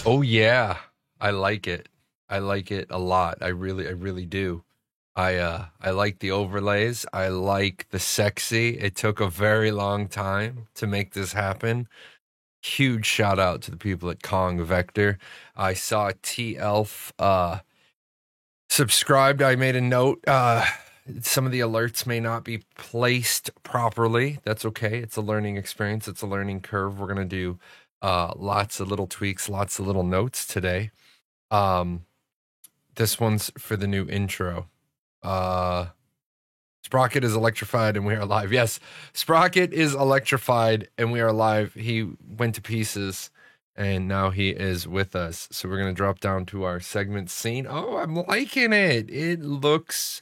Oh yeah, I like it. I like it a lot. I really do. I like the overlays. I like the sexy. It took a very long time to make this happen. Huge shout out to the people at Kong Vector. I saw T Elf subscribed. I made a note. Some of the alerts may not be placed properly. That's okay. It's a learning experience. It's a learning curve. We're gonna do lots of little tweaks, lots of little notes today. Um, this one's for the new intro. Uh, Sprocket is electrified and we are live. Yes, Sprocket is electrified and we are live. He went to pieces and now he is with us. So we're going to drop down to our segment scene. Oh, I'm liking it. It looks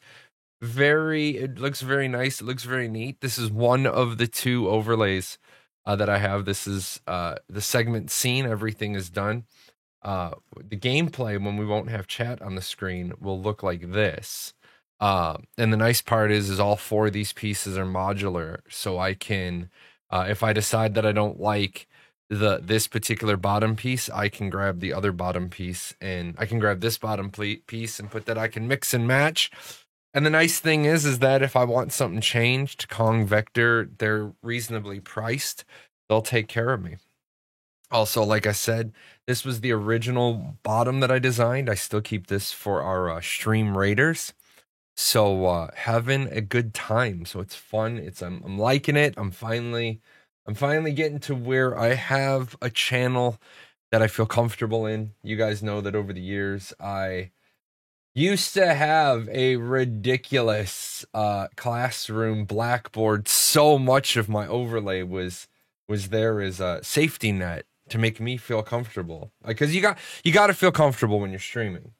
very nice. It looks very neat. This is one of the two overlays that I have. This is the segment scene. Everything is done. The gameplay, when we won't have chat on the screen, will look like this. And the nice part is all four of these pieces are modular, so I can, if I decide that I don't like this particular bottom piece, I can grab the other bottom piece, and I can grab this bottom piece and put that. I can mix and match. And the nice thing is that if I want something changed, Kong Vector, they're reasonably priced. They'll take care of me. Also, like I said, this was the original bottom that I designed. I still keep this for our stream raiders. So having a good time. So it's fun. I'm liking it. I'm finally getting to where I have a channel that I feel comfortable in. You guys know that over the years I used to have a ridiculous classroom blackboard. So much of my overlay was there as a safety net to make me feel comfortable. Because you got to feel comfortable when you're streaming.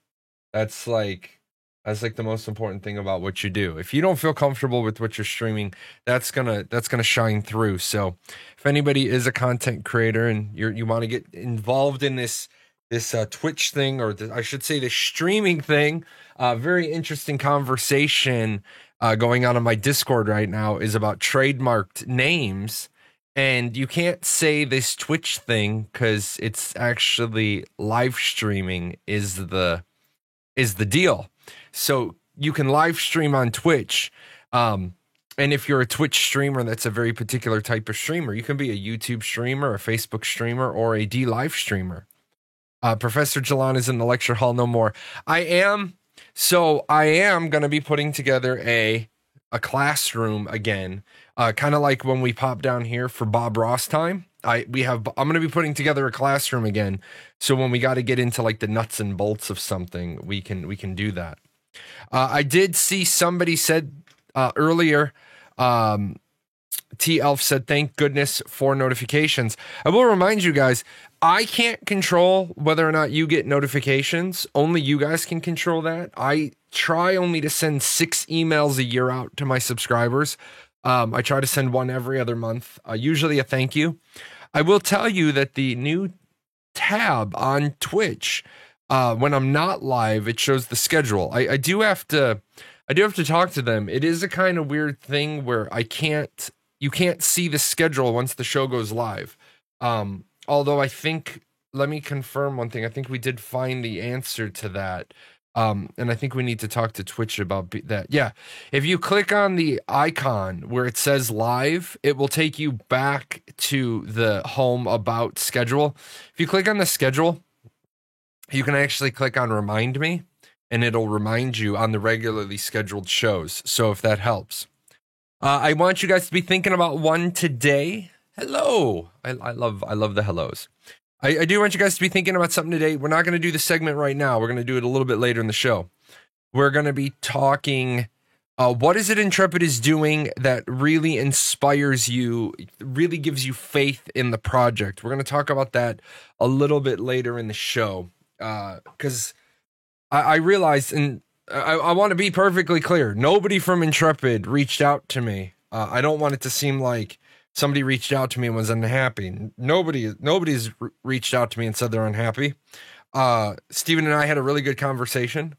That's like the most important thing about what you do. If you don't feel comfortable with what you're streaming, that's gonna shine through. So, if anybody is a content creator and you want to get involved in this Twitch thing, or I should say the streaming thing, very interesting conversation going on my Discord right now is about trademarked names. And you can't say this Twitch thing because it's actually live streaming is the deal. So you can live stream on Twitch, And if you're a Twitch streamer, that's a very particular type of streamer. You can be a YouTube streamer, a Facebook streamer, or a D-Live streamer. Professor Jalon is in the lecture hall no more. I am going to be putting together a classroom again, kind of like when we pop down here for Bob Ross time. I'm going to be putting together a classroom again, so when we got to get into like the nuts and bolts of something, we can do that. I did see somebody said earlier, T Elf said, thank goodness for notifications. I will remind you guys, I can't control whether or not you get notifications. Only you guys can control that. I try only to send 6 emails a year out to my subscribers. I try to send one every other month, usually a thank you. I will tell you that the new tab on Twitch, when I'm not live, it shows the schedule. I do have to talk to them. It is a kind of weird thing where you can't see the schedule once the show goes live. Although let me confirm one thing. I think we did find the answer to that. And I think we need to talk to Twitch about that. Yeah. If you click on the icon where it says live, it will take you back to the home about schedule. If you click on the schedule, you can actually click on remind me, and it'll remind you on the regularly scheduled shows. So if that helps. I want you guys to be thinking about one today. Hello. I love the hellos. I do want you guys to be thinking about something today. We're not going to do the segment right now. We're going to do it a little bit later in the show. We're going to be talking, what is it Intrepid is doing that really inspires you, really gives you faith in the project? We're going to talk about that a little bit later in the show. Because I realized, and I want to be perfectly clear, nobody from Intrepid reached out to me. I don't want it to seem like somebody reached out to me and was unhappy. Nobody's reached out to me and said they're unhappy. Steven and I had a really good conversation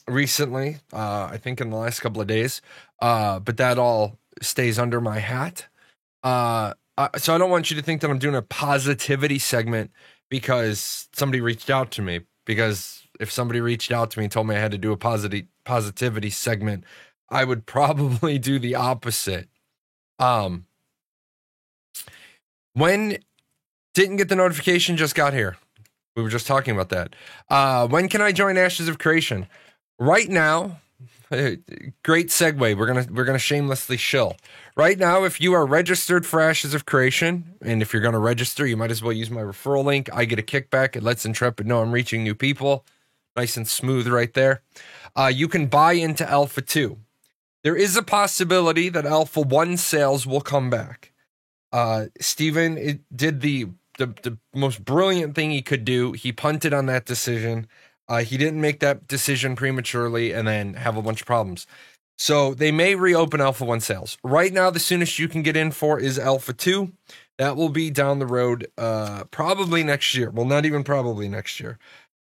recently, I think in the last couple of days, but that all stays under my hat. So I don't want you to think that I'm doing a positivity segment because somebody reached out to me, because if somebody reached out to me and told me I had to do a positivity segment, I would probably do the opposite. When didn't get the notification, just got here. We were just talking about that. When can I join Ashes of Creation? Right now, great segue. We're gonna shamelessly shill. Right now, if you are registered for Ashes of Creation, and if you're gonna register, you might as well use my referral link. I get a kickback. It lets Intrepid know I'm reaching new people. Nice and smooth right there. You can buy into Alpha 2. There is a possibility that Alpha 1 sales will come back. Steven did the most brilliant thing he could do. He punted on that decision. He didn't make that decision prematurely and then have a bunch of problems. So they may reopen Alpha 1 sales. Right now, the soonest you can get in for is Alpha 2. That will be down the road probably next year. Well, not even probably next year.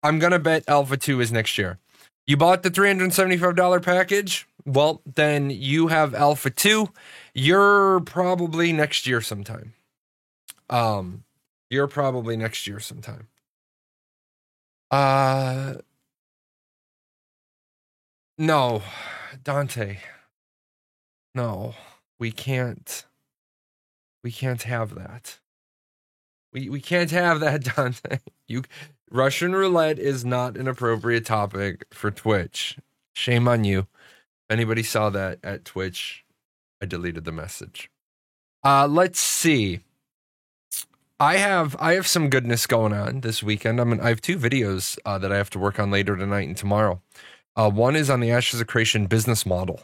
I'm going to bet Alpha 2 is next year. You bought the $375 package? Well, then you have Alpha 2. You're probably next year sometime. No, Dante. No, we can't have that. We can't have that, Dante. Russian roulette is not an appropriate topic for Twitch. Shame on you. If anybody saw that at Twitch, I deleted the message. Let's see. I have some goodness going on this weekend. I have 2 videos that I have to work on later tonight and tomorrow. One is on the Ashes of Creation business model,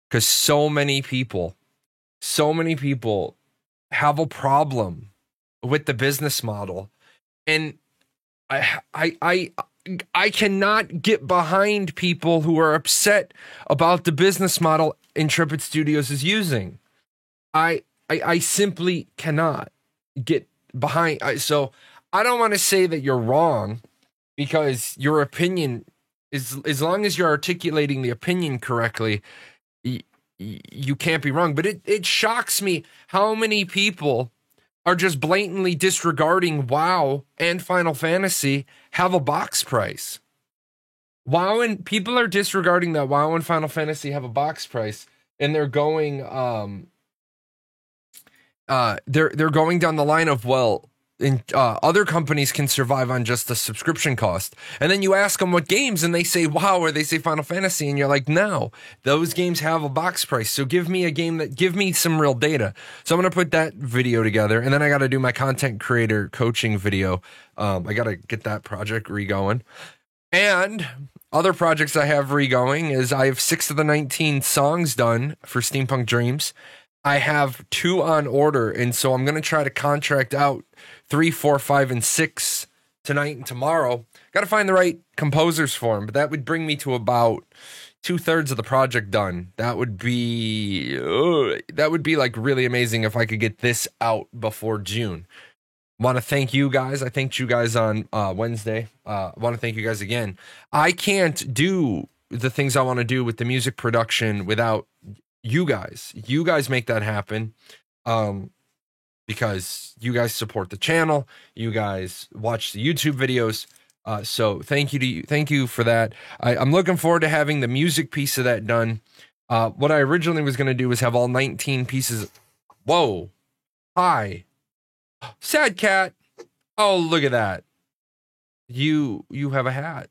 because so many people have a problem with the business model, and I cannot get behind people who are upset about the business model Intrepid Studios is using. I simply cannot get behind. So I don't want to say that you're wrong, because your opinion is, as long as you're articulating the opinion correctly, you can't be wrong. But it shocks me how many people are just blatantly disregarding WoW and Final Fantasy have a box price. WoW and people are disregarding that WoW and Final Fantasy have a box price. and they're going they're going down the line of, well, other companies can survive on just the subscription cost. And then you ask them what games, and they say WoW, or they say Final Fantasy, and you're like, no, those games have a box price. So give me a game give me some real data. So I'm going to put that video together, and then I got to do my content creator coaching video. I got to get that project re-going. And other projects I have re-going is I have 6 of the 19 songs done for Steampunk Dreams. I have 2 on order, and so I'm going to try to contract out 3, 4, 5, and 6 tonight and tomorrow. Got to find the right composers for them, but that would bring me to about 2/3 of the project done. That would be like really amazing if I could get this out before June. Want to thank you guys. I thanked you guys on Wednesday. Want to thank you guys again. I can't do the things I want to do with the music production without you guys. You guys make that happen, because you guys support the channel. You guys watch the YouTube videos. So thank you for that. I'm looking forward to having the music piece of that done. What I originally was going to do was have all 19 pieces. Whoa. Hi. Sad cat. Oh, look at that. You have a hat.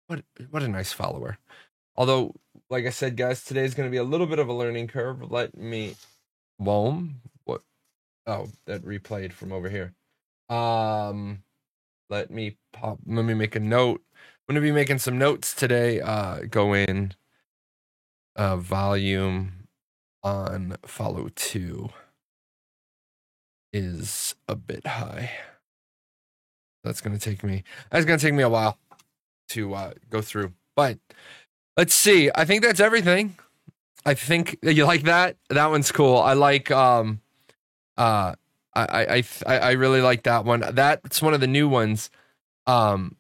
What a nice follower. Although, like I said, guys, today is going to be a little bit of a learning curve. Let me... Boom. What? Oh, that replayed from over here. Let me make a note. I'm going to be making some notes today. Go in. Volume on follow 2 is a bit high. That's going to take me a while to go through. But let's see. I think that's everything. I think you like that. That one's cool. I like I really like that one. That's one of the new ones. Can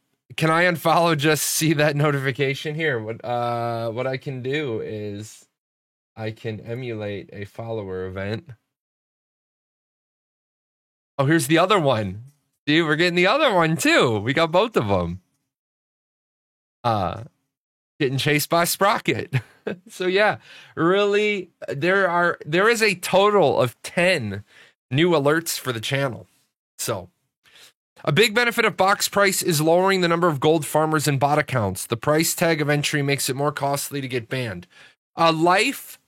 I unfollow just see that notification here? What I can do is I can emulate a follower event. Oh, here's the other one. See, we're getting the other one too. We got both of them. Getting chased by Sprocket. So yeah, really, there is a total of 10 new alerts for the channel. So a big benefit of box price is lowering the number of gold farmers and bot accounts. The price tag of entry makes it more costly to get banned. Life,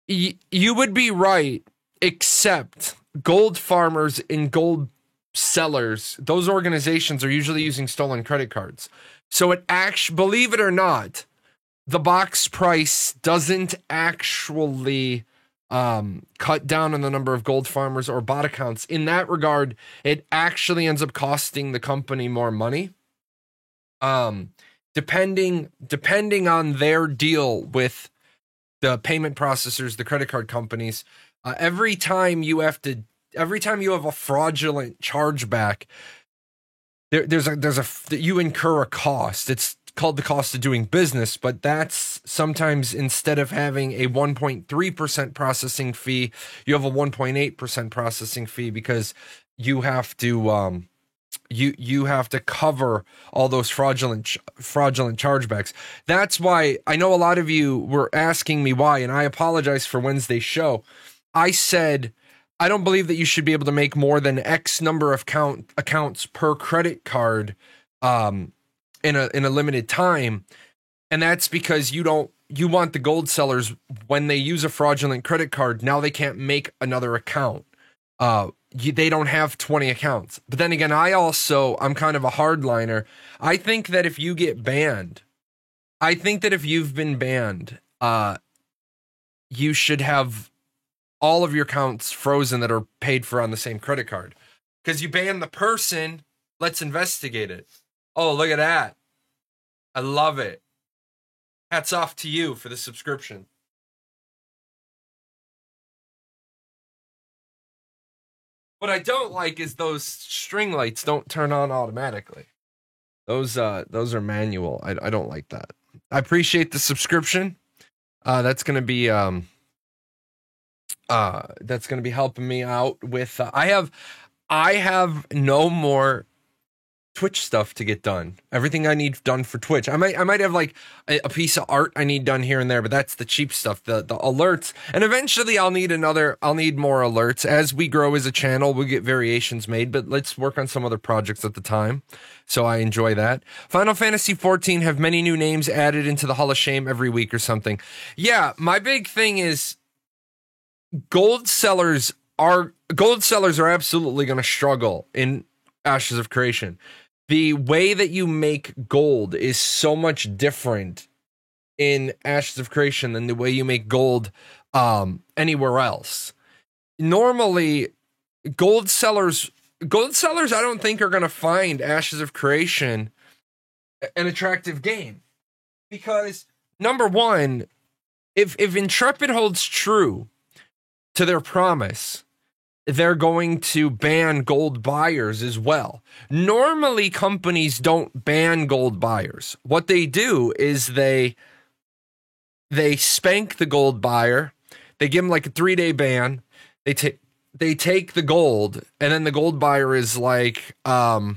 you would be right, except gold farmers and gold sellers, those organizations are usually using stolen credit cards. So it actually, believe it or not, the box price doesn't actually cut down on the number of gold farmers or bot accounts. In that regard, it actually ends up costing the company more money. Depending on their deal with the payment processors, the credit card companies, every time you have a fraudulent chargeback, you incur a cost. It's called the cost of doing business, but that's sometimes, instead of having a 1.3% processing fee, you have a 1.8% processing fee, because you have to you have to cover all those fraudulent chargebacks. That's why I know a lot of you were asking me why, and I apologize for Wednesday's show. I said I don't believe that you should be able to make more than X number of accounts per credit card in a limited time, and that's because you want the gold sellers, when they use a fraudulent credit card, now they can't make another account. They don't have 20 accounts. But then again, I'm kind of a hardliner. I think that if you get banned, if you've been banned, you should have all of your accounts frozen that are paid for on the same credit card. Because you ban the person, let's investigate it. Oh, look at that. I love it. Hats off to you for the subscription. What I don't like is those string lights don't turn on automatically. Those are manual. I don't like that. I appreciate the subscription. That's gonna be helping me out with I have no more Twitch stuff to get done. Everything I need done for Twitch. I might have like a piece of art I need done here and there, but that's the cheap stuff, the alerts. And eventually I'll need more alerts. As we grow as a channel, we'll get variations made, but let's work on some other projects at the time. So I enjoy that. Final Fantasy 14 have many new names added into the Hall of Shame every week or something. Yeah, my big thing is gold sellers are absolutely going to struggle in Ashes of Creation. The way that you make gold is so much different in Ashes of Creation than the way you make gold anywhere else. Normally, gold sellers I don't think are going to find Ashes of Creation an attractive game. Because, number one, if Intrepid holds true to their promise, they're going to ban gold buyers as well. Normally, companies don't ban gold buyers. What they do is they spank the gold buyer. They give them like a 3-day ban. They take the gold, and then the gold buyer is like, well,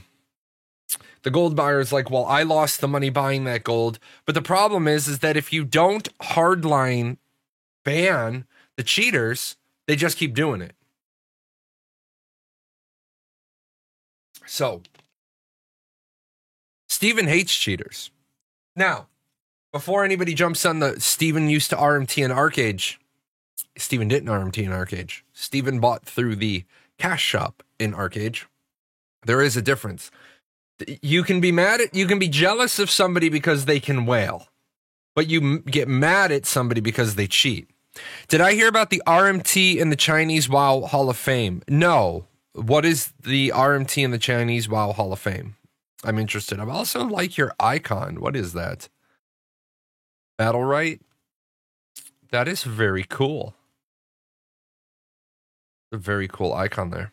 I lost the money buying that gold. But the problem is that if you don't hardline ban the cheaters, they just keep doing it. So, Steven hates cheaters. Now, before anybody jumps on the Steven used to RMT and ArcAge, Steven didn't RMT and ArcAge. Steven bought through the cash shop in ArcAge. There is a difference. You can be jealous of somebody because they can whale, but you get mad at somebody because they cheat. Did I hear about the RMT in the Chinese WoW Hall of Fame? No. What is the RMT in the Chinese WoW Hall of Fame? I'm interested. I also like your icon. What is that? Battle right? That is very cool. A very cool icon there.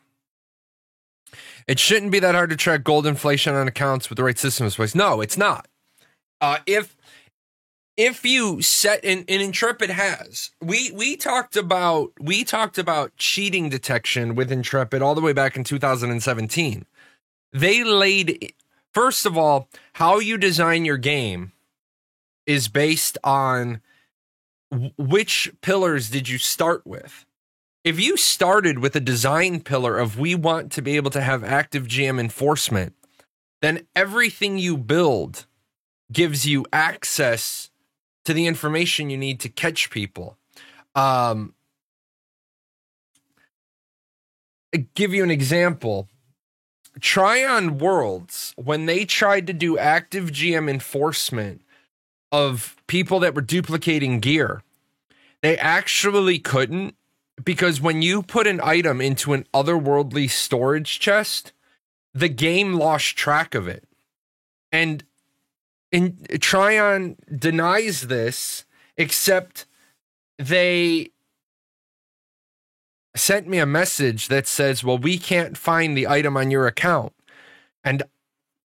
It shouldn't be that hard to track gold inflation on accounts with the right system in place. No, it's not. If you set in Intrepid has, we talked about cheating detection with Intrepid all the way back in 2017. They laid, first of all, how you design your game is based on which pillars did you start with. If you started with a design pillar of we want to be able to have active GM enforcement, then everything you build gives you access to the information you need to catch people. Give you an example. Tryon Worlds, when they tried to do active GM enforcement of people that were duplicating gear, they actually couldn't, because when you put an item into an otherworldly storage chest, the game lost track of it. And Tryon denies this, except they sent me a message that says, well, we can't find the item on your account. And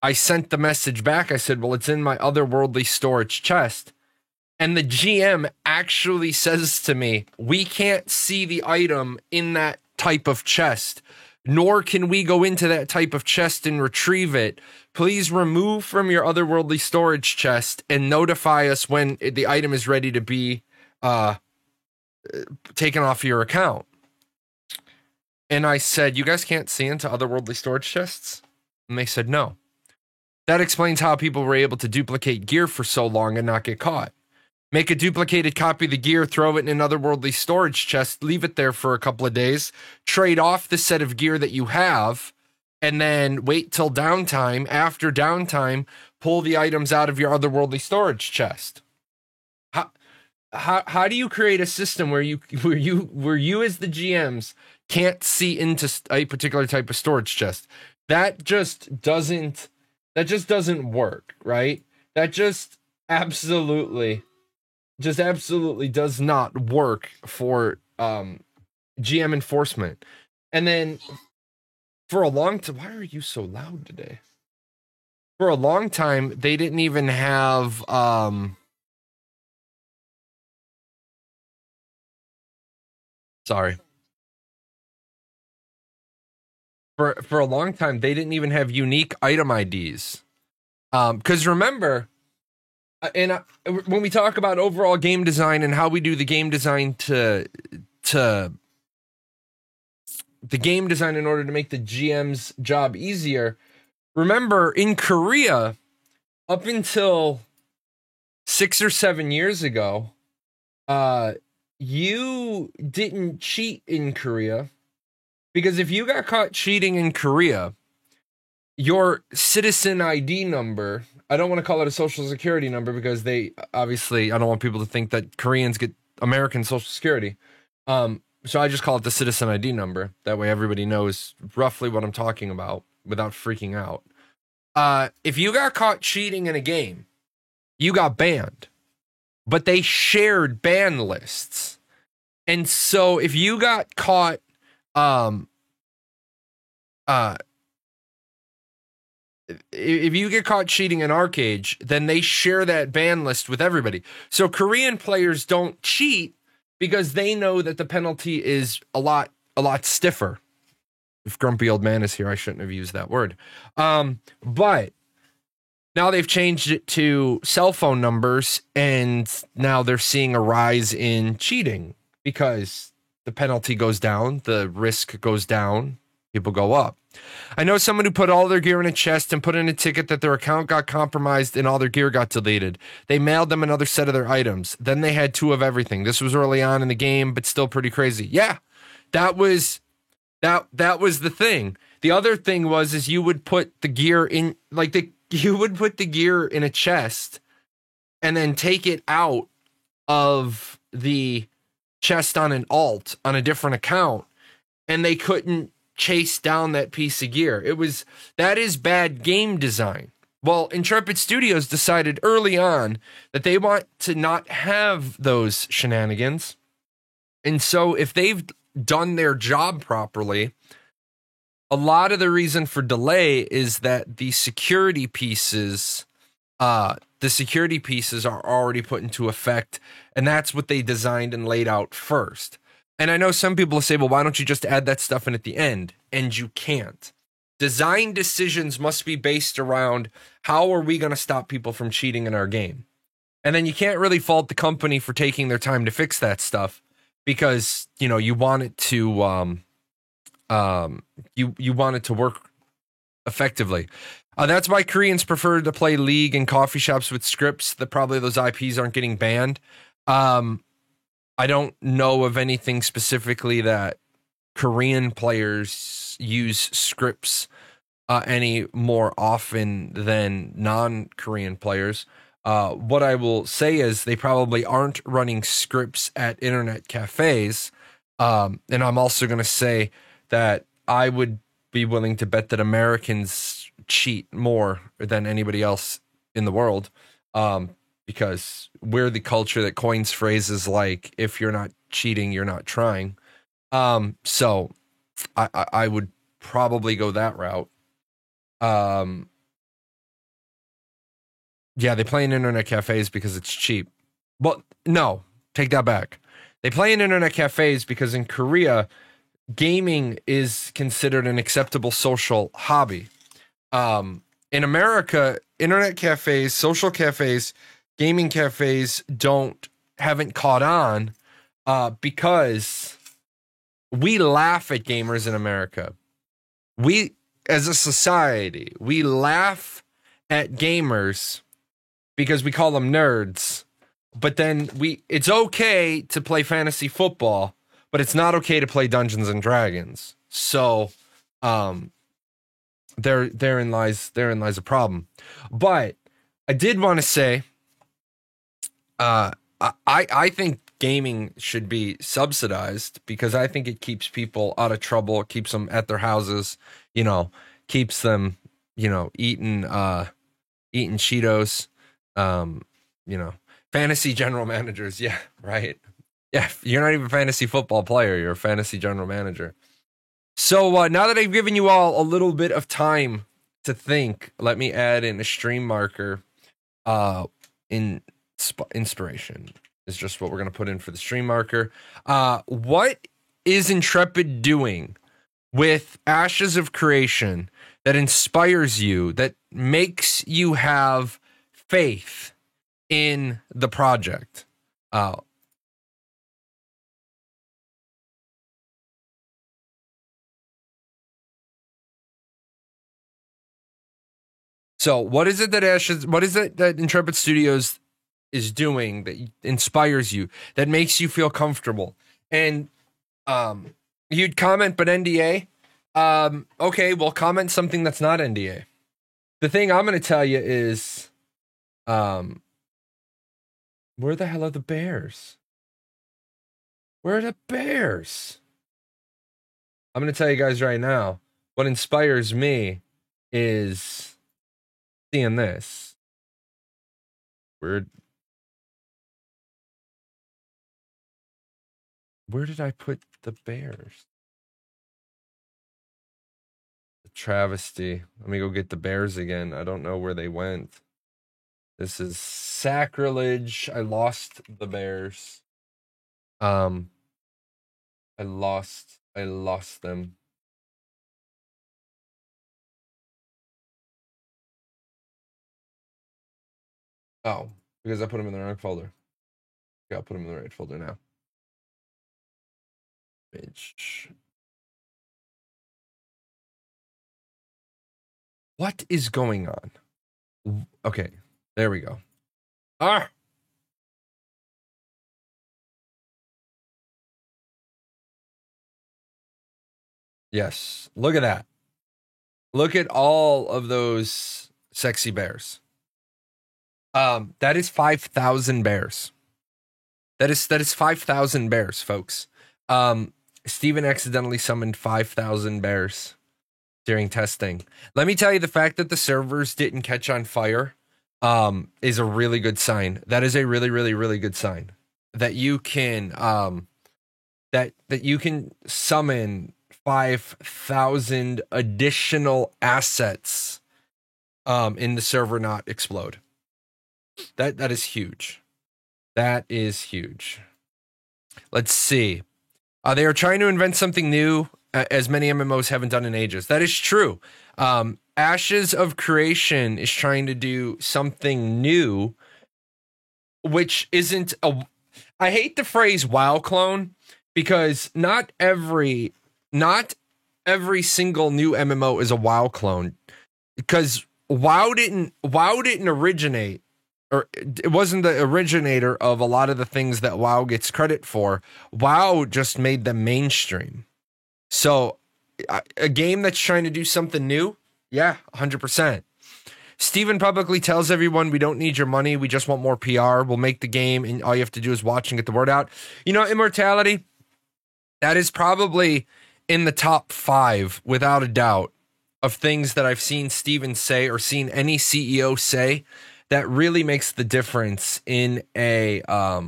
I sent the message back. I said, well, it's in my otherworldly storage chest. And the GM actually says to me, we can't see the item in that type of chest, nor can we go into that type of chest and retrieve it. Please remove from your otherworldly storage chest and notify us when the item is ready to be taken off your account. And I said, you guys can't see into otherworldly storage chests? And they said, no. That explains how people were able to duplicate gear for so long and not get caught. Make a duplicated copy of the gear, throw it in an otherworldly storage chest, leave it there for a couple of days, trade off the set of gear that you have, and then wait till downtime. After downtime, pull the items out of your otherworldly storage chest. How do you create a system where you as the GMs can't see into a particular type of storage chest? That just doesn't work, right? That just absolutely does not work for GM enforcement. And then for a long time, why are you so loud today? For a long time, they didn't even have sorry. For a long time, they didn't even have unique item IDs. Because remember, when we talk about overall game design and how we do the game design to the game design in order to make the GM's job easier, remember in Korea, up until 6 or 7 years ago, you didn't cheat in Korea, because if you got caught cheating in Korea, your citizen ID number, I don't want to call it a social security number because they obviously, I don't want people to think that Koreans get American social security. So I just call it the citizen ID number. That way everybody knows roughly what I'm talking about without freaking out. If you got caught cheating in a game, you got banned. But they shared ban lists. And so if you got caught if you get caught cheating in Arcade, then they share that ban list with everybody. So Korean players don't cheat because they know that the penalty is a lot stiffer. If Grumpy Old Man is here, I shouldn't have used that word. But now they've changed it to cell phone numbers, and now they're seeing a rise in cheating because the penalty goes down, the risk goes down, people go up. I know someone who put all their gear in a chest and put in a ticket that their account got compromised and all their gear got deleted. They mailed them another set of their items. Then they had 2 of everything. This was early on in the game, but still pretty crazy. Yeah, that was the thing. The other thing is you would put the gear in, you would put the gear in a chest and then take it out of the chest on an alt on a different account, and they couldn't chase down that piece of gear. That is bad game design. Well, Intrepid Studios decided early on that they want to not have those shenanigans. And so if they've done their job properly, a lot of the reason for delay is that the security pieces are already put into effect, and that's what they designed and laid out first. And I know some people will say, well, why don't you just add that stuff in at the end? And you can't. Design decisions must be based around how are we going to stop people from cheating in our game? And then you can't really fault the company for taking their time to fix that stuff because, you want it to you want it to work effectively. That's why Koreans prefer to play League in coffee shops with scripts. That probably those IPs aren't getting banned. I don't know of anything specifically that Korean players use scripts any more often than non-Korean players. What I will say is they probably aren't running scripts at internet cafes. And I'm also going to say that I would be willing to bet that Americans cheat more than anybody else in the world. Because we're the culture that coins phrases like, if you're not cheating, you're not trying. So I would probably go that route. Yeah, they play in internet cafes because it's cheap. Well, no, take that back. They play in internet cafes because in Korea, gaming is considered an acceptable social hobby. In America, internet cafes, social cafes, gaming cafes haven't caught on because we laugh at gamers in America. We, as a society, we laugh at gamers because we call them nerds. But then it's okay to play fantasy football, but it's not okay to play Dungeons and Dragons. So, therein lies a problem. But I did want to say, I think gaming should be subsidized because I think it keeps people out of trouble. It keeps them at their houses, keeps them, eating Cheetos, fantasy general managers. Yeah, right. Yeah, you're not even a fantasy football player. You're a fantasy general manager. So now that I've given you all a little bit of time to think, let me add in a stream marker. Inspiration is just what we're going to put in for the stream marker. What is Intrepid doing with Ashes of Creation that inspires you, that makes you have faith in the project. So what is it that Intrepid Studios is doing that inspires you, that makes you feel comfortable? And you'd comment, but NDA? Okay, well, comment something that's not NDA. The thing I'm going to tell you is, where the hell are the bears? Where are the bears? I'm going to tell you guys right now, what inspires me is seeing this. Where did I put the bears? The travesty. Let me go get the bears again. I don't know where they went. This is sacrilege. I lost the bears. I lost them. Oh, because I put them in the wrong folder. Yeah, I'll put them in the right folder now. Bitch. What is going on? Okay, there we go. Ah! Yes, look at that. Look at all of those sexy bears. That is 5,000 bears. That is 5,000 bears, folks. Steven accidentally summoned 5,000 bears during testing. Let me tell you, the fact that the servers didn't catch on fire is a really good sign. That is a really, really, really good sign that you can that you can summon 5,000 additional assets in the server not explode. That is huge. That is huge. Let's see. They are trying to invent something new, as many MMOs haven't done in ages. That is true. Ashes of Creation is trying to do something new, which isn't a... I hate the phrase WoW clone, because not every single new MMO is a WoW clone. Because WoW didn't originate, or it wasn't the originator of a lot of the things that WoW gets credit for. WoW just made them mainstream. So a game that's trying to do something new, yeah, 100%. Steven publicly tells everyone, we don't need your money, we just want more PR. We'll make the game, and all you have to do is watch and get the word out. You know, Immortality, that is probably in the top 5, without a doubt, of things that I've seen Steven say, or seen any CEO say, that really makes the difference in the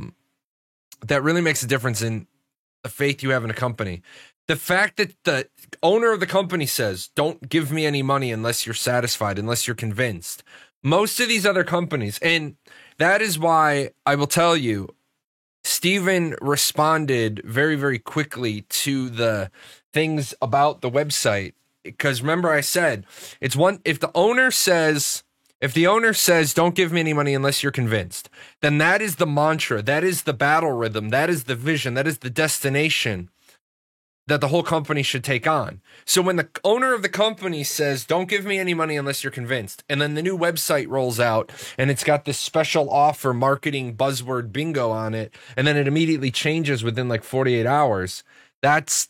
faith you have in a company. The fact that the owner of the company says, don't give me any money unless you're satisfied, unless you're convinced. Most of these other companies, and that is why I will tell you, Steven responded very, very quickly to the things about the website. Because remember, I said, it's one, if the owner says, don't give me any money unless you're convinced, then that is the mantra, that is the battle rhythm, that is the vision, that is the destination that the whole company should take on. So when the owner of the company says, don't give me any money unless you're convinced, and then the new website rolls out and it's got this special offer marketing buzzword bingo on it, and then it immediately changes within like 48 hours, that's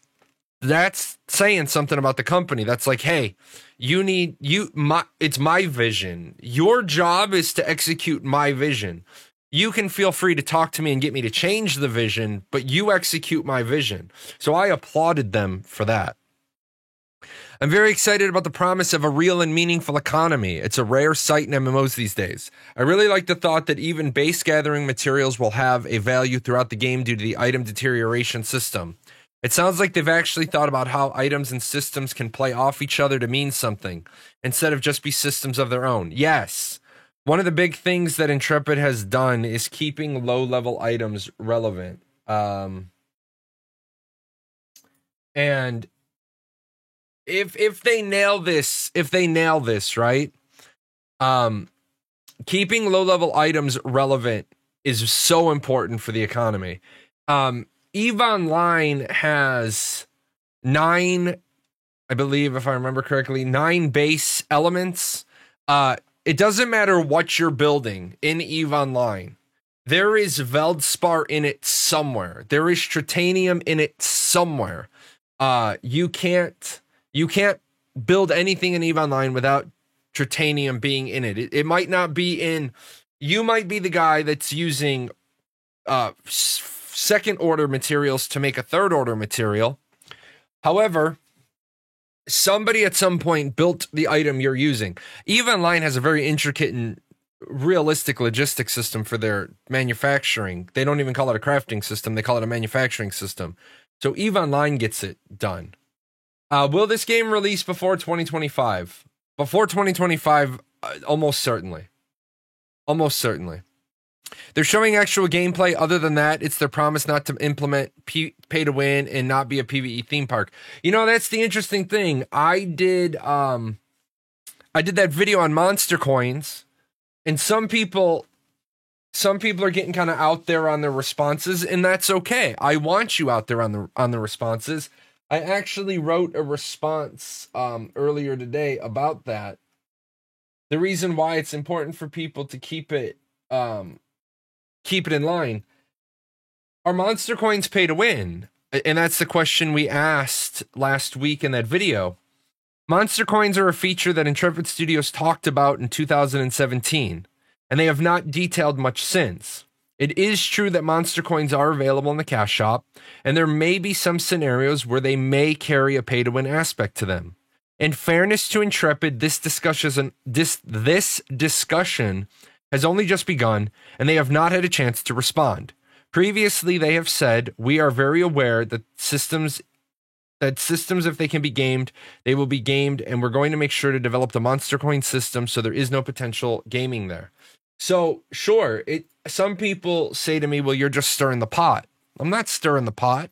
saying something about the company. That's like, hey, it's my vision. Your job is to execute my vision. You can feel free to talk to me and get me to change the vision, but you execute my vision. So I applauded them for that. I'm very excited about the promise of a real and meaningful economy. It's a rare sight in MMOs these days. I really like the thought that even base gathering materials will have a value throughout the game due to the item deterioration system. It sounds like they've actually thought about how items and systems can play off each other to mean something, instead of just be systems of their own. Yes. One of the big things that Intrepid has done is keeping low-level items relevant. And if they nail this, right? Keeping low-level items relevant is so important for the economy. EVE Online has 9, I believe, if I remember correctly, 9 base elements. It doesn't matter what you're building in EVE Online. There is Veldspar in it somewhere. There is Tritanium in it somewhere. You can't build anything in EVE Online without Tritanium being in it. It might not be in. You might be the guy that's using second order materials to make a third order material. However, somebody at some point built the item you're using. EVE Online has a very intricate and realistic logistics system for their manufacturing. They don't even call it a crafting system. They call it a manufacturing system. So EVE Online gets it done. Will this game release before 2025? Before 2025, almost certainly. Almost certainly. They're showing actual gameplay. Other than that, it's their promise not to implement pay to win and not be a PvE theme park. You know, that's the interesting thing. I did that video on Monster Coins, and some people are getting kind of out there on their responses, and that's okay. I want you out there on the responses. I actually wrote a response earlier today about that. The reason why it's important for people to keep it in line. Are Monster Coins pay to win? And that's the question we asked last week in that video. Monster Coins are a feature that Intrepid Studios talked about in 2017, and they have not detailed much since. It is true that Monster Coins are available in the cash shop, and there may be some scenarios where they may carry a pay-to-win aspect to them. In fairness to Intrepid, this discussion has only just begun, and they have not had a chance to respond. Previously, they have said, "We are very aware that systems, if they can be gamed, they will be gamed, and we're going to make sure to develop the Monster Coin system so there is no potential gaming there." So, sure, some people say to me, well, you're just stirring the pot. I'm not stirring the pot.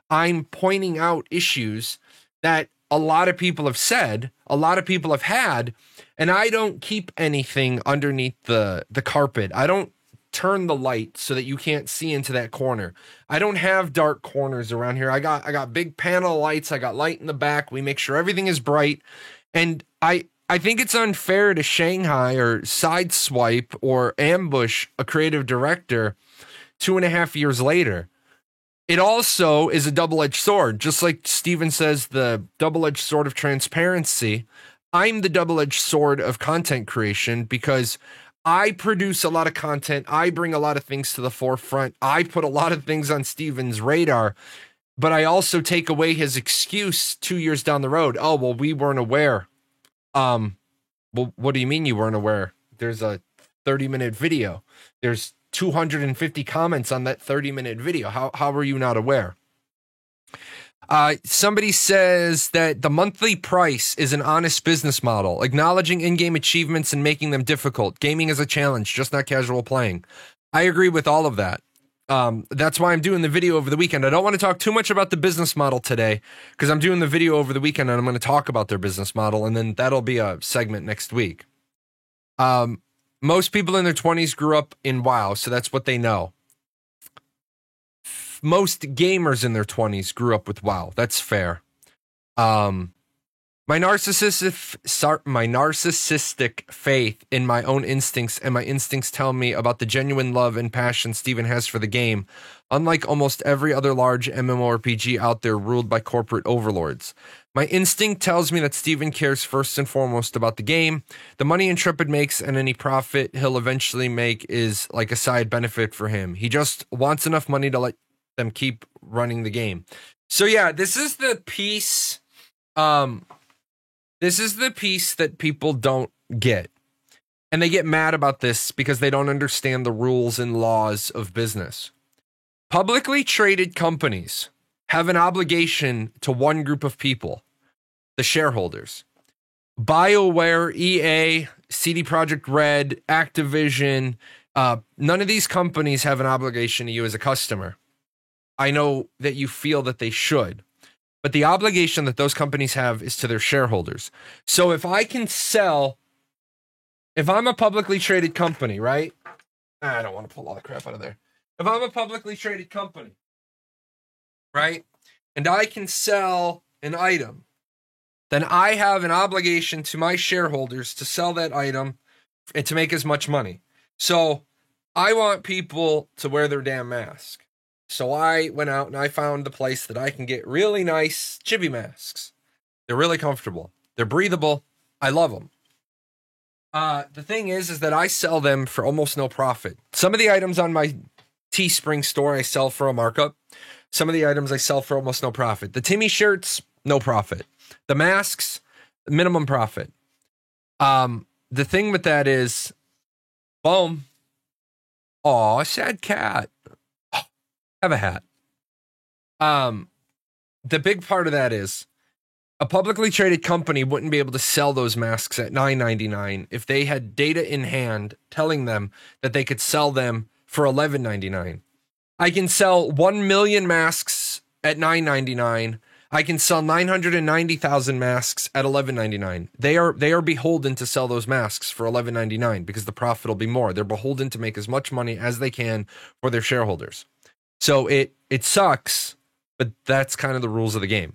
I'm pointing out issues that a lot of people have said, a lot of people have had, and I don't keep anything underneath the carpet. I don't turn the light so that you can't see into that corner. I don't have dark corners around here. I got big panel lights. I got light in the back. We make sure everything is bright. And I think it's unfair to Shanghai or sideswipe or ambush a creative director 2.5 years later. It also is a double-edged sword. Just like Steven says, the double-edged sword of transparency, I'm the double-edged sword of content creation because I produce a lot of content. I bring a lot of things to the forefront. I put a lot of things on Steven's radar, but I also take away his excuse 2 years down the road. Oh, well, we weren't aware. Well, what do you mean you weren't aware? There's a 30-minute video. There's 250 comments on that 30-minute video. How were you not aware? Somebody says that the monthly price is an honest business model, acknowledging in-game achievements and making them difficult. Gaming is a challenge, just not casual playing. I agree with all of that. That's why I'm doing the video over the weekend. I don't want to talk too much about the business model today because I'm doing the video over the weekend and I'm going to talk about their business model, and then that'll be a segment next week. Most people in their 20s grew up in WoW, so that's what they know. Most gamers in their 20s grew up with WoW. That's fair. My narcissistic faith in my own instincts, and my instincts tell me about the genuine love and passion Steven has for the game, unlike almost every other large MMORPG out there ruled by corporate overlords. My instinct tells me that Steven cares first and foremost about the game. The money Intrepid makes and any profit he'll eventually make is like a side benefit for him. He just wants enough money to let them keep running the game. So yeah, this is the piece... This is the piece that people don't get. And they get mad about this because they don't understand the rules and laws of business. Publicly traded companies have an obligation to one group of people, the shareholders. BioWare, EA, CD Projekt Red, Activision, none of these companies have an obligation to you as a customer. I know that you feel that they should. but the obligation that those companies have is to their shareholders. So if I can sell, if I'm a publicly traded company, right? I don't want to pull all the crap out of there. If I'm a publicly traded company, right, and I can sell an item, then I have an obligation to my shareholders to sell that item and to make as much money. So I want people to wear their damn mask. So I went out and I found the place that I can get really nice chibi masks. They're really comfortable. They're breathable. I love them. The thing is that I sell them for almost no profit. Some of the items on my Teespring store I sell for a markup. Some of the items I sell for almost no profit. The Timmy shirts, no profit. The masks, minimum profit. The thing with that is, boom. Aw, sad cat. Have a hat. The big part of that is a publicly traded company wouldn't be able to sell those masks at $9.99 if they had data in hand telling them that they could sell them for $11.99. I can sell 1 million masks at $9.99. I can sell 990,000 masks at $11.99. They are beholden to sell those masks for $11.99 because the profit will be more. They're beholden to make as much money as they can for their shareholders. So it sucks, but that's kind of the rules of the game.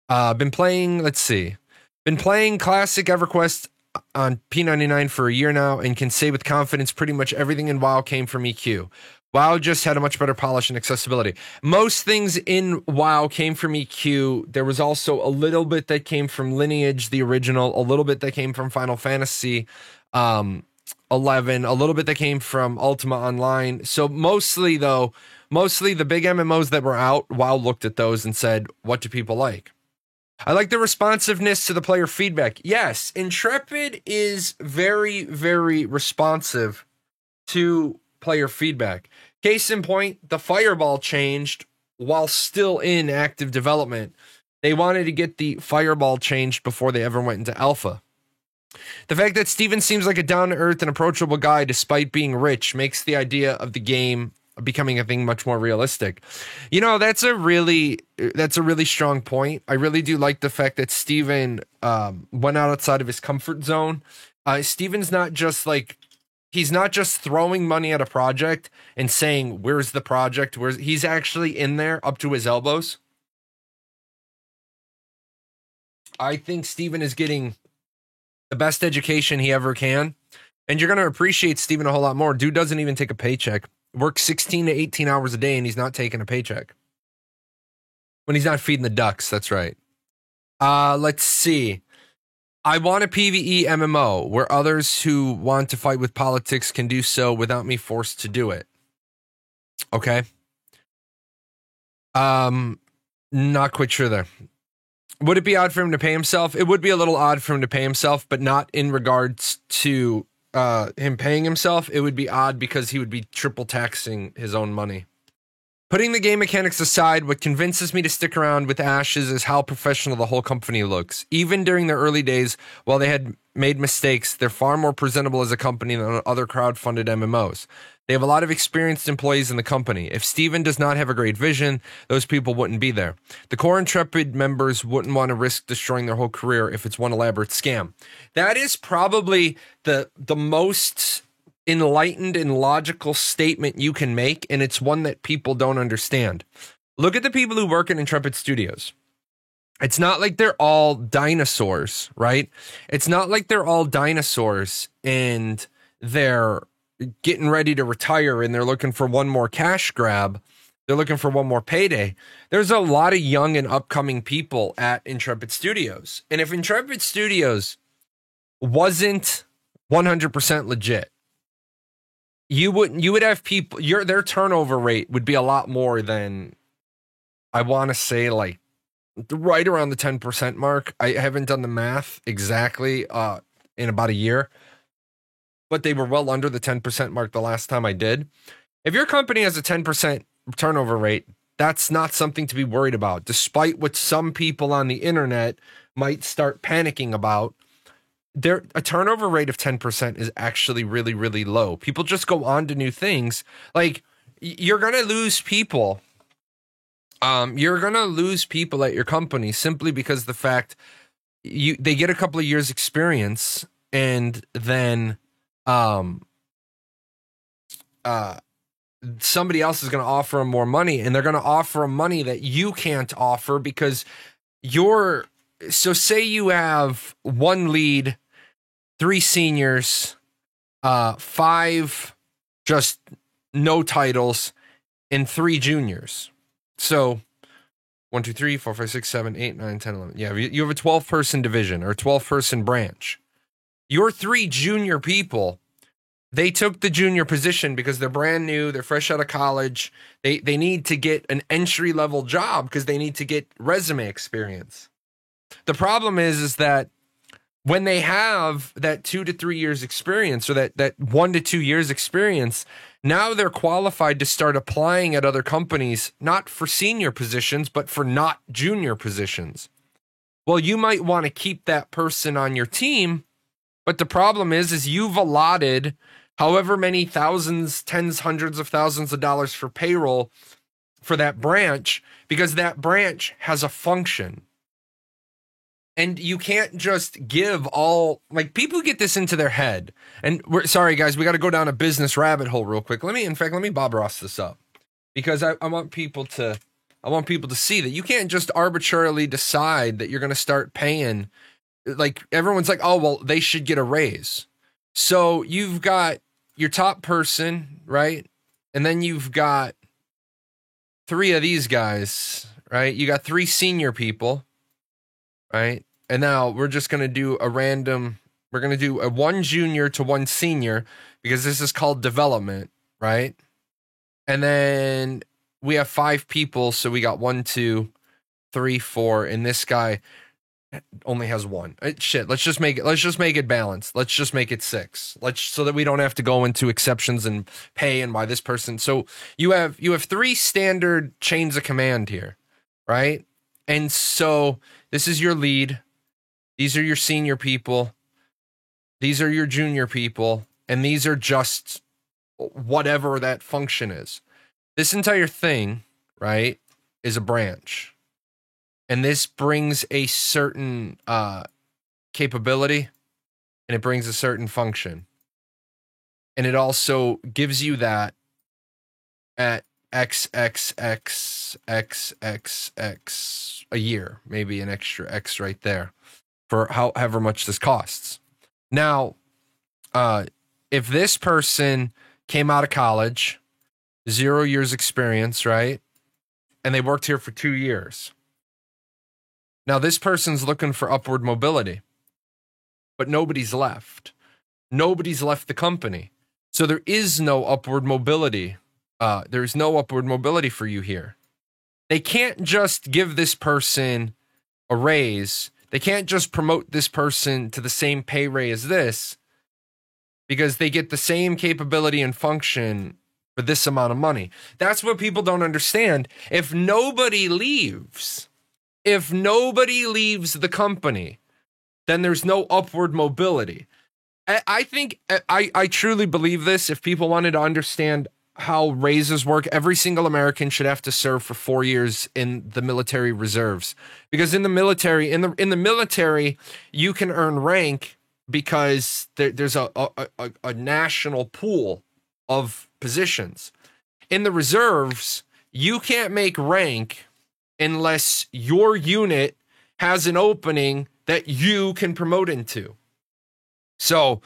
Been playing classic EverQuest on P99 for a year now and can say with confidence pretty much everything in WoW came from EQ. WoW just had a much better polish and accessibility. Most things in WoW came from EQ. There was also a little bit that came from Lineage, the original, a little bit that came from Final Fantasy 11, a little bit that came from Ultima Online. So mostly the big MMOs that were out, WoW looked at those and said, what do people like? I like the responsiveness to the player feedback. Yes, Intrepid is very, very responsive to player feedback. Case in point, the Fireball changed while still in active development. They wanted to get the Fireball changed before they ever went into alpha. The fact that Steven seems like a down-to-earth and approachable guy despite being rich makes the idea of the game becoming a thing much more realistic. You know, that's a really strong point. I really do like the fact that Steven went outside of his comfort zone. Steven's not just like, he's not just throwing money at a project and saying, where's the project? He's actually in there up to his elbows. I think Steven is getting the best education he ever can. And you're going to appreciate Steven a whole lot more. Dude doesn't even take a paycheck. Works 16 to 18 hours a day and he's not taking a paycheck. When he's not feeding the ducks, that's right. Let's see. I want a PvE MMO where others who want to fight with politics can do so without me forced to do it. Okay. Not quite sure there. Would it be odd for him to pay himself? It would be a little odd for him to pay himself, but not in regards to him paying himself. It would be odd because he would be triple taxing his own money. Putting the game mechanics aside, what convinces me to stick around with Ashes is how professional the whole company looks. Even during their early days, while they had made mistakes, they're far more presentable as a company than other crowd-funded MMOs. They have a lot of experienced employees in the company. If Steven does not have a great vision, those people wouldn't be there. The core Intrepid members wouldn't want to risk destroying their whole career if it's one elaborate scam. That is probably the most enlightened and logical statement you can make, and it's one that people don't understand. Look at the people who work in Intrepid Studios. It's not like they're all dinosaurs, right? It's not like they're all dinosaurs and they're getting ready to retire and they're looking for one more cash grab. They're looking for one more payday. There's a lot of young and upcoming people at Intrepid Studios. And if Intrepid Studios wasn't 100% legit, you would have people, their turnover rate would be a lot more than, I want to say, like right around the 10% mark. I haven't done the math exactly in about a year, but they were well under the 10% mark the last time I did. If your company has a 10% turnover rate, that's not something to be worried about, despite what some people on the internet might start panicking about. A turnover rate of 10% is actually really, really low. People just go on to new things. Like, you're going to lose people You're gonna lose people at your company simply because the fact they get a couple of years experience, and then somebody else is going to offer them more money, and they're going to offer them money that you can't offer because so say you have one lead, 3 seniors, 5 just no titles, and 3 juniors. So 1, 2, 3, 4, 5, 6, 7, 8, 9, 10, 11. Yeah, you have a 12-person division or a 12-person branch. Your 3 junior people, they took the junior position because they're brand new, they're fresh out of college. They need to get an entry-level job because they need to get resume experience. The problem is that when they have that 2 to 3 years experience, or that 1 to 2 years experience, now they're qualified to start applying at other companies, not for senior positions, but for not junior positions. Well, you might want to keep that person on your team, but the problem is you've allotted however many thousands, tens, hundreds of thousands of dollars for payroll for that branch, because that branch has a function. And you can't just give all, like, people get this into their head. And we're sorry, guys, we got to go down a business rabbit hole real quick. Let me Bob Ross this up, because I want people to see that you can't just arbitrarily decide that you're going to start paying. Like, everyone's like, oh, well, they should get a raise. So you've got your top person, right? And then you've got 3 of these guys, right? You got 3 senior people, right? And now we're just going to do we're going to do a 1 junior to 1 senior, because this is called development, right? And then we have 5 people. So we got 1, 2, 3, 4. And this guy only has 1. Shit. Let's just make it balanced. Let's just make it 6. So that we don't have to go into exceptions and pay and why this person. So you have 3 standard chains of command here, right? And so this is your lead. These are your senior people. These are your junior people. And these are just whatever that function is. This entire thing, right, is a branch. And this brings a certain capability, and it brings a certain function. And it also gives you that at XXXXXX a year, maybe an extra X right there for however much this costs. Now, if this person came out of college, 0 years experience, right? And they worked here for 2 years. Now, this person's looking for upward mobility, but nobody's left. Nobody's left the company. So there is no upward mobility. There's no upward mobility for you here. They can't just give this person a raise. They can't just promote this person to the same pay rate as this, because they get the same capability and function for this amount of money. That's what people don't understand. If nobody leaves the company, then there's no upward mobility. I think I truly believe this. If people wanted to understand how raises work, every single American should have to serve for 4 years in the military reserves, because in the military, you can earn rank because there's a national pool of positions. In the reserves, you can't make rank unless your unit has an opening that you can promote into. So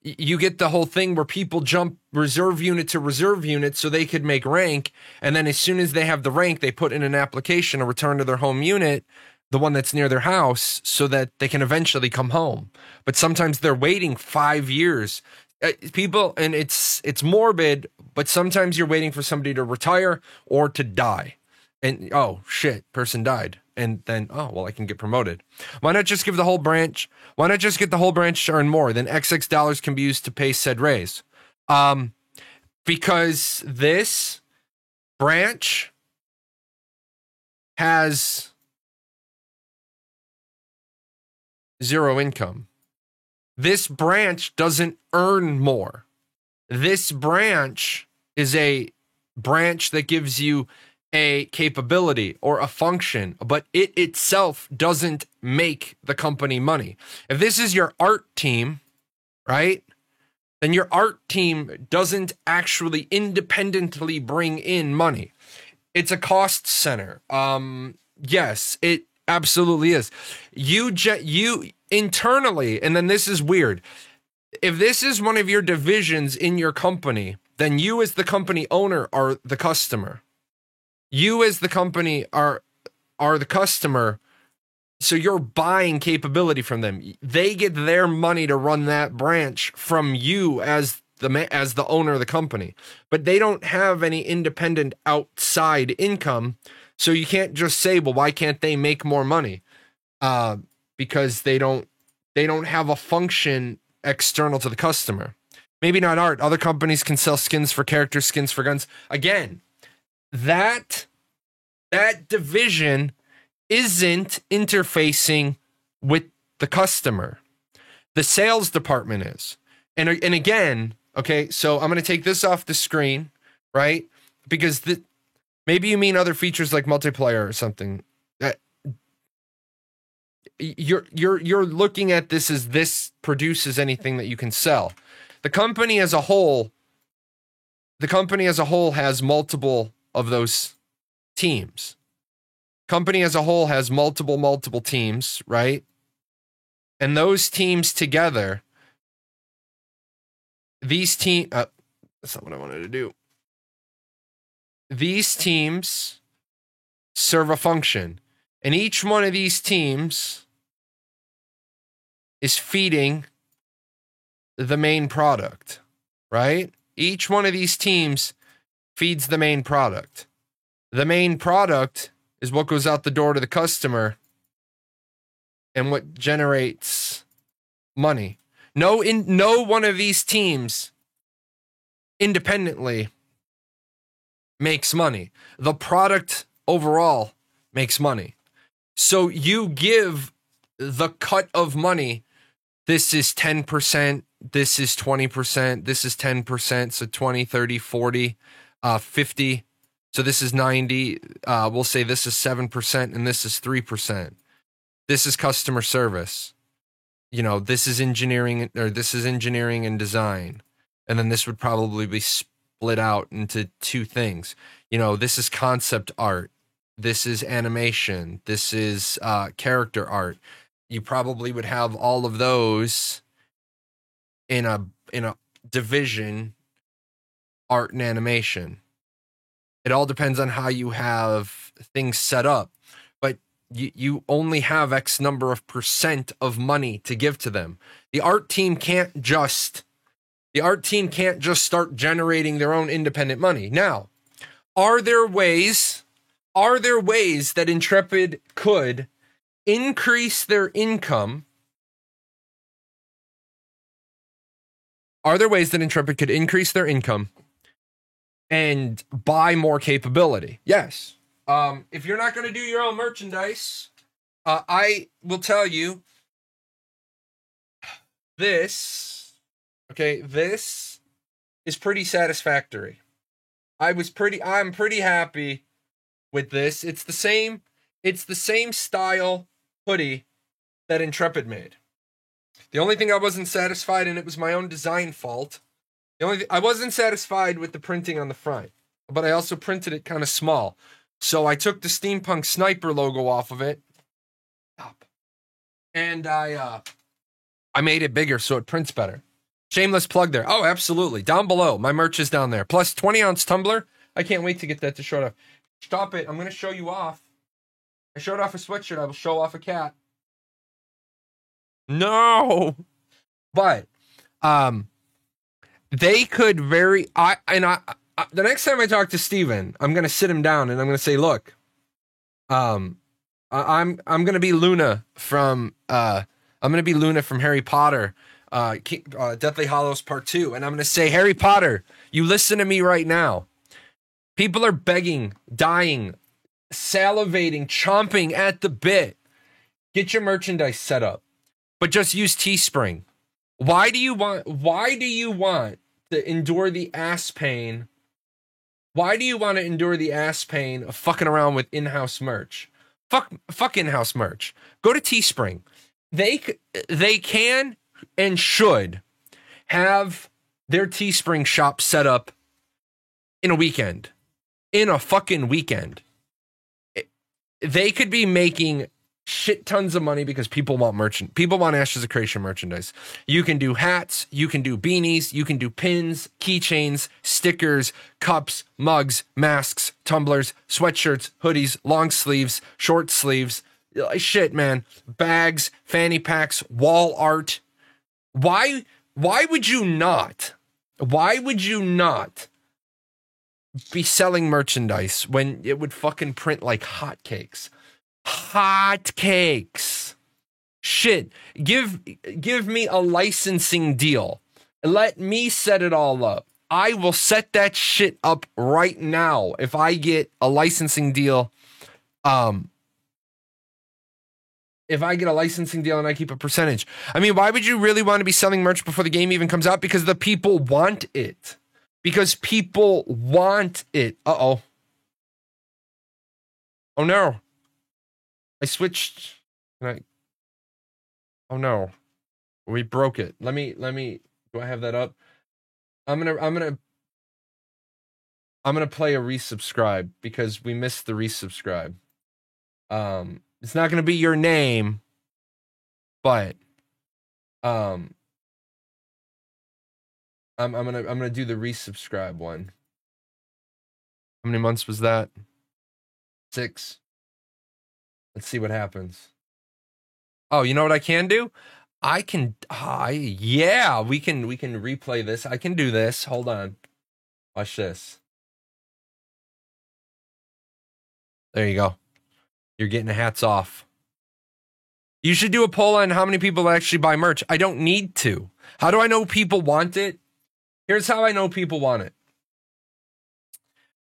you get the whole thing where people jump reserve unit to reserve unit so they could make rank. And then as soon as they have the rank, they put in an application to return to their home unit, the one that's near their house, so that they can eventually come home. But sometimes they're waiting 5 years. People, and it's morbid, but sometimes you're waiting for somebody to retire or to die. And, oh, shit, person died. And then, oh, well, I can get promoted. Why not just give the whole branch? Why not just get the whole branch to earn more? Then XX dollars can be used to pay said raise. Because this branch has 0 income. This branch doesn't earn more. This branch is a branch that gives you a capability or a function, but it itself doesn't make the company money. If this is your art team, right, then your art team doesn't actually independently bring in money. It's a cost center. Yes, it absolutely is. You internally, and then this is weird. If this is one of your divisions in your company, then you as the company owner are the customer. You as the company are the customer, so you're buying capability from them. They get their money to run that branch from you as the owner of the company, but they don't have any independent outside income. So you can't just say, well, why can't they make more money? Because they don't have a function external to the customer. Maybe not art. Other companies can sell skins for characters, skins for guns. Again, that division isn't interfacing with the customer. The sales department is. And again, okay, so I'm going to take this off the screen, right? Because maybe you mean other features like multiplayer or something. You're looking at this as this produces anything that you can sell. The company as a whole has multiple of those teams. Company as a whole has multiple teams, right? And those teams together, that's not what I wanted to do. These teams serve a function, and each one of these teams is feeding the main product, right? Each one of these teams feeds the main product. The main product is what goes out the door to the customer and what generates money. No one of these teams independently makes money. The product overall makes money. So you give the cut of money. This is 10%. This is 20%. This is 10%. So 20, 30, 40, 50. So this is 90. We'll say this is 7% and this is 3%. This is customer service. This is engineering, or this is engineering and design. And then this would probably be split out into two things. This is concept art. This is animation. This is character art. You probably would have all of those in a division, art and animation. It all depends on how you have things set up, but you only have X number of percent of money to give to them. The art team can't just start generating their own independent money. Now, are there ways that Intrepid could increase their income? Are there ways that Intrepid could increase their income and buy more capability? Yes. If you're not going to do your own merchandise, I will tell you this. Okay, this is pretty satisfactory. I'm pretty happy with this. It's the same style hoodie that Intrepid made. The only thing I wasn't satisfied, and it was my own design fault. I wasn't satisfied with the printing on the front, but I also printed it kind of small. So I took the Steampunk Sniper logo off of it, and I made it bigger so it prints better. Shameless plug there. Oh, absolutely. Down below, my merch is down there. Plus 20-ounce tumbler. I can't wait to get that to show off. Stop it. I'm going to show you off. I showed off a sweatshirt. I will show off a cat. No. But they could the next time I talk to Steven, I'm going to sit him down and I'm going to say, look, I'm going to be Luna from Harry Potter, Deathly Hallows Part 2, and I'm going to say, Harry Potter, you listen to me right now. People are begging, dying, salivating, chomping at the bit. Get your merchandise set up, but just use Teespring. Why do you want to endure the ass pain? Why do you want to endure the ass pain of fucking around with in-house merch? Fuck in-house merch. Go to Teespring. They can and should have their Teespring shop set up in a weekend. In a fucking weekend. They could be making shit tons of money because people want people want Ashes of Creation merchandise. You can do hats, you can do beanies, you can do pins, keychains, stickers, cups, mugs, masks, tumblers, sweatshirts, hoodies, long sleeves, short sleeves, shit, man, bags, fanny packs, wall art. Why would you not? Why would you not be selling merchandise when it would fucking print like hotcakes? Hotcakes. Shit. Give me a licensing deal. Let me set it all up. I will set that shit up right now if I get a licensing deal. If I get a licensing deal and I keep a percentage. I mean, why would you really want to be selling merch before the game even comes out? Because the people want it. Because people want it. Uh-oh. Oh no. I switched. Oh no. We broke it. Let me, do I have that up? I'm gonna play a resubscribe because we missed the resubscribe. It's not gonna be your name, but I'm gonna do the resubscribe one. How many months was that? 6. Let's see what happens. Oh, you know what I can do? I can yeah, we can replay this. I can do this. Hold on. Watch this. There you go. You're getting a hats off. You should do a poll on how many people actually buy merch. I don't need to. How do I know people want it? Here's how I know people want it.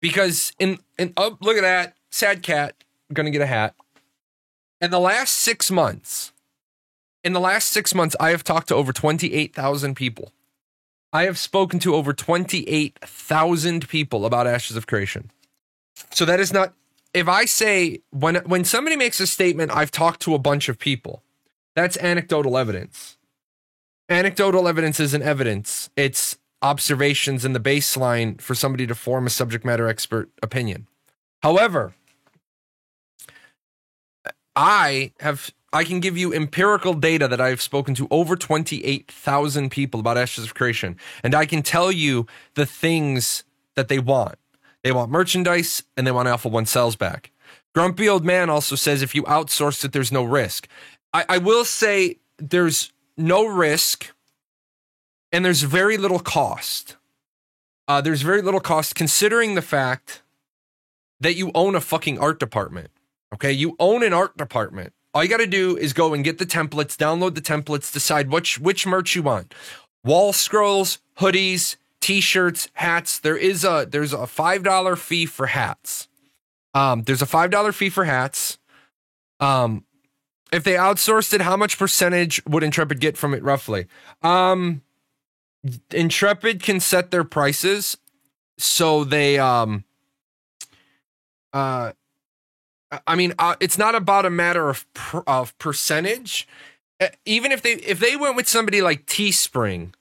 Because oh, look at that. Sad cat. I'm gonna get a hat. In the last 6 months, I have talked to over 28,000 people. I have spoken to over 28,000 people about Ashes of Creation. So that is not, if I say, when somebody makes a statement, I've talked to a bunch of people, that's anecdotal evidence. Anecdotal evidence isn't evidence. It's observations in the baseline for somebody to form a subject matter expert opinion. However, I can give you empirical data that I've spoken to over 28,000 people about Ashes of Creation. And I can tell you the things that they want. They want merchandise and they want Alpha 1 cells back. Grumpy Old Man also says if you outsource it, there's no risk. I will say there's no risk and there's very little cost. There's very little cost considering the fact that you own a fucking art department. Okay, you own an art department. All you got to do is go and get the templates, download the templates, decide which merch you want. Wall scrolls, hoodies, t-shirts, hats. There's a $5 fee for hats. There's a $5 fee for hats. If they outsourced it, how much percentage would Intrepid get from it roughly? Intrepid can set their prices so they it's not about a matter of percentage. Even if they went with somebody like Teespring,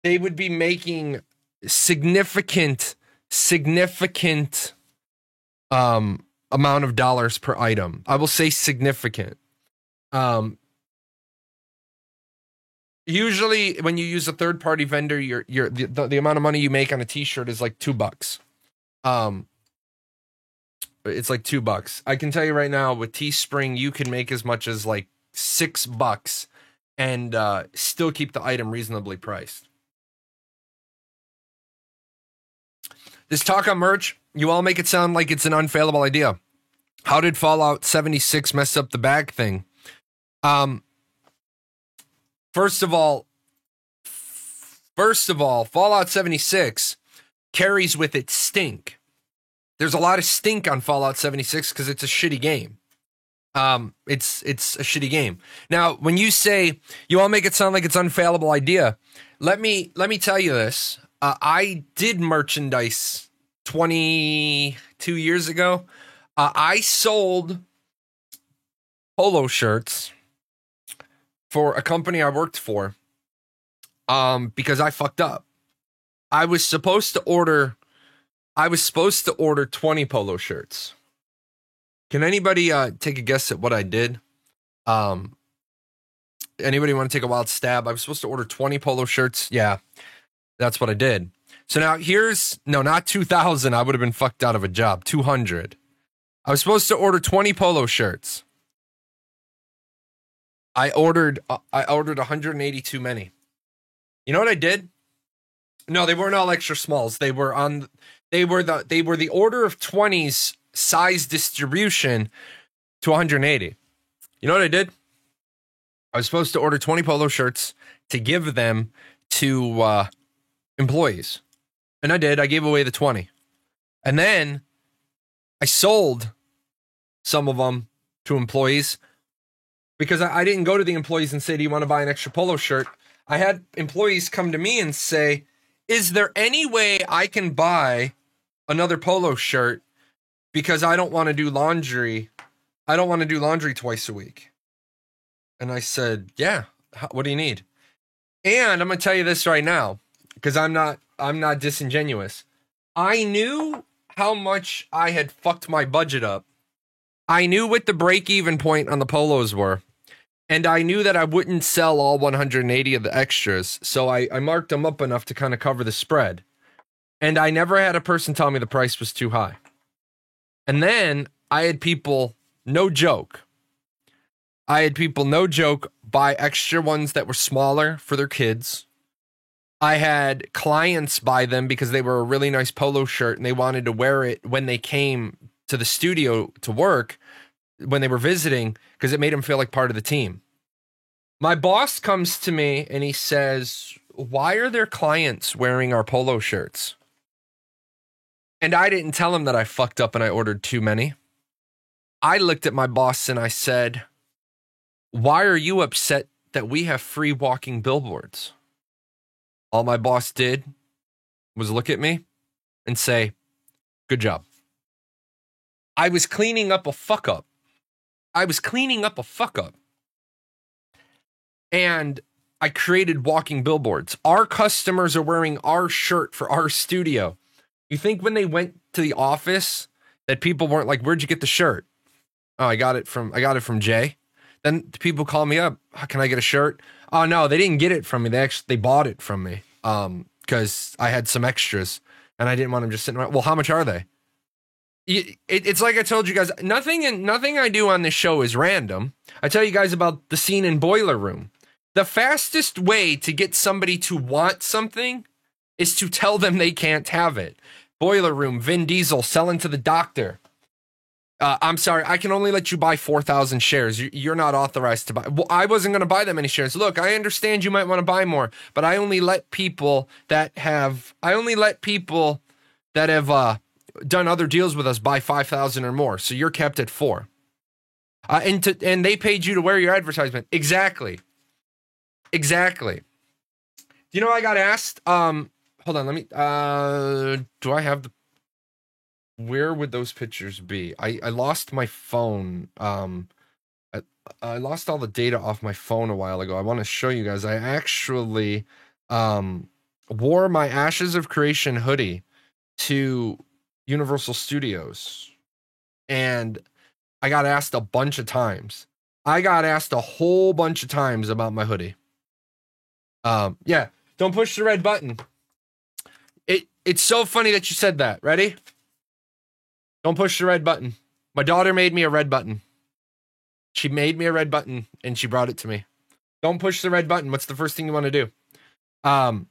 they would be making significant amount of dollars per item. I will say significant. Usually, when you use a third-party vendor, the amount of money you make on a T-shirt is like $2. It's like $2. I can tell you right now, with Teespring, you can make as much as like $6 and still keep the item reasonably priced. This talk on merch, you all make it sound like it's an unfailable idea. How did Fallout 76 mess up the bag thing? First of all, Fallout 76 carries with it stink. There's a lot of stink on Fallout 76 because it's a shitty game. It's a shitty game. Now, when you say you all make it sound like it's an unfailable idea, let me tell you this. I did merchandise 22 years ago. I sold polo shirts for a company I worked for because I fucked up. I was supposed to order 20 polo shirts. Can anybody take a guess at what I did? Anybody want to take a wild stab? I was supposed to order 20 polo shirts. Yeah, that's what I did. So now not 2,000. I would have been fucked out of a job. 200. I was supposed to order 20 polo shirts. I ordered 180 too many. You know what I did? No, they weren't all extra smalls. They were the order of 20s size distribution to 180. You know what I did? I was supposed to order 20 polo shirts to give them to employees. And I did. I gave away the 20. And then I sold some of them to employees because I didn't go to the employees and say, do you want to buy an extra polo shirt? I had employees come to me and say, is there any way I can buy another polo shirt because I don't want to do laundry. I don't want to do laundry twice a week. And I said, yeah, what do you need? And I'm going to tell you this right now, because I'm not disingenuous. I knew how much I had fucked my budget up. I knew what the break-even point on the polos were. And I knew that I wouldn't sell all 180 of the extras. So I marked them up enough to kind of cover the spread. And I never had a person tell me the price was too high. And then I had people, no joke, buy extra ones that were smaller for their kids. I had clients buy them because they were a really nice polo shirt and they wanted to wear it when they came to the studio to work, when they were visiting, because it made them feel like part of the team. My boss comes to me and he says, why are there clients wearing our polo shirts? And I didn't tell him that I fucked up and I ordered too many. I looked at my boss and I said, why are you upset that we have free walking billboards? All my boss did was look at me and say, good job. I was cleaning up a fuck up. And I created walking billboards. Our customers are wearing our shirt for our studio. You think when they went to the office that people weren't like, where'd you get the shirt? Oh, I got it from Jay. Then people call me up. Can I get a shirt? Oh no, they didn't get it from me. They bought it from me. Because I had some extras and I didn't want them just sitting around. Well, how much are they? It's like I told you guys, nothing I do on this show is random. I tell you guys about the scene in Boiler Room. The fastest way to get somebody to want something is to tell them they can't have it. Boiler Room, Vin Diesel selling to the doctor. I'm sorry, I can only let you buy 4,000 shares. You're not authorized to buy. Well, I wasn't going to buy that many shares. Look, I understand you might want to buy more, but I only let people that have done other deals with us buy 5,000 or more. So you're kept at 4. And they paid you to wear your advertisement. Exactly. You know, I got asked, hold on, let me, do I have where would those pictures be? I lost my phone. I lost all the data off my phone a while ago. I want to show you guys. I actually wore my Ashes of Creation hoodie to Universal Studios. And I got asked a bunch of times. I got asked a whole bunch of times about my hoodie. Yeah, don't push the red button. It's so funny that you said that. Ready? Don't push the red button. My daughter made me a red button. She made me a red button and she brought it to me. Don't push the red button. What's the first thing you want to do? Don't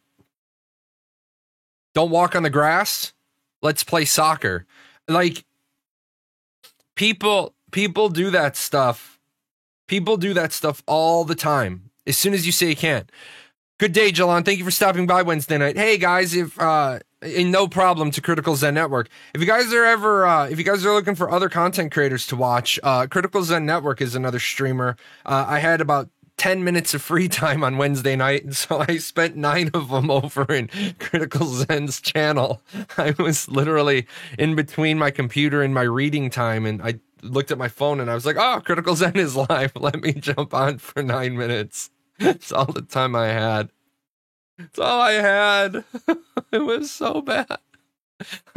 walk on the grass. Let's play soccer. Like, people do that stuff. People do that stuff all the time. As soon as you say you can't. Good day, Jalon. Thank you for stopping by Wednesday night. Hey guys, no problem to Critical Zen Network. If you guys are looking for other content creators to watch, Critical Zen Network is another streamer. I had about 10 minutes of free time on Wednesday night, and so I spent 9 of them over in Critical Zen's channel. I was literally in between my computer and my reading time, and I looked at my phone and I was like, oh, Critical Zen is live. Let me jump on for 9 minutes. It's all the time I had. It's all I had. It was so bad.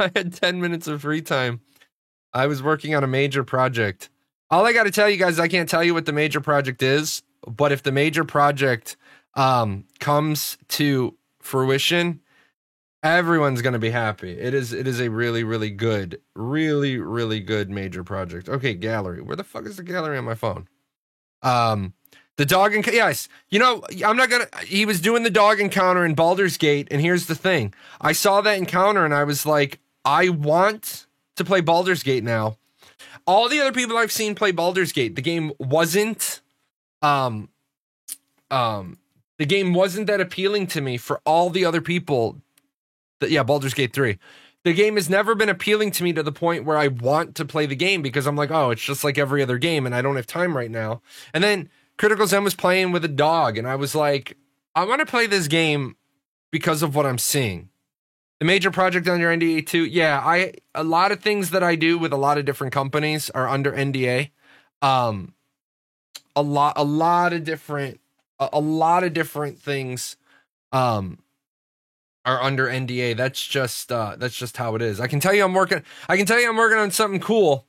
I had 10 minutes of free time. I was working on a major project. All I got to tell you guys, I can't tell you what the major project is, but if the major project comes to fruition, everyone's going to be happy. It is a really, really good major project. Okay, gallery. Where the fuck is the gallery on my phone? The dog yes. You know, he was doing the dog encounter in Baldur's Gate, and here's the thing. I saw that encounter and I was like, I want to play Baldur's Gate now. All the other people I've seen play Baldur's Gate, the game wasn't that appealing to me for all the other people. Baldur's Gate 3. The game has never been appealing to me to the point where I want to play the game because I'm like, oh, it's just like every other game and I don't have time right now. And then Critical Zen was playing with a dog and I was like, I want to play this game because of what I'm seeing. The major project under NDA too. Yeah, a lot of things that I do with a lot of different companies are under NDA. A lot of different things are under NDA. That's just how it is. I can tell you I'm working on something cool,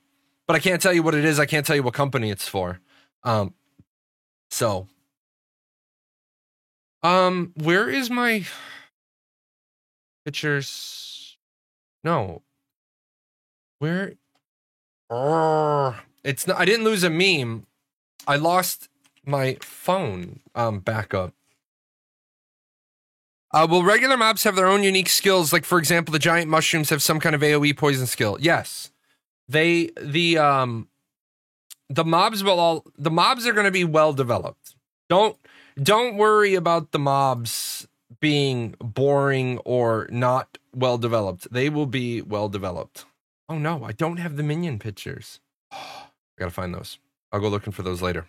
but I can't tell you what it is. I can't tell you what company it's for. Where is my pictures? No. Where? It's not. I didn't lose a meme. I lost my phone backup. Will regular mobs have their own unique skills? Like, for example, the giant mushrooms have some kind of AoE poison skill. Yes. The mobs are going to be well developed. Don't worry about the mobs being boring or not well developed. They will be well developed. Oh no, I don't have the minion pictures. I gotta find those. I'll go looking for those later.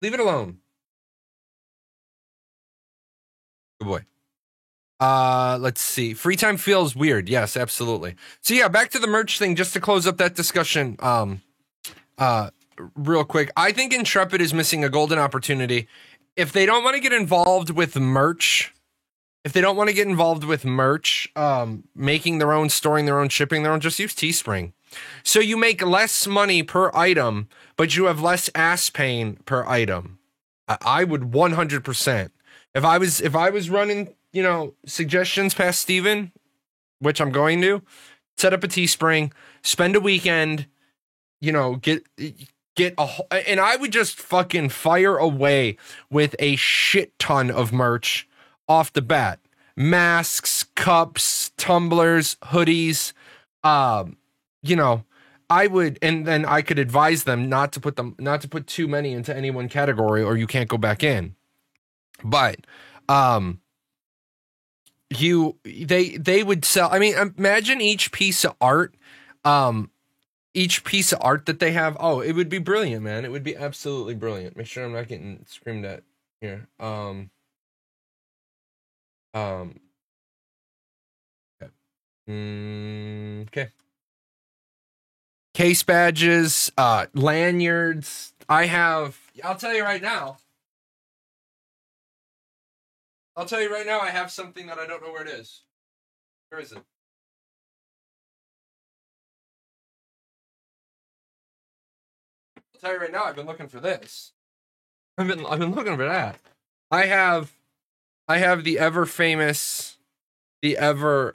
Leave it alone. Good boy. Let's see. Free time feels weird. Yes, absolutely. So yeah, back to the merch thing, just to close up that discussion. Real quick. I think Intrepid is missing a golden opportunity. If they don't want to get involved with merch, making their own, storing their own, shipping their own, just use Teespring. So you make less money per item, but you have less ass pain per item. I would 100%. If I was running, suggestions past Steven, which I'm going to, set up a Teespring, spend a weekend, get and I would just fucking fire away with a shit ton of merch off the bat. Masks, cups, tumblers, hoodies, I would, and then I could advise them not to put too many into any one category or you can't go back in. But they would sell. I mean, imagine each piece of art that they have. Oh, it would be brilliant, man. It would be absolutely brilliant. Make sure I'm not getting screamed at here. Okay. Case badges, lanyards. I'll tell you right now, I have something that I don't know where it is. Where is it? I'll tell you right now, I've been looking for this. I've been looking for that. I have the ever famous, the ever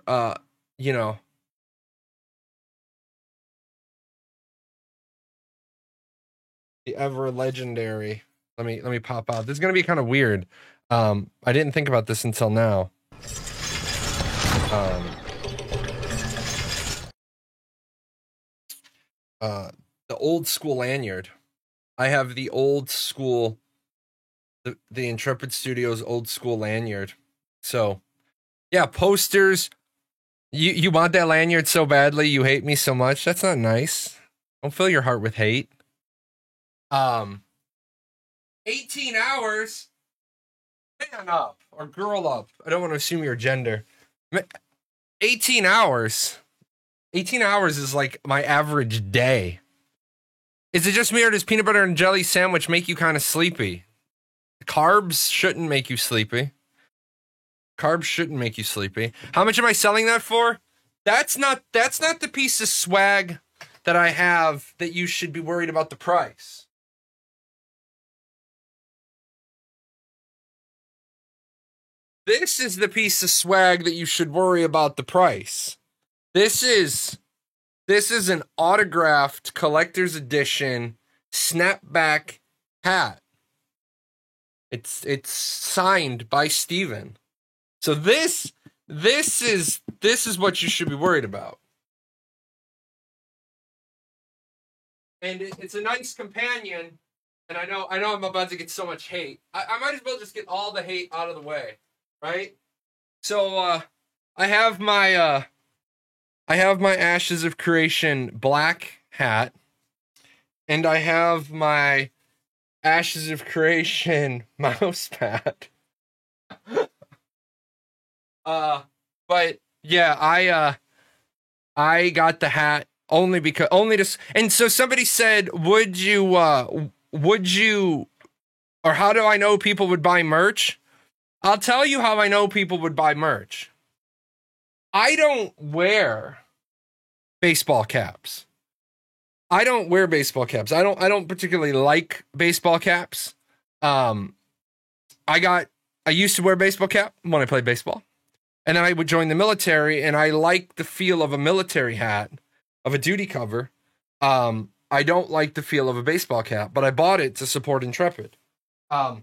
the ever legendary. Let me pop out. This is gonna be kind of weird. I didn't think about this until now. The old school lanyard. I have the old school, the Intrepid Studios old school lanyard. So, yeah, posters. You want that lanyard so badly, you hate me so much. That's not nice. Don't fill your heart with hate. 18 hours? Man up. Or girl up. I don't want to assume your gender. 18 hours? 18 hours is like my average day. Is it just me or does peanut butter and jelly sandwich make you kind of sleepy? Carbs shouldn't make you sleepy. Carbs shouldn't make you sleepy. How much am I selling that for? That's not the piece of swag that I have that you should be worried about the price. This is the piece of swag that you should worry about the price. This is an autographed collector's edition snapback hat. It's signed by Steven. So this is what you should be worried about. And it's a nice companion. And I know I'm about to get so much hate. I might as well just get all the hate out of the way, right? So I have my Ashes of Creation black hat, and I have my Ashes of Creation mouse pad. But yeah, I got the hat only to, and so somebody said, would you, or how do I know people would buy merch? I'll tell you how I know people would buy merch. I don't wear baseball caps. I don't particularly like baseball caps. I used to wear a baseball cap when I played baseball. And then I would join the military, and I like the feel of a military hat, of a duty cover. I don't like the feel of a baseball cap, but I bought it to support Intrepid. I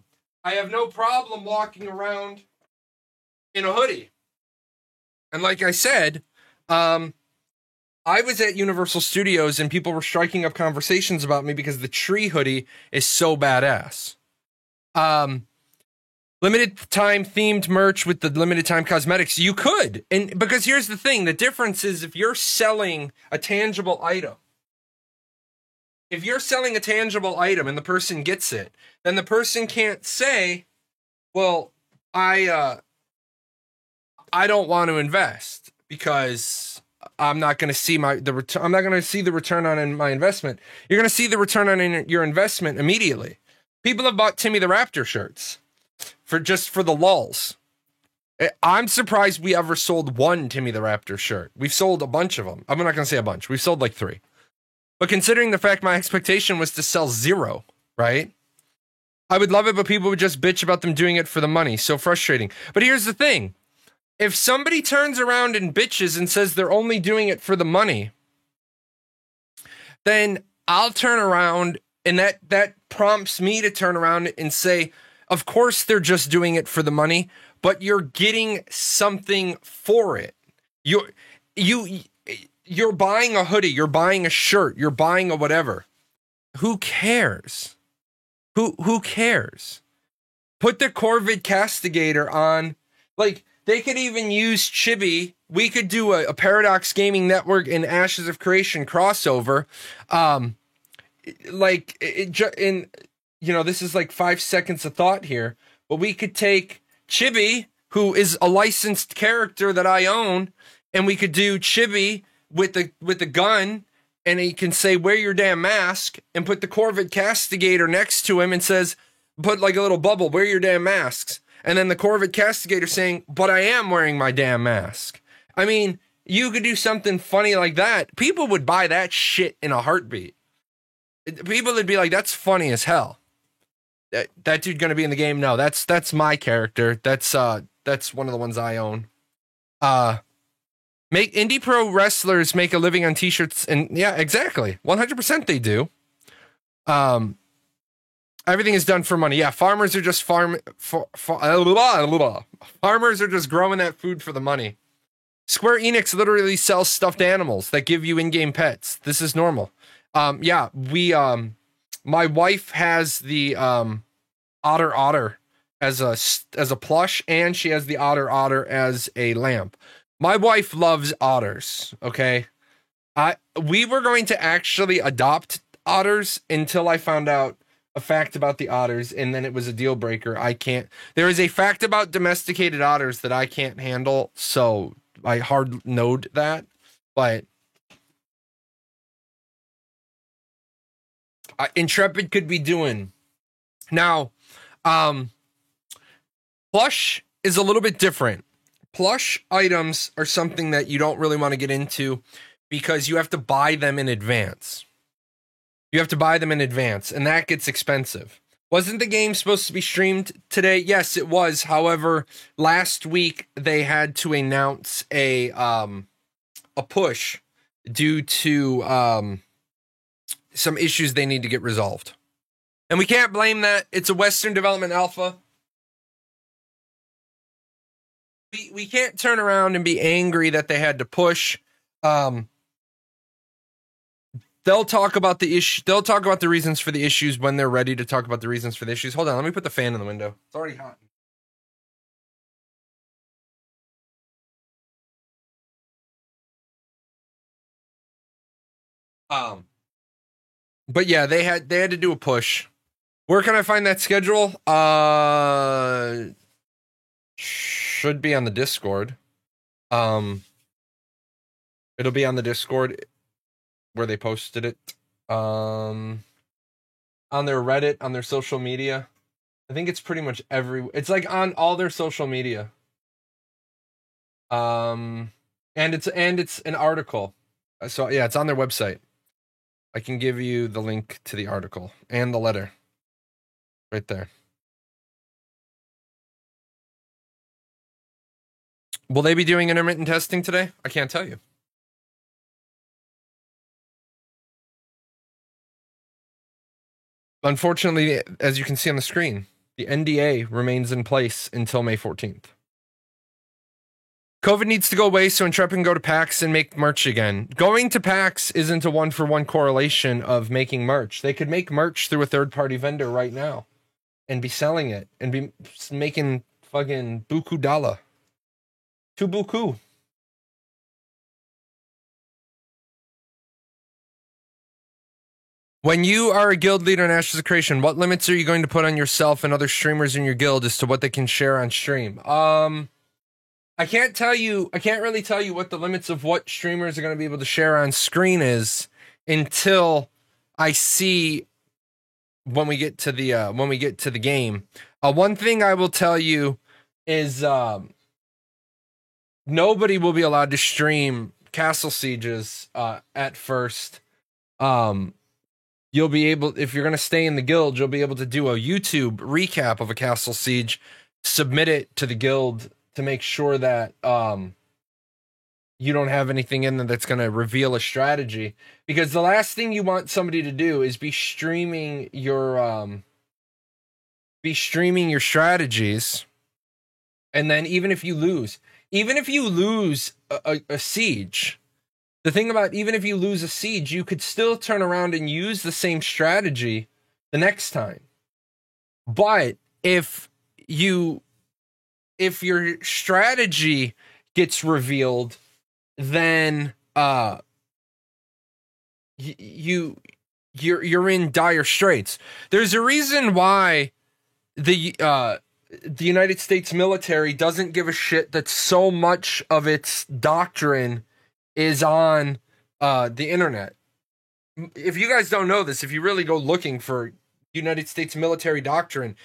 have no problem walking around in a hoodie. And like I said, I was at Universal Studios, and people were striking up conversations about me because the tree hoodie is so badass. Limited time themed merch with the limited time cosmetics. You could. And because here's the thing. The difference is if you're selling a tangible item. If you're selling a tangible item and the person gets it, then the person can't say, well, I don't want to invest because I'm not going to see I'm not going to see the return on my investment. You're going to see the return on your investment immediately. People have bought Timmy the Raptor shirts for the lulls. I'm surprised we ever sold one Timmy the Raptor shirt. We've sold a bunch of them. I'm not going to say a bunch. We've sold like 3. But considering the fact my expectation was to sell 0, right? I would love it, but people would just bitch about them doing it for the money. So frustrating. But here's the thing. If somebody turns around and bitches and says they're only doing it for the money, then I'll turn around, and that prompts me to turn around and say, of course they're just doing it for the money, but you're getting something for it. You're buying a hoodie, you're buying a shirt, you're buying a whatever. Who cares? Who cares? Put the Corvid Castigator on. Like, they could even use Chibi. We could do a Paradox Gaming Network and Ashes of Creation crossover. This is like 5 seconds of thought here, but we could take Chibi, who is a licensed character that I own, and we could do Chibi with the gun, and he can say, wear your damn mask, and put the Corvid Castigator next to him and says, put like a little bubble, wear your damn masks. And then the Corvid Castigator saying, but I am wearing my damn mask. I mean, you could do something funny like that. People would buy that shit in a heartbeat. People would be like, that's funny as hell. That dude gonna be in the game? No, that's my character. That's one of the ones I own. Make indie pro wrestlers make a living on t-shirts, and yeah, exactly. 100% they do. Everything is done for money. Yeah, farmers are just farmers are just growing that food for the money. Square Enix literally sells stuffed animals that give you in-game pets. This is normal. My wife has the otter as a plush, and she has the otter as a lamp. My wife loves otters, okay? We were going to actually adopt otters until I found out a a fact about the otters and then it was a deal breaker, I can't. There is a fact about domesticated otters that I can't handle, so I hard note that. But Intrepid could be doing now. Plush is a little bit different. Plush items are something that you don't really want to get into because you have to buy them in advance. You have to buy them in advance, and that gets expensive. Wasn't the game supposed to be streamed today? Yes, it was. However, last week they had to announce a push due to some issues they need to get resolved. And we can't blame that. It's a Western Development Alpha. We can't turn around and be angry that they had to push. They'll talk about the issue. They'll talk about the reasons for the issues when they're ready to talk about the reasons for the issues. Hold on, let me put the fan in the window. It's already hot. But yeah, they had to do a push. Where can I find that schedule? Should be on the Discord. It'll be on the Discord where they posted it. On their Reddit, on their social media. I think it's pretty much it's like on all their social media. And it's an article. So yeah, it's on their website. I can give you the link to the article and the letter. Right there. Will they be doing intermittent testing today? I can't tell you. Unfortunately, as you can see on the screen, the NDA remains in place until May 14th. COVID needs to go away so Intrepid can go to PAX and make merch again. Going to PAX isn't a one-for-one correlation of making merch. They could make merch through a third-party vendor right now and be selling it and be making fucking buku dollar. To buku. When you are a guild leader in Ashes of Creation, what limits are you going to put on yourself and other streamers in your guild as to what they can share on stream? I can't really tell you what the limits of what streamers are going to be able to share on screen is until I see when we get to the game. One thing I will tell you is nobody will be allowed to stream Castle Sieges at first. You'll be able, if you're going to stay in the guild, you'll be able to do a YouTube recap of a Castle Siege, submit it to the guild to make sure that you don't have anything in there that's going to reveal a strategy. Because the last thing you want somebody to do is be streaming your strategies, and then even if you lose a siege, the thing about even if you lose a siege, you could still turn around and use the same strategy the next time. But if your strategy gets revealed, then you're in dire straits. There's a reason why the United States military doesn't give a shit that so much of its doctrine is on the internet. If you guys don't know this, if you really go looking for United States military doctrine,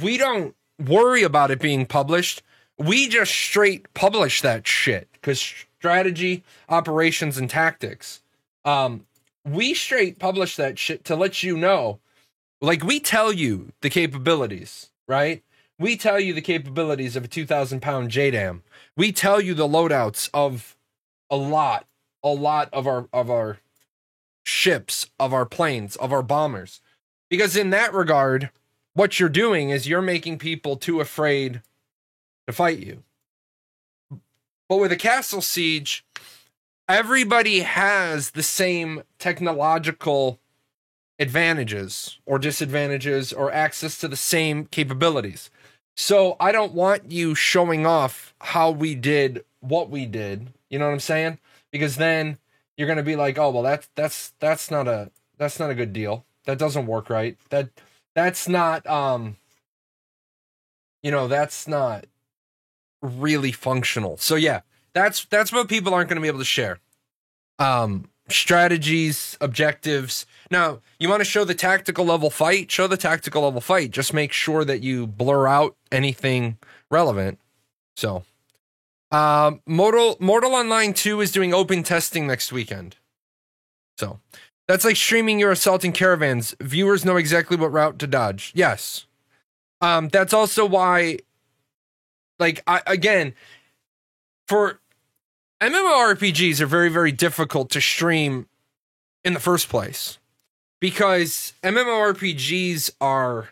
we don't worry about it being published. We just straight publish that shit because strategy, operations, and tactics. We straight publish that shit to let you know. Like, we tell you the capabilities, right? We tell you the capabilities of a 2,000-pound JDAM. We tell you the loadouts of a lot of our ships, of our planes, of our bombers. Because in that regard, what you're doing is you're making people too afraid to fight you. But with a Castle Siege, everybody has the same technological advantages or disadvantages or access to the same capabilities. So I don't want you showing off how we did what we did. You know what I'm saying? Because then you're going to be like, oh, well, that's not a good deal. That doesn't work right. That's not that's not really functional. So yeah, that's what people aren't going to be able to share. Strategies, objectives. Now, you want to show the tactical level fight? Show the tactical level fight. Just make sure that you blur out anything relevant. So, Mortal Online 2 is doing open testing next weekend. So, that's like streaming your assaulting caravans. Viewers know exactly what route to dodge. Yes. That's also why, like, again, for MMORPGs are very, very difficult to stream in the first place because MMORPGs are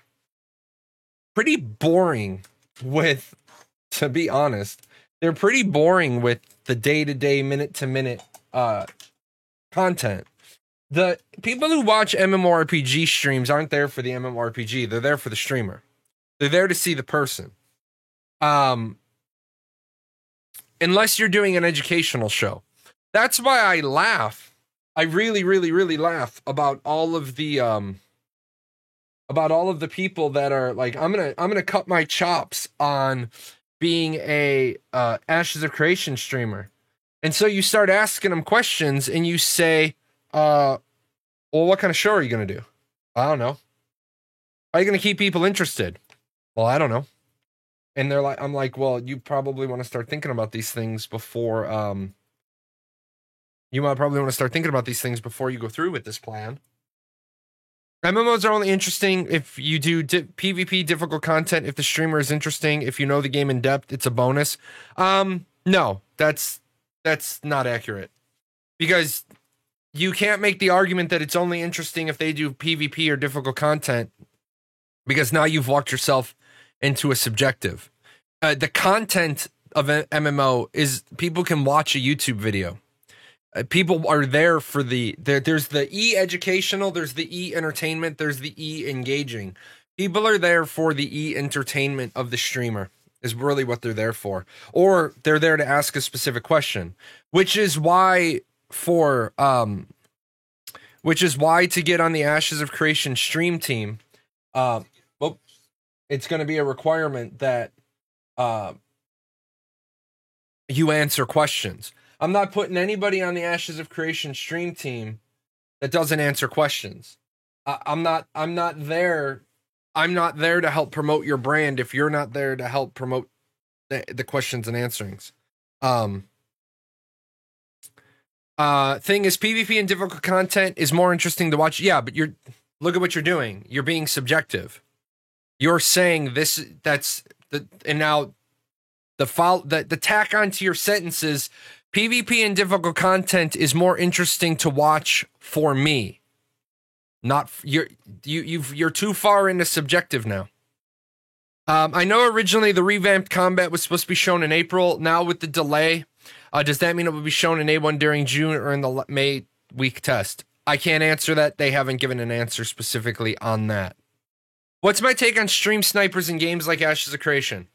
pretty boring to be honest, they're pretty boring with the day-to-day, minute-to-minute content. The people who watch MMORPG streams aren't there for the MMORPG. They're there for the streamer. They're there to see the person. Unless you're doing an educational show. That's why I laugh. I really, really, really laugh about all of the people that are like, I'm gonna cut my chops on being a Ashes of Creation streamer. And so you start asking them questions and you say, well, what kind of show are you gonna do? I don't know. Are you gonna keep people interested? Well, I don't know. And they're like, I'm like, well, you probably want to start thinking about these things before, you might probably want to start thinking about these things before you go through with this plan. MMOs are only interesting if you do PvP difficult content. If the streamer is interesting, if you know the game in depth, it's a bonus. No, that's not accurate because you can't make the argument that it's only interesting if they do PvP or difficult content because now you've walked yourself into a subjective. The content of an MMO is people can watch a YouTube video. People are there for there's the E-educational, there's the E-entertainment, there's the E-engaging. People are there for the E-entertainment of the streamer is really what they're there for. Or they're there to ask a specific question, which is why to get on the Ashes of Creation stream team, it's going to be a requirement that you answer questions. I'm not putting anybody on the Ashes of Creation stream team that doesn't answer questions. I'm not there to help promote your brand if you're not there to help promote the questions and answerings. Thing is, PvP and difficult content is more interesting to watch. Yeah, but look at what you're doing. You're being subjective. You're saying this, and now the tack onto your sentences, PvP and difficult content is more interesting to watch for me. Not you're too far into subjective now. I know originally the revamped combat was supposed to be shown in April. Now with the delay, does that mean it will be shown in A1 during June or in the May week test? I can't answer that. They haven't given an answer specifically on that. What's my take on stream snipers in games like Ashes of Creation?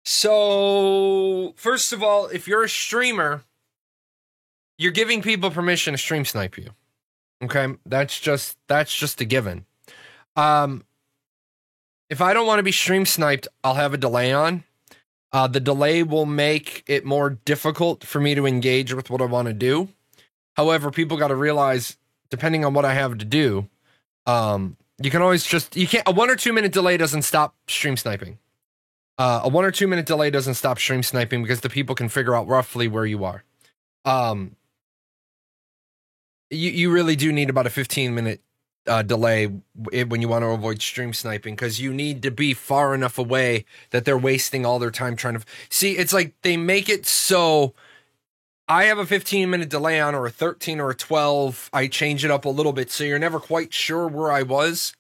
So first of all, if you're a streamer, you're giving people permission to stream snipe you. Okay, that's just a given. If I don't want to be stream sniped, I'll have a delay on. The delay will make it more difficult for me to engage with what I want to do. However, people got to realize, depending on what I have to do, you can always a 1 or 2 minute delay doesn't stop stream sniping. A 1 or 2 minute delay doesn't stop stream sniping because the people can figure out roughly where you are. You really do need about a 15-minute delay when you want to avoid stream sniping because you need to be far enough away that they're wasting all their time trying to see. It's like they make it so I have a 15-minute delay on, or a 13 or a 12. I change it up a little bit so you're never quite sure where I was,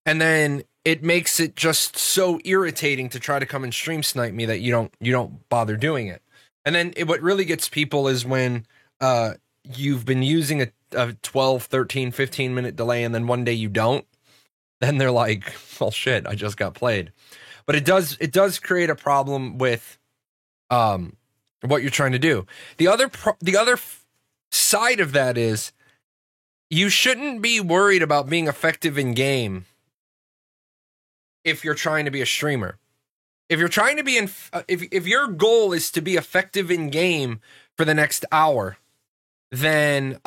and then it makes it just so irritating to try to come and stream snipe me that you don't bother doing it. And then what really gets people is when you've been using a 12, 13, 15-minute delay and then one day you don't. Then they're like, well, shit, I just got played. But it does create a problem with what you're trying to do. The other side of that is You shouldn't be worried about being effective in game if you're trying to be a streamer. If you're trying to be if your goal is to be effective in game for the next hour, then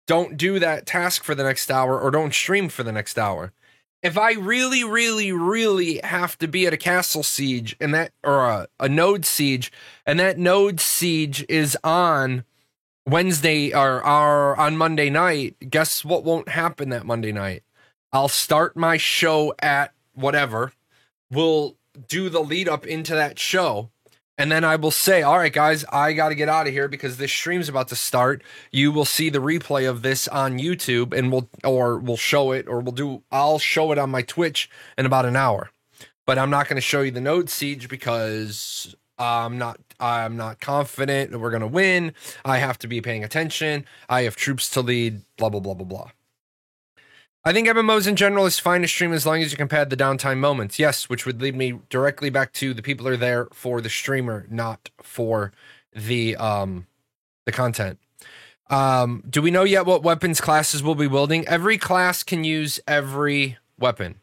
don't do that task for the next hour, or don't stream for the next hour. If I really, really, really have to be at a castle siege and that, or a node siege, and that node siege is on Wednesday or on Monday night, guess what won't happen that Monday night? I'll start my show at whatever. We'll do the lead up into that show. And then I will say, all right, guys, I got to get out of here because this stream's about to start. You will see the replay of this on YouTube, and we'll show it, or I'll show it on my Twitch in about an hour. But I'm not going to show you the node siege because I'm not confident that we're going to win. I have to be paying attention. I have troops to lead, blah, blah, blah, blah, blah. I think MMOs in general is fine to stream as long as you can pad the downtime moments. Yes, which would lead me directly back to the people are there for the streamer, not for the content. Do we know yet what weapons classes will be wielding? Every class can use every weapon.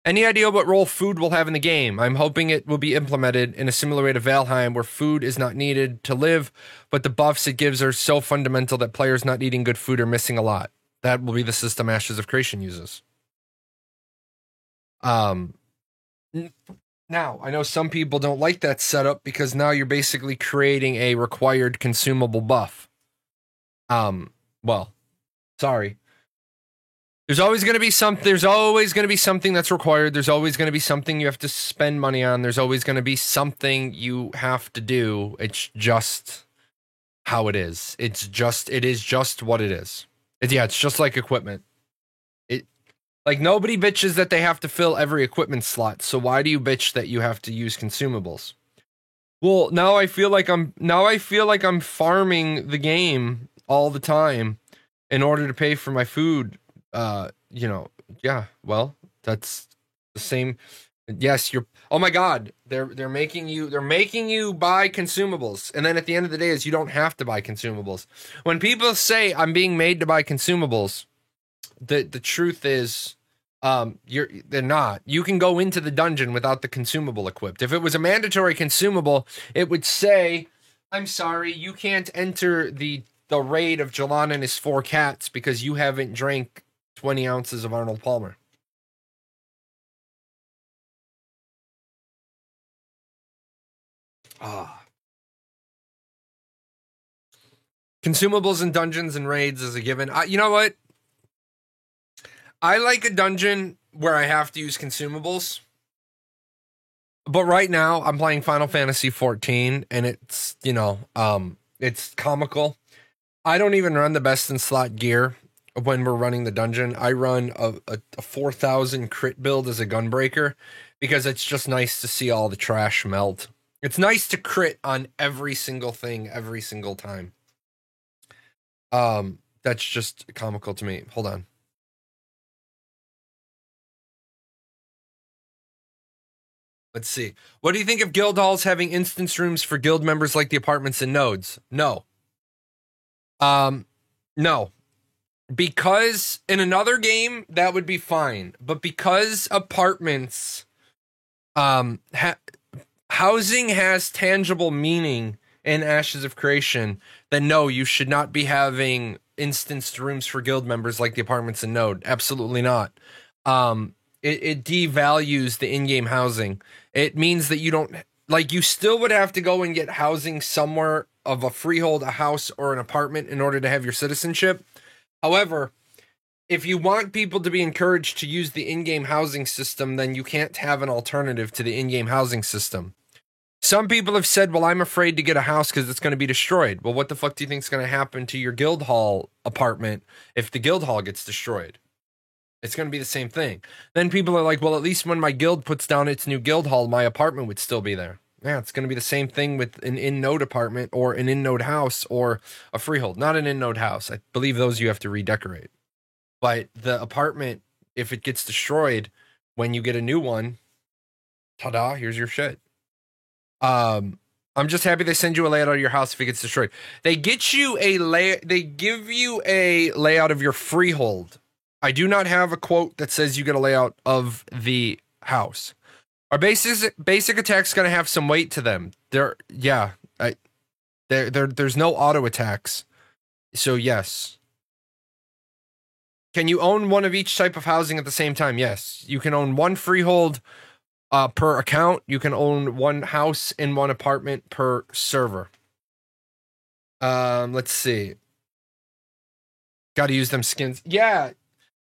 Any idea what role food will have in the game? I'm hoping it will be implemented in a similar way to Valheim, where food is not needed to live, but the buffs it gives are so fundamental that players not eating good food are missing a lot. That will be the system Ashes of Creation uses. Now, I know some people don't like that setup because now you're basically creating a required consumable buff. Well, sorry. There's always going to be something that's required. There's always going to be something you have to spend money on. There's always going to be something you have to do. It's just how it is. It is just what it is. It's just like equipment. Like nobody bitches that they have to fill every equipment slot. So why do you bitch that you have to use consumables? Well, now I feel like I'm farming the game all the time in order to pay for my food. Yeah. Well, that's the same. Yes, oh my God, they're making you buy consumables, and then at the end of the day is you don't have to buy consumables. When people say I'm being made to buy consumables, the truth is they're not. You can go into the dungeon without the consumable equipped. If it was a mandatory consumable, it would say, I'm sorry, you can't enter the raid of Jalan and his 4 cats because you haven't drank 20 ounces of Arnold Palmer. Consumables in dungeons and raids is a given. You know what? I like a dungeon where I have to use consumables. But right now, I'm playing Final Fantasy XIV, and it's, it's comical. I don't even run the best in slot gear when we're running the dungeon. I run a 4,000 crit build as a gunbreaker because it's just nice to see all the trash melt. It's nice to crit on every single thing every single time. That's just comical to me. Hold on. Let's see. What do you think of guild halls having instance rooms for guild members like the apartments and nodes? No. No. Because in another game, that would be fine. But because apartments, housing has tangible meaning in Ashes of Creation, then no, you should not be having instanced rooms for guild members like the apartments and node. Absolutely not. It devalues the in-game housing. It means that you don't, like, you still would have to go and get housing somewhere of a freehold, a house, or an apartment in order to have your citizenship. However, if you want people to be encouraged to use the in-game housing system, then you can't have an alternative to the in-game housing system. Some people have said, well, I'm afraid to get a house because it's going to be destroyed. Well, what the fuck do you think is going to happen to your guild hall apartment if the guild hall gets destroyed? It's going to be the same thing. Then people are like, well, at least when my guild puts down its new guild hall, my apartment would still be there. Yeah, it's going to be the same thing with an in-node apartment or an in-node house or a freehold. Not an in-node house. I believe those you have to redecorate. But the apartment, if it gets destroyed, when you get a new one, ta-da, here's your shit. I'm just happy they send you a layout of your house if it gets destroyed. They get you they give you a layout of your freehold. I do not have a quote that says you get a layout of the house. Our basic attack's gonna have some weight to them. There's no auto attacks. So yes. Can you own one of each type of housing at the same time? Yes. You can own one freehold per account. You can own one house and one apartment per server. Let's see. Got to use them skins. Yeah.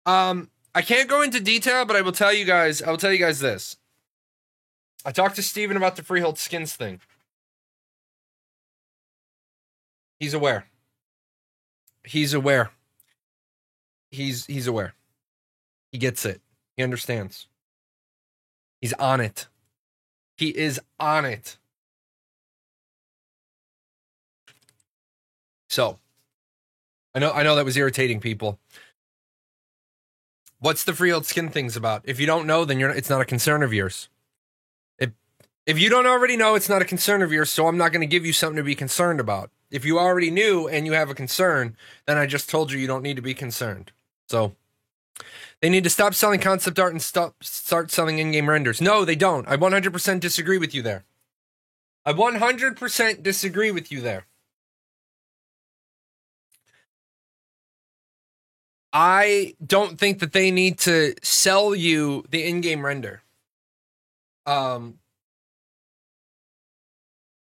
I can't go into detail, but I will tell you guys this. I talked to Steven about the freehold skins thing. He's aware. He's aware. He's aware. He gets it. He understands. He's on it. He is on it. So, I know that was irritating people. What's the freehold skin things about? If you don't know, then it's not a concern of yours. If you don't already know, it's not a concern of yours, so I'm not going to give you something to be concerned about. If you already knew and you have a concern, then I just told you don't need to be concerned. So, they need to stop selling concept art and start selling in-game renders. No, they don't. I 100% disagree with you there. I 100% disagree with you there. I don't think that they need to sell you the in-game render.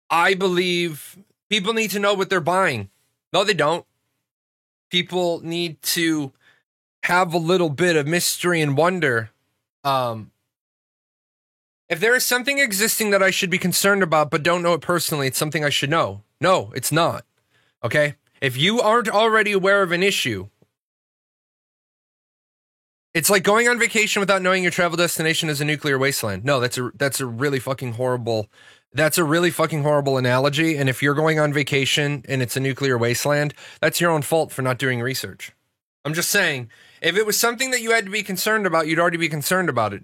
I believe people need to know what they're buying. No, they don't. People need to have a little bit of mystery and wonder. If there is something existing that I should be concerned about but don't know it personally, it's something I should know. No, it's not. Okay? If you aren't already aware of an issue, it's like going on vacation without knowing your travel destination is a nuclear wasteland. No, that's a really fucking horrible analogy. And if you're going on vacation and it's a nuclear wasteland, that's your own fault for not doing research. I'm just saying, if it was something that you had to be concerned about, you'd already be concerned about it.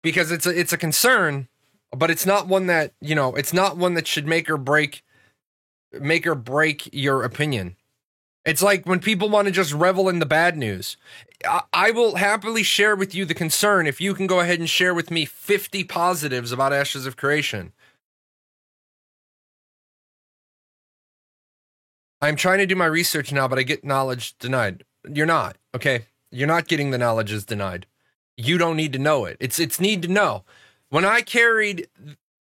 Because it's a concern, but it's not one that, it's not one that should make or break your opinion. It's like when people want to just revel in the bad news. I will happily share with you the concern if you can go ahead and share with me 50 positives about Ashes of Creation. I'm trying to do my research now, but I get knowledge denied. You're not, okay? You're not getting the knowledge is denied. You don't need to know it. It's need to know. When I carried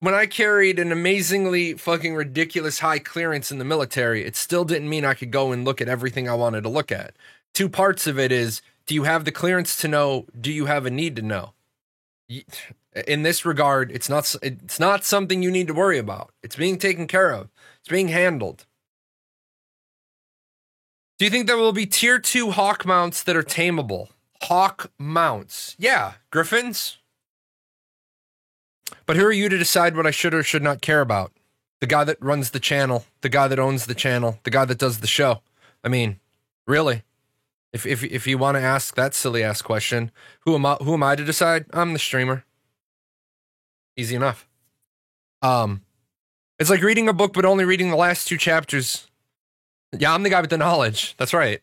an amazingly fucking ridiculous high clearance in the military, it still didn't mean I could go and look at everything I wanted to look at. Two parts of it is, do you have the clearance to know? Do you have a need to know? In this regard, it's not something you need to worry about. It's being taken care of. It's being handled. Do you think there will be tier 2 hawk mounts that are tameable? Hawk mounts. Yeah, griffins. But who are you to decide what I should or should not care about? The guy that runs the channel, the guy that owns the channel, the guy that does the show. I mean, really? If you want to ask that silly ass question, who am I to decide? I'm the streamer. Easy enough. It's like reading a book but only reading the last 2 chapters. Yeah, I'm the guy with the knowledge. That's right.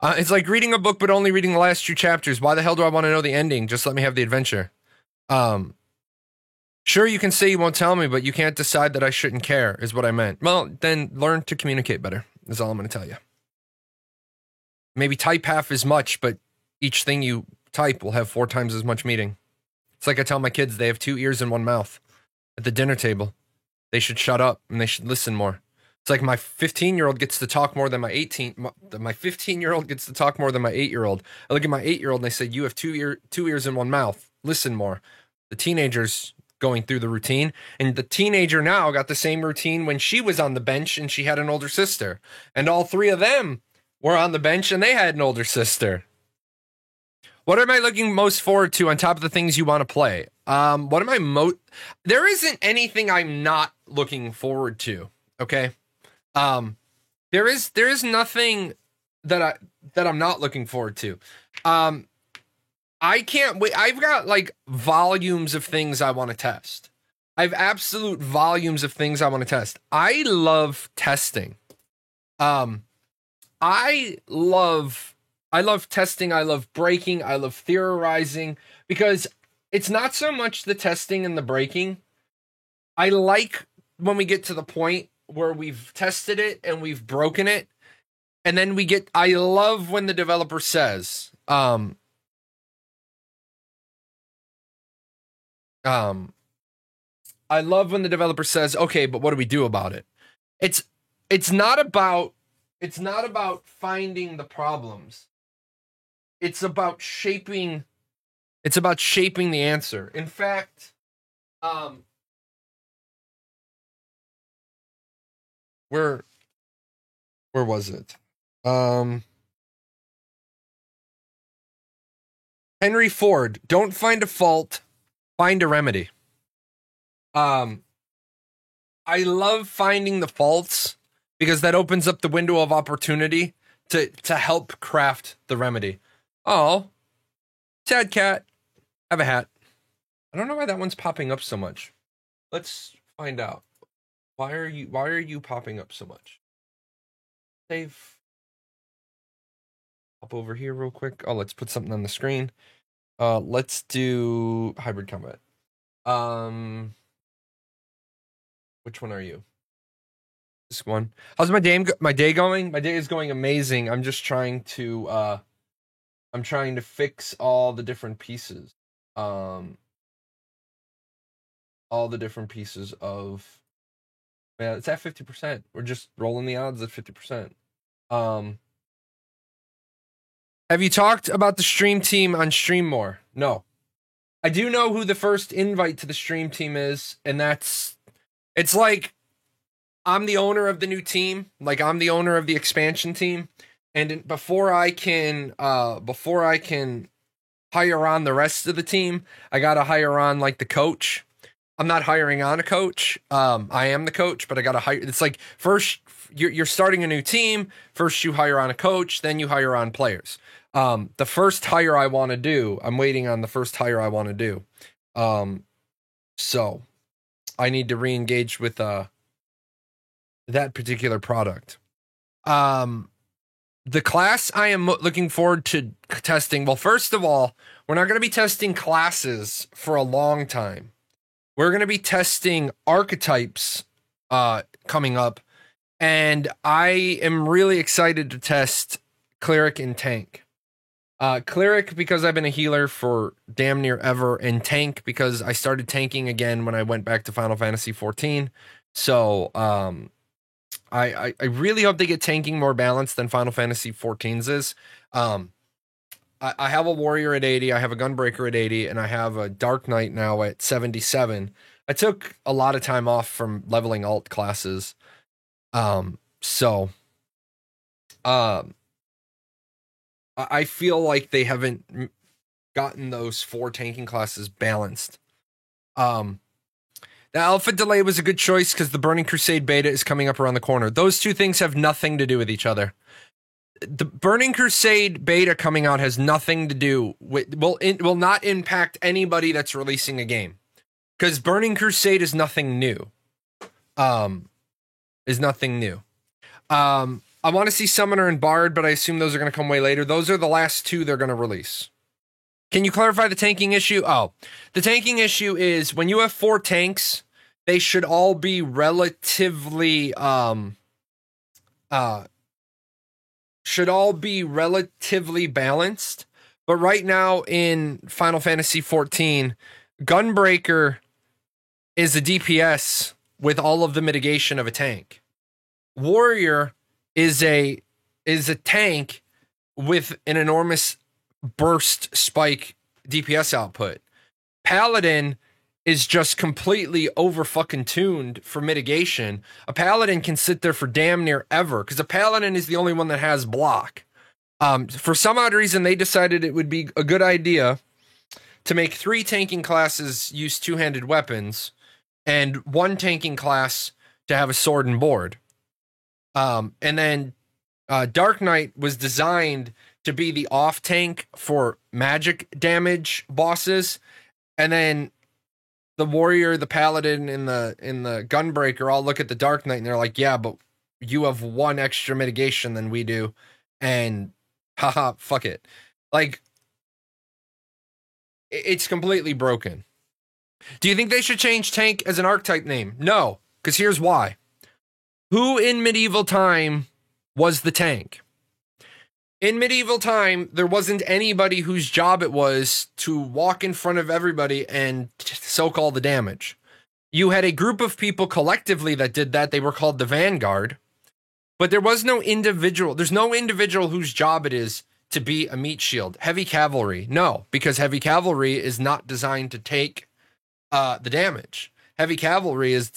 It's like reading a book but only reading the last 2 chapters. Why the hell do I want to know the ending? Just let me have the adventure. Sure, you can say you won't tell me, but you can't decide that I shouldn't care, is what I meant. Well, then learn to communicate better, is all I'm going to tell you. Maybe type half as much, but each thing you type will have 4 times as much meaning. It's like I tell my kids they have 2 ears and 1 mouth. At the dinner table, they should shut up and they should listen more. It's like my 15-year-old gets to talk more than my 15-year-old gets to talk more than my 8-year-old. I look at my 8-year-old and I say, you have 2 ears and 1 mouth. Listen more. The teenager's going through the routine, and the teenager now got the same routine when she was on the bench and she had an older sister. And all 3 of them were on the bench and they had an older sister. What am I looking most forward to on top of the things you want to play? What am I there isn't anything I'm not looking forward to. Okay. There is nothing that I'm not looking forward to. I can't wait. I've got like volumes of things I want to test. I have absolute volumes of things I want to test. I love testing. I love testing. I love breaking. I love theorizing, because it's not so much the testing and the breaking. I like when we get to the point where we've tested it and we've broken it, and then I love when the developer says, I love when the developer says, okay, but what do we do about it? It's not about finding the problems. It's about shaping the answer. In fact, where was it? Henry Ford, don't find a fault, find a remedy. I love finding the faults, because that opens up the window of opportunity to help craft the remedy. Oh, sad cat, have a hat. I don't know why that one's popping up so much. Let's find out. Why are you popping up so much? Save. Hop over here real quick. Oh, let's put something on the screen. Let's do hybrid combat. Which one are you? This one. How's my day going? My day is going amazing. I'm just trying to fix all the different pieces. All the different pieces of, man, it's at 50%. We're just rolling the odds at 50%. Have you talked about the stream team on Stream More? No. I do know who the first invite to the stream team is, and it's like, I'm the owner of the new team. Like, I'm the owner of the expansion team. And before I can hire on the rest of the team, I got to hire on, like, the coach. I'm not hiring on a coach. I am the coach, but I got to hire. It's like, first, you're starting a new team. First, you hire on a coach, then you hire on players. The first hire I want to do, I'm waiting on the first hire I want to do. So I need to re-engage with that particular product. The class I am looking forward to testing. Well, first of all, we're not going to be testing classes for a long time. We're going to be testing archetypes coming up, and I am really excited to test Cleric and Tank. Cleric because I've been a healer for damn near ever, and Tank because I started tanking again when I went back to Final Fantasy XIV. So I really hope they get tanking more balanced than Final Fantasy XIV's is. I have a warrior at 80, I have a gunbreaker at 80, and I have a Dark Knight now at 77. I took a lot of time off from leveling alt classes. I feel like they haven't gotten those 4 tanking classes balanced. The Alpha delay was a good choice because the Burning Crusade beta is coming up around the corner. Those two things have nothing to do with each other. The Burning Crusade beta coming out has nothing to do with, will not impact anybody that's releasing a game, because Burning Crusade is nothing new. I want to see Summoner and Bard, but I assume those are going to come way later. Those are the last 2 they're going to release. Can you clarify the tanking issue? Oh, the tanking issue is when you have 4 tanks, they should all be relatively balanced. But right now in Final Fantasy XIV, Gunbreaker is a DPS with all of the mitigation of a tank. Warrior is a tank with an enormous burst spike DPS output. Paladin is just completely over fucking tuned for mitigation. A Paladin can sit there for damn near ever, because a Paladin is the only one that has block. For some odd reason, they decided it would be a good idea to make 3 tanking classes use 2-handed weapons, and 1 tanking class to have a sword and board. And then Dark Knight was designed to be the off tank for magic damage bosses, and then the warrior, the paladin, and the gunbreaker all look at the Dark Knight and they're like, yeah, but you have one extra mitigation than we do, and haha, fuck it. Like, it's completely broken. Do you think they should change tank as an archetype name? No, because here's why. Who in medieval time was the tank? In medieval time, there wasn't anybody whose job it was to walk in front of everybody and soak all the damage. You had a group of people collectively that did that. They were called the Vanguard. But there was no individual. There's no individual whose job it is to be a meat shield. Heavy cavalry. No, because heavy cavalry is not designed to take the damage. Heavy cavalry is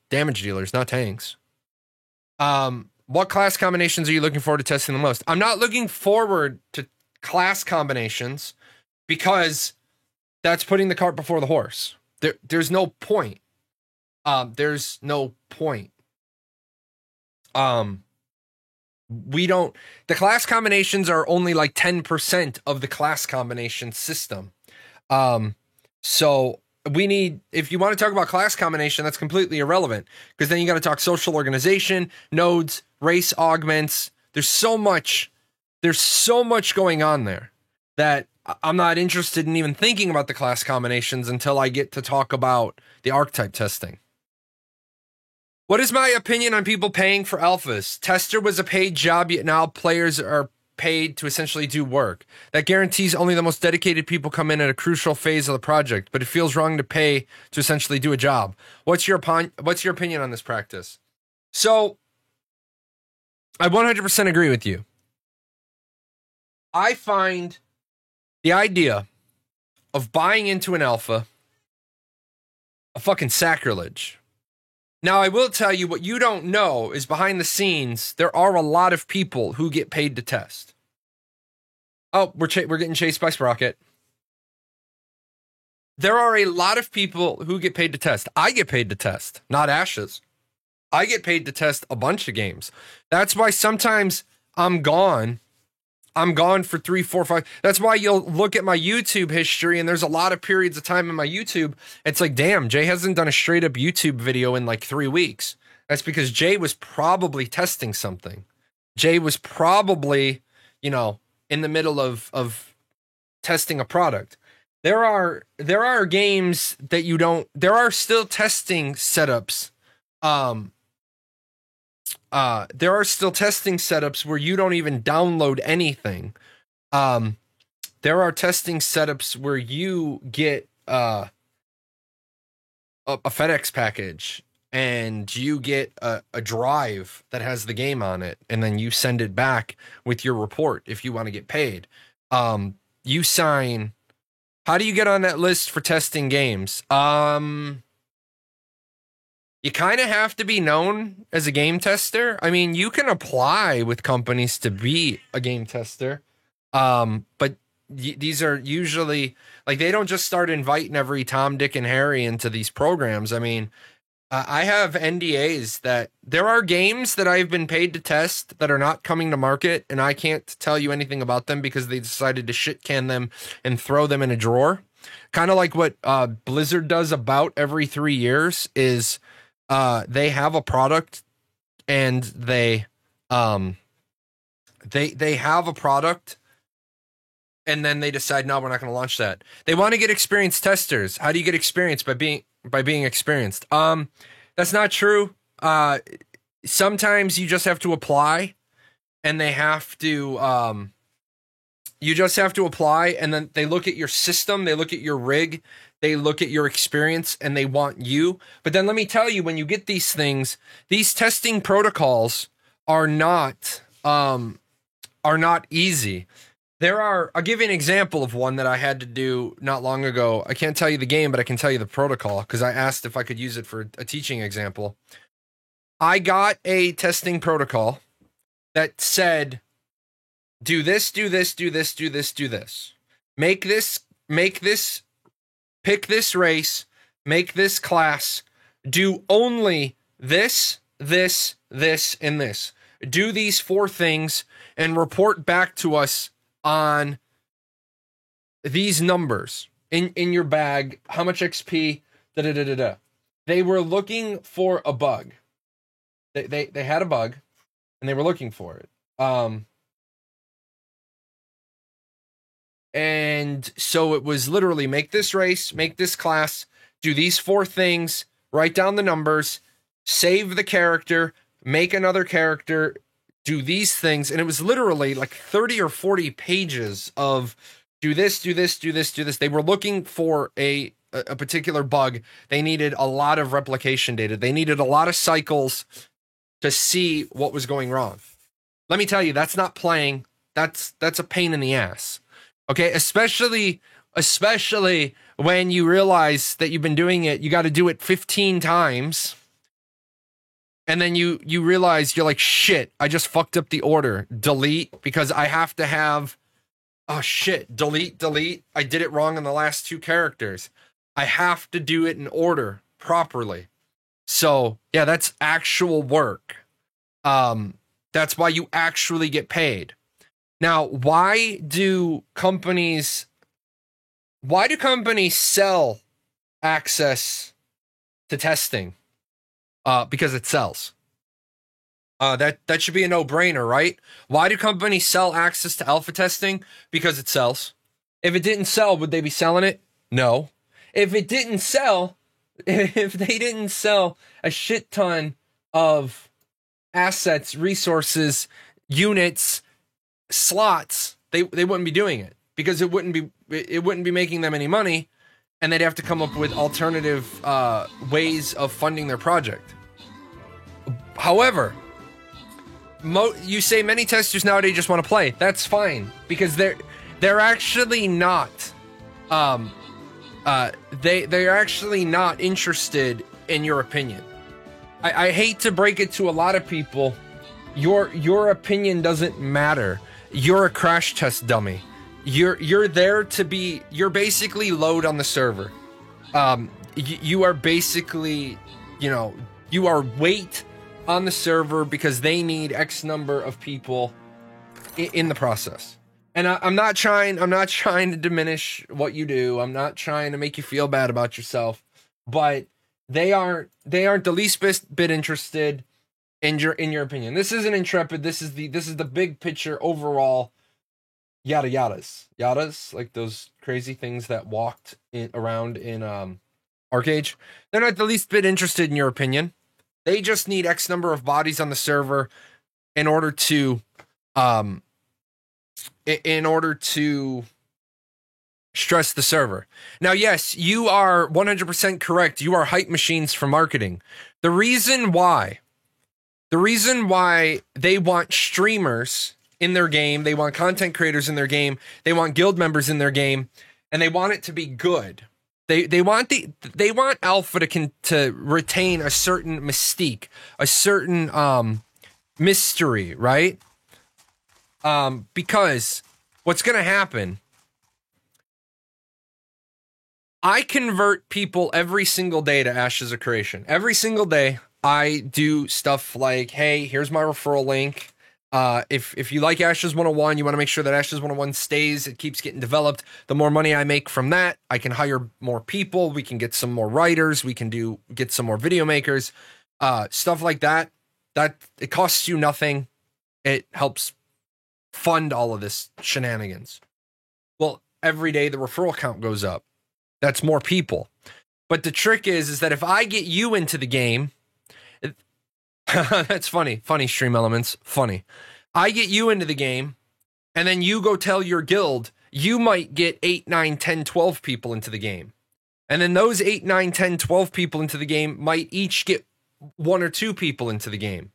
damage dealers, not tanks. What class combinations are you looking forward to testing the most? I'm not looking forward to class combinations because that's putting the cart before the horse. There's no point. There's no point. The class combinations are only like 10% of the class combination system. So we need, if you want to talk about class combination, that's completely irrelevant because then you got to talk social organization, nodes, race augments. There's so much going on there that I'm not interested in even thinking about the class combinations until I get to talk about the archetype testing. What is my opinion on people paying for alphas? Tester was a paid job, yet now players are paid to essentially do work. That guarantees only the most dedicated people come in at a crucial phase of the project, but it feels wrong to pay to essentially do a job. What's your opinion on this practice? So, I 100% agree with you. I find the idea of buying into an alpha a fucking sacrilege. Now, I will tell you what you don't know is behind the scenes, there are a lot of people who get paid to test. Oh, we're getting chased by Sprocket. There are a lot of people who get paid to test. I get paid to test, not Ashes. I get paid to test a bunch of games. That's why sometimes I'm gone. I'm gone for 3, 4, 5. That's why you'll look at my YouTube history and there's a lot of periods of time in my YouTube. It's like, damn, Jay hasn't done a straight up YouTube video in like 3 weeks. That's because Jay was probably testing something. Jay was probably, in the middle of testing a product. There are games that you don't, there are still testing setups. There are still testing setups where you don't even download anything. There are testing setups where you get a FedEx package and you get a drive that has the game on it, and then you send it back with your report if you want to get paid. You sign. How do you get on that list for testing games? You kind of have to be known as a game tester. I mean, you can apply with companies to be a game tester. But these are usually, like, they don't just start inviting every Tom, Dick, and Harry into these programs. I mean, I have NDAs that there are games that I've been paid to test that are not coming to market, and I can't tell you anything about them because they decided to shit can them and throw them in a drawer. Kind of like what Blizzard does about every 3 years is they have a product and they have a product and then they decide, no, we're not going to launch that. They want to get experienced testers. How do you get experience? By being experienced. That's not true. Sometimes you just have to apply and they have to, you just have to apply and then they look at your system. They look at your rig. They look at your experience and they want you. But then let me tell you, when you get these things, these testing protocols are not easy. I'll give you an example of one that I had to do not long ago. I can't tell you the game, but I can tell you the protocol because I asked if I could use it for a teaching example. I got a testing protocol that said, do this, do this, do this, do this, do this. Make this, pick this race, make this class, do only this, this, this, and this. Do these 4 things and report back to us on these numbers. in your bag, how much XP, da da da da da. They were looking for a bug. They had a bug, and they were looking for it. And so it was literally make this race, make this class, do these 4 things, write down the numbers, save the character, make another character, do these things. And it was literally like 30 or 40 pages of do this, do this, do this, do this. They were looking for a particular bug. They needed a lot of replication data. They needed a lot of cycles to see what was going wrong. Let me tell you, that's not playing. That's a pain in the ass. Okay, especially when you realize that you've been doing it, you got to do it 15 times. And then you realize you're like, shit, I just fucked up the order. Delete, because I have to have, oh shit, delete. I did it wrong on the last 2 characters. I have to do it in order properly. So yeah, that's actual work. That's why you actually get paid. Now, why do companies sell access to testing? Because it sells. That should be a no-brainer, right? Why do companies sell access to alpha testing? Because it sells. If it didn't sell, would they be selling it? No. If they didn't sell a shit ton of assets, resources, units, slots, they wouldn't be doing it, because it wouldn't be making them any money, and they'd have to come up with alternative ways of funding their project. However, you say many testers nowadays just want to play. That's fine, because they're actually not they're actually not interested in your opinion. I hate to break it to a lot of people, your opinion doesn't matter. You're a crash test dummy. You're there to be. You're basically load on the server. You are basically, you are weight on the server because they need X number of people in the process. And I'm not trying to diminish what you do. I'm not trying to make you feel bad about yourself, but they aren't the least bit interested in your opinion. This isn't Intrepid. This is the big picture overall. Yada yadas, like those crazy things that walked around in Arcade. They're not the least bit interested in your opinion. They just need X number of bodies on the server in order to stress the server. Now, yes, you are 100% correct. You are hype machines for marketing. The reason why they want streamers in their game, they want content creators in their game, they want guild members in their game, and they want it to be good. They want alpha to retain a certain mystique, a certain mystery, right? Because what's going to happen, I convert people every single day to Ashes of Creation. Every single day, I do stuff like, hey, here's my referral link. If you like Ashes 101, you want to make sure that Ashes 101 stays, it keeps getting developed. The more money I make from that, I can hire more people. We can get some more writers. We can get some more video makers, stuff like that. That it costs you nothing. It helps fund all of this shenanigans. Well, every day the referral count goes up. That's more people. But the trick is that if I get you into the game, that's funny, Stream Elements, funny. I get you into the game, and then you go tell your guild, you might get 8, 9, 10, 12 people into the game. And then those 8, 9, 10, 12 people into the game might each get 1 or 2 people into the game.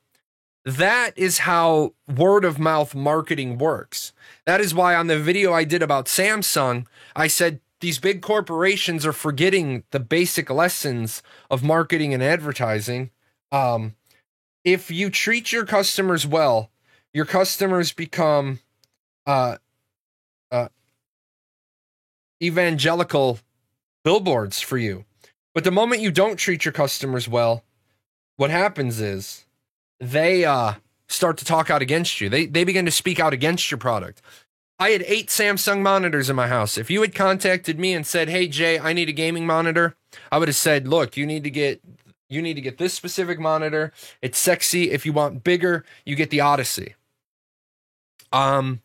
That is how word of mouth marketing works. That is why on the video I did about Samsung, I said these big corporations are forgetting the basic lessons of marketing and advertising. If you treat your customers well, your customers become evangelical billboards for you. But the moment you don't treat your customers well, what happens is they start to talk out against you. They begin to speak out against your product. I had 8 Samsung monitors in my house. If you had contacted me and said, "Hey Jay, I need a gaming monitor," I would have said, "Look, you need to get this specific monitor. It's sexy. If you want bigger, you get the Odyssey." Um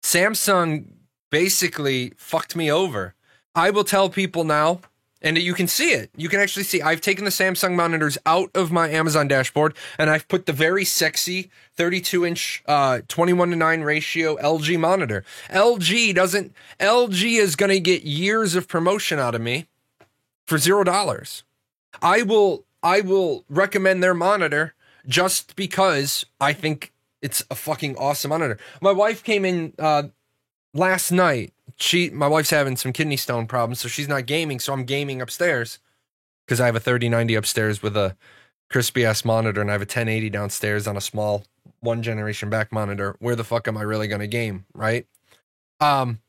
Samsung basically fucked me over. I will tell people now, and you can see it. You can actually see I've taken the Samsung monitors out of my Amazon dashboard and I've put the very sexy 32-inch 21:9 ratio LG monitor. LG is going to get years of promotion out of me for $0. I will recommend their monitor just because I think it's a fucking awesome monitor. My wife came in last night. My wife's having some kidney stone problems, so she's not gaming, so I'm gaming upstairs because I have a 3090 upstairs with a crispy ass monitor, and I have a 1080 downstairs on a small one generation back monitor. Where the fuck am I really gonna game, right? Um,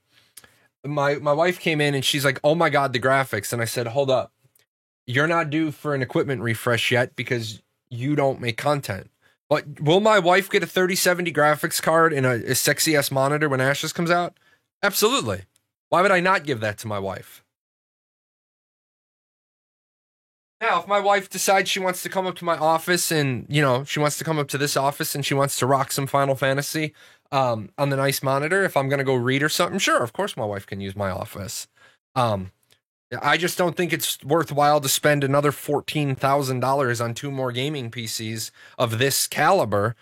my wife came in and she's like, "Oh my god, the graphics," and I said, "Hold up, you're not due for an equipment refresh yet because you don't make content." But will my wife get a 3070 graphics card and a sexy ass monitor when Ashes comes out? Absolutely. Why would I not give that to my wife? Now, if my wife decides she wants to come up to my office and, she wants to come up to this office and she wants to rock some Final Fantasy on the nice monitor, if I'm going to go read or something, sure, of course my wife can use my office. I just don't think it's worthwhile to spend another $14,000 on 2 more gaming PCs of this caliber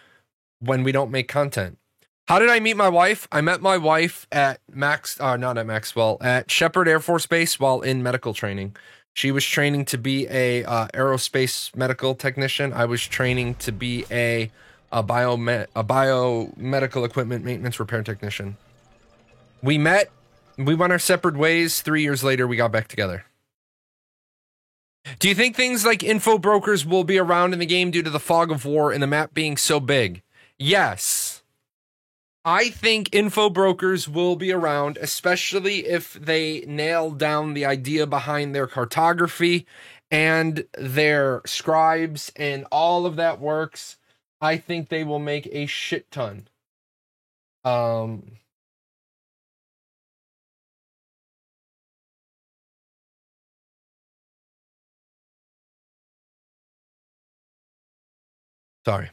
when we don't make content. How did I meet my wife? I met my wife at not at Maxwell, at Shepherd Air Force Base while in medical training. She was training to be a aerospace medical technician. I was training to be a biomedical equipment maintenance repair technician. We met. We went our separate ways. 3 years later, we got back together. Do you think things like info brokers will be around in the game due to the fog of war and the map being so big? Yes. I think info brokers will be around, especially if they nail down the idea behind their cartography and their scribes and all of that works. I think they will make a shit ton. Sorry.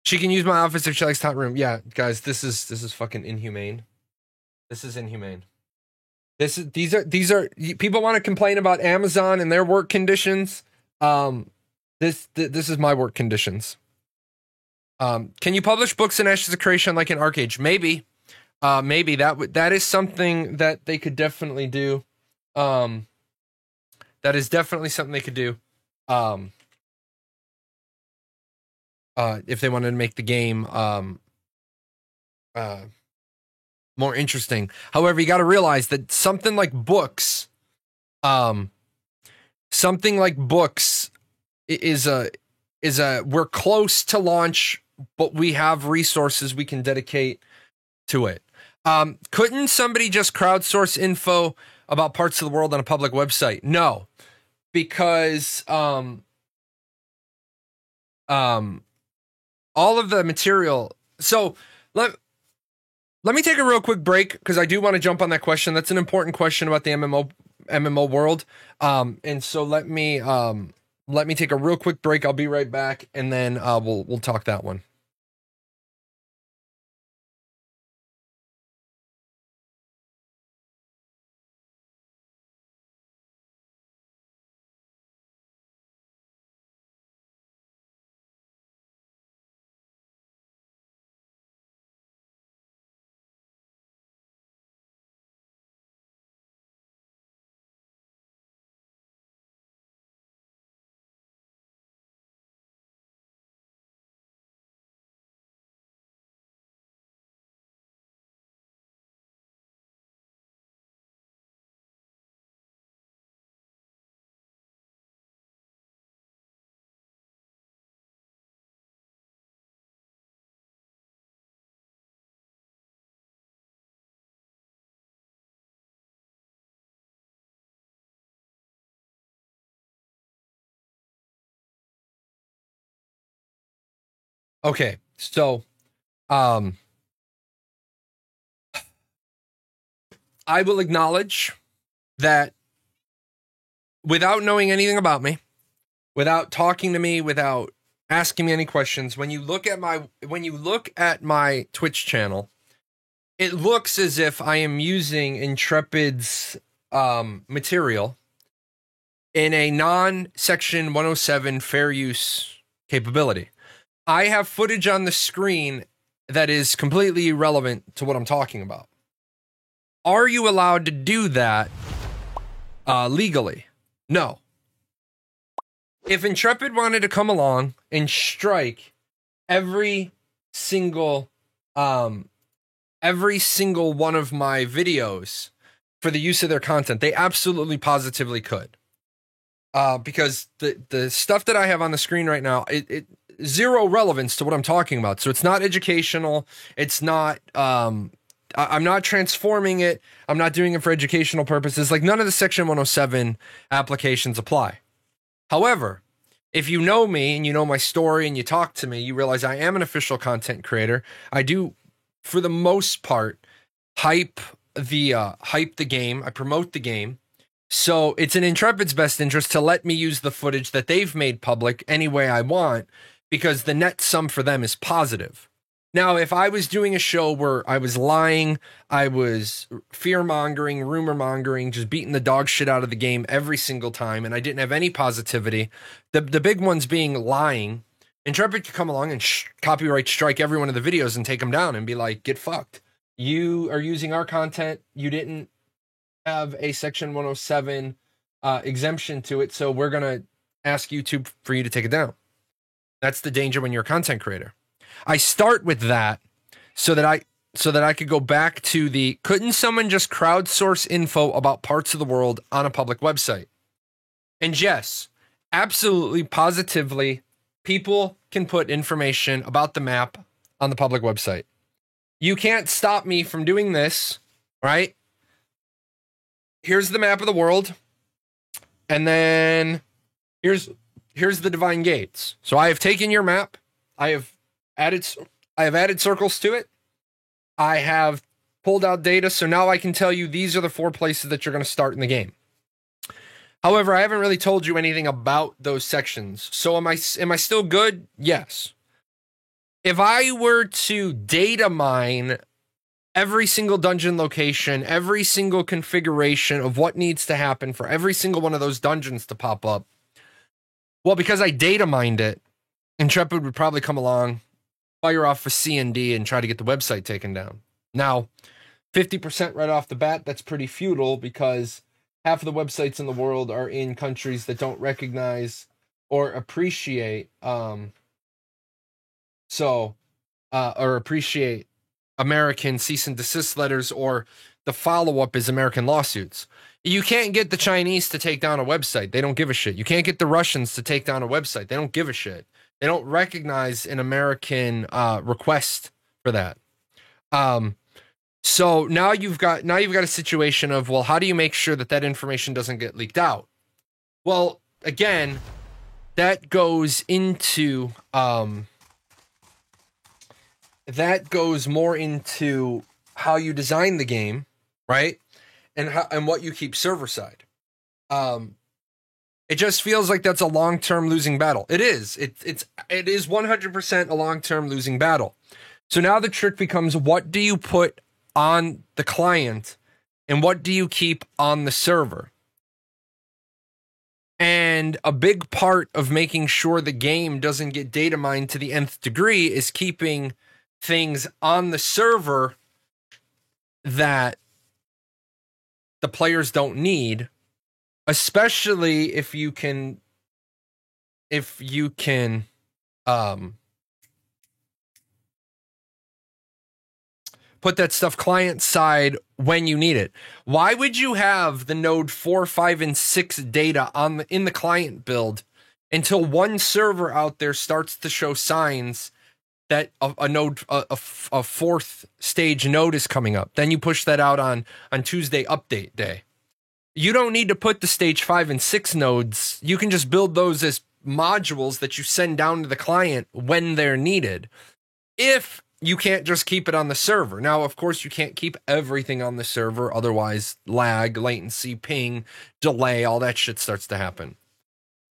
She can use my office if she likes top room. Yeah, guys, this is fucking inhumane. This is inhumane. These are people want to complain about Amazon and their work conditions. This is my work conditions. Can you publish books in Ashes of Creation like in ArcAge? Maybe. Maybe that is something that they could definitely do. That is definitely something they could do. If they wanted to make the game more interesting. However, you got to realize that something like books is a we're close to launch, but we have resources we can dedicate to it. Couldn't somebody just crowdsource info about parts of the world on a public website? No, because all of the material. So let me take a real quick break because I do want to jump on that question. That's an important question about the MMO world. And so let me take a real quick break. I'll be right back, and then we'll talk that one. Okay, so I will acknowledge that without knowing anything about me, without talking to me, without asking me any questions, when you look at my Twitch channel, it looks as if I am using Intrepid's material in a non-Section 107 fair use capability. I have footage on the screen that is completely irrelevant to what I'm talking about. Are you allowed to do that legally? No. If Intrepid wanted to come along and strike every single one of my videos for the use of their content, they absolutely positively could. Because the stuff that I have on the screen right now, it zero relevance to what I'm talking about. So it's not educational. It's not, I'm not transforming it. I'm not doing it for educational purposes. Like, none of the Section 107 applications apply. However, if you know me and you know my story and you talk to me, you realize I am an official content creator. I do, for the most part, hype the game. I promote the game. So it's in Intrepid's best interest to let me use the footage that they've made public any way I want, because the net sum for them is positive. Now, if I was doing a show where I was lying, I was fear-mongering, rumor-mongering, just beating the dog shit out of the game every single time, and I didn't have any positivity, the big ones being lying, Intrepid could come along and copyright strike every one of the videos and take them down and be like, get fucked. You are using our content. You didn't have a Section 107 exemption to it, so we're going to ask YouTube for you to take it down. That's the danger when you're a content creator. I start with that so that I could go back to the, couldn't someone just crowdsource info about parts of the world on a public website? And yes, absolutely, positively, people can put information about the map on the public website. You can't stop me from doing this, right? Here's the map of the world, and then here's the Divine Gates. So I have taken your map, I have added circles to it. I have pulled out data, so now I can tell you these are the 4 places that you're going to start in the game. However, I haven't really told you anything about those sections. So am I still good? Yes. If I were to data mine every single dungeon location, every single configuration of what needs to happen for every single one of those dungeons to pop up, well, because I data mined it, Intrepid would probably come along, fire off a CND, and try to get the website taken down. Now, 50% right off the bat, that's pretty futile, because half of the websites in the world are in countries that don't recognize or appreciate or appreciate American cease and desist letters, or the follow-up is American lawsuits. You can't get the Chinese to take down a website. They don't give a shit. You can't get the Russians to take down a website. They don't give a shit. They don't recognize an American request for that. So now you've got a situation of, well, how do you make sure that information doesn't get leaked out? Well, again, that goes into that goes more into how you design the game, right? And what you keep server side. It just feels like that's a long-term losing battle. It is. It is 100% a long-term losing battle. So now the trick becomes, what do you put on the client and what do you keep on the server? And a big part of making sure the game doesn't get data mined to the nth degree is keeping things on the server that the players don't need, especially if you can put that stuff client side when you need it. Why would you have the node 4, 5, and 6 data in the client build until one server out there starts to show signs that a fourth stage node is coming up? Then you push that out on Tuesday update day. You don't need to put the stage 5 and 6 nodes. You can just build those as modules that you send down to the client when they're needed. If you can't just keep it on the server. Now, of course, you can't keep everything on the server. Otherwise, lag, latency, ping, delay, all that shit starts to happen.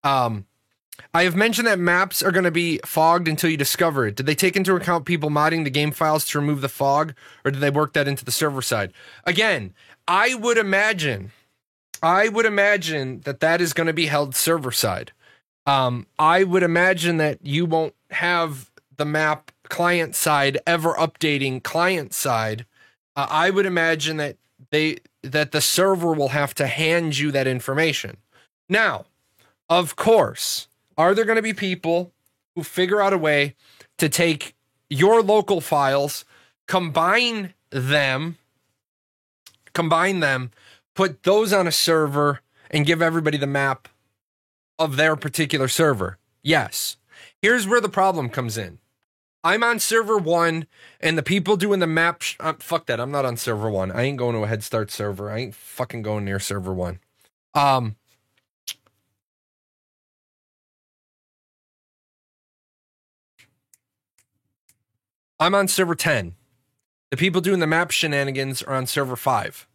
I have mentioned that maps are going to be fogged until you discover it. Did they take into account people modding the game files to remove the fog, or did they work that into the server side? Again, I would imagine that that is going to be held server side. I would imagine that you won't have the map client side ever updating client side. I would imagine that the server will have to hand you that information. Now, of course, are there going to be people who figure out a way to take your local files, combine them, put those on a server, and give everybody the map of their particular server? Yes. Here's where the problem comes in. I'm on server 1, and the people doing the map... fuck that, I'm not on server 1. I ain't going to a Head Start server. I ain't fucking going near server 1. I'm on server 10. The people doing the map shenanigans are on server 5.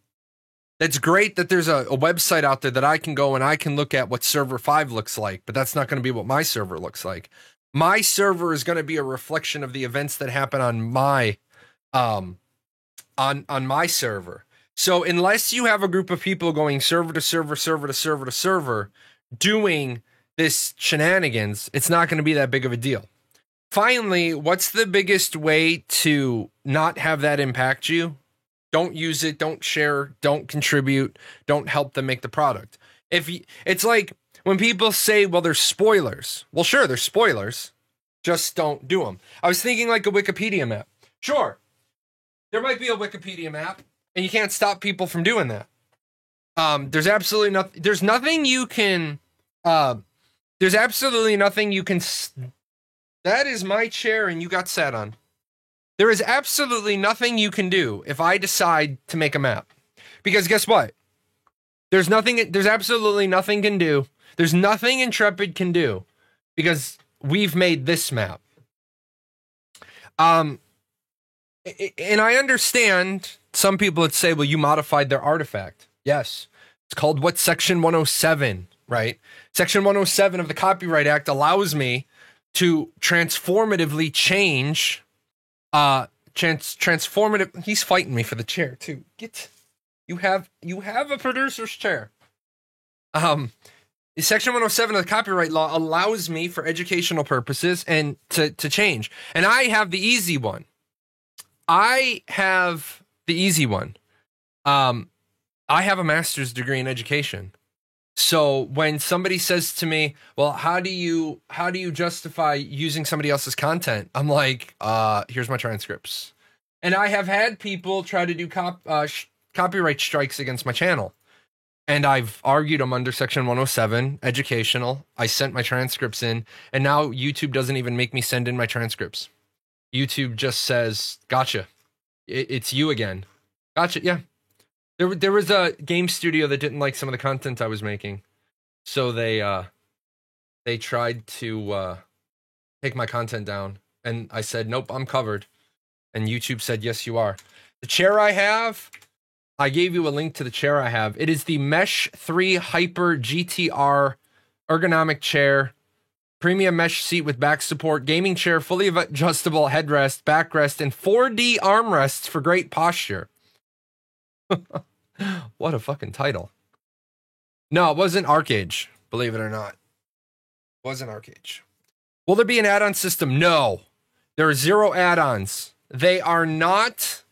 That's great that there's a website out there that I can go and I can look at what server 5 looks like, but that's not going to be what my server looks like. My server is going to be a reflection of the events that happen on my on my server. So unless you have a group of people going server to server, server to server to server, doing this shenanigans, it's not going to be that big of a deal. Finally, what's the biggest way to not have that impact you? Don't use it, don't share, don't contribute, don't help them make the product. It's like when people say, well, there's spoilers. Well, sure, there's spoilers. Just don't do them. I was thinking like a Wikipedia map. Sure, there might be a Wikipedia map, and you can't stop people from doing that. There's absolutely nothing. There's nothing you can. There's absolutely nothing you can. That is my chair, and you got sat on. There is absolutely nothing you can do if I decide to make a map. Because guess what? There's absolutely nothing can do. There's nothing Intrepid can do because we've made this map. And I understand some people would say, well, you modified their artifact. Yes. It's called what? Section 107, right? Section 107 of the Copyright Act allows me to transformatively change transformative. He's fighting me for the chair too. You have a producer's chair. Section 107 of the copyright law allows me for educational purposes and to change. And I have the easy one. I have a master's degree in education. So when somebody says to me, well, how do you justify using somebody else's content? I'm like, here's my transcripts. And I have had people try to do copyright strikes against my channel. And I've argued them under Section 107, educational. I sent my transcripts in, and now YouTube doesn't even make me send in my transcripts. YouTube just says, gotcha. It's you again. Gotcha, yeah. There was a game studio that didn't like some of the content I was making, so they tried to take my content down, and I said, nope, I'm covered. And YouTube said, yes, you are. The chair I have, I gave you a link to the chair I have. It is the Mesh 3 Hyper GTR ergonomic chair, premium mesh seat with back support, gaming chair, fully adjustable headrest, backrest, and 4D armrests for great posture. What a fucking title. No, it wasn't ArcAge, believe it or not. It wasn't ArcAge. Will there be an add-on system? No. There are 0 add-ons. They are not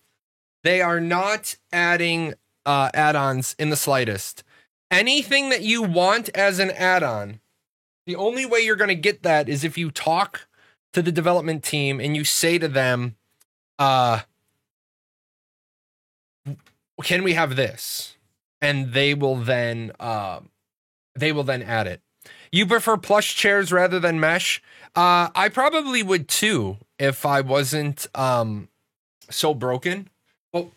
adding add-ons in the slightest. Anything that you want as an add-on, the only way you're going to get that is if you talk to the development team and you say to them, can we have this? And they will then add it. You prefer plush chairs rather than mesh? I probably would too if I wasn't so broken. Well,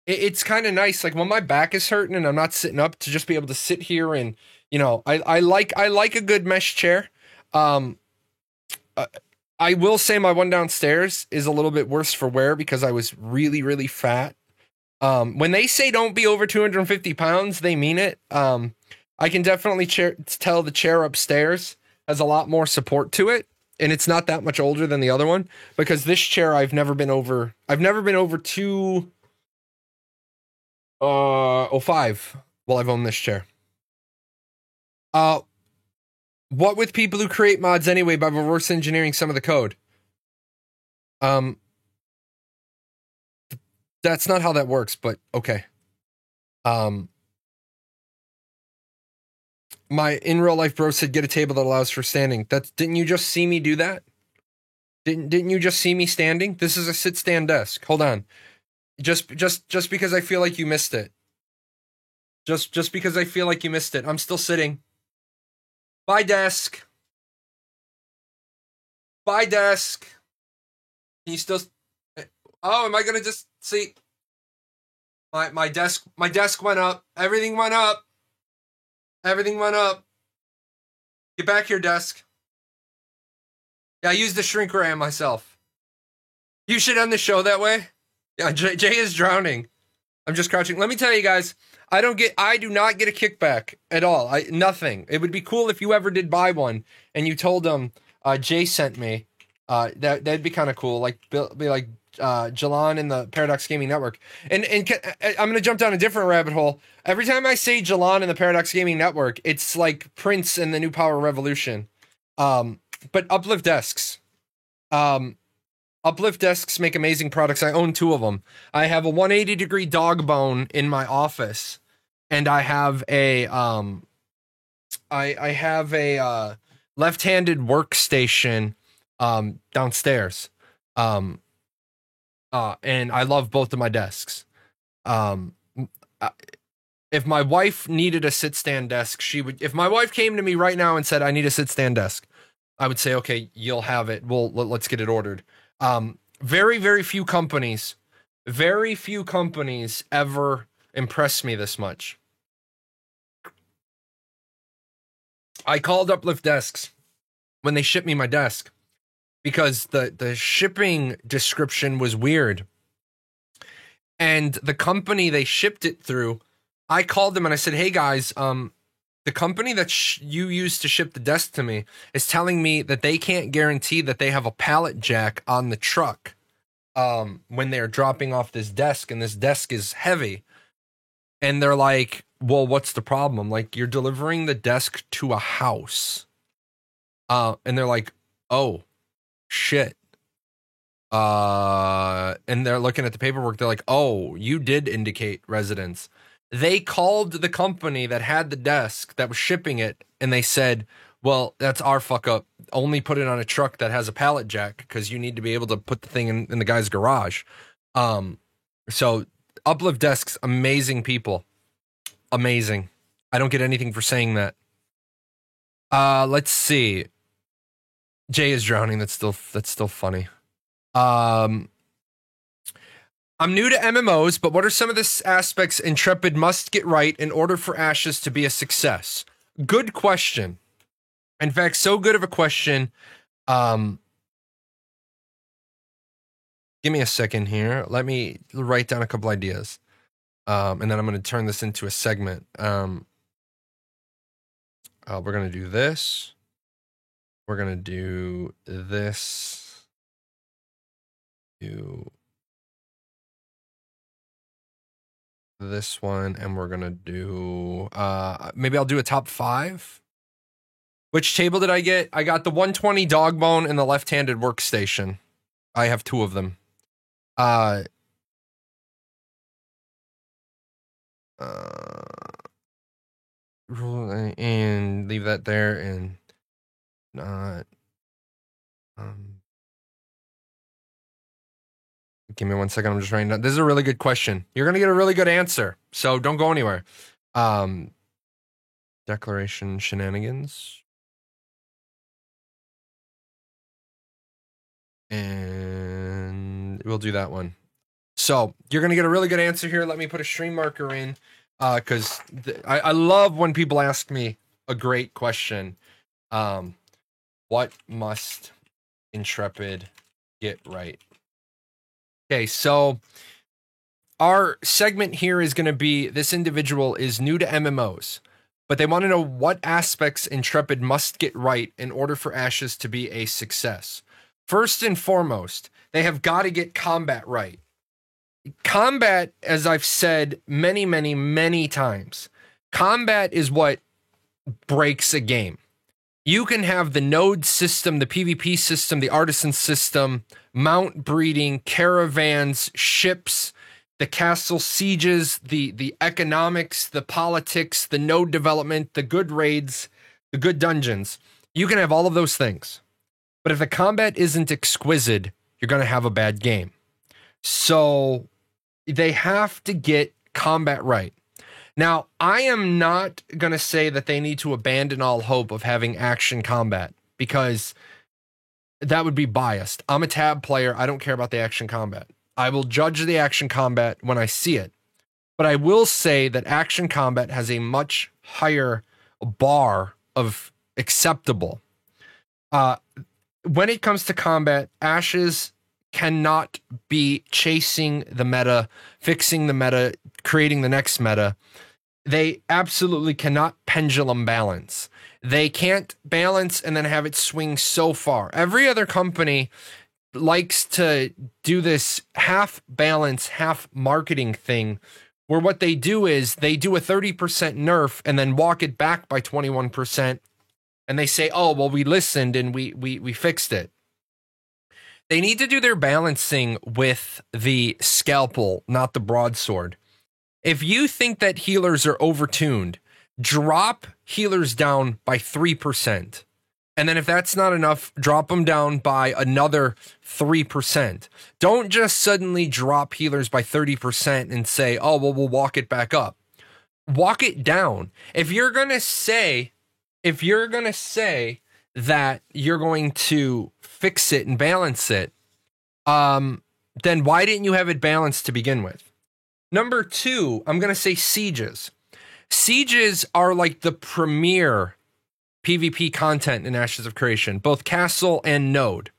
it's kind of nice, like when my back is hurting and I'm not sitting up, to just be able to sit here and, you know, I like a good mesh chair. I will say my one downstairs is a little bit worse for wear because I was really, really fat. When they say don't be over 250 pounds, they mean it. I can definitely tell the chair upstairs has a lot more support to it, and it's not that much older than the other one because this chair I've never been over 205 while I've owned this chair. What with people who create mods anyway by reverse engineering some of the code? That's not how that works, but okay. My in real life bro said get a table that allows for standing. Didn't you just see me do that? Didn't you just see me standing? This is a sit stand desk. Hold on. Just because I feel like you missed it. Just because I feel like you missed it. I'm still sitting. Bye desk. Bye desk. Can you still Oh, am I gonna just see? My desk went up. Everything went up. Everything went up. Get back here, desk. Yeah, I used the shrink ray on myself. You should end the show that way. Yeah, Jay is drowning. I'm just crouching. Let me tell you guys, I do not get a kickback at all. Nothing. It would be cool if you ever did buy one and you told them Jay sent me. That'd be kind of cool. Like be like Jalan in the Paradox Gaming Network. And I'm gonna jump down a different rabbit hole. Every time I say Jalan in the Paradox Gaming Network, it's like Prince and the New Power Revolution. But Uplift Desks. Uplift Desks make amazing products. I own 2 of them. I have a 180-degree dog bone in my office, and I have a left-handed workstation downstairs. And I love both of my desks. If my wife needed a sit-stand desk, if my wife came to me right now and said, I need a sit-stand desk, I would say, okay, you'll have it. Let's get it ordered. Very, very few companies ever impress me this much. I called Uplift Desks when they shipped me my desk because the shipping description was weird. And the company they shipped it through, I called them and I said, hey guys, the company that you used to ship the desk to me is telling me that they can't guarantee that they have a pallet jack on the truck when they're dropping off this desk, and this desk is heavy. And they're like, well, what's the problem? I'm like, you're delivering the desk to a house. And they're like, oh, shit. And they're looking at the paperwork. They're like, oh, you did indicate residence. They called the company that had the desk that was shipping it, and they said, well, that's our fuck up. Only put it on a truck that has a pallet jack because you need to be able to put the thing in the guy's garage. So Uplift Desks, amazing people. Amazing. I don't get anything for saying that. Let's see. Jay is drowning. That's still funny. I'm new to MMOs, but what are some of the aspects Intrepid must get right in order for Ashes to be a success? Good question. In fact, so good of a question. Give me a second here. Let me write down a couple ideas. And then I'm going to turn this into a segment. We're going to do this. We're going to do this. This one, and we're gonna do maybe I'll do a top 5. Which table did I get? I got the 120 dog bone and the left-handed workstation. I have 2 of them. And leave that there and not give me 1 second. I'm just writing down. This is a really good question. You're gonna get a really good answer, so don't go anywhere. Declaration shenanigans. And we'll do that one. So you're gonna get a really good answer here. Let me put a stream marker in, because I love when people ask me a great question. What must Intrepid get right? Okay, so our segment here is going to be, this individual is new to MMOs, but they want to know what aspects Intrepid must get right in order for Ashes to be a success. First and foremost, they have got to get combat right. Combat, as I've said many, many, many times, combat is what breaks a game. You can have the node system, the PvP system, the artisan system, mount breeding, caravans, ships, the castle sieges, the economics, the politics, the node development, the good raids, the good dungeons. You can have all of those things. But if the combat isn't exquisite, you're going to have a bad game. So they have to get combat right. Now, I am not going to say that they need to abandon all hope of having action combat, because that would be biased. I'm a tab player. I don't care about the action combat. I will judge the action combat when I see it. But I will say that action combat has a much higher bar of acceptable. When it comes to combat, Ashes cannot be chasing the meta, fixing the meta, creating the next meta. They absolutely cannot pendulum balance. They can't balance and then have it swing so far. Every other company likes to do this half balance, half marketing thing, where what they do is they do a 30% nerf and then walk it back by 21%. And they say, oh, well, we listened and we fixed it. They need to do their balancing with the scalpel, not the broadsword. If you think that healers are overtuned, drop healers down by 3%. And then if that's not enough, drop them down by another 3%. Don't just suddenly drop healers by 30% and say, oh, well, we'll walk it back up. Walk it down. If you're going to say that you're going to fix it and balance it, then why didn't you have it balanced to begin with? Number 2, I'm going to say sieges. Sieges are like the premier PvP content in Ashes of Creation, both castle and node.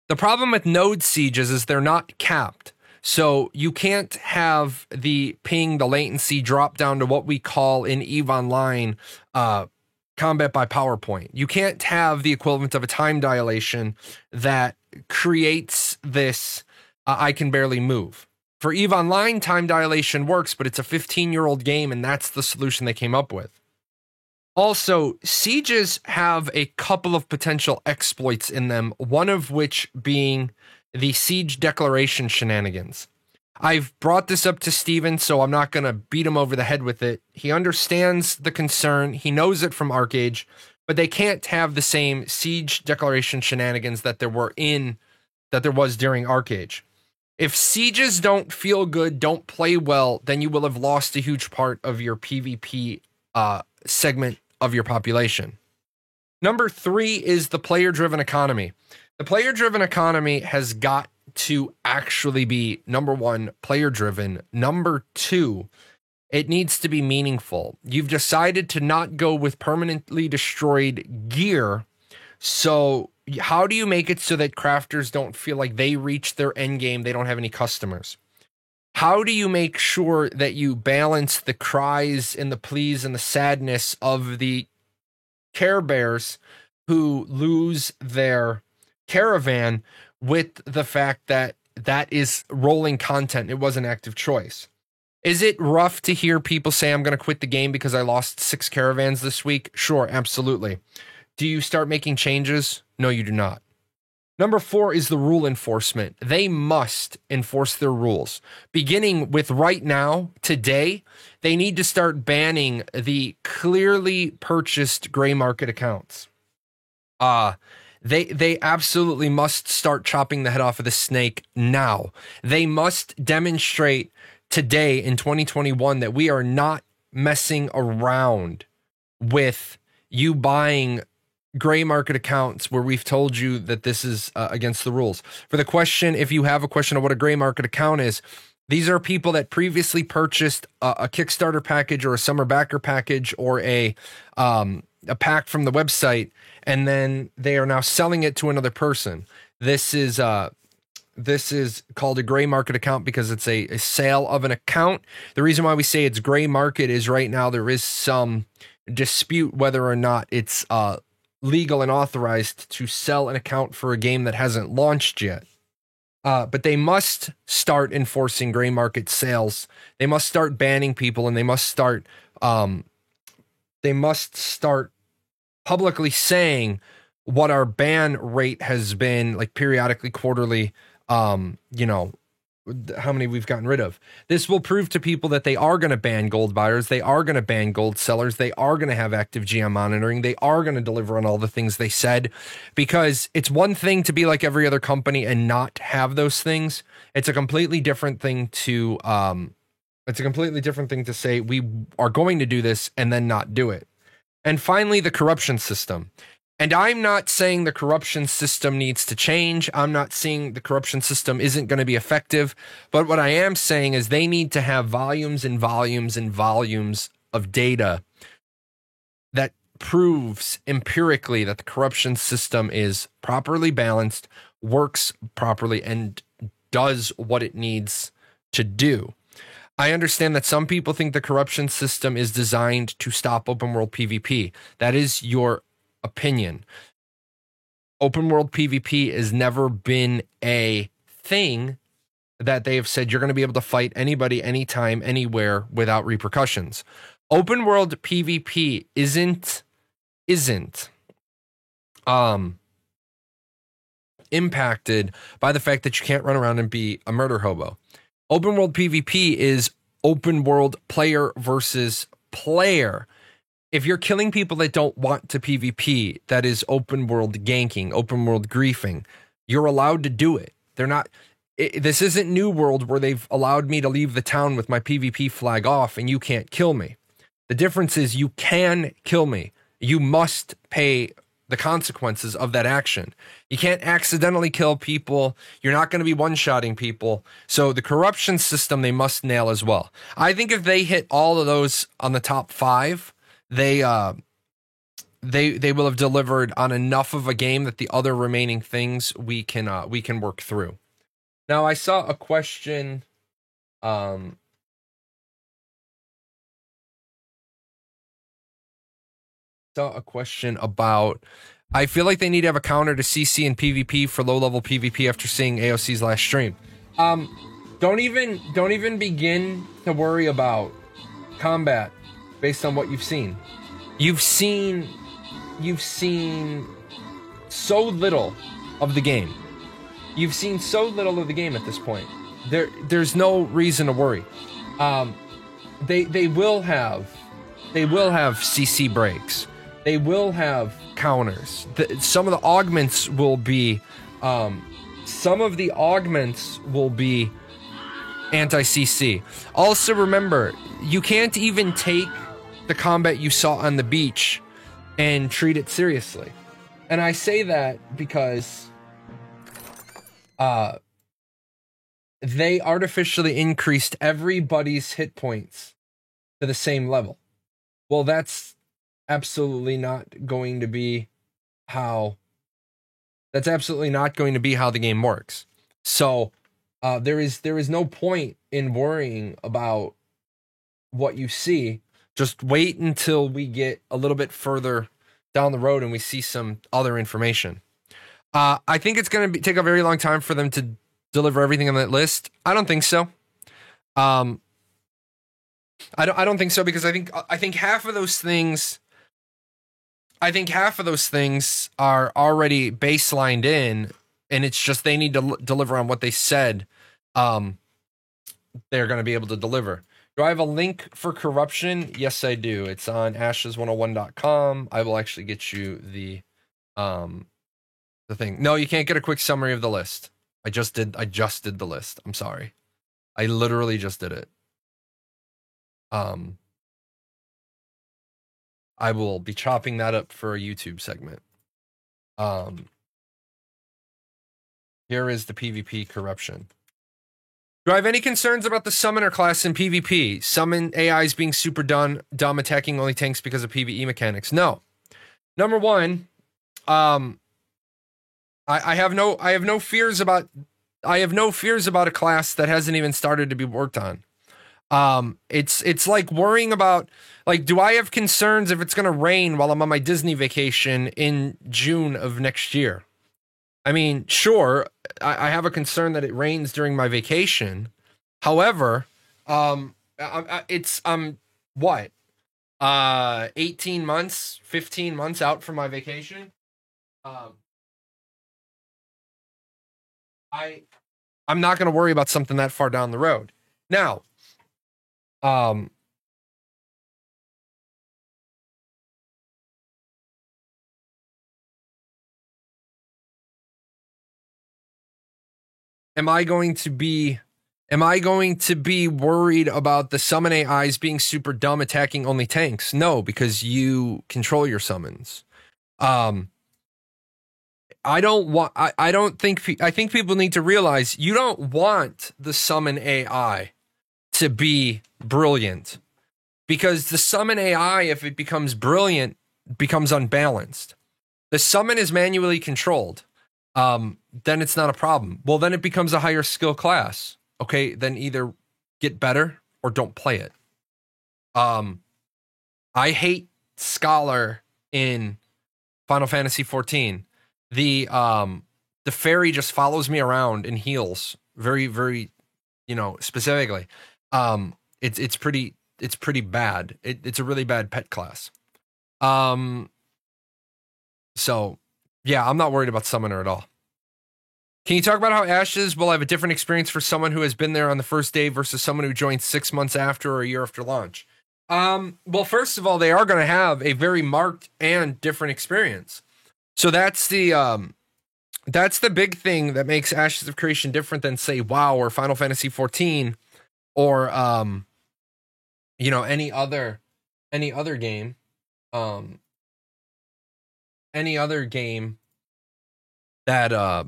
The problem with node sieges is they're not capped. So you can't have the ping, the latency drop down to what we call in EVE Online combat by PowerPoint. You can't have the equivalent of a time dilation that creates this I can barely move. For EVE Online, time dilation works, but it's a 15-year-old game, and that's the solution they came up with. Also, sieges have a couple of potential exploits in them, one of which being the siege declaration shenanigans. I've brought this up to Steven, so I'm not going to beat him over the head with it. He understands the concern. He knows it from ArcAge, but they can't have the same siege declaration shenanigans that there was during ArcAge. If sieges don't feel good, don't play well, then you will have lost a huge part of your PvP segment of your population. Number 3 is the player-driven economy. The player-driven economy has got to actually be, number 1, player-driven. Number 2, it needs to be meaningful. You've decided to not go with permanently destroyed gear, so how do you make it so that crafters don't feel like they reach their end game, they don't have any customers? How do you make sure that you balance the cries and the pleas and the sadness of the Care Bears who lose their caravan with the fact that that is rolling content? It was an active choice. Is it rough to hear people say, I'm going to quit the game because I lost 6 caravans this week? Sure, absolutely. Do you start making changes? No, you do not. Number 4 is the rule enforcement. They must enforce their rules. Beginning with right now, today, they need to start banning the clearly purchased gray market accounts. They absolutely must start chopping the head off of the snake now. They must demonstrate today in 2021 that we are not messing around with you buying gray market accounts where we've told you that this is against the rules. For the question, if you have a question of what a gray market account is, these are people that previously purchased a Kickstarter package or a summer backer package or a a pack from the website, and then they are now selling it to another person. This is called a gray market account because it's a sale of an account. The reason why we say it's gray market is right now there is some dispute whether or not it's legal and authorized to sell an account for a game that hasn't launched yet. But they must start enforcing gray market sales. They must start banning people, and they must start publicly saying what our ban rate has been, like periodically, quarterly, how many we've gotten rid of. This will prove to people that they are going to ban gold buyers. They are going to ban gold sellers. They are going to have active GM monitoring. They are going to deliver on all the things they said, because it's one thing to be like every other company and not have those things. It's a completely different thing to, say we are going to do this and then not do it. And finally, the corruption system. And I'm not saying the corruption system needs to change. I'm not saying the corruption system isn't going to be effective. But what I am saying is they need to have volumes and volumes and volumes of data that proves empirically that the corruption system is properly balanced, works properly, and does what it needs to do. I understand that some people think the corruption system is designed to stop open world PvP. That is your opinion. Open world PvP has never been a thing that they have said you're going to be able to fight anybody, anytime, anywhere without repercussions. Open world PvP isn't impacted by the fact that you can't run around and be a murder hobo. Open world PvP is open world player versus player. If you're killing people that don't want to PvP, that is open world ganking, open world griefing. You're allowed to do it. This isn't New World where they've allowed me to leave the town with my PvP flag off and you can't kill me. The difference is you can kill me. You must pay the consequences of that action. You can't accidentally kill people. You're not going to be one-shotting people. So the corruption system, they must nail as well. I think if they hit all of those on the top 5, they will have delivered on enough of a game that the other remaining things we can work through. Now, I saw a question. About, I feel like they need to have a counter to CC and PvP for low-level PvP after seeing AOC's last stream. Don't even begin to worry about combat based on what you've seen. You've seen so little of the game. You've seen so little of the game at this point. There's no reason to worry. They will have CC breaks. They will have counters. Some of the augments will be anti-CC. Also remember, you can't even take the combat you saw on the beach and treat it seriously. And I say that because they artificially increased everybody's hit points to the same level. Well, that's absolutely not going to be how the game works. So there is no point in worrying about what you see. Just wait until we get a little bit further down the road and we see some other information. I think it's going to take a very long time for them to deliver everything on that list. I don't think so. I don't think so, because I think half of those things are already baselined in, and it's just they need to deliver on what they said they're going to be able to deliver. Do I have a link for corruption? Yes, I do. It's on ashes101.com. I will actually get you the thing. No, you can't get a quick summary of the list. I just did the list. I'm sorry. I literally just did it. I will be chopping that up for a YouTube segment. Here is the PvP corruption. Do I have any concerns about the summoner class in PvP? Summon AIs being super dumb, attacking only tanks because of PvE mechanics? No. Number one, I have no fears about a class that hasn't even started to be worked on. It's like worrying about, like, do I have concerns if it's going to rain while I'm on my Disney vacation in June of next year? I mean, sure, I have a concern that it rains during my vacation. However, it's what 18 months, 15 months out from my vacation. I'm not going to worry about something that far down the road. Now, am I going to be worried about the summon AIs being super dumb, attacking only tanks? No, because you control your summons. I think people need to realize you don't want the summon AI to be brilliant, because the summon AI, if it becomes brilliant, becomes unbalanced. The summon is manually controlled. Then it's not a problem. Well, then it becomes a higher skill class. Okay, then either get better or don't play it. I hate Scholar in Final Fantasy 14. The fairy just follows me around and heals very, very, specifically. It's pretty bad. It's a really bad pet class. So yeah, I'm not worried about Summoner at all. Can you talk about how Ashes will have a different experience for someone who has been there on the first day versus someone who joined 6 months after or a year after launch? Well, first of all, they are going to have a very marked and different experience. So that's the big thing that makes Ashes of Creation different than, say, WoW or Final Fantasy 14 or any other game. Any other game that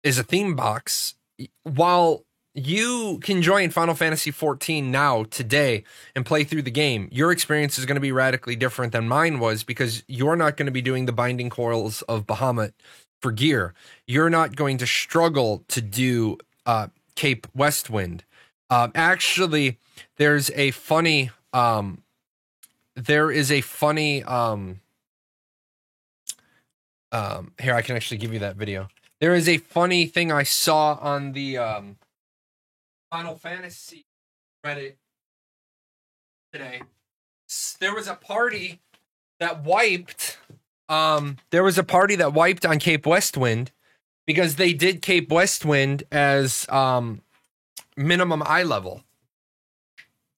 is a theme box. While you can join Final Fantasy 14 now, today, and play through the game, your experience is going to be radically different than mine was, because you're not going to be doing the binding coils of Bahamut for gear. You're not going to struggle to do Cape Westwind. Actually, there's a funny here, I can actually give you that video. There is a funny thing I saw on the Final Fantasy Reddit today. There was a party that wiped. There was a party that wiped on Cape Westwind because they did Cape Westwind as minimum eye level,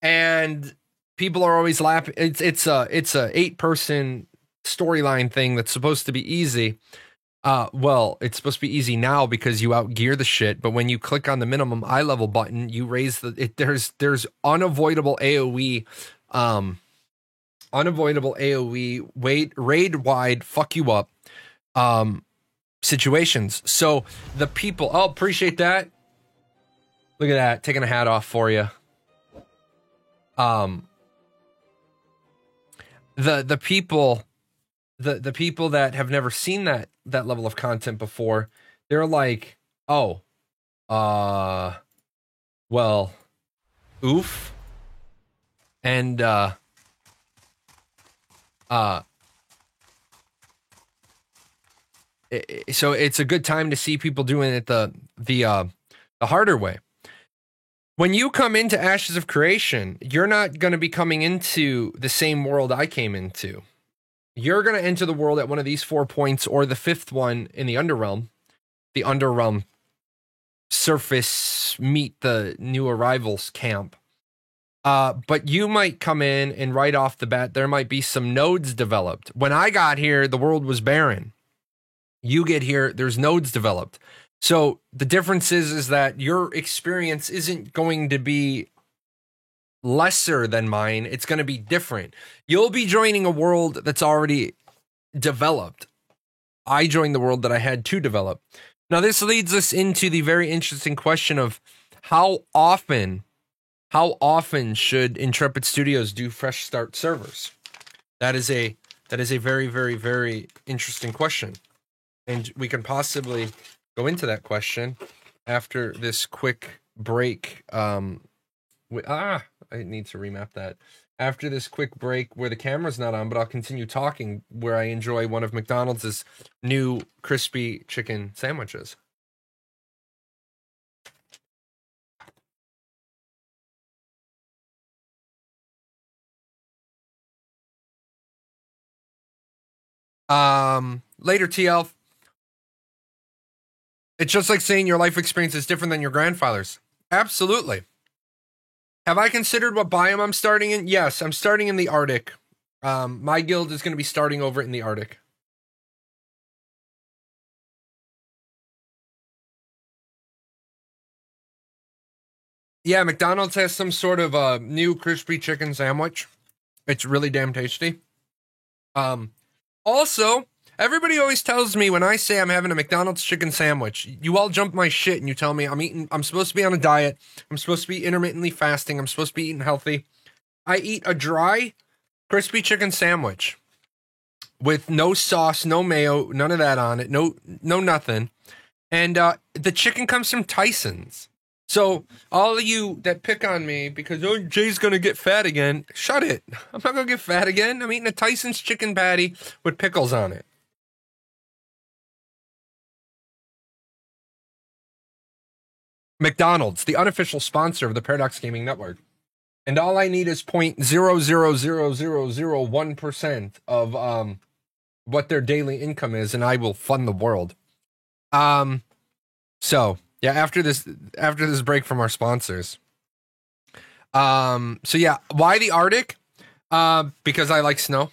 and people are always laughing. It's a 8-person storyline thing that's supposed to be easy. Well, it's supposed to be easy now because you outgear the shit, but when you click on the minimum eye level button, you raise there's unavoidable AoE raid wide fuck you up situations. So the people, appreciate that. Look at that, taking a hat off for you. The people that have never seen that level of content before, they're like, well, oof. And so it's a good time to see people doing it the harder way. When you come into Ashes of Creation, you're not going to be coming into the same world I came into. You're going to enter the world at one of these 4 points, or the 5th one in the Underrealm. The Underrealm surface meet the new arrivals camp. But you might come in and right off the bat, there might be some nodes developed. When I got here, the world was barren. You get here, there's nodes developed. So the difference is that your experience isn't going to be lesser than mine. It's going to be different. You'll be joining a world that's already developed. I joined the world that I had to develop. Now, this leads us into the very interesting question of how often should Intrepid Studios do fresh start servers? That's That is a very, very, very interesting question. And we can possibly go into that question after this quick break. I need to remap that. After this quick break where the camera's not on, but I'll continue talking, where I enjoy one of McDonald's new crispy chicken sandwiches. Later, TL. It's just like saying your life experience is different than your grandfather's. Absolutely. Have I considered what biome I'm starting in? Yes, I'm starting in the Arctic. My guild is going to be starting over in the Arctic. Yeah, McDonald's has some sort of new crispy chicken sandwich. It's really damn tasty. Also, everybody always tells me when I say I'm having a McDonald's chicken sandwich, you all jump my shit and you tell me I'm supposed to be on a diet. I'm supposed to be intermittently fasting. I'm supposed to be eating healthy. I eat a dry, crispy chicken sandwich with no sauce, no mayo, none of that on it, no nothing. And the chicken comes from Tyson's. So all of you that pick on me because Jay's gonna get fat again, shut it. I'm not gonna get fat again. I'm eating a Tyson's chicken patty with pickles on it. McDonald's, the unofficial sponsor of the Paradox Gaming Network. And all I need is 0.0000001% of what their daily income is, and I will fund the world. So yeah, after this break from our sponsors. So yeah, why the Arctic? Because I like snow.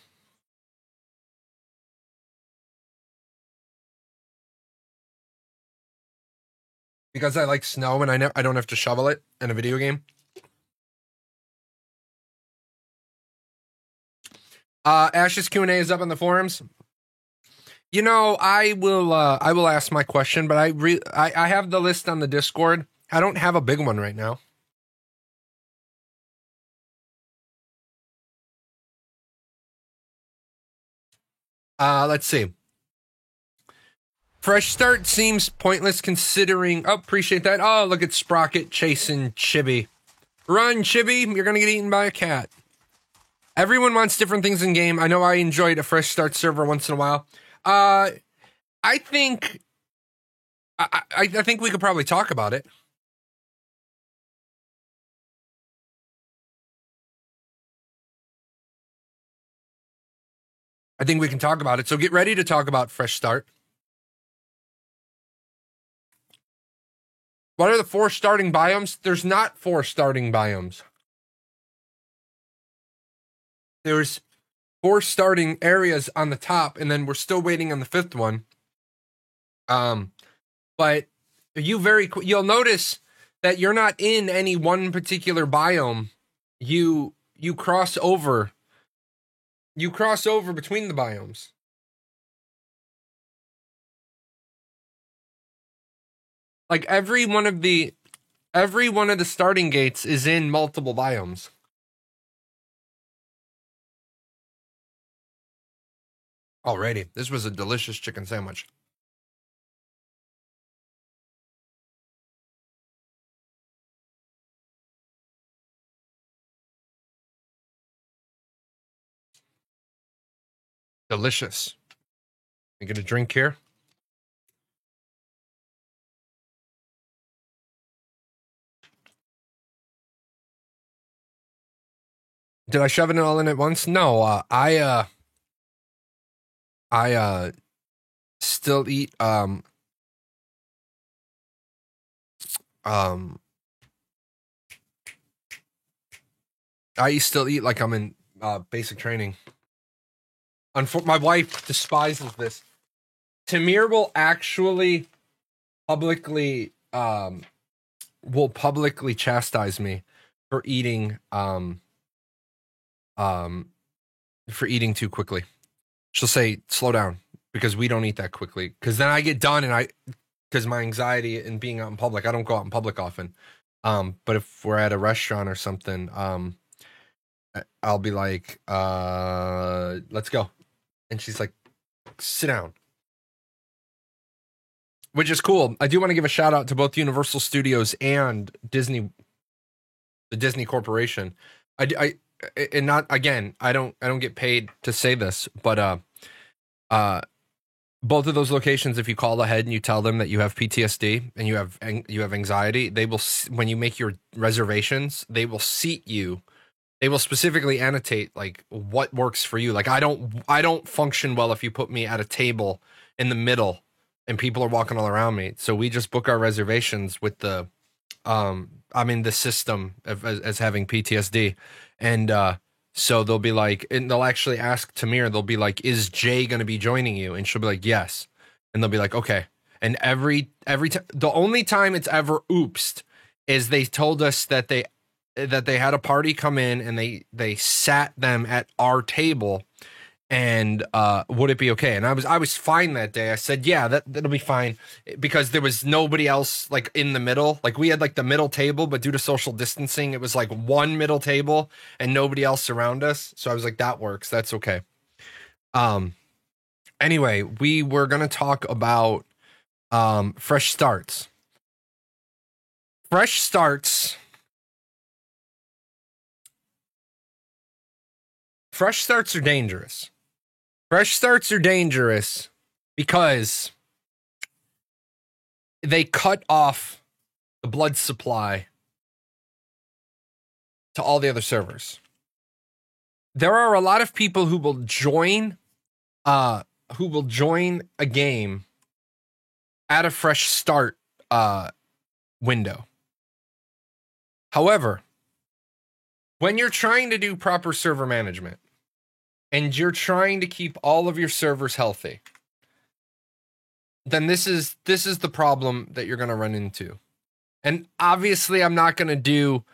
Because I like snow and I don't have to shovel it in a video game. Ash's Q&A is up on the forums. You know, I will ask my question, but I have the list on the Discord. I don't have a big one right now. Let's see. Fresh start seems pointless considering. Oh, appreciate that. Oh, look at Sprocket chasing Chibi. Run, Chibi. You're going to get eaten by a cat. Everyone wants different things in game. I know I enjoyed a fresh start server once in a while. I think we could probably talk about it. I think we can talk about it. So get ready to talk about fresh start. What are the 4 starting biomes? There's not 4 starting biomes. There's 4 starting areas on the top, and then we're still waiting on the 5th one. But you'll notice that you're not in any one particular biome. You cross over. You cross over between the biomes. Like every one of the starting gates is in multiple biomes. Alrighty, this was a delicious chicken sandwich. Delicious. You get a drink here? Did I shove it all in at once? No, I still eat I still eat like I'm in basic training. My wife despises this. Tamir will actually publicly chastise me for eating too quickly. She'll say, slow down, because we don't eat that quickly. Because then I get done and because my anxiety and being out in public, I don't go out in public often. But if we're at a restaurant or something, I'll be like, let's go. And she's like, sit down. Which is cool. I do want to give a shout out to both Universal Studios and Disney, the Disney Corporation. And not, again, I don't get paid to say this, but both of those locations, if you call ahead and you tell them that you have PTSD and you have anxiety, they will, when you make your reservations, they will seat you. They will specifically annotate like what works for you. Like I don't function well if you put me at a table in the middle and people are walking all around me. So we just book our reservations with the the system as having PTSD. And so they'll be like, and they'll actually ask Tamir, they'll be like, is Jay going to be joining you? And she'll be like, yes. And they'll be like, okay. And every time, the only time it's ever oopsed is they told us that they had a party come in and they sat them at our table, and would it be okay? And I was fine that day. I said, yeah, that'll be fine, because there was nobody else like in the middle. Like we had like the middle table, but due to social distancing, it was like one middle table and nobody else around us. So I was like, that works. That's okay. Anyway, we were going to talk about fresh starts. Fresh starts. Fresh starts are dangerous. Fresh starts are dangerous because they cut off the blood supply to all the other servers. There are a lot of people who will join a game at a fresh start window. However, when you're trying to do proper server management and you're trying to keep all of your servers healthy, then this is the problem that you're going to run into. And obviously I'm not going to do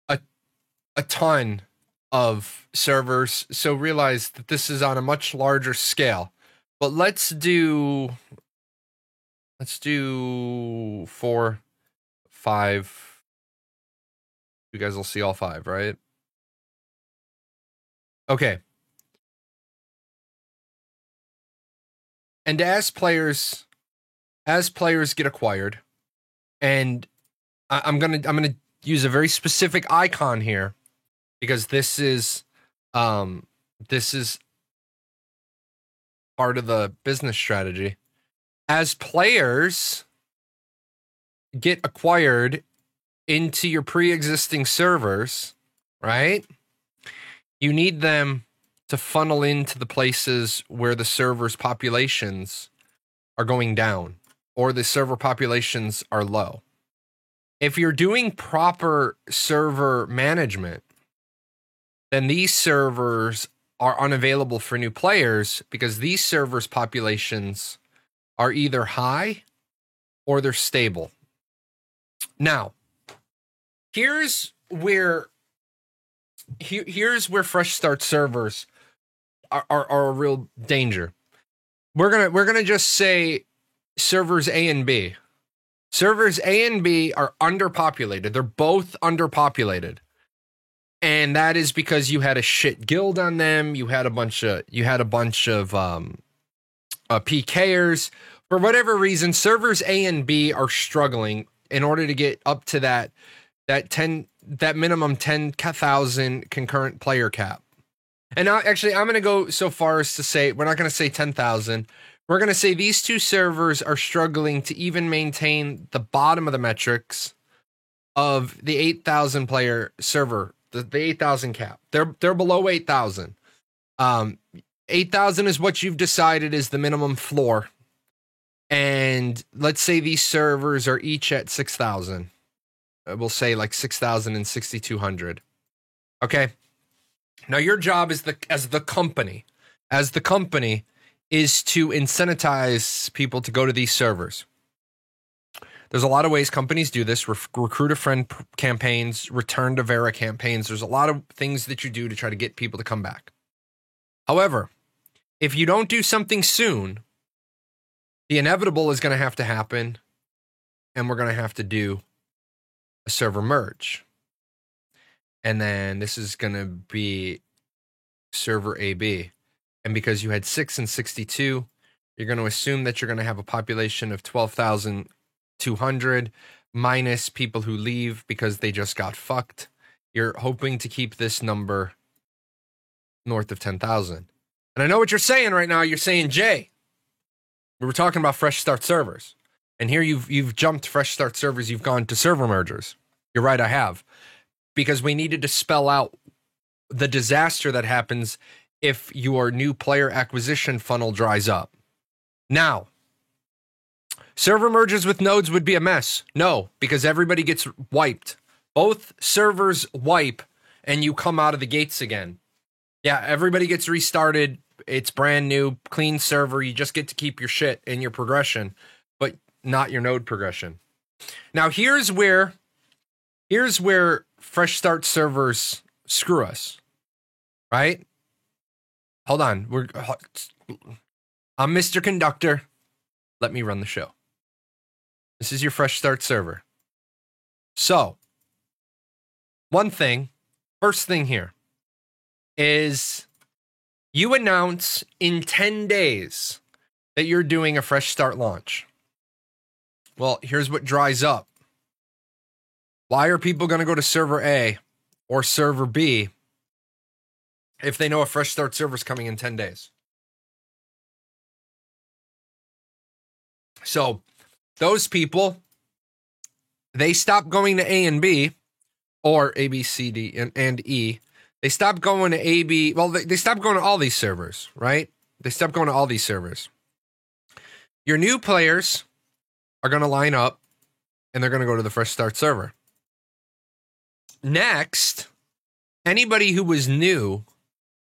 a ton of servers, so realize that this is on a much larger scale. But let's do 4, 5. You guys will see all 5, right? Okay. And as players get acquired, and I'm gonna use a very specific icon here, because this is part of the business strategy. As players get acquired into your pre-existing servers, right? You need them to funnel into the places where the server's populations are going down or the server populations are low. If you're doing proper server management, then these servers are unavailable for new players, because these servers' populations are either high or they're stable. Now, here's where fresh start servers are a real danger. We're gonna just say servers A and B. Servers A and B are underpopulated. They're both underpopulated. And that is because you had a shit guild on them. You had a bunch of PKers. For whatever reason, servers A and B are struggling in order to get up to that minimum 10,000 concurrent player cap. And now, actually, I'm going to go so far as to say, we're not going to say 10,000. We're going to say these two servers are struggling to even maintain the bottom of the metrics of the 8,000 player server, the 8,000 cap. They're below 8,000. 8,000 is what you've decided is the minimum floor. And let's say these servers are each at 6,000. We'll say like 6,000 and 6,200. Okay. Now your job as the company is to incentivize people to go to these servers. There's a lot of ways companies do this: recruit a friend campaigns, return to Vera campaigns. There's a lot of things that you do to try to get people to come back. However, if you don't do something soon, the inevitable is going to have to happen, and we're going to have to do a server merge. And then this is going to be server AB. And because you had 6 and 62, you're going to assume that you're going to have a population of 12,200 minus people who leave because they just got fucked. You're hoping to keep this number north of 10,000. And I know what you're saying right now. You're saying, Jay, we were talking about fresh start servers. And here you've jumped fresh start servers. You've gone to server mergers. You're right, I have. Because we needed to spell out the disaster that happens if your new player acquisition funnel dries up. Now, server merges with nodes would be a mess. No, because everybody gets wiped. Both servers wipe and you come out of the gates again. Yeah, everybody gets restarted. It's brand new, clean server. You just get to keep your shit and your progression, but not your node progression. Now, here's where fresh start servers screw us, right? Hold on. I'm Mr. Conductor. Let me run the show. This is your fresh start server. So, first thing here is you announce in 10 days that you're doing a fresh start launch. Well, here's what dries up. Why are people going to go to server A or server B if they know a fresh start server is coming in 10 days? So those people, they stop going to A and B, or A, B, C, D, and E. They stop going to A, B. Well, they stop going to all these servers, right? They stop going to all these servers. Your new players are going to line up, and they're going to go to the fresh start server. Next, anybody who was new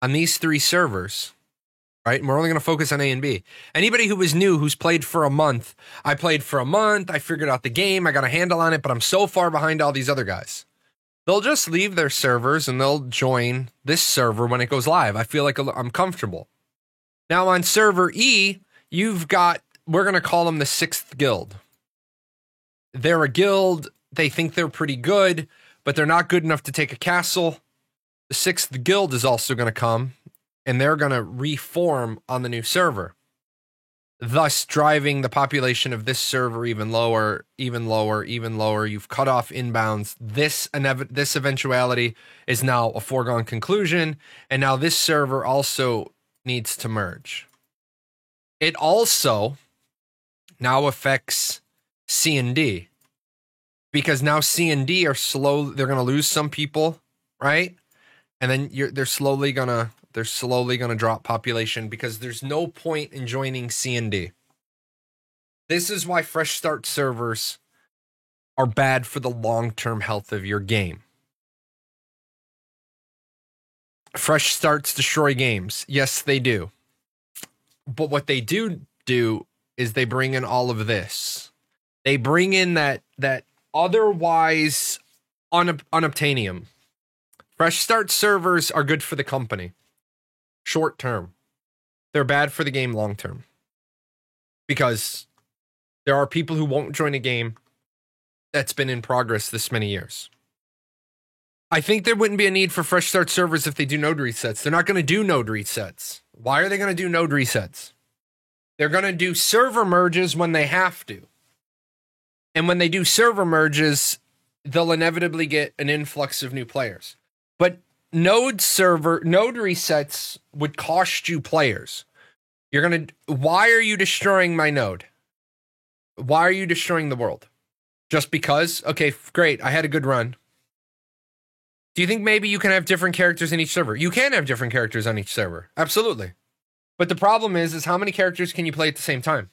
on these 3 servers, right? And we're only going to focus on A and B. Anybody who was new, who's played for a month. I played for a month. I figured out the game. I got a handle on it, but I'm so far behind all these other guys. They'll just leave their servers and they'll join this server when it goes live. I feel like I'm comfortable. Now on server E, you've got, we're going to call them the 6th guild. They're a guild. They think they're pretty good, but they're not good enough to take a castle. The 6th guild is also going to come, and they're going to reform on the new server, thus driving the population of this server even lower, even lower, even lower. You've cut off inbounds. This eventuality is now a foregone conclusion, and now this server also needs to merge. It also now affects C and D, because now C and D are slow. They're going to lose some people, right? And then they're slowly gonna drop population because there's no point in joining C and D. This is why fresh start servers are bad for the long-term health of your game. Fresh starts destroy games. Yes, they do. But what they do is they bring in all of this. They bring in that otherwise unobtainium. Fresh start servers are good for the company. Short term. They're bad for the game long term. Because there are people who won't join a game that's been in progress this many years. I think there wouldn't be a need for fresh start servers if they do node resets. They're not going to do node resets. Why are they going to do node resets? They're going to do server merges when they have to. And when they do server merges, they'll inevitably get an influx of new players. But node resets would cost you players. Why are you destroying my node? Why are you destroying the world? Just because? Okay, great. I had a good run. Do you think maybe you can have different characters in each server? You can have different characters on each server. Absolutely. But the problem is how many characters can you play at the same time?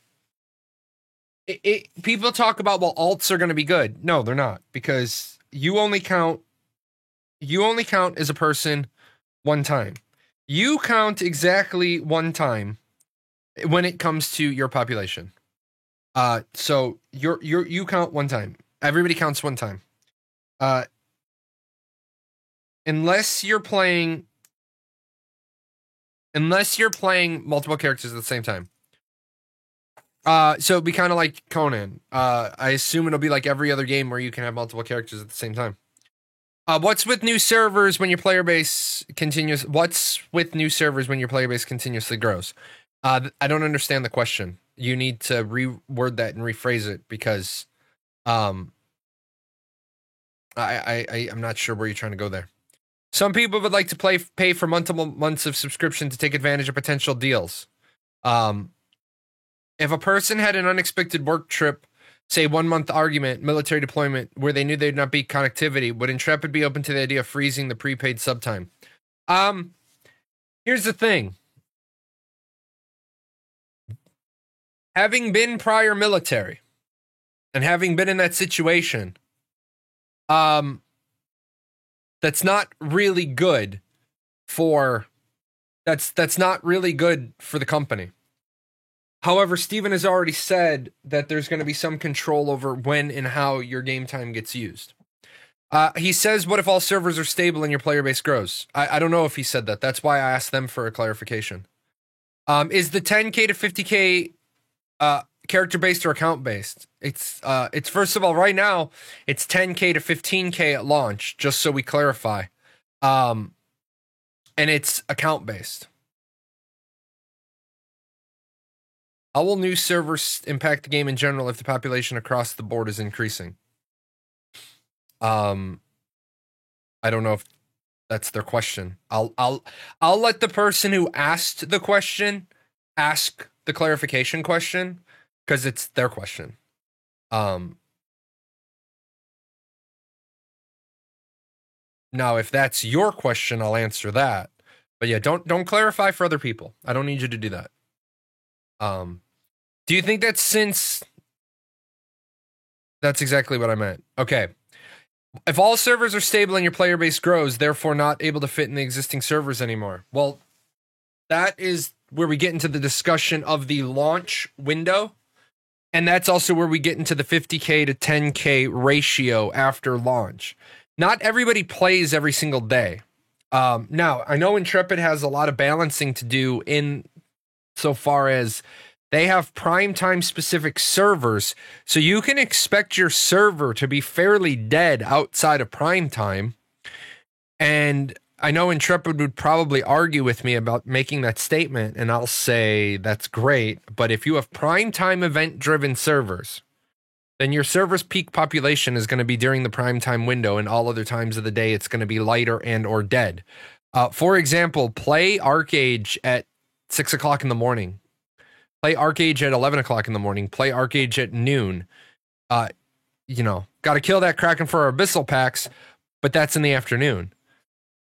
People talk about, well, alts are going to be good. No, they're not, because you only count as a person one time. You count exactly one time when it comes to your population. So you count one time. Everybody counts one time. Unless you're playing multiple characters at the same time. So it'd be kind of like Conan. I assume it'll be like every other game where you can have multiple characters at the same time. What's with new servers when your player base continues? What's with new servers when your player base continuously grows? I don't understand the question. You need to reword that and rephrase it because, I'm not sure where you're trying to go there. Some people would like to pay for multiple months of subscription to take advantage of potential deals. If a person had an unexpected work trip, say 1 month argument, military deployment, where they knew there'd not be connectivity, would Intrepid be open to the idea of freezing the prepaid sub time? Here's the thing. Having been prior military and having been in that situation, that's not really good for that's not really good for the company. However, Steven has already said that there's going to be some control over when and how your game time gets used. He says, what if all servers are stable and your player base grows? I don't know if he said that. That's why I asked them for a clarification. Is the 10K to 50K character-based or account-based? It's first of all, right now, it's 10K to 15K at launch, just so we clarify. And it's account-based. How will new servers impact the game in general if the population across the board is increasing? I don't know if that's their question. I'll let the person who asked the question ask the clarification question because it's their question. Now, if that's your question, I'll answer that. But yeah, don't clarify for other people. I don't need you to do that. Do you think that since... That's exactly what I meant. Okay. If all servers are stable and your player base grows, therefore not able to fit in the existing servers anymore. Well, that is where we get into the discussion of the launch window. And that's also where we get into the 50K to 10K ratio after launch. Not everybody plays every single day. Now, I know Intrepid has a lot of balancing to do in so far as they have primetime specific servers, so you can expect your server to be fairly dead outside of primetime. And I know Intrepid would probably argue with me about making that statement, and I'll say that's great, but if you have primetime event-driven servers, then your server's peak population is going to be during the primetime window, and all other times of the day it's going to be lighter and or dead. For example, play ArcAge at 6 o'clock in the morning. Play ArcAge at 11 o'clock in the morning. Play ArcAge at noon. Got to kill that Kraken for our Abyssal packs, but that's in the afternoon.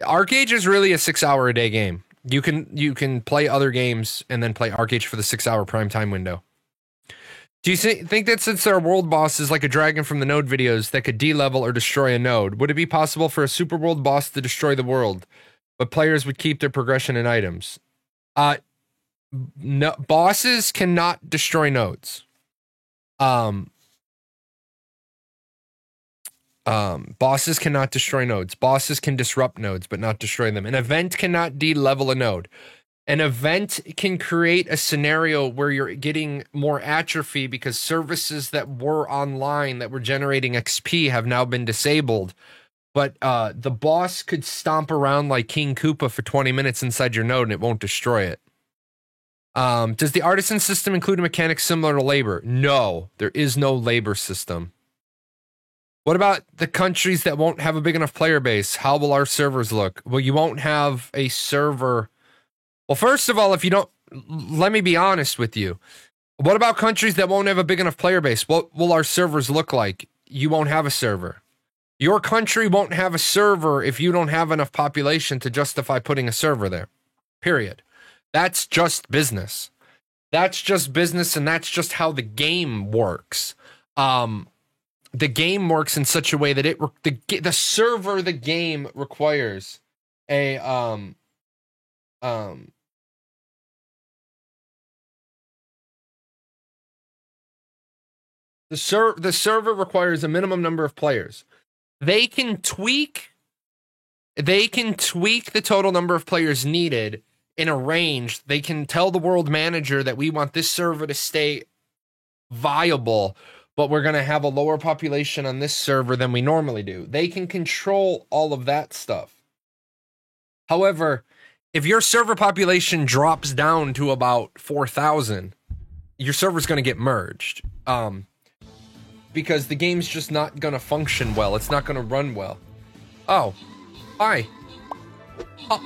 ArcAge is really a 6-hour-a-day game. You can play other games and then play ArcAge for the 6-hour primetime window. Do you think that since there are world bosses like a dragon from the node videos that could de-level or destroy a node, would it be possible for a super world boss to destroy the world, but players would keep their progression and items? No, bosses cannot destroy nodes. Bosses cannot destroy nodes. Bosses can disrupt nodes, but not destroy them. An event cannot de-level a node. An event can create a scenario where you're getting more atrophy because services that were online that were generating XP have now been disabled. But the boss could stomp around like King Koopa for 20 minutes inside your node and it won't destroy it. Does the artisan system include a mechanic similar to labor? No, there is no labor system. What about the countries that won't have a big enough player base? How will our servers look? Well, you won't have a server. Well, first of all, if you don't, let me be honest with you. What about countries that won't have a big enough player base? What will our servers look like? You won't have a server. Your country won't have a server if you don't have enough population to justify putting a server there. Period. That's just business. That's just business, and that's just how the game works. The game works in such a way that the server the game requires a the server requires a minimum number of players. They can tweak the total number of players needed in a range. They can tell the world manager that we want this server to stay viable, but we're going to have a lower population on this server than we normally do. They can control all of that stuff. However, if your server population drops down to about 4,000, your server's going to get merged. Because the game's just not going to function well. It's not going to run well. Oh. Hi. Up.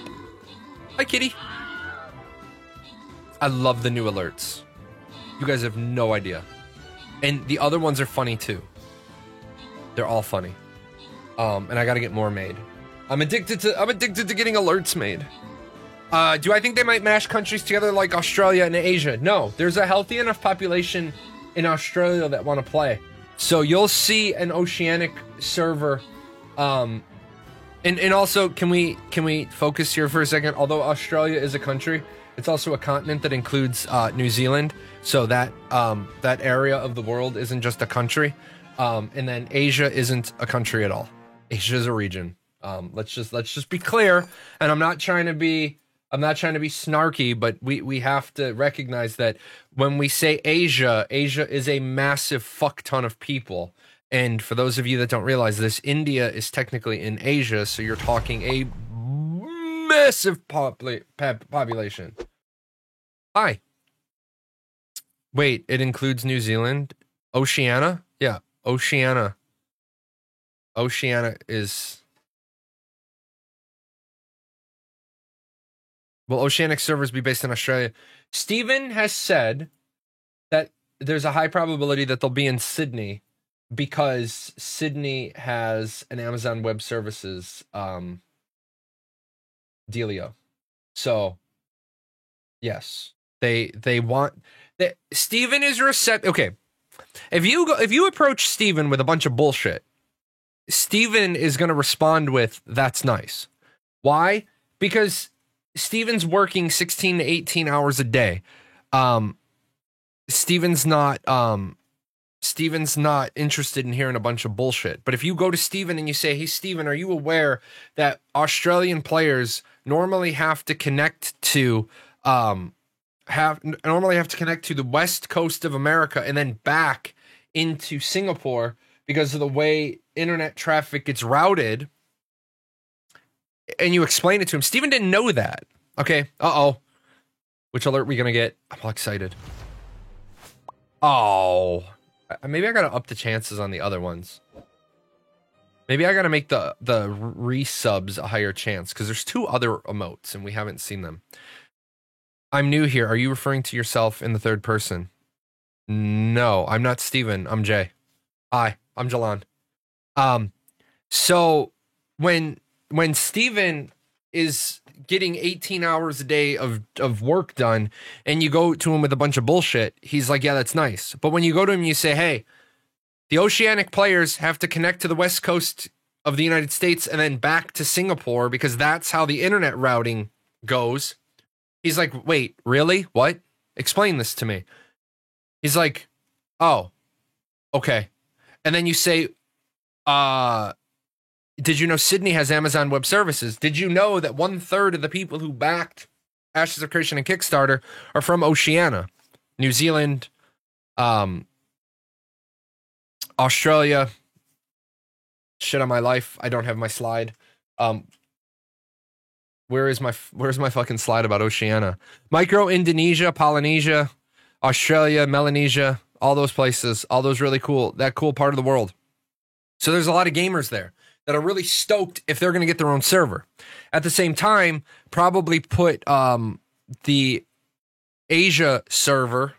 Hi, kitty. I love the new alerts. You guys have no idea. And the other ones are funny too. They're all funny. And I gotta get more made. I'm addicted to getting alerts made. Do I think they might mash countries together like Australia and Asia? No. There's a healthy enough population in Australia that want to play. So you'll see an Oceanic server. And also, can we focus here for a second? Although Australia is a country, it's also a continent that includes New Zealand. So that that area of the world isn't just a country. And then Asia isn't a country at all. Asia is a region. Let's just be clear. And I'm not trying to be snarky, but we have to recognize that when we say Asia, Asia is a massive fuck ton of people. And for those of you that don't realize this, India is technically in Asia, so you're talking a massive population. Hi. Wait, it includes New Zealand? Oceania? Yeah, Oceania. Oceania is... Will Oceanic servers be based in Australia? Steven has said that there's a high probability that they'll be in Sydney because Sydney has an Amazon Web Services dealio. So, yes, they want that. Steven is receptive. Okay, if you approach Steven with a bunch of bullshit, Steven is going to respond with, "That's nice." Why? Because Steven's working 16 to 18 hours a day. Steven's not interested in hearing a bunch of bullshit. But if you go to Steven and you say, "Hey, Steven, are you aware that Australian players normally have to connect to the west coast of America and then back into Singapore because of the way internet traffic gets routed?" And you explain it to him. Steven didn't know that. Okay. Uh-oh. Which alert are we gonna get? I'm all excited. Oh. Maybe I gotta up the chances on the other ones. Maybe I gotta make the resubs a higher chance, because there's 2 other emotes and we haven't seen them. I'm new here. Are you referring to yourself in the third person? No, I'm not Steven. I'm Jay. Hi, I'm Jalan. So when Steven is getting 18 hours a day of work done and you go to him with a bunch of bullshit, he's like, "Yeah, that's nice." But when you go to him and you say, "Hey, the Oceanic players have to connect to the west coast of the United States and then back to Singapore because that's how the internet routing goes," he's like, "Wait, really? What? Explain this to me." He's like, "Oh, okay." And then you say, "Did you know Sydney has Amazon Web Services? Did you know that 1/3 of the people who backed Ashes of Creation and Kickstarter are from Oceania, New Zealand, Australia?" Shit on my life. I don't have my slide. Where's my fucking slide about Oceania? Micro Indonesia, Polynesia, Australia, Melanesia, all those places, all those really cool, that cool part of the world. So there's a lot of gamers there that are really stoked if they're going to get their own server. At the same time, probably put the Asia server,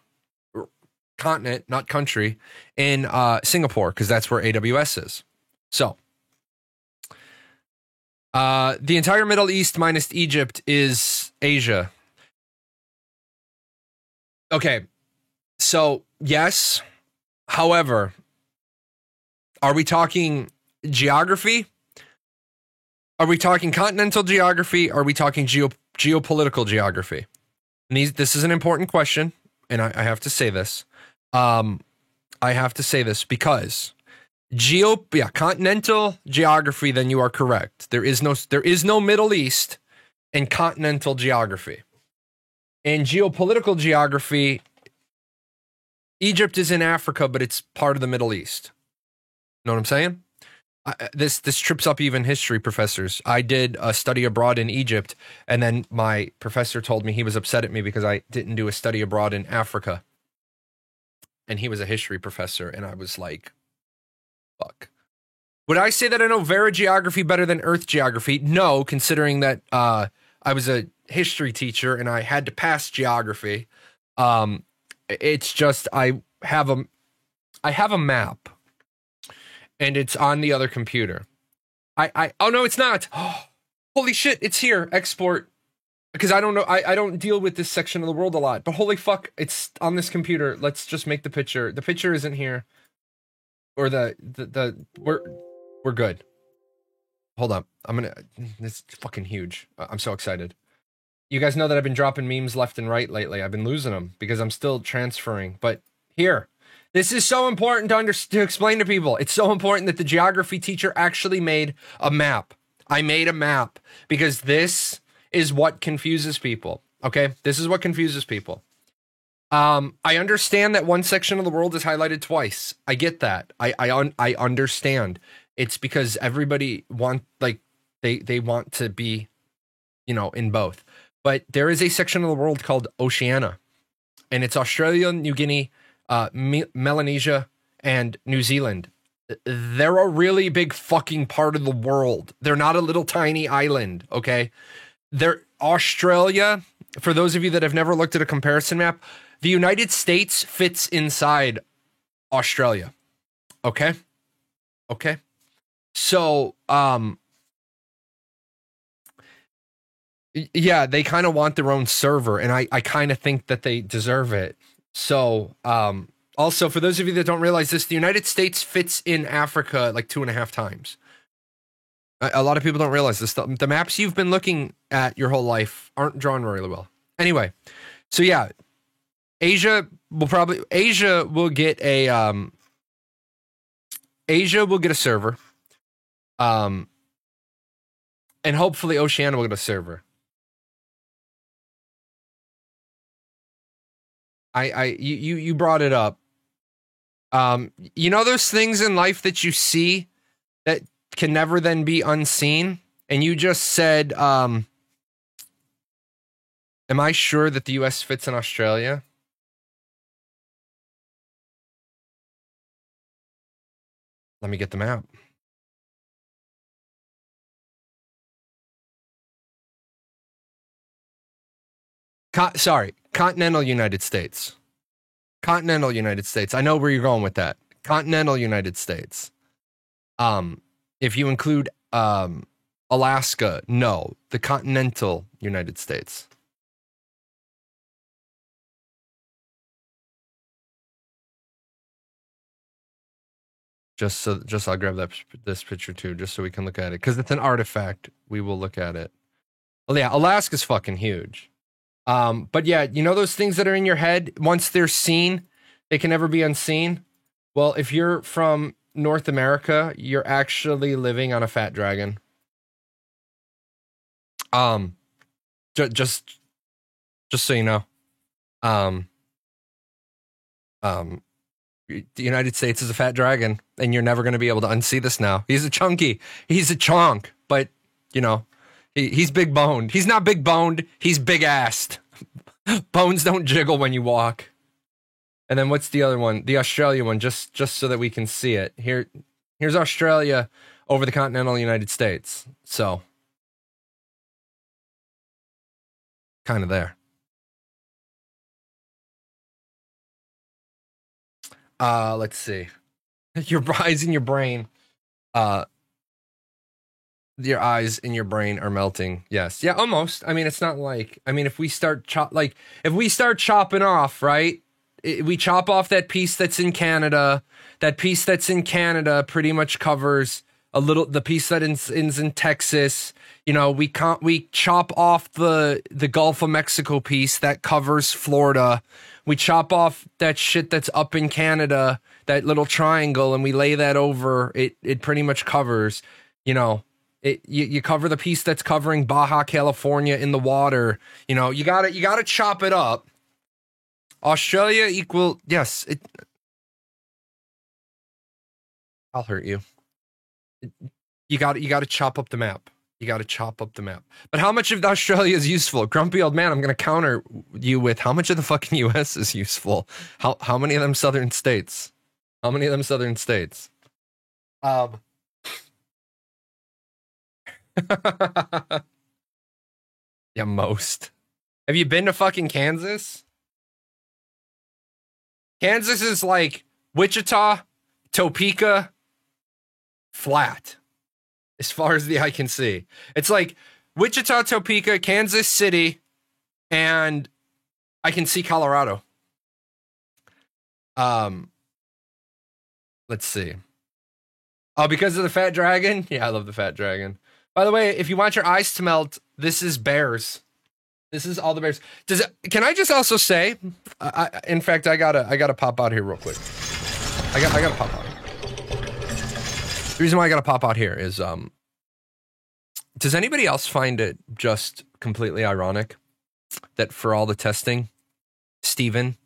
continent, not country, in Singapore, because that's where AWS is. So, the entire Middle East minus Egypt is Asia. Okay, so yes. However, are we talking geography? Are we talking continental geography? Are we talking geopolitical geography? And this is an important question, and I have to say this. I have to say this because continental geography, then you are correct. There is no Middle East in continental geography. In geopolitical geography, Egypt is in Africa, but it's part of the Middle East. Know what I'm saying? This trips up even history professors. I did a study abroad in Egypt, and then my professor told me he was upset at me because I didn't do a study abroad in Africa. And he was a history professor, and I was like, fuck. Would I say that I know Vera geography better than Earth geography? No, considering that I was a history teacher and I had to pass geography. It's just I have a map, and it's on the other computer. Oh no, it's not. Holy shit, it's here. Export. Because I don't know, I don't deal with this section of the world a lot. But holy fuck, it's on this computer. Let's just make the picture. The picture isn't here. Or we're good. Hold up. It's fucking huge. I'm so excited. You guys know that I've been dropping memes left and right lately. I've been losing them because I'm still transferring. But here, this is so important to explain to people. It's so important that the geography teacher actually made a map. I made a map because this is what confuses people. Okay? This is what confuses people. I understand that one section of the world is highlighted twice. I get that. I understand. It's because everybody they want to be, in both. But there is a section of the world called Oceania, and it's Australia, New Guinea, Melanesia, and New Zealand. They're a really big fucking part of the world. They're not a little tiny island, okay? They're Australia. For those of you that have never looked at a comparison map, the United States fits inside Australia. Okay? Okay? So, yeah, they kind of want their own server, and I kind of think that they deserve it. So, also, for those of you that don't realize this, the United States fits in Africa like 2.5 times. A lot of people don't realize this. The maps you've been looking at your whole life aren't drawn really well. Anyway, so yeah, Asia will get a server. And hopefully Oceania will get a server. You brought it up. Those things in life that you see that can never then be unseen? And you just said, am I sure that the US fits in Australia? Let me get the map. Continental United States. Continental United States. I know where you're going with that. Continental United States. If you include Alaska, no. The continental United States. Just I'll grab this picture too, just so we can look at it. Because it's an artifact. We will look at it. Well, yeah, Alaska's fucking huge. But yeah, those things that are in your head, once they're seen, they can never be unseen. Well, if you're from North America, you're actually living on a fat dragon. Just so you know. The United States is a fat dragon, and you're never going to be able to unsee this now. He's a chunky. He's a chonk, but, he's big boned. He's not big boned. He's big assed. Bones don't jiggle when you walk. And then what's the other one? The Australia one, just so that we can see it. Here's Australia over the continental United States. So, kind of there. Let's see. Your eyes in your brain. Your eyes in your brain are melting. Yes. Yeah, almost. I mean, it's not like, if we start chopping off, right? We chop off that piece that's in Canada. That piece that's in Canada pretty much covers the piece that ends in Texas. We chop off the Gulf of Mexico piece that covers Florida. We chop off that shit that's up in Canada, that little triangle, and we lay that over. It pretty much covers, you cover the piece that's covering Baja California in the water. You gotta chop it up. Australia equal, yes. I'll hurt you. You got to chop up the map. You got to chop up the map. But how much of Australia is useful? Grumpy old man, I'm going to counter you with how much of the fucking US is useful? How many of them southern states? How many of them southern states? Yeah, most. Have you been to fucking Kansas? Kansas is like Wichita, Topeka, flat. As far as the eye can see. It's like Wichita, Topeka, Kansas City, and I can see Colorado. Let's see. Oh, because of the fat dragon? Yeah, I love the fat dragon. By the way, if you want your eyes to melt, this is bears. This is all the bears. Can I just also say, in fact, I gotta pop out here real quick. I gotta pop out. The reason why I gotta pop out here is, does anybody else find it just completely ironic that for all the testing, Steven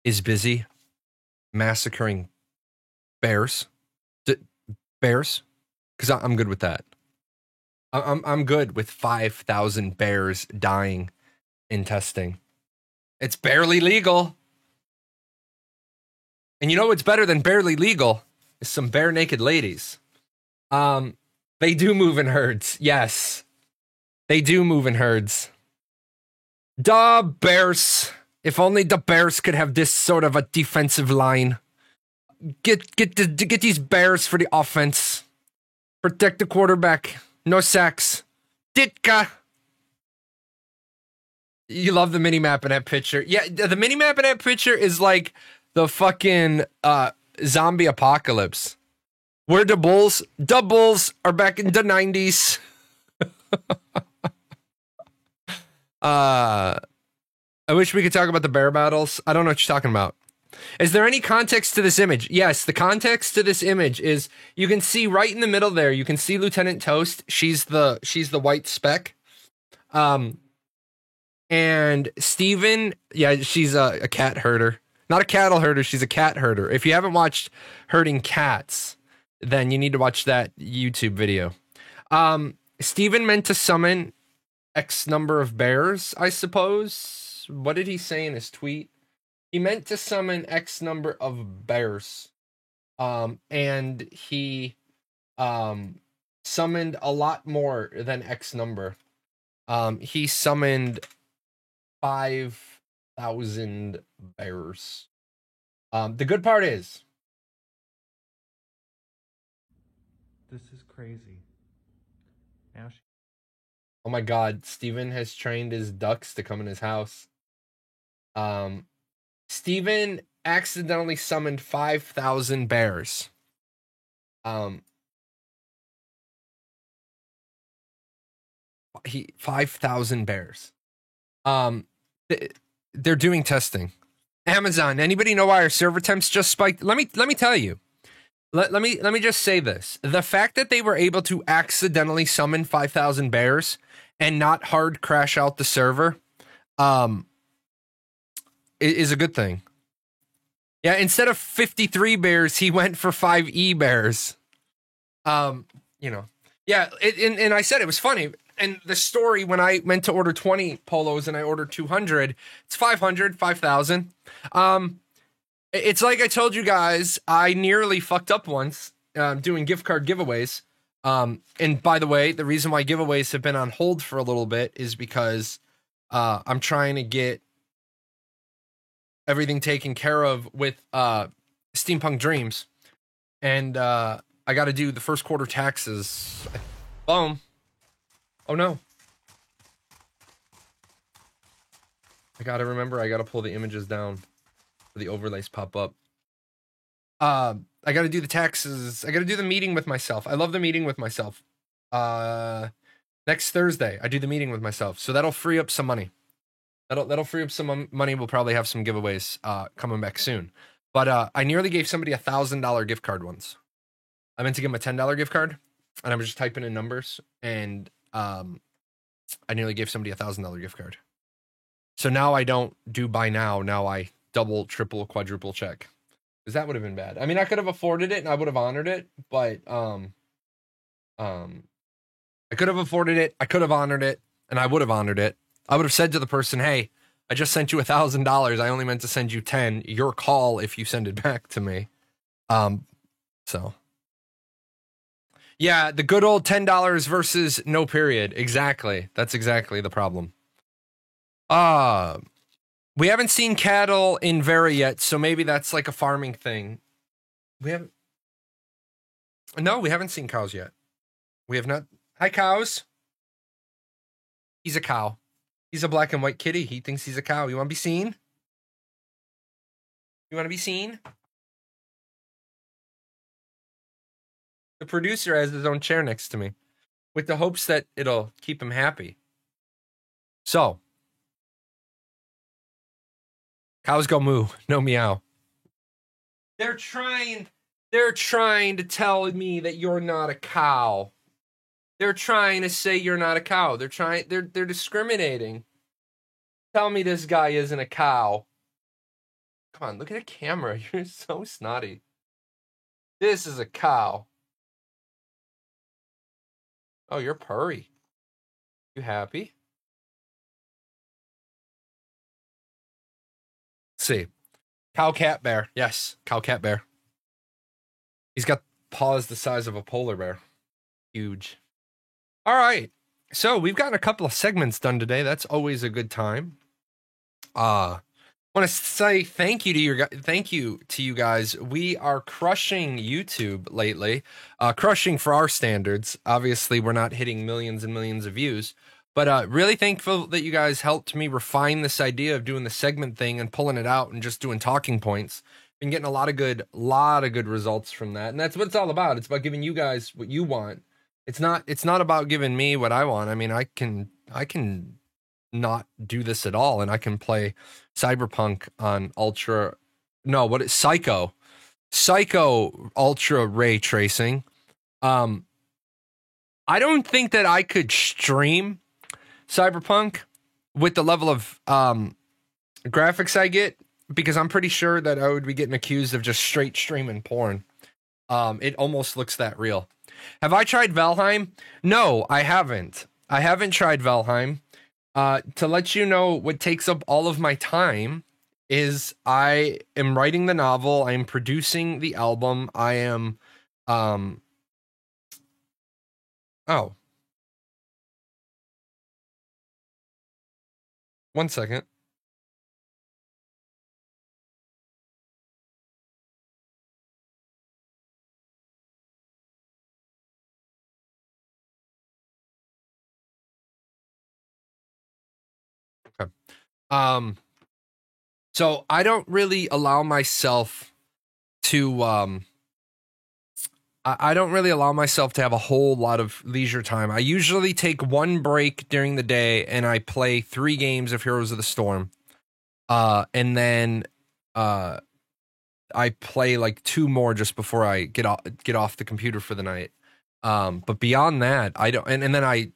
is busy massacring bears? Bears? Because I'm good with that. I'm good with 5,000 bears dying in testing. It's barely legal. And you know what's better than barely legal is some bare naked ladies. They do move in herds. Yes. They do move in herds. Duh, bears. If only the bears could have this sort of a defensive line. Get these bears for the offense. Protect the quarterback. No sacks. Ditka. You love the mini-map in that picture. Yeah, the mini-map in that picture is like the fucking zombie apocalypse. Where the Bulls are back in the 90s. I wish we could talk about the bear battles. I don't know what you're talking about. Is there any context to this image? Yes, the context to this image is you can see right in the middle there, you can see Lieutenant Toast. She's the white speck. And Steven, yeah, she's a cat herder. Not a cattle herder, she's a cat herder. If you haven't watched Herding Cats, then you need to watch that YouTube video. Steven meant to summon X number of bears, I suppose. What did he say in his tweet? He meant to summon X number of bears. And he summoned a lot more than X number. He summoned 5,000 bears. The good part is, this is crazy. Now oh my God, Steven has trained his ducks to come in his house. Steven accidentally summoned 5,000 bears. 5,000 bears. They're doing testing. Amazon, anybody know why our server temps just spiked? Let me tell you. Let me just say this. The fact that they were able to accidentally summon 5,000 bears and not hard crash out the server is a good thing. Yeah, instead of 53 bears, he went for 5 bears. You know. Yeah, and I said it was funny. And the story, when I went to order 20 polos and I ordered 200, it's 500, 5,000. It's like I told you guys, I nearly fucked up once doing gift card giveaways. And by the way, the reason why giveaways have been on hold for a little bit is because I'm trying to get everything taken care of with Steampunk Dreams. And I got to do the first quarter taxes. Boom. Oh no. I got to remember, I got to pull the images down. The overlays pop up. I got to do the taxes. I got to do the meeting with myself. I love the meeting with myself. Next Thursday, I do the meeting with myself. So that'll free up some money. That'll free up some money. We'll probably have some giveaways coming back soon. But I nearly gave somebody $1,000 gift card once. I meant to give him a $10 gift card, and I was just typing in numbers, and I nearly gave somebody $1,000 gift card. So now I don't do buy now. Now I double, triple, quadruple check. Because that would have been bad. I mean, I could have afforded it and I would have honored it, but I could have afforded it, I could have honored it, and I would have honored it. I would have said to the person, hey, I just sent you $1,000. I only meant to send you 10. Your call if you send it back to me. So yeah, the good old $10 versus no period. Exactly. That's exactly the problem. We haven't seen cattle in Vera yet, so maybe that's like a farming thing. No, we haven't seen cows yet. We have not. Hi, cows. He's a cow. He's a black and white kitty. He thinks he's a cow. You want to be seen? You want to be seen? The producer has his own chair next to me with the hopes that it'll keep him happy. So, cows go moo, no meow. They're trying to tell me that you're not a cow. They're trying to say you're not a cow. They're discriminating. Tell me this guy isn't a cow. Come on, look at the camera. You're so snotty. This is a cow. Oh, you're purry. You happy? Let's see. Cow, cat, bear. Yes, cow, cat, bear. He's got paws the size of a polar bear. Huge. All right. So we've gotten a couple of segments done today. That's always a good time. I want to say thank you to you guys. We are crushing YouTube lately. Crushing for our standards. Obviously, we're not hitting millions and millions of views. But really thankful that you guys helped me refine this idea of doing the segment thing and pulling it out and just doing talking points. Been getting a lot of good results from that. And that's what it's all about. It's about giving you guys what you want. It's not about giving me what I want. I mean, I can not do this at all, and I can play Cyberpunk on Psycho Ultra Ray Tracing. I don't think that I could stream Cyberpunk with the level of graphics I get, because I'm pretty sure that I would be getting accused of just straight streaming porn. It almost looks that real. Have I tried Valheim? No, I haven't. I haven't tried Valheim. To let you know, what takes up all of my time is I am writing the novel, I am producing the album, I am one second. Okay. So I don't really allow myself to I don't really allow myself to have a whole lot of leisure time. I usually take one break during the day and I play 3 games of Heroes of the Storm. And then I play like 2 more just before I get off the computer for the night. But beyond that, I don't. And then I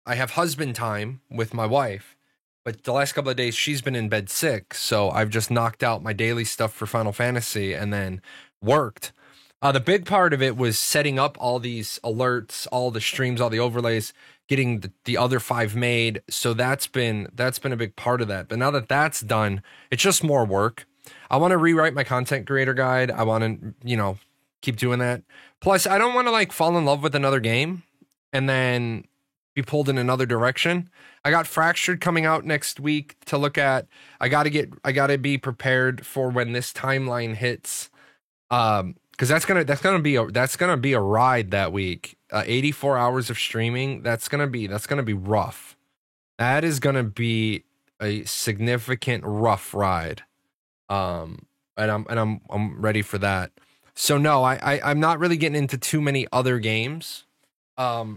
have husband time with my wife. But the last couple of days, she's been in bed sick, so I've just knocked out my daily stuff for Final Fantasy and then worked. The big part of it was setting up all these alerts, all the streams, all the overlays, getting the other 5 made. So that's been a big part of that. But now that that's done, it's just more work. I want to rewrite my content creator guide. I want to, keep doing that. Plus, I don't want to like fall in love with another game and then be pulled in another direction. I got Fractured coming out next week to look at. I gotta be prepared for when this timeline hits. Because that's gonna be a ride that week. 84 hours of streaming. That's gonna be rough. That is gonna be a significant rough ride. And I'm ready for that. So no, I'm not really getting into too many other games. But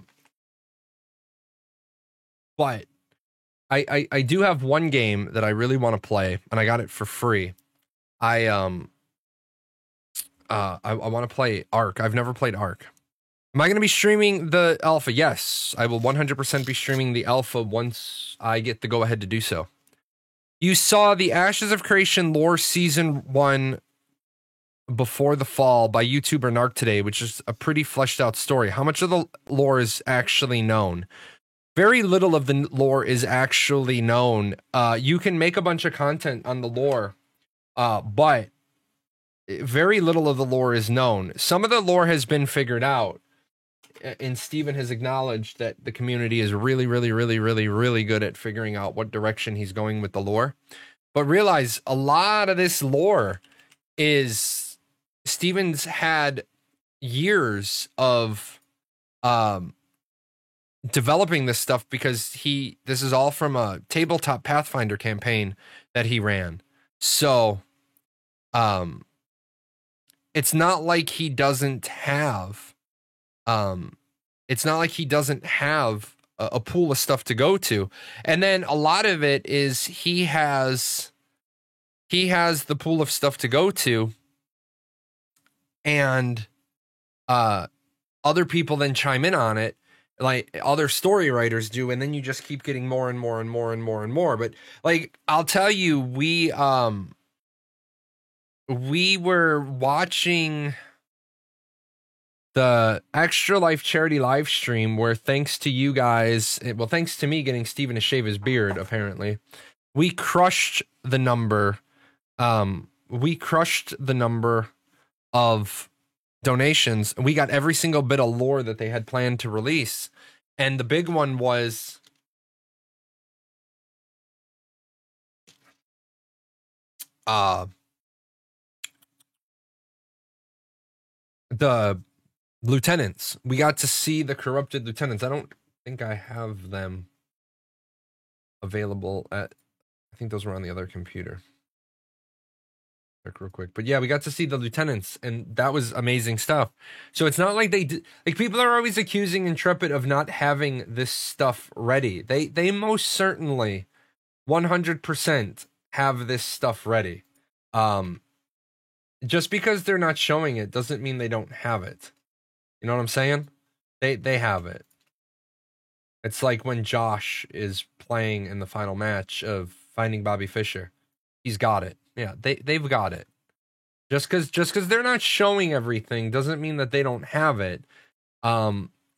I do have one game that I really want to play, and I got it for free. I want to play Ark. I've never played Ark. Am I going to be streaming the alpha? Yes, I will 100% be streaming the alpha once I get the go ahead to do so. You saw the Ashes of Creation lore season 1 before the fall by YouTuber Narc today, which is a pretty fleshed out story. How much of the lore is actually known? Very little of the lore is actually known. You can make a bunch of content on the lore, but very little of the lore is known. Some of the lore has been figured out, and Steven has acknowledged that the community is really, really, really, really, really good at figuring out what direction he's going with the lore. But realize a lot of this lore is Steven's had years of developing this stuff, because this is all from a tabletop Pathfinder campaign that he ran. So it's not like he doesn't have a pool of stuff to go to. And then a lot of it is he has the pool of stuff to go to, and other people then chime in on it, like other story writers do, and then you just keep getting more and more and more and more and more. But like, I'll tell you, we were watching the Extra Life charity live stream where, thanks to you guys, well, thanks to me getting Steven to shave his beard, apparently, we crushed the number. We crushed the number of donations. We got every single bit of lore that they had planned to release. And the big one was the lieutenants. We got to see the corrupted lieutenants. I don't think I have them available I think those were on the other computer. Check real quick. But yeah, we got to see the lieutenants, and that was amazing stuff. So it's not like like, people are always accusing Intrepid of not having this stuff ready. They most certainly 100% have this stuff ready. Just because they're not showing it doesn't mean they don't have it. You know what I'm saying? They have it. It's like when Josh is playing in the final match of Finding Bobby Fischer. He's got it. Yeah, they've got it. Just because they're not showing everything doesn't mean that they don't have it.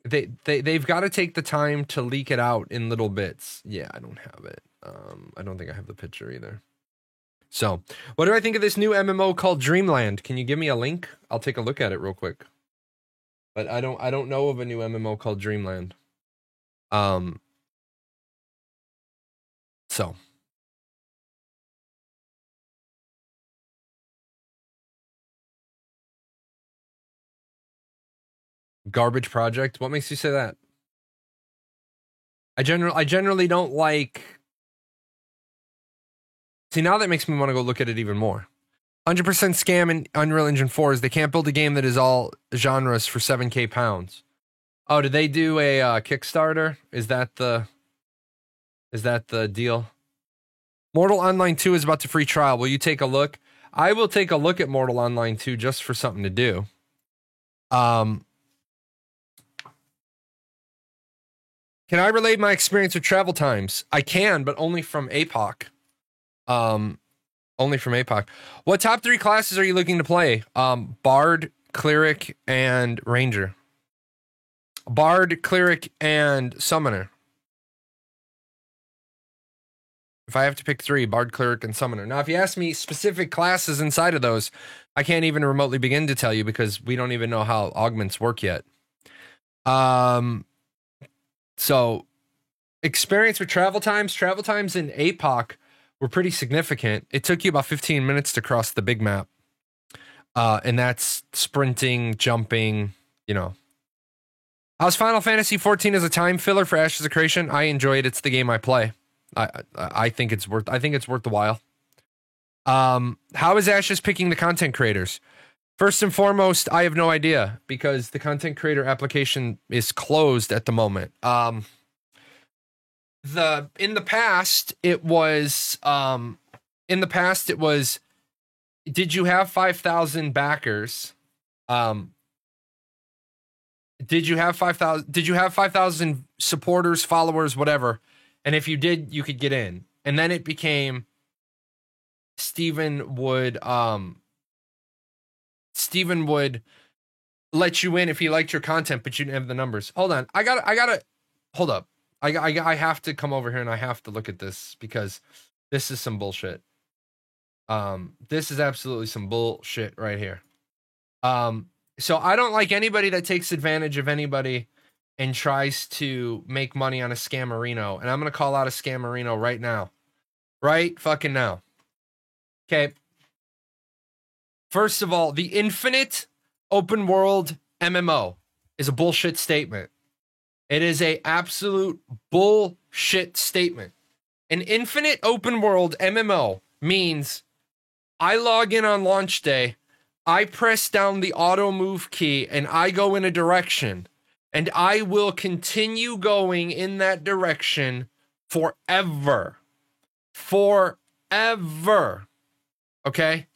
They've got to take the time to leak it out in little bits. Yeah, I don't have it. I don't think I have the picture either. So, what do I think of this new MMO called Dreamland? Can you give me a link? I'll take a look at it real quick. But I don't know of a new MMO called Dreamland. So garbage project. What makes you say that? I generally don't like. See, now that makes me want to go look at it even more. 100% scam in Unreal Engine 4 is they can't build a game that is all genres for 7K pounds. Oh, did they do a Kickstarter? Is that the deal? Mortal Online 2 is about to free trial. Will you take a look? I will take a look at Mortal Online 2 just for something to do. Can I relate my experience with travel times? I can, but only from APOC. Only from APOC. What top 3 classes are you looking to play? Bard, Cleric, and Ranger. Bard, Cleric, and Summoner. If I have to pick 3, Bard, Cleric, and Summoner. Now, if you ask me specific classes inside of those, I can't even remotely begin to tell you, because we don't even know how augments work yet. So, experience with travel times. Travel times in APOC were pretty significant. It took you about 15 minutes to cross the big map. And that's sprinting, jumping, you know. How's Final Fantasy 14 as a time filler for Ashes of Creation? I enjoy it. It's the game I play. I think it's worth the while. How is Ashes picking the content creators? First and foremost, I have no idea, because the content creator application is closed at the moment. In the past it was did you have 5,000 backers? Did you have 5,000 supporters, followers, whatever? And if you did, you could get in. And then it became, Steven would let you in if he liked your content, but you didn't have the numbers. Hold on. I gotta hold up. I have to come over here and I have to look at this because this is some bullshit. This is absolutely some bullshit right here. So I don't like anybody that takes advantage of anybody and tries to make money on a scammerino. And I'm going to call out a scammerino right now. Right fucking now. Okay. First of all, the infinite open world MMO is a bullshit statement. It is a absolute bullshit statement. An infinite open world MMO means I log in on launch day, I press down the auto move key, and I go in a direction, and I will continue going in that direction forever. Forever. Okay?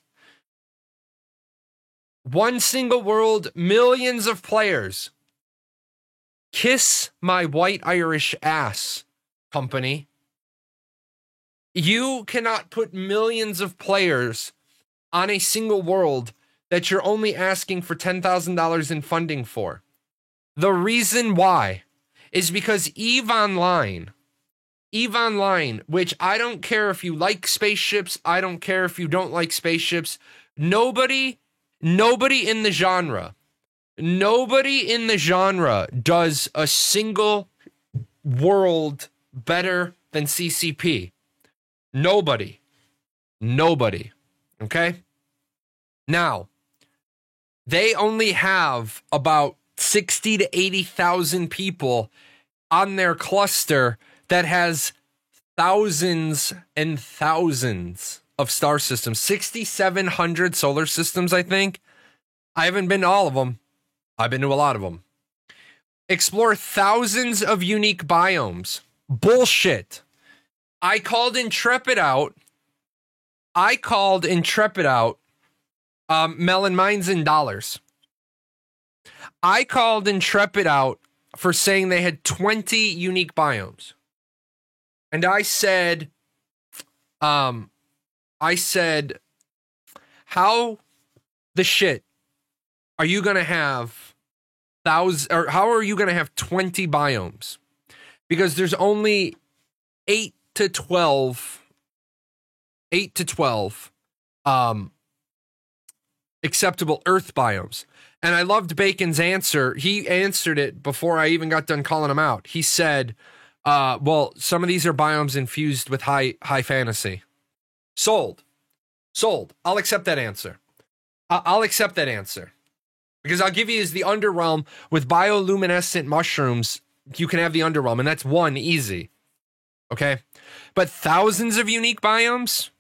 One single world, millions of players. Kiss my white Irish ass, company. You cannot put millions of players on a single world that you're only asking for $10,000 in funding for. The reason why is because EVE Online, which I don't care if you like spaceships, I don't care if you don't like spaceships, nobody in the genre does a single world better than CCP. Nobody. Okay? Now, they only have about 60 to 80,000 people on their cluster that has thousands and thousands of star systems. 6,700 solar systems, I think. I haven't been to all of them. I've been to a lot of them. Explore thousands of unique biomes. Bullshit. I called Intrepid out. Melon Mines in dollars. I called Intrepid out for saying they had 20 unique biomes. And I said, how the shit are you going to have how are you going to have 20 biomes? Because there's only 8 to 12 acceptable Earth biomes. And I loved Bacon's answer. He answered it before I even got done calling him out. He said, well, some of these are biomes infused with high fantasy. Sold. I'll accept that answer. I'll accept that answer. Because I'll give you is the Underrealm with bioluminescent mushrooms. You can have the Underrealm, and that's one easy. Okay? But thousands of unique biomes?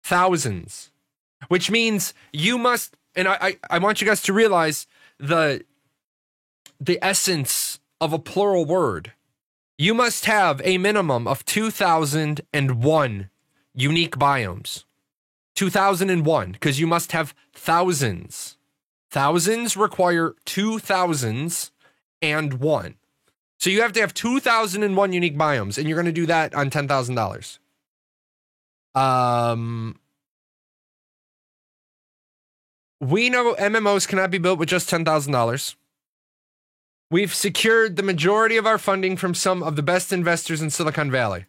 Thousands. Which means you must, and I want you guys to realize the essence of a plural word. You must have a minimum of 2,001 unique biomes. 2001, because you must have thousands. Thousands require 2,001. So you have to have 2,001 unique biomes, and you're going to do that on $10,000. We know MMOs cannot be built with just $10,000. We've secured the majority of our funding from some of the best investors in Silicon Valley.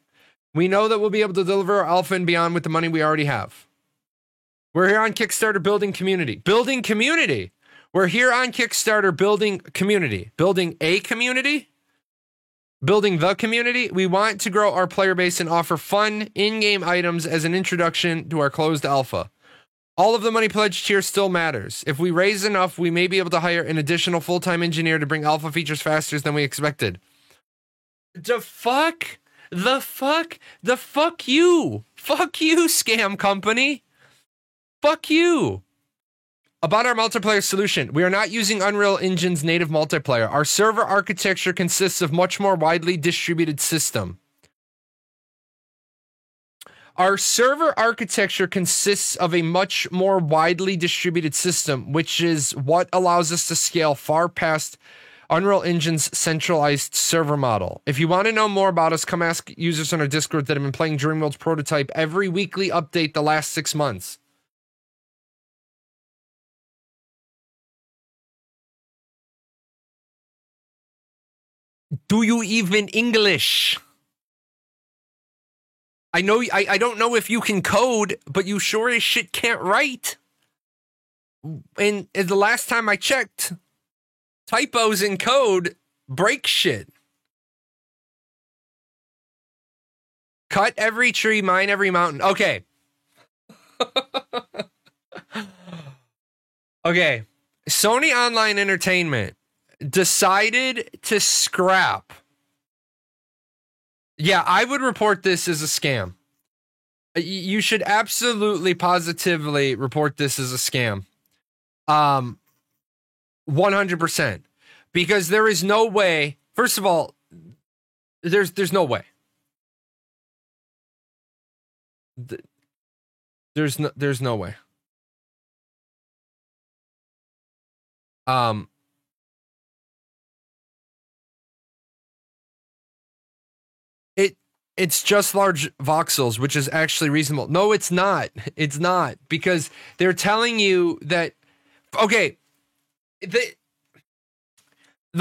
We know that we'll be able to deliver our alpha and beyond with the money we already have. We're here on Kickstarter building community. Building community. We're here on Kickstarter building community. Building a community. Building the community. We want to grow our player base and offer fun in-game items as an introduction to our closed alpha. All of the money pledged here still matters. If we raise enough, we may be able to hire an additional full-time engineer to bring alpha features faster than we expected. The fuck you. Fuck you, scam company. Fuck you. About our multiplayer solution, we are not using Unreal Engine's native multiplayer. Our server architecture consists of much more widely distributed system. Our server architecture consists of a much more widely distributed system, which is what allows us to scale far past Unreal Engine's centralized server model. If you want to know more about us, come ask users on our Discord that have been playing Dreamworld's prototype every weekly update the last 6 months. Do you even English? I know I don't know if you can code, but you sure as shit can't write. And the last time I checked, typos in code break shit. Cut every tree, mine every mountain. Okay. Okay. Sony Online Entertainment decided to scrap. Yeah, I would report this as a scam. You should absolutely positively report this as a scam. 100%. Because there is no way. First of all, there's no way. There's no way. It's just large voxels, which is actually reasonable. No, it's not. It's not, because they're telling you that. Okay, the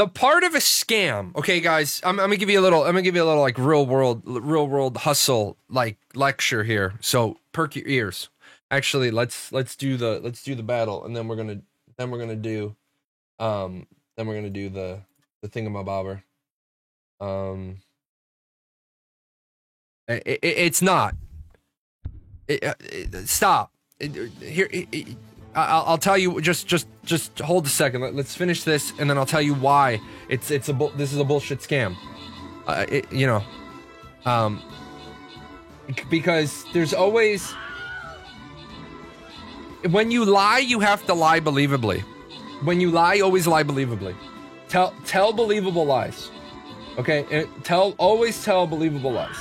part of a scam. Okay, guys, I'm gonna give you a little. I'm gonna give you a little like real world hustle like lecture here. So perk your ears. Actually, let's do the battle, and then we're gonna do the thingamabobber. It's not. Stop. Here, I'll tell you. Just hold a second. Let's finish this, and then I'll tell you why this is a bullshit scam. Because there's always, when you lie, you have to lie believably. When you lie, always lie believably. Tell believable lies. Okay, and always tell believable lies.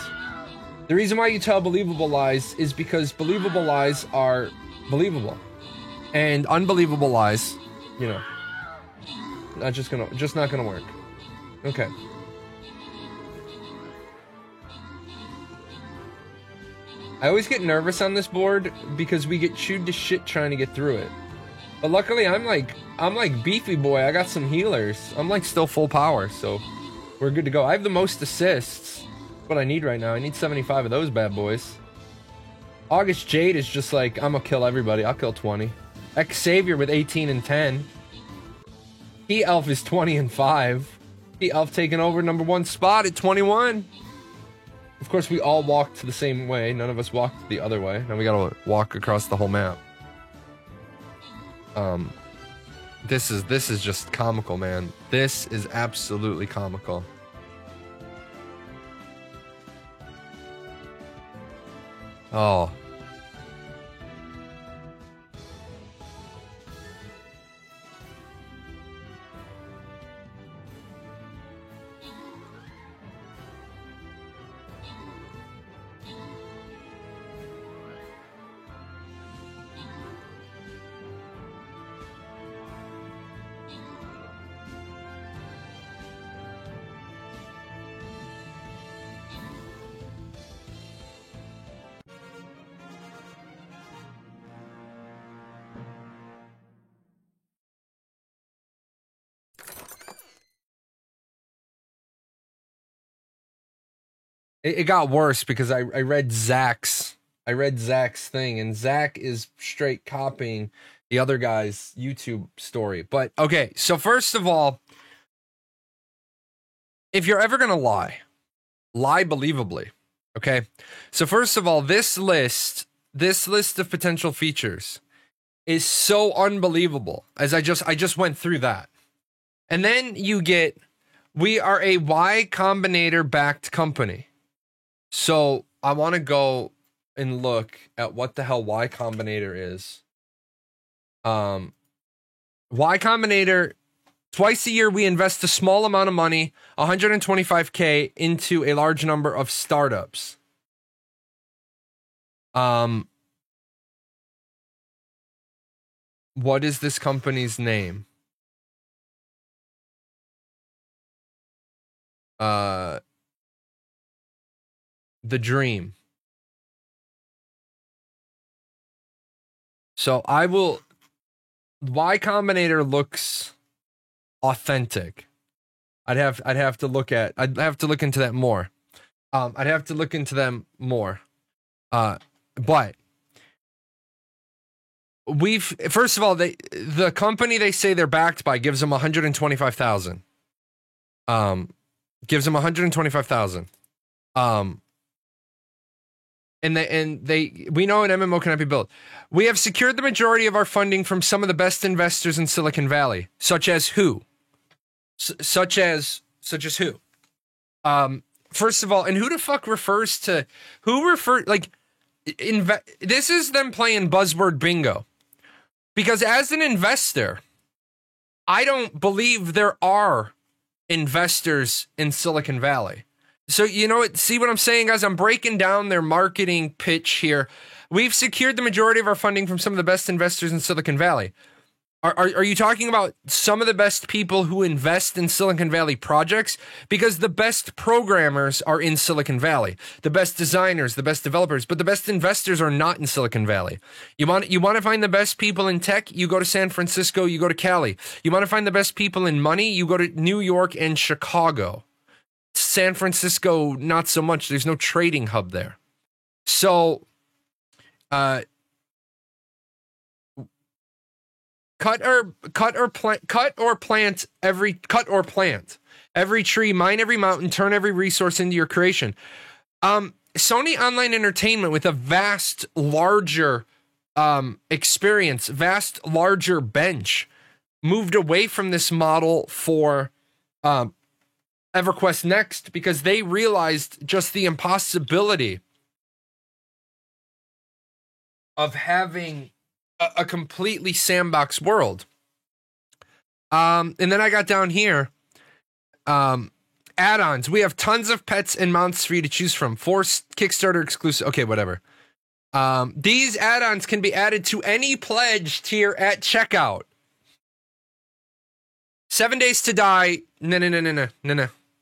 The reason why you tell believable lies is because believable lies are believable, and unbelievable lies, just not gonna work. Okay. I always get nervous on this board because we get chewed to shit trying to get through it. But luckily, I'm like beefy boy. I got some healers. I'm like still full power, so we're good to go. I have the most assists. What I need right now. I need 75 of those bad boys. August Jade is just like, I'm gonna kill everybody. I'll kill 20. Xavier with 18 and 10. He Elf is 20 and 5. He Elf taking over number 1 spot at 21. Of course, we all walked the same way. None of us walked the other way. Now we gotta walk across the whole map. This is just comical, man. This is absolutely comical. Oh. It got worse because I read Zach's thing, and Zach is straight copying the other guy's YouTube story. But okay, so first of all, if you're ever gonna lie believably. Okay, so first of all, this list of potential features is so unbelievable. As I just went through that, and then you get, we are a Y Combinator backed company. So I want to go and look at what the hell Y Combinator is. Y Combinator, twice a year we invest a small amount of money, 125K, into a large number of startups. What is this company's name? the dream. So I will. Y Combinator looks authentic. I'd have to look into that more. I'd have to look into them more. But first of all, the company they say they're backed by gives them $125,000. Gives them $125,000. And we know an MMO cannot be built. We have secured the majority of our funding from some of the best investors in Silicon Valley, such as who? Such as who? First of all, and who the fuck refers to this is them playing buzzword bingo. Because as an investor, I don't believe there are investors in Silicon Valley. So, you know what? See what I'm saying, guys? I'm breaking down their marketing pitch here. We've secured the majority of our funding from some of the best investors in Silicon Valley. Are you talking about some of the best people who invest in Silicon Valley projects? Because the best programmers are in Silicon Valley, the best designers, the best developers, but the best investors are not in Silicon Valley. You want to find the best people in tech? You go to San Francisco, you go to Cali. You want to find the best people in money? You go to New York and Chicago. San Francisco, not so much. There's no trading hub there. So, cut or plant every tree, mine every mountain, turn every resource into your creation. Sony Online Entertainment, with a vast, larger experience, vast, larger bench, moved away from this model for EverQuest Next because they realized just the impossibility of having a completely sandbox world. And then I got down here, add-ons. We have tons of pets and mounts for you to choose from. 4 Kickstarter exclusive. Okay, whatever. These add-ons can be added to any pledge tier at checkout. 7 Days to Die. No.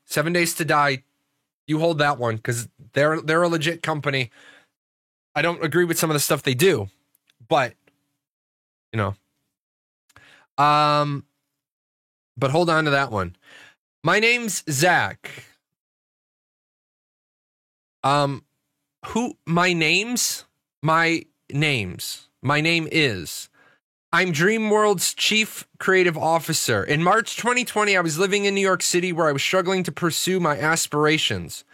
7 Days to Die. You hold that one because they're a legit company. I don't agree with some of the stuff they do, but you know. But hold on to that one. My name's Zach. My name is. I'm Dreamworld's Chief Creative Officer. In March 2020, I was living in New York City where I was struggling to pursue my aspirations.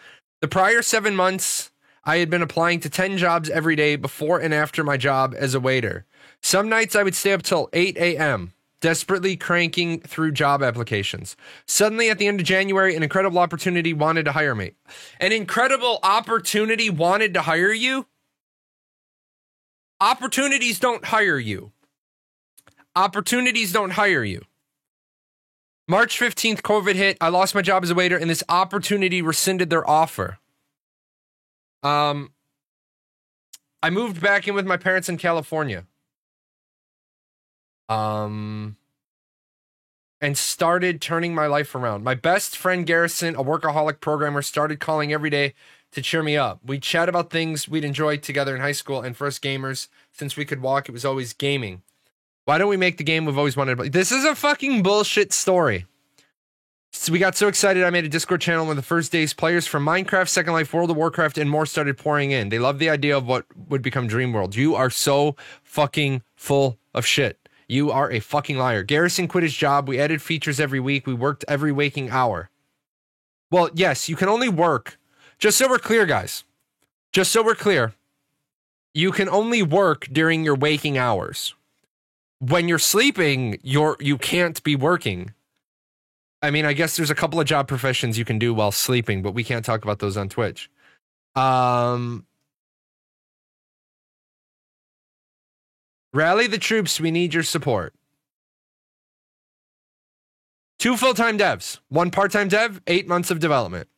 The prior 7 months, I had been applying to 10 jobs every day before and after my job as a waiter. Some nights I would stay up till 8 a.m., desperately cranking through job applications. Suddenly, at the end of January, an incredible opportunity wanted to hire me. An incredible opportunity wanted to hire you? Opportunities don't hire you. Opportunities don't hire you. March 15th, COVID hit. I lost my job as a waiter, and this opportunity rescinded their offer. I moved back in with my parents in California. And started turning my life around. My best friend Garrison, a workaholic programmer, started calling every day to cheer me up. We'd chat about things we'd enjoyed together in high school, and for us gamers, since we could walk, it was always gaming. Why don't we make the game we've always wanted to play? This is a fucking bullshit story. So we got so excited, I made a Discord channel with the first day's players from Minecraft, Second Life, World of Warcraft, and more started pouring in. They loved the idea of what would become Dreamworld. You are so fucking full of shit. You are a fucking liar. Garrison quit his job. We added features every week. We worked every waking hour. Well, yes, you can only work. Just so we're clear, guys. Just so we're clear. You can only work during your waking hours. When you're sleeping, you can't be working. I mean, I guess there's a couple of job professions you can do while sleeping, but we can't talk about those on Twitch. Rally the troops. We need your support. 2 full-time devs. 1 part-time dev. 8 months of development.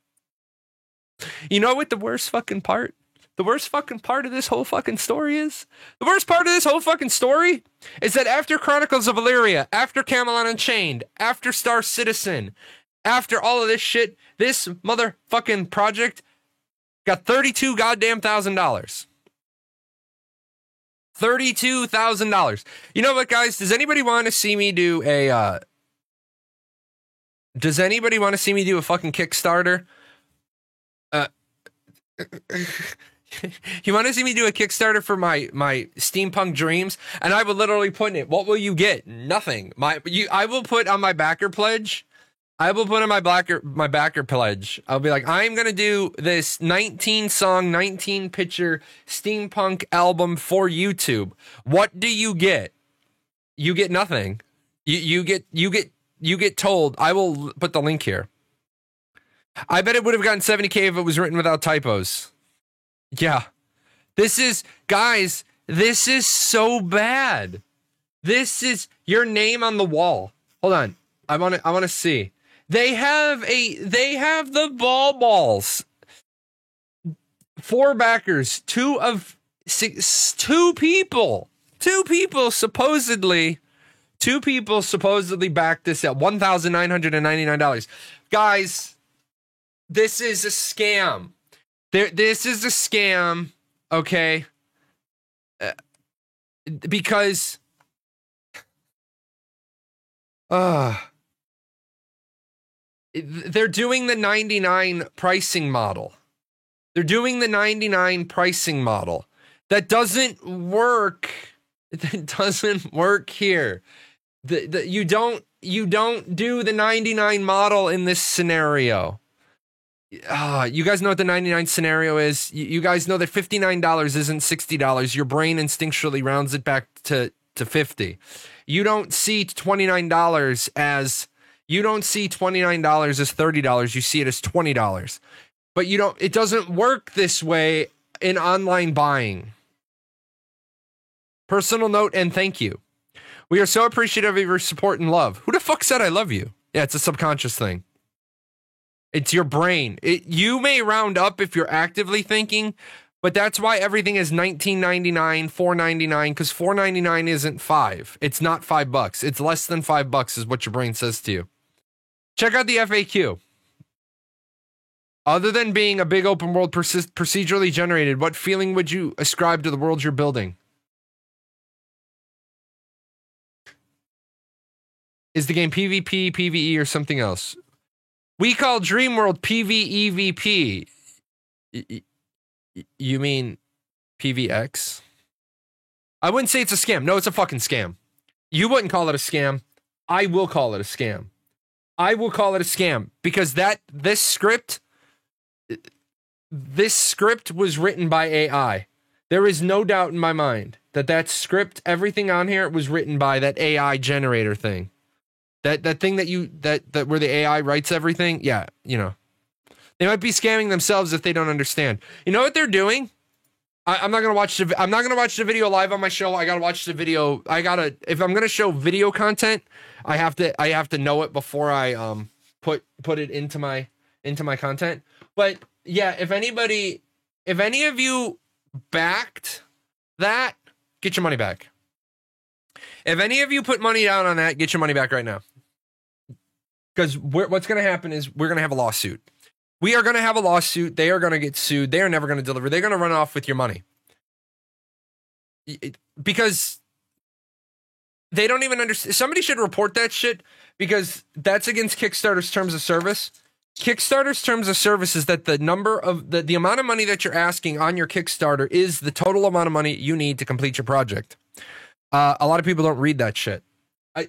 You know what the worst fucking part? The worst fucking part of this whole fucking story is? The worst part of this whole fucking story is that after Chronicles of Illyria, after Camelot Unchained, after Star Citizen, after all of this shit, this motherfucking project got $32 goddamn thousand. $32,000. You know what, guys? Does anybody want to see me do a fucking Kickstarter? You want to see me do a Kickstarter for my steampunk dreams? And I will literally put in it, what will you get? Nothing. I will put on my backer pledge. I will put on my backer pledge. I'll be like, I'm going to do this 19 song, 19 picture steampunk album for YouTube. What do you get? You get nothing. You get told. I will put the link here. I bet it would have gotten 70K if it was written without typos. Yeah. This is, guys, this is so bad. This is your name on the wall. Hold on. I want to see. They have the balls. 4 backers, 2 people supposedly backed this at $1,999. Guys, this is a scam. This is a scam, okay? Because they're doing the 99 pricing model. They're doing the 99 pricing model. That doesn't work. That doesn't work here. You don't do the 99 model in this scenario. You guys know what the 99 scenario is. You guys know that $59 isn't $60. Your brain instinctually rounds it back to 50. You don't see $29 as $30. You see it as $20. But it doesn't work this way in online buying. Personal note and thank you. We are so appreciative of your support and love. Who the fuck said I love you? Yeah, it's a subconscious thing. It's your brain. You may round up if you're actively thinking, but that's why everything is $19.99, $4.99, because $4.99 isn't $5. It's not $5. It's less than $5 is what your brain says to you. Check out the FAQ. Other than being a big open world procedurally generated, what feeling would you ascribe to the world you're building? Is the game PvP, PvE, or something else? We call Dreamworld PvEVP. You mean PvX? I wouldn't say it's a scam. No, it's a fucking scam. You wouldn't call it a scam. I will call it a scam. I will call it a scam because this script was written by AI. There is no doubt in my mind that script, everything on here was written by that AI generator thing. That thing that where the AI writes everything. Yeah, you know. They might be scamming themselves if they don't understand. You know what they're doing? I'm not gonna watch the video live on my show. I gotta watch the video. If I'm gonna show video content, I have to know it before I put it into my content. But yeah, if any of you backed that, get your money back. If any of you put money down on that, get your money back right now. Because what's going to happen is we're going to have a lawsuit. We are going to have a lawsuit. They are going to get sued. They are never going to deliver. They're going to run off with your money. Because they don't even understand. Somebody should report that shit because that's against Kickstarter's terms of service. Kickstarter's terms of service is that the number of the amount of money that you're asking on your Kickstarter is the total amount of money you need to complete your project. A lot of people don't read that shit.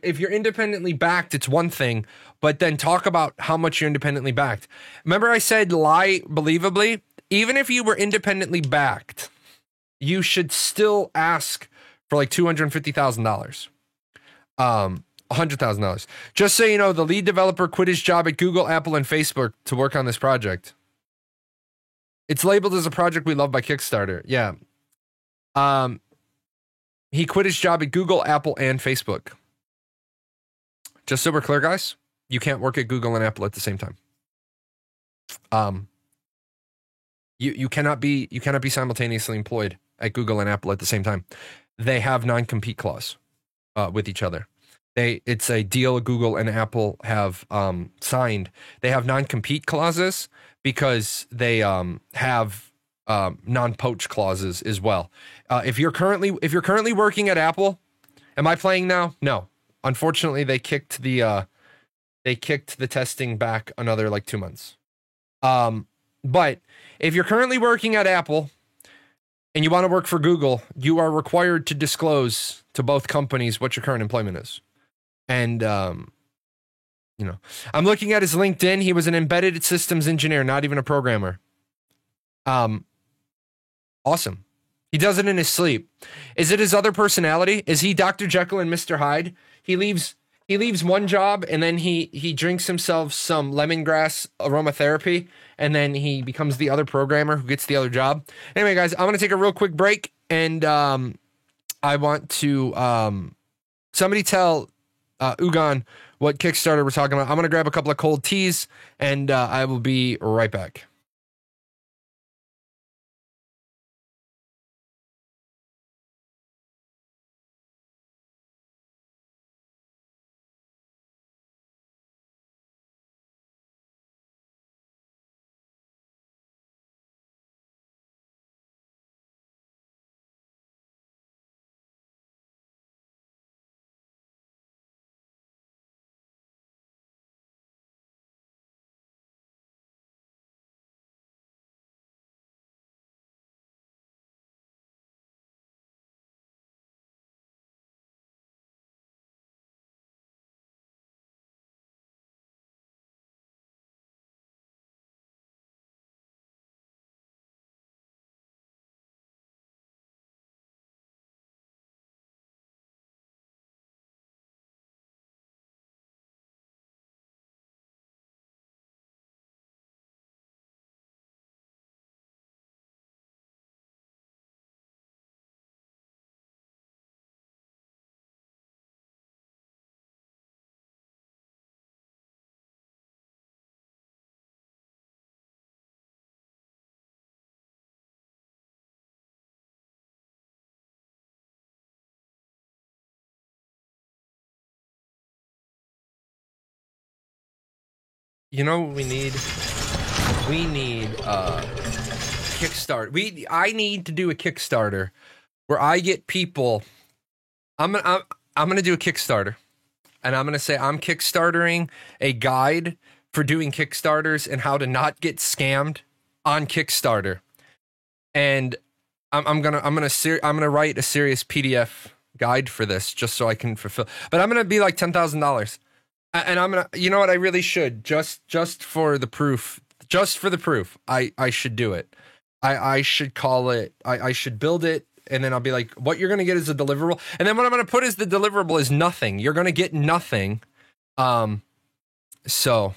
If you're independently backed, it's one thing, but then talk about how much you're independently backed. Remember I said lie believably? Even if you were independently backed, you should still ask for like $250,000. $100,000. Just so you know, the lead developer quit his job at Google, Apple, and Facebook to work on this project. It's labeled as a project we love by Kickstarter. Yeah. He quit his job at Google, Apple, and Facebook. Just so we're clear, guys, you can't work at Google and Apple at the same time. You cannot be simultaneously employed at Google and Apple at the same time. They have non-compete clause with each other. It's a deal Google and Apple have signed. They have non-compete clauses because they have non-poach clauses as well. If you're currently working at Apple, am I playing now? No. Unfortunately, they kicked the testing back another like 2 months. But if you're currently working at Apple and you want to work for Google, you are required to disclose to both companies what your current employment is. And, I'm looking at his LinkedIn. He was an embedded systems engineer, not even a programmer. Awesome. He does it in his sleep. Is it his other personality? Is he Dr. Jekyll and Mr. Hyde? He leaves one job and then he drinks himself some lemongrass aromatherapy and then he becomes the other programmer who gets the other job. Anyway, guys, I'm going to take a real quick break and I want to somebody tell Ugan what Kickstarter we're talking about. I'm going to grab a couple of cold teas and I will be right back. You know what we need? We need Kickstarter. I need to do a Kickstarter where I get people. I'm gonna do a Kickstarter, and I'm gonna say I'm Kickstartering a guide for doing Kickstarters and how to not get scammed on Kickstarter. And I'm gonna write a serious PDF guide for this just so I can fulfill. But I'm gonna be like $10,000. And I'm gonna, you know what? I really should just for the proof. Just for the proof, I should do it. I should call it. I should build it, and then I'll be like, what you're gonna get is a deliverable, and then what I'm gonna put as the deliverable is nothing. You're gonna get nothing. So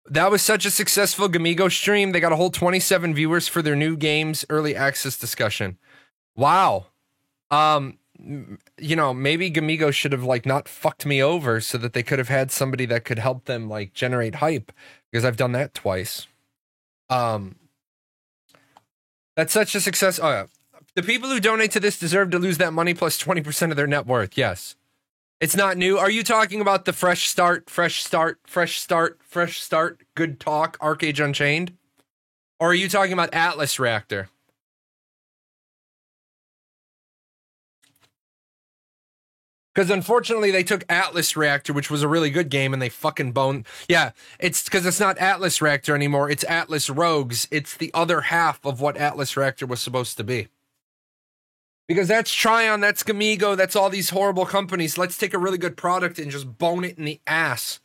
that was such a successful Gamigo stream. They got a whole 27 viewers for their new games early access discussion. Wow. Maybe Gamigo should have like not fucked me over so that they could have had somebody that could help them like generate hype, because I've done that twice. That's such a success. Oh, yeah. The people who donate to this deserve to lose that money plus 20% of their net worth. Yes. It's not new. Are you talking about the fresh start, good talk, Arcade Unchained? Or are you talking about Atlas Reactor? Because unfortunately, they took Atlas Reactor, which was a really good game, and they fucking boned. Yeah, it's because it's not Atlas Reactor anymore. It's Atlas Rogues. It's the other half of what Atlas Reactor was supposed to be. Because that's Trion, that's Gamigo, that's all these horrible companies. Let's take a really good product and just bone it in the ass.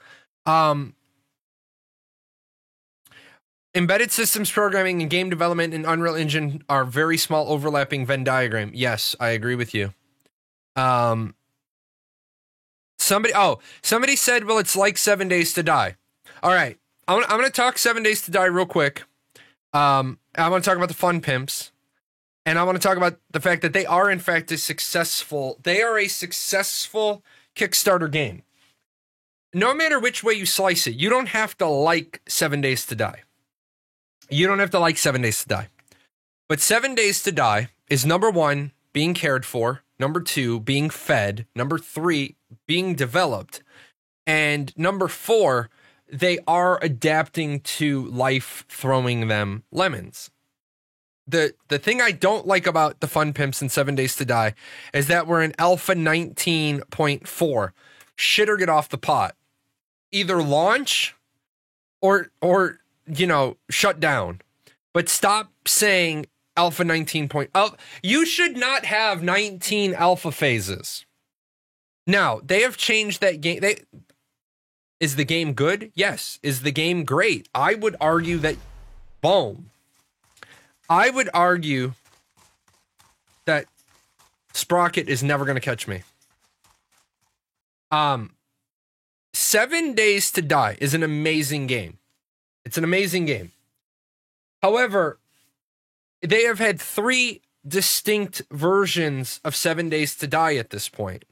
Embedded systems programming and game development in Unreal Engine are very small overlapping Venn diagram. Yes, I agree with you. Somebody said, well, it's like 7 Days to Die. All right. I'm going to talk 7 Days to Die real quick. I want to talk about the Fun Pimps. And I want to talk about the fact that they are, in fact, a successful Kickstarter game. No matter which way you slice it, you don't have to like 7 Days to Die. You don't have to like 7 Days to Die. But 7 Days to Die is, number one, being cared for. Number 2, being fed. Number 3, being developed. And number 4, they are adapting to life throwing them lemons. The thing I don't like about the Fun Pimps and 7 Days to Die is that we're in Alpha 19.4. Shit or get off the pot. Either launch or shut down. But stop saying Alpha 19. You should not have 19 alpha phases. Now, they have changed that game. Is the game good? Yes. Is the game great? I would argue that, boom. I would argue that Sprocket is never going to catch me. 7 Days to Die is an amazing game. It's an amazing game. However, they have had 3 distinct versions of 7 Days to Die at this point.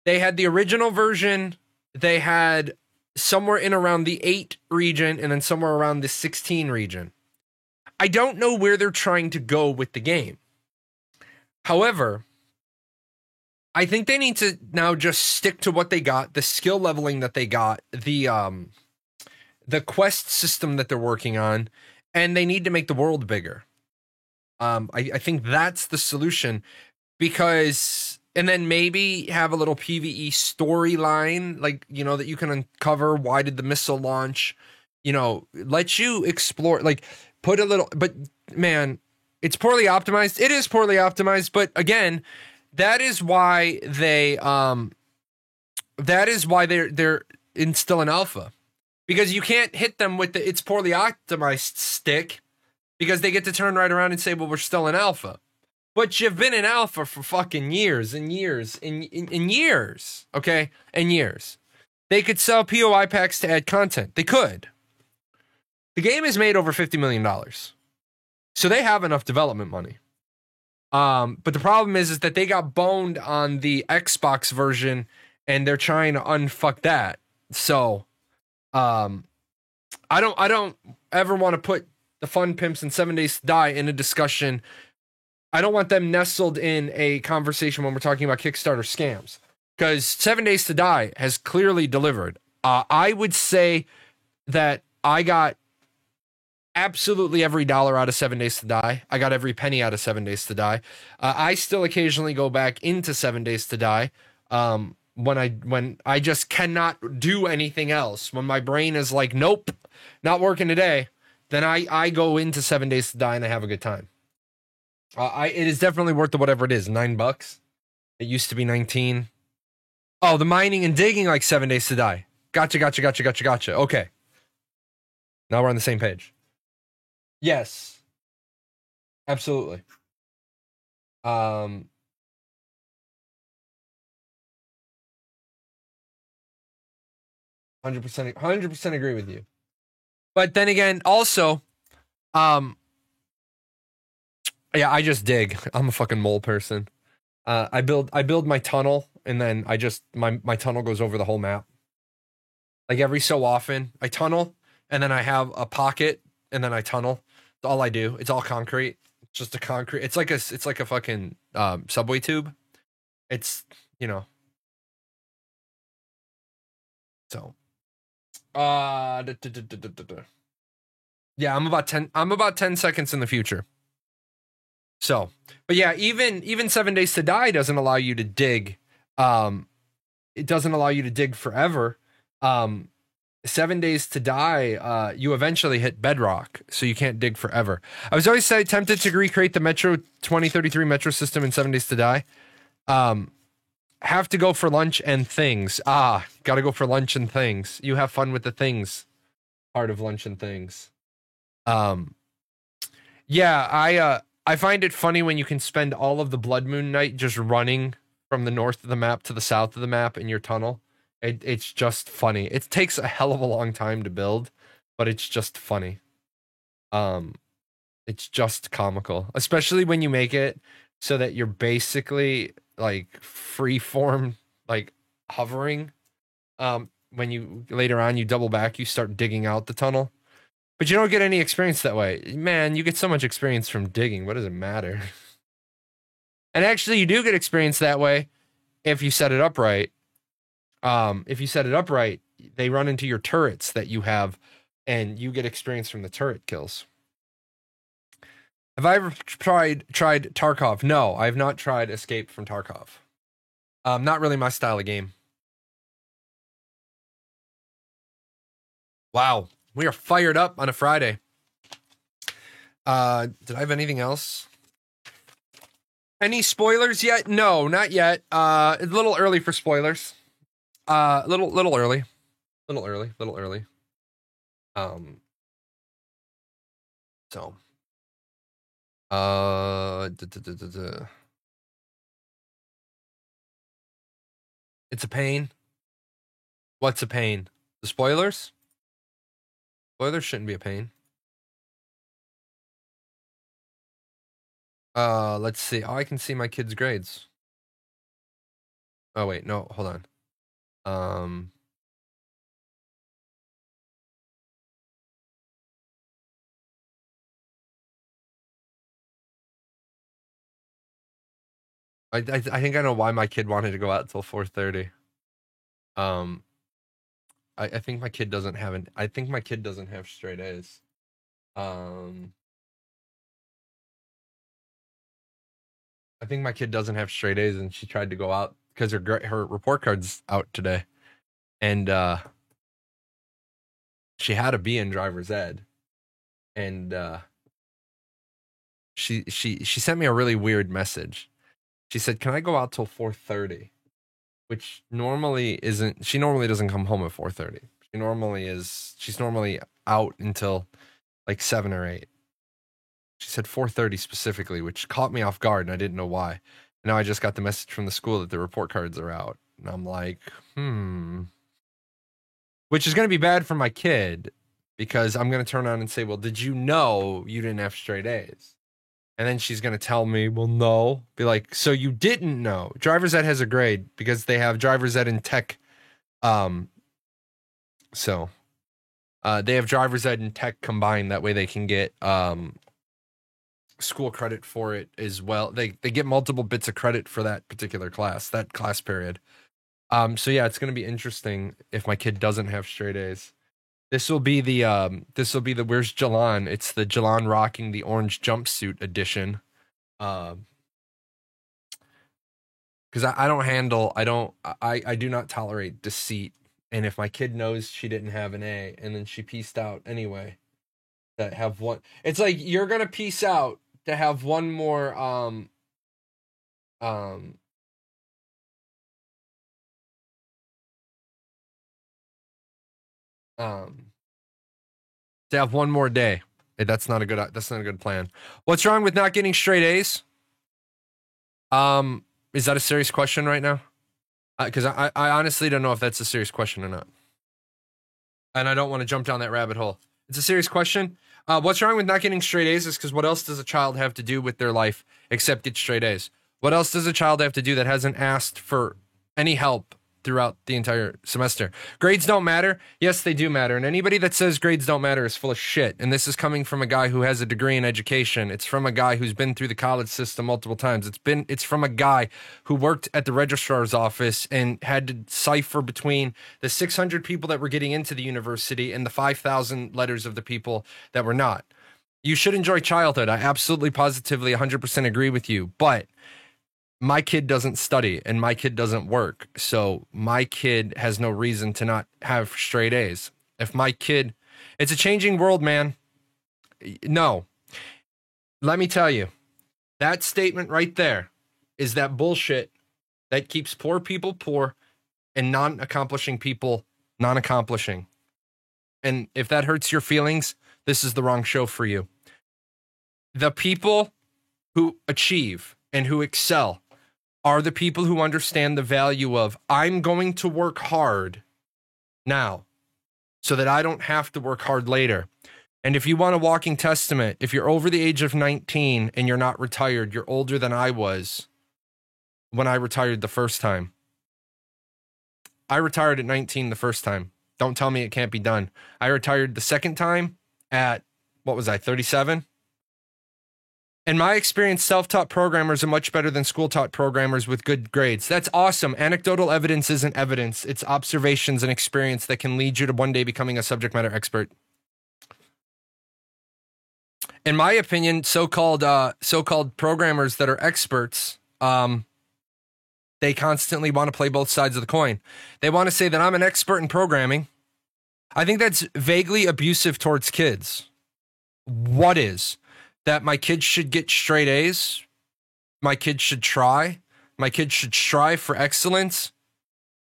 They had the original version. They had somewhere in around the 8 region and then somewhere around the 16 region. I don't know where they're trying to go with the game. However, I think they need to now just stick to what they got, the skill leveling that they got, the quest system that they're working on, and they need to make the world bigger. I think that's the solution, because, and then maybe have a little PvE storyline, like, that you can uncover. Why did the missile launch? Let you explore, like, put a little, but man, it's poorly optimized. It is poorly optimized, but again, that is why they're in still in alpha, because you can't hit them with the it's poorly optimized stick, because they get to turn right around and say, well, we're still in alpha. But you've been in alpha for fucking years and years and years, okay? And years. They could sell POI packs to add content. They could. The game has made over $50 million. So they have enough development money. But the problem is that they got boned on the Xbox version, and they're trying to unfuck that. So I don't ever want to put the Fun Pimps and 7 Days to Die in a discussion. I don't want them nestled in a conversation when we're talking about Kickstarter scams, because 7 Days to Die has clearly delivered. I would say that I got absolutely every dollar out of 7 Days to Die. I got every penny out of 7 Days to Die. I still occasionally go back into 7 Days to Die when I just cannot do anything else. When my brain is like, nope, not working today, then I go into 7 Days to Die and I have a good time. It is definitely worth the whatever it is, $9. It used to be 19. Oh, the mining and digging like 7 Days to Die. Gotcha. Okay. Now we're on the same page. Yes. Absolutely. 100% agree with you. But then again, also, yeah, I just dig. I'm a fucking mole person. I build my tunnel, and then my tunnel goes over the whole map. Like every so often, I tunnel, and then I have a pocket, and then I tunnel. That's all I do. It's all concrete. It's just a concrete. It's like a fucking subway tube. It's So, yeah, I'm about 10 seconds in the future. So, but yeah, even 7 Days to Die doesn't allow you to dig. It doesn't allow you to dig forever. 7 Days to Die, you eventually hit bedrock, so you can't dig forever. I was always tempted to recreate the Metro 2033 Metro system in 7 Days to Die. Have to go for lunch and things. Gotta go for lunch and things. You have fun with the things part of lunch and things. Yeah, I find it funny when you can spend all of the Blood Moon night just running from the north of the map to the south of the map in your tunnel. It's just funny. It takes a hell of a long time to build, but it's just funny. It's just comical, especially when you make it so that you're basically like free form, like hovering. When you later on you double back, you start digging out the tunnel, but you don't get any experience that way. Man, you get so much experience from digging. What does it matter? And actually, you do get experience that way if you set it up right. If you set it up right, they run into your turrets that you have, and you get experience from the turret kills. Have I ever tried Tarkov? No, I have not tried Escape from Tarkov. Not really my style of game. Wow, we are fired up on a Friday. Did I have anything else? Any spoilers yet? No, not yet. It's a little early for spoilers. Little early. So. It's a pain. What's a pain? The spoilers? Spoilers shouldn't be a pain. Let's see. Oh, I can see my kids' grades. Oh wait, no, hold on. I think I know why my kid wanted to go out till 4:30. I think my kid doesn't have I think my kid doesn't have straight A's. I think my kid doesn't have straight A's, and she tried to go out because her report card's out today, and she had a B in driver's ed, and she sent me a really weird message. She said, "Can I go out till 4:30?" Which normally isn't. She normally doesn't come home at 4:30. She's normally out until like 7 or 8. She said 4:30 specifically, which caught me off guard, and I didn't know why. And now I just got the message from the school that the report cards are out, and I'm like, which is going to be bad for my kid, because I'm going to turn around and say, well, did you know you didn't have straight A's? And then she's going to tell me, well, no. Be like, so you didn't know. Driver's ed has a grade because they have driver's ed in tech. So they have driver's ed and tech combined. That way they can get school credit for it as well. They get multiple bits of credit for that particular class, that class period. So yeah, it's going to be interesting if my kid doesn't have straight A's. This will be the Where's Jalan? It's the Jalan rocking the orange jumpsuit edition. Because I do not tolerate deceit. And if my kid knows she didn't have an A and then she pieced out anyway, that have one, it's like you're gonna piece out to have one more to have one more day. Hey, that's not a good plan. What's wrong with not getting straight A's? Is that a serious question right now? Because I honestly don't know if that's a serious question or not. And I don't want to jump down that rabbit hole. It's a serious question. What's wrong with not getting straight A's is because what else does a child have to do with their life except get straight A's? What else does a child have to do that hasn't asked for any help throughout the entire semester? Grades don't matter. Yes, they do matter. And anybody that says grades don't matter is full of shit. And this is coming from a guy who has a degree in education. It's from a guy who's been through the college system multiple times. It's from a guy who worked at the registrar's office and had to cipher between the 600 people that were getting into the university and the 5,000 letters of the people that were not. You should enjoy childhood. I absolutely, positively, 100% agree with you. But my kid doesn't study and my kid doesn't work. So my kid has no reason to not have straight A's. If my kid, it's a changing world, man. No, let me tell you, that statement right there is that bullshit that keeps poor people poor and non-accomplishing people non-accomplishing. And if that hurts your feelings, this is the wrong show for you. The people who achieve and who excel are the people who understand the value of, I'm going to work hard now so that I don't have to work hard later. And if you want a walking testament, if you're over the age of 19 and you're not retired, you're older than I was when I retired the first time. I retired at 19 the first time. Don't tell me it can't be done. I retired the second time at, what was I, 37? In my experience, self-taught programmers are much better than school-taught programmers with good grades. That's awesome. Anecdotal evidence isn't evidence. It's observations and experience that can lead you to one day becoming a subject matter expert. In my opinion, so-called programmers that are experts, they constantly want to play both sides of the coin. They want to say that I'm an expert in programming. I think that's vaguely abusive towards kids. What is? That my kids should get straight A's? My kids should try? My kids should strive for excellence?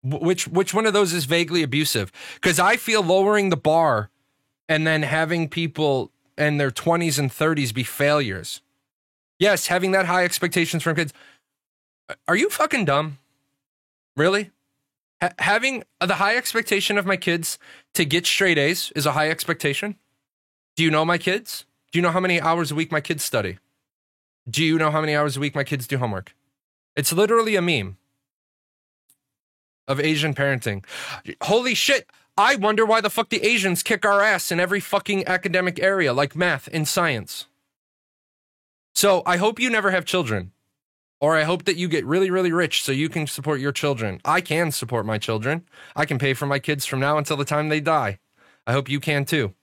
Which one of those is vaguely abusive? Because I feel lowering the bar and then having people in their 20s and 30s be failures. Yes, having that high expectations from kids. Are you fucking dumb? Really? Having the high expectation of my kids to get straight A's is a high expectation? Do you know my kids? Do you know how many hours a week my kids study? Do you know how many hours a week my kids do homework? It's literally a meme of Asian parenting. Holy shit. I wonder why the fuck the Asians kick our ass in every fucking academic area like math and science. So I hope you never have children. Or I hope that you get really, really rich so you can support your children. I can support my children. I can pay for my kids from now until the time they die. I hope you can too.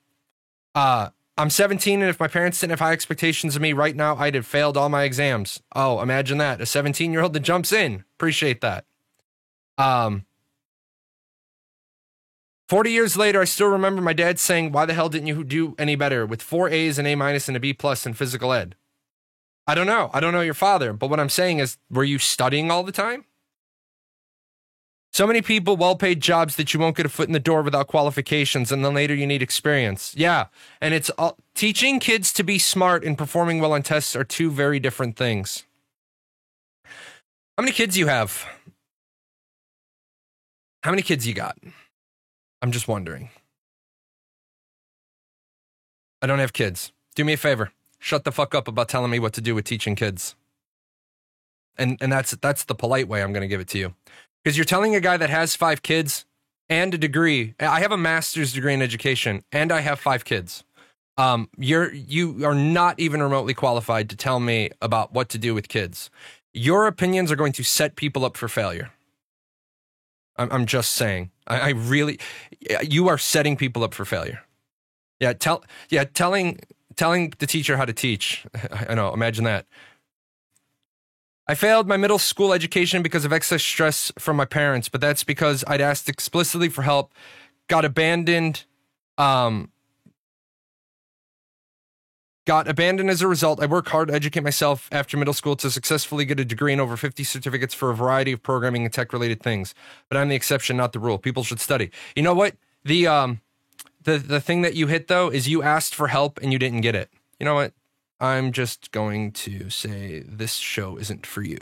I'm 17, and if my parents didn't have high expectations of me right now, I'd have failed all my exams. Oh, imagine that. A 17-year-old that jumps in. Appreciate that. 40 years later, I still remember my dad saying, why the hell didn't you do any better with 4 A's, an A- and a B+ in physical ed? I don't know. I don't know your father, but what I'm saying is, were you studying all the time? So many people, well-paid jobs that you won't get a foot in the door without qualifications, and then later you need experience. Yeah, and it's teaching kids to be smart and performing well on tests are two very different things. How many kids you have? How many kids you got? I'm just wondering. I don't have kids. Do me a favor. Shut the fuck up about telling me what to do with teaching kids. And that's the polite way I'm going to give it to you. Because you're telling a guy that has 5 kids and a degree. I have a master's degree in education and I have 5 kids. You are not even remotely qualified to tell me about what to do with kids. Your opinions are going to set people up for failure. I'm just saying. I really, you are setting people up for failure. Telling the teacher how to teach. I know, imagine that. I failed my middle school education because of excess stress from my parents, but that's because I'd asked explicitly for help, got abandoned as a result. I worked hard to educate myself after middle school to successfully get a degree and over 50 certificates for a variety of programming and tech-related things. But I'm the exception, not the rule. People should study. You know what? The thing that you hit, though, is you asked for help and you didn't get it. You know what? I'm just going to say this show isn't for you.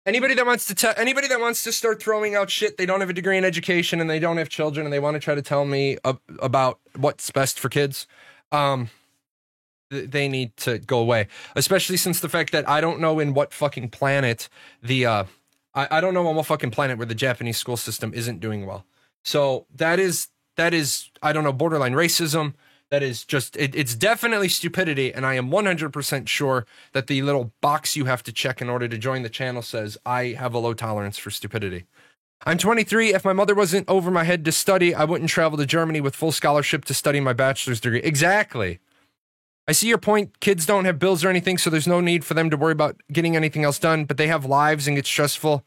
Anybody that wants to start throwing out shit, they don't have a degree in education and they don't have children and they want to try to tell me about what's best for kids, they need to go away. Especially since the fact that I don't know in what fucking planet I don't know on what fucking planet where the Japanese school system isn't doing well. So that is, I don't know, borderline racism. That is just, it's definitely stupidity, and I am 100% sure that the little box you have to check in order to join the channel says, I have a low tolerance for stupidity. I'm 23. If my mother wasn't over my head to study, I wouldn't travel to Germany with full scholarship to study my bachelor's degree. Exactly. I see your point. Kids don't have bills or anything, so there's no need for them to worry about getting anything else done, but they have lives and get stressful,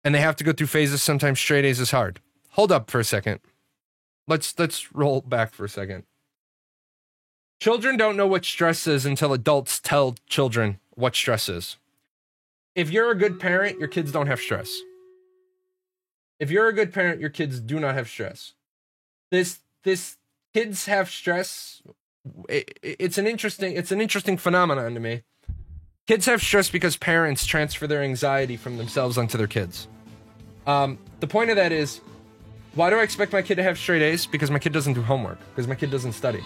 and they have to go through phases. Sometimes straight A's is hard. Hold up for a second. Let's roll back for a second. Children don't know what stress is until adults tell children what stress is. If you're a good parent, your kids don't have stress. If you're a good parent, your kids do not have stress. This kids have stress. It's an interesting phenomenon to me. Kids have stress because parents transfer their anxiety from themselves onto their kids. The point of that is, why do I expect my kid to have straight A's? Because my kid doesn't do homework. Because my kid doesn't study.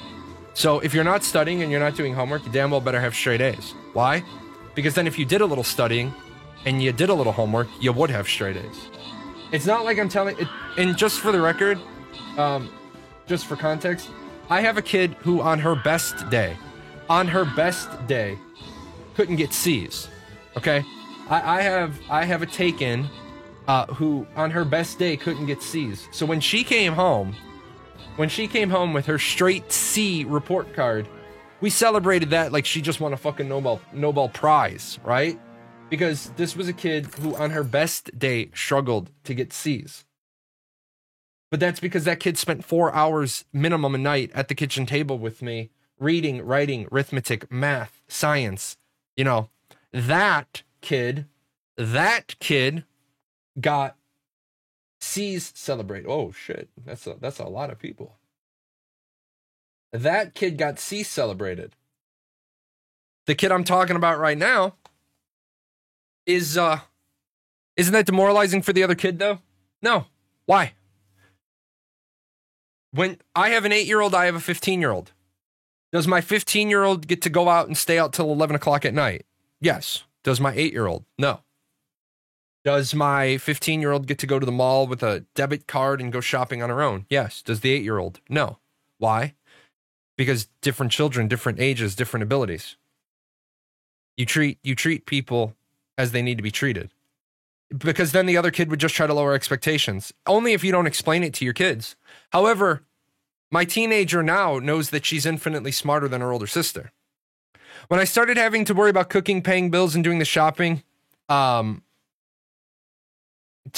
So if you're not studying and you're not doing homework, you damn well better have straight A's. Why? Because then if you did a little studying and you did a little homework, you would have straight A's. It's not like I'm telling it. And just for the record, just for context, I have a kid who on her best day, couldn't get C's. Okay, I have a take-in who on her best day couldn't get C's. So when she came home with her straight C report card, we celebrated that like she just won a fucking Nobel Prize, right? Because this was a kid who on her best day struggled to get C's. But that's because that kid spent 4 hours minimum a night at the kitchen table with me, reading, writing, arithmetic, math, science. You know, that kid got C's celebrated. Oh shit, that's a lot of people. That kid got C celebrated. The kid I'm talking about right now isn't that demoralizing for the other kid though? No. Why? When I have an 8-year-old, I have a 15-year-old. Does my 15-year-old get to go out and stay out till 11 o'clock at night? Yes. Does my 8-year-old? No. Does my 15-year-old get to go to the mall with a debit card and go shopping on her own? Yes. Does the 8-year-old? No. Why? Because different children, different ages, different abilities. You treat people as they need to be treated. Because then the other kid would just try to lower expectations. Only if you don't explain it to your kids. However, my teenager now knows that she's infinitely smarter than her older sister. When I started having to worry about cooking, paying bills, and doing the shopping, to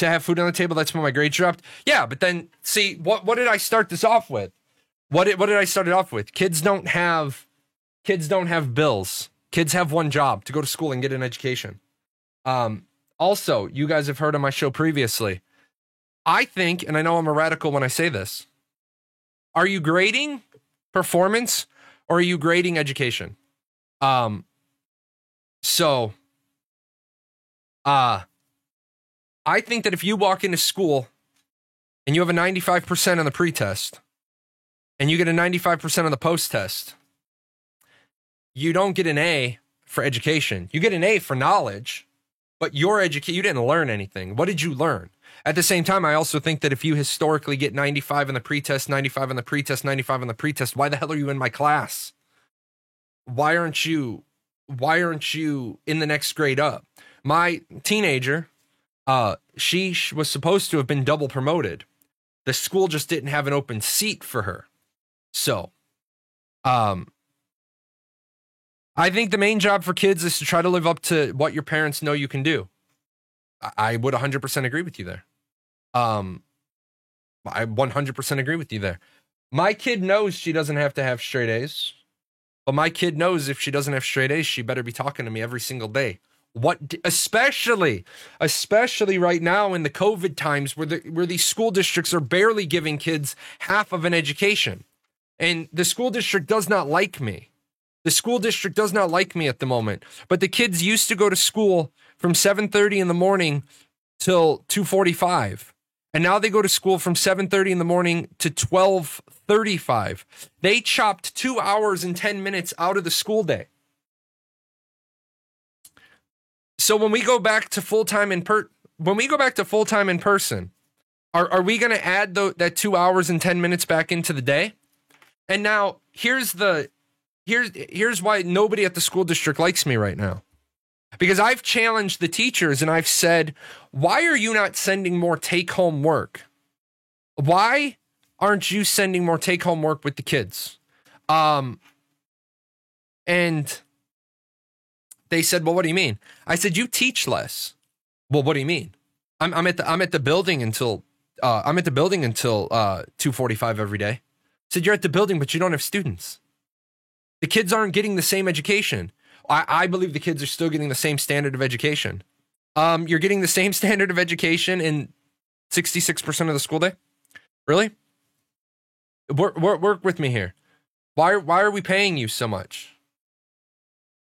have food on the table, that's when my grades dropped. Yeah, but then, see, what did I start this off with? What did I start it off with? Kids don't have bills. Kids have one job, to go to school and get an education. Also, you guys have heard on my show previously, I think, and I know I'm a radical when I say this, are you grading performance or are you grading education? I think that if you walk into school and you have a 95% on the pretest and you get a 95% on the post-test, you don't get an A for education. You get an A for knowledge, but you didn't learn anything. What did you learn? At the same time, I also think that if you historically get 95 on the pretest, 95 on the pretest, 95 on the pretest, why the hell are you in my class? Why aren't you in the next grade up? My teenager, she was supposed to have been double promoted. The school just didn't have an open seat for her. So, I think the main job for kids is to try to live up to what your parents know you can do. I would 100% agree with you there. I 100% agree with you there. My kid knows she doesn't have to have straight A's, but my kid knows if she doesn't have straight A's, she better be talking to me every single day. Especially right now in the COVID times where these school districts are barely giving kids half of an education. And the school district does not like me. The school district does not like me at the moment. But the kids used to go to school from 7:30 in the morning till 2:45. And now they go to school from 7:30 in the morning to 12:35. They chopped 2 hours and 10 minutes out of the school day. So when we go back to full-time in person, are we going to add that 2 hours and 10 minutes back into the day? And now here's why nobody at the school district likes me right now. Because I've challenged the teachers and I've said, why are you not sending more take-home work? Why aren't you sending more take-home work with the kids? And they said, well, what do you mean? I said, you teach less. Well, what do you mean? I'm at the building until 2:45 every day. I said, you're at the building, but you don't have students. The kids aren't getting the same education. I believe the kids are still getting the same standard of education. You're getting the same standard of education in 66% of the school day? Really? Work with me here. Why are we paying you so much?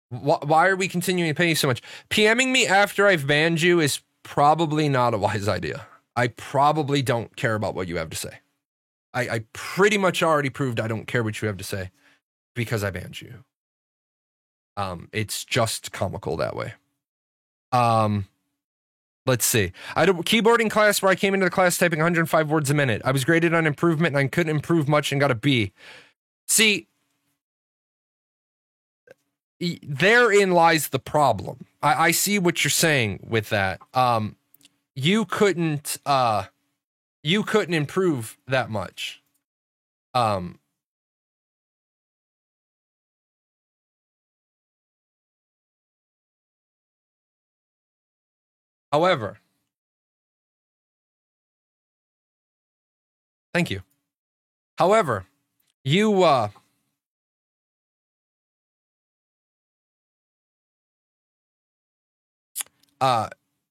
Why are we continuing to pay you so much? PMing me after I've banned you is probably not a wise idea. I probably don't care about what you have to say. I pretty much already proved I don't care what you have to say because I banned you. It's just comical that way. Let's see. I had a keyboarding class where I came into the class typing 105 words a minute. I was graded on improvement and I couldn't improve much and got a B. See, therein lies the problem. I see what you're saying with that. You couldn't improve that much. However, thank you. However, you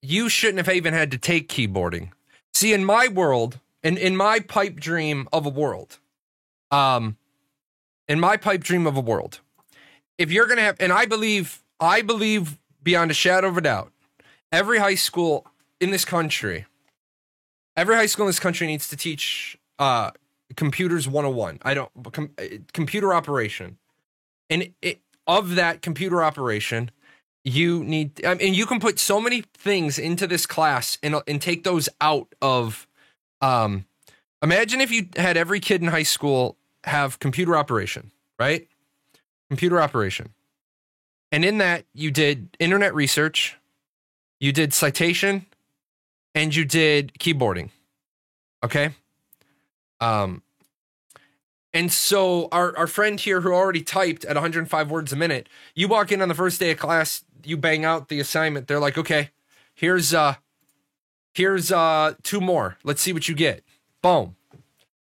you shouldn't have even had to take keyboarding. See, in my world, in my pipe dream of a world, if you're gonna have, and I believe beyond a shadow of a doubt, every high school in this country needs to teach computers 101. Computer operation, and of that computer operation, you need. I mean, you can put so many things into this class and take those out of. Imagine if you had every kid in high school have computer operation, right? Computer operation, and in that you did internet research, you did citation, and you did keyboarding. Okay. And so our friend here who already typed at 105 words a minute, you walk in on the first day of class, you bang out the assignment. They're like, okay, here's 2 more. Let's see what you get. Boom.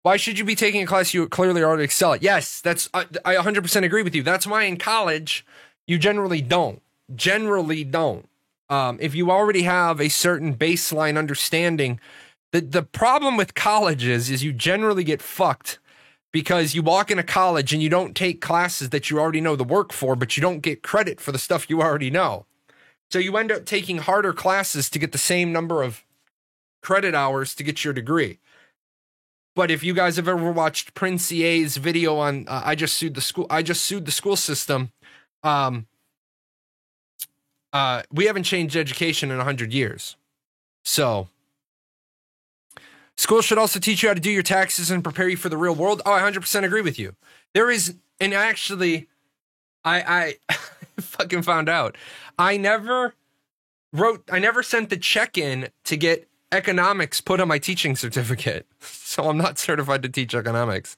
Why should you be taking a class you clearly already excel at? Yes, that's I 100% agree with you. That's why in college you generally don't. If you already have a certain baseline understanding, the problem with colleges is you generally get fucked because you walk into college and you don't take classes that you already know the work for, but you don't get credit for the stuff you already know. So you end up taking harder classes to get the same number of credit hours to get your degree. But if you guys have ever watched Prince EA's video on I just sued the school system, we haven't changed education in 100 years. So school should also teach you how to do your taxes and prepare you for the real world. Oh, I 100% agree with you. There is, and actually, I fucking found out. I never sent the check-in to get economics put on my teaching certificate. So I'm not certified to teach economics.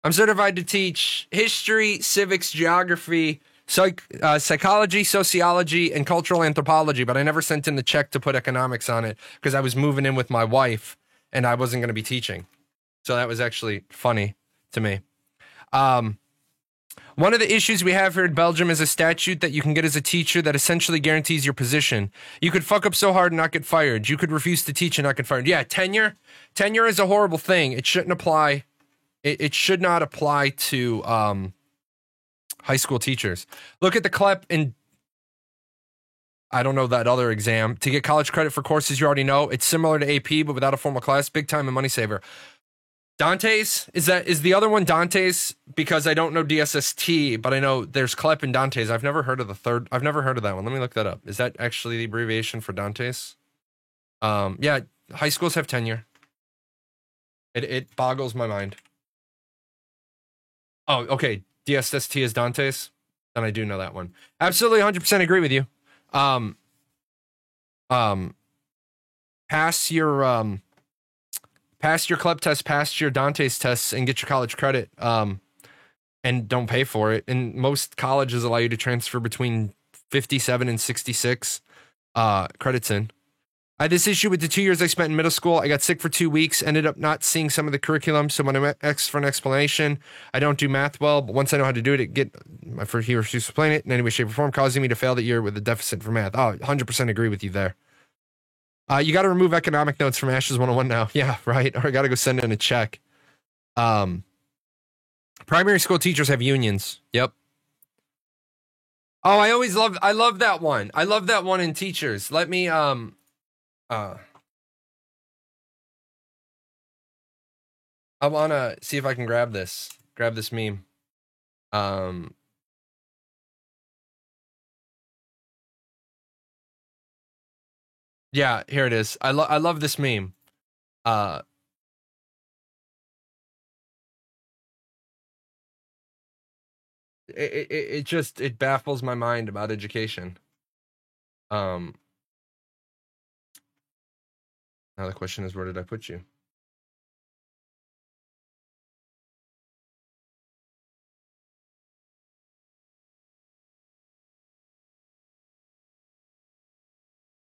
I'm certified to teach history, civics, geography, psychology, sociology, and cultural anthropology, but I never sent in the check to put economics on it because I was moving in with my wife and I wasn't going to be teaching. So that was actually funny to me. One of the issues we have here in Belgium is a statute that you can get as a teacher that essentially guarantees your position. You could fuck up so hard and not get fired. You could refuse to teach and not get fired. Yeah, tenure is a horrible thing. It shouldn't apply. It should not apply to high school teachers. Look at the CLEP and I don't know that other exam. To get college credit for courses you already know, it's similar to AP, but without a formal class. Big time and money saver. Dante's? Is the other one Dante's? Because I don't know DSST, but I know there's CLEP and Dante's. I've never heard of the third. I've never heard of that one. Let me look that up. Is that actually the abbreviation for Dante's? Yeah, high schools have tenure. It boggles my mind. Oh, okay. DSST is Dante's? Then I do know that one. Absolutely 100% agree with you. Pass your CLEP test, pass your Dante's tests, and get your college credit. And don't pay for it. And most colleges allow you to transfer between 57 and 66 credits in. I had this issue with the 2 years I spent in middle school. I got sick for 2 weeks, ended up not seeing some of the curriculum. So when I asked for an explanation, I don't do math well, but once I know how to do it, he refused to explain it in any way, shape, or form, causing me to fail that year with a deficit for math. Oh, 100% agree with you there. You got to remove economic notes from Ashes 101 now. Yeah, right. Or I got to go send in a check. Primary school teachers have unions. Yep. Oh, I love that one. I love that one in teachers. Let me, I want to see if I can grab this meme. Yeah, here it is. I love this meme. It baffles my mind about education. Now the question is, where did I put you?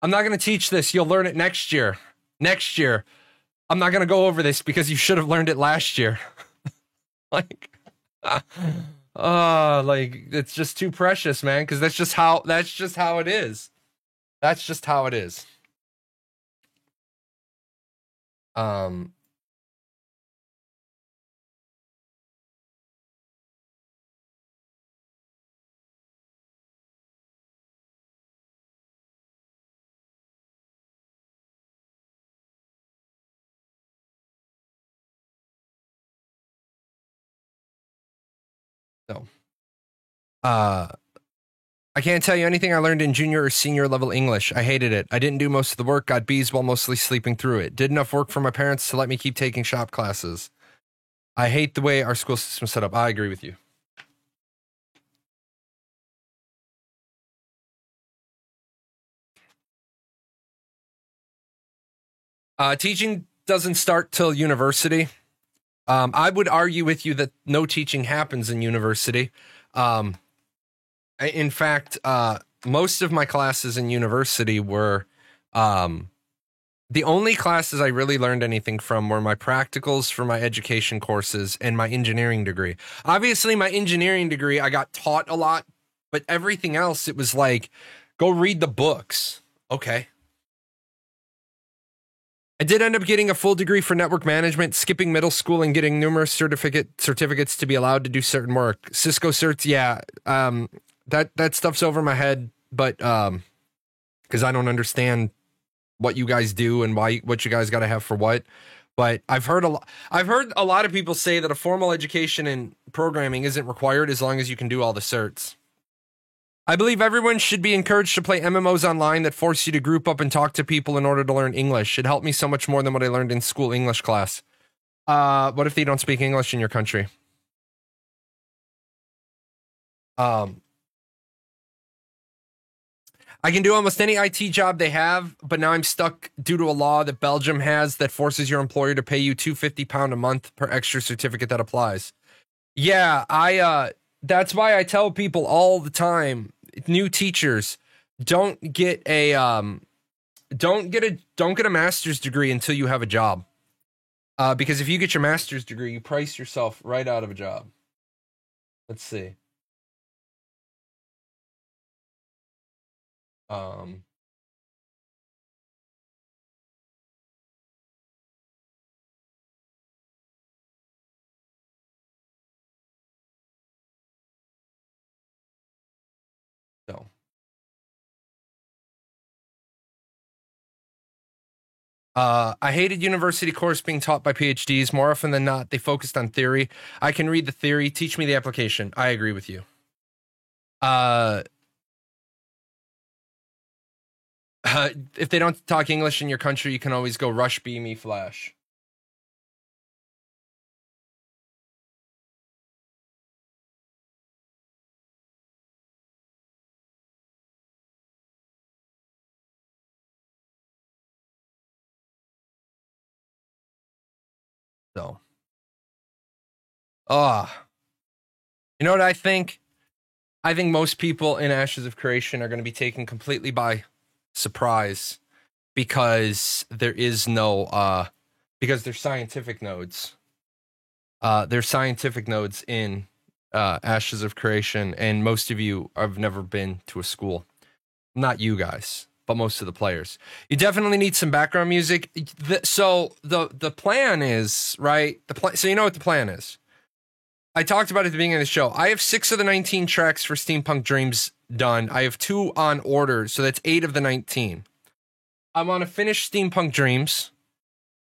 I'm not going to teach this. You'll learn it next year. Next year. I'm not going to go over this because you should have learned it last year. Like, like it's just too precious, man, because that's just how it is. That's just how it is. So, I can't tell you anything I learned in junior or senior level English. I hated it. I didn't do most of the work, got B's while mostly sleeping through it. Did enough work for my parents to let me keep taking shop classes. I hate the way our school system is set up. I agree with you. Teaching doesn't start till university. I would argue with you that no teaching happens in university. In fact, most of my classes in university were the only classes I really learned anything from were my practicals for my education courses and my engineering degree. Obviously, my engineering degree, I got taught a lot, but everything else, it was like, go read the books. Okay. I did end up getting a full degree for network management, skipping middle school and getting numerous certificates to be allowed to do certain work. Cisco certs, yeah. That stuff's over my head, but because I don't understand what you guys do and what you guys got to have for what. But I've heard a lot of people say that a formal education in programming isn't required as long as you can do all the certs. I believe everyone should be encouraged to play MMOs online that force you to group up and talk to people in order to learn English. It helped me so much more than what I learned in school English class. What if they don't speak English in your country? I can do almost any IT job they have, but now I'm stuck due to a law that Belgium has that forces your employer to pay you £250 a month per extra certificate that applies. Yeah, that's why I tell people all the time, new teachers, don't get a master's degree until you have a job. Because if you get your master's degree, you price yourself right out of a job. Let's see. So. I hated university course being taught by PhDs. More often than not, they focused on theory. I can read the theory, teach me the application. I agree with you. If they don't talk English in your country, you can always go Rush B me Flash. So, you know what I think? I think most people in Ashes of Creation are going to be taken completely by surprise because there is no because there's scientific nodes. There's scientific nodes in Ashes of Creation, and most of you have never been to a school. Not you guys, but most of the players. You definitely need some background music. So the plan is, right? So you know what the plan is. I talked about it at the beginning of the show. I have 6 of the 19 tracks for Steampunk Dreams done. I have 2 on order, so that's 8 of the 19. I want to finish Steampunk Dreams.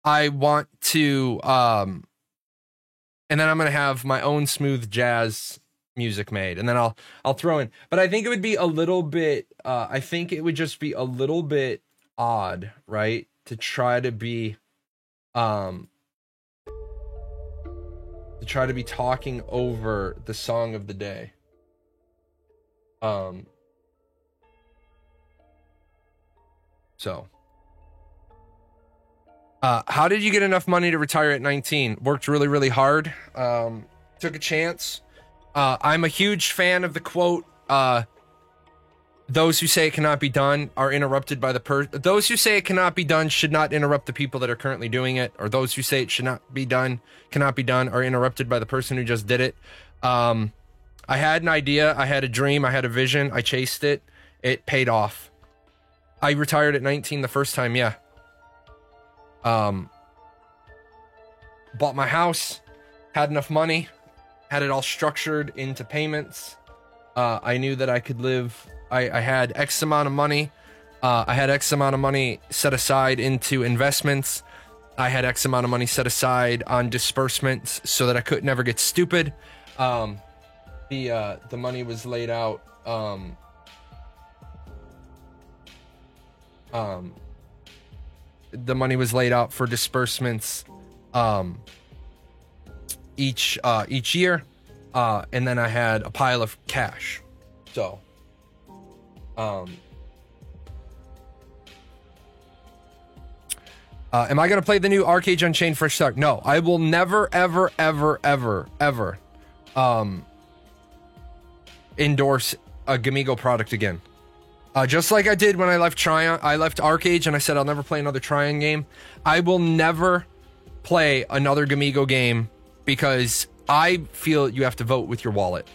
I want to, and then I'm going to have my own smooth jazz music made, and then I'll throw in. But I think it would be a little bit, I think it would just be a little bit odd, right? To try to be, talking over the song of the day. Um, so, how did you get enough money to retire at 19? Worked really, really hard. Took a chance. I'm a huge fan of the quote, those who say it cannot be done are interrupted by those who say it cannot be done should not interrupt the people that are currently doing it, or those who say it should not be done, cannot be done, are interrupted by the person who just did it. I had an idea, I had a dream, I had a vision, I chased it, it paid off. I retired at 19 the first time, yeah. Bought my house, had enough money, had it all structured into payments. I knew that I could live. I had X amount of money. I had X amount of money set aside into investments. I had X amount of money set aside on disbursements so that I could never get stupid. The money was laid out. The money was laid out for disbursements each year, and then I had a pile of cash. So, am I gonna play the new ArcheAge Unchained Fresh Start? No, I will never, ever, ever, ever, ever endorse a Gamigo product again. Just like I did when I left Trion, I left ArcheAge and I said I'll never play another Trion game. I will never play another Gamigo game because I feel you have to vote with your wallet.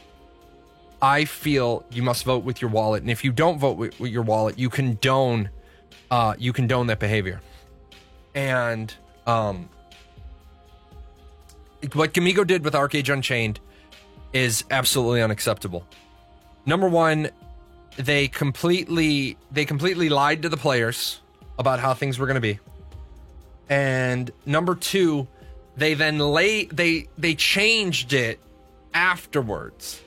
I feel you must vote with your wallet, and if you don't vote with your wallet, you condone that behavior. And what Gamigo did with ArcheAge Unchained is absolutely unacceptable. Number one, they completely lied to the players about how things were going to be. And number two, they then they changed it afterwards.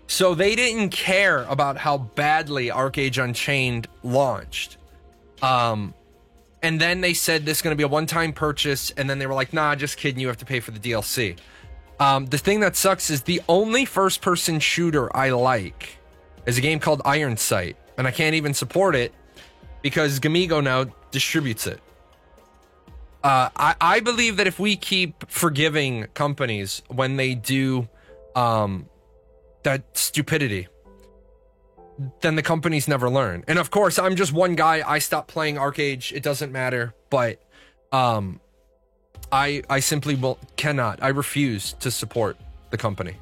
So they didn't care about how badly ArcheAge Unchained launched. And then they said this is going to be a one-time purchase, and then they were like, nah, just kidding, you have to pay for the DLC. The thing that sucks is the only first-person shooter I like is a game called Iron Sight, and I can't even support it because Gamigo now distributes it. I believe that if we keep forgiving companies when they do that stupidity, then the companies never learn. And of course, I'm just one guy. I stopped playing ArcheAge. It doesn't matter. But I simply cannot. I refuse to support the company.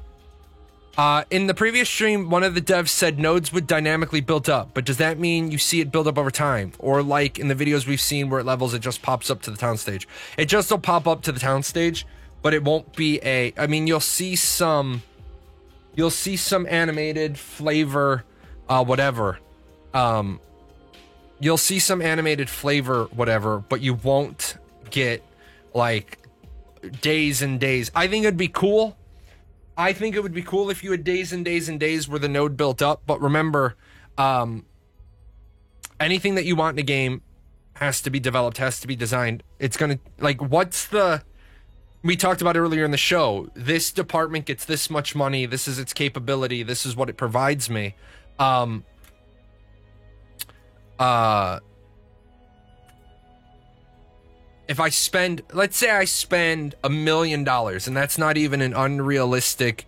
In the previous stream, one of the devs said nodes would dynamically build up, but does that mean you see it build up over time? Or like in the videos we've seen where it levels, it just pops up to the town stage? It just will pop up to the town stage, but it won't be I mean, you'll see some animated flavor, whatever. You'll see some animated flavor, whatever, but you won't get like days and days. I think it'd be cool. I think it would be cool if you had days and days and days where the node built up. But remember, anything that you want in a game has to be developed, has to be designed. It's going to, like, we talked about earlier in the show, this department gets this much money, this is its capability, this is what it provides me. If I spend, let's say I spend $1 million, and that's not even an unrealistic,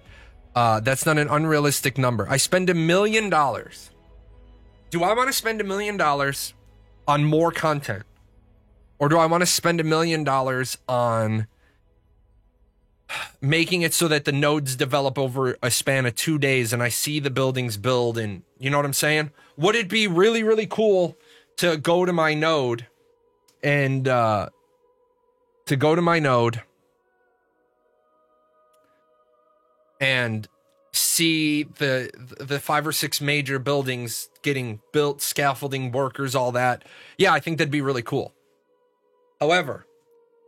that's not an unrealistic number. I spend $1 million. Do I want to spend $1 million on more content? Or do I want to spend $1 million on making it so that the nodes develop over a span of 2 days and I see the buildings build, and you know what I'm saying? Would it be really, really cool to go to my node and, see the 5 or 6 major buildings getting built, scaffolding, workers, all that? Yeah, I think that'd be really cool. However,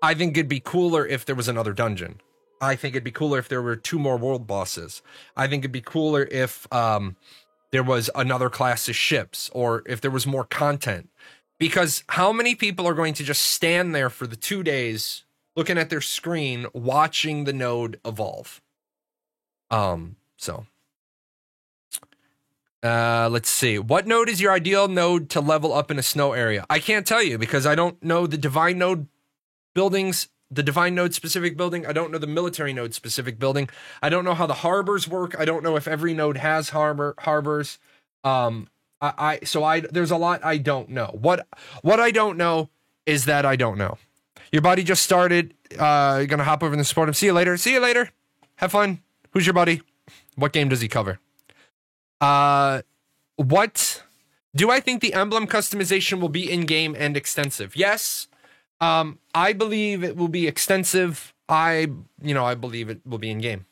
I think it'd be cooler if there was another dungeon. I think it'd be cooler if there were 2 more world bosses. I think it'd be cooler if there was another class of ships, or if there was more content. Because how many people are going to just stand there for the 2 days looking at their screen, watching the node evolve? So Let's see. What node is your ideal node to level up in a snow area? I can't tell you because I don't know the divine node buildings, the divine node specific building. I don't know the military node specific building. I don't know how the harbors work. I don't know if every node has harbors. There's a lot I don't know. What I don't know is that I don't know. Your buddy just started. You're gonna hop over and support him. See you later. See you later. Have fun. Who's your buddy? What game does he cover? What do I think the emblem customization will be in game and extensive? Yes. I believe it will be extensive. I believe it will be in game.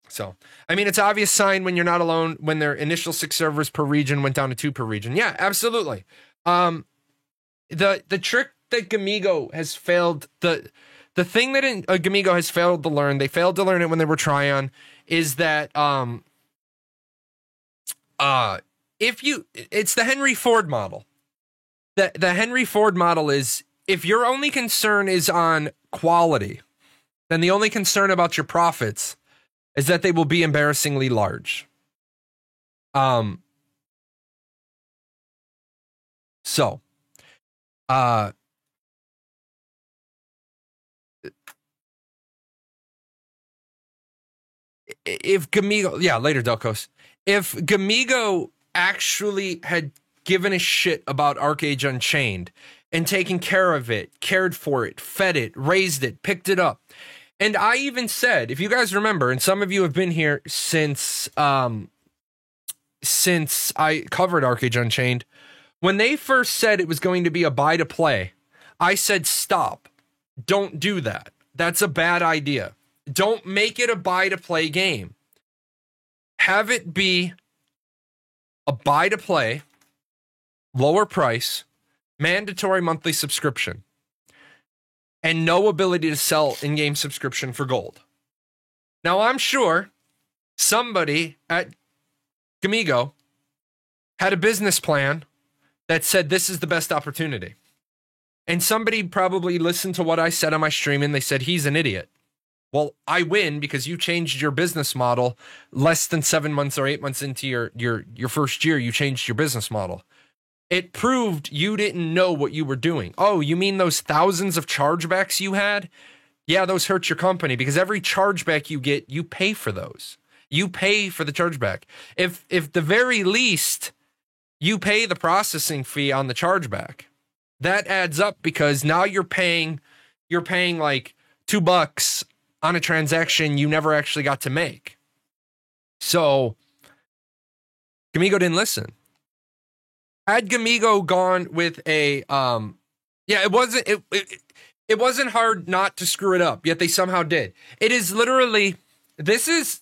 So, I mean, it's an obvious sign when you're not alone, when their initial 6 servers per region went down to 2 per region. Yeah, absolutely. The trick that Gamigo has failed, the thing that Gamigo has failed to learn, they failed to learn it when they were Tryon, is that, it's the Henry Ford model. The Henry Ford model is, if your only concern is on quality, then the only concern about your profits is that they will be embarrassingly large. If Gamigo, yeah, later, Delcos. If Gamigo actually had given a shit about ArcheAge Unchained and taken care of it, cared for it, fed it, raised it, picked it up. And I even said, if you guys remember, and some of you have been here since I covered ArcheAge Unchained, when they first said it was going to be a buy to play, I said, stop. Don't do that. That's a bad idea. Don't make it a buy to play game. Have it be a buy to play, lower price, mandatory monthly subscription, and no ability to sell in-game subscription for gold. Now, I'm sure somebody at Gamigo had a business plan that said this is the best opportunity. And somebody probably listened to what I said on my stream and they said, he's an idiot. Well, I win because you changed your business model less than 7 months or 8 months into your first year. You changed your business model. It proved you didn't know what you were doing. Oh, you mean those thousands of chargebacks you had? Yeah, those hurt your company because every chargeback you get, you pay for those. You pay for the chargeback. If the very least you pay the processing fee on the chargeback, that adds up because now you're paying like $2 on a transaction you never actually got to make. So Gamigo didn't listen. Had Gamigo gone with a it wasn't hard not to screw it up, yet they somehow did. It is literally this is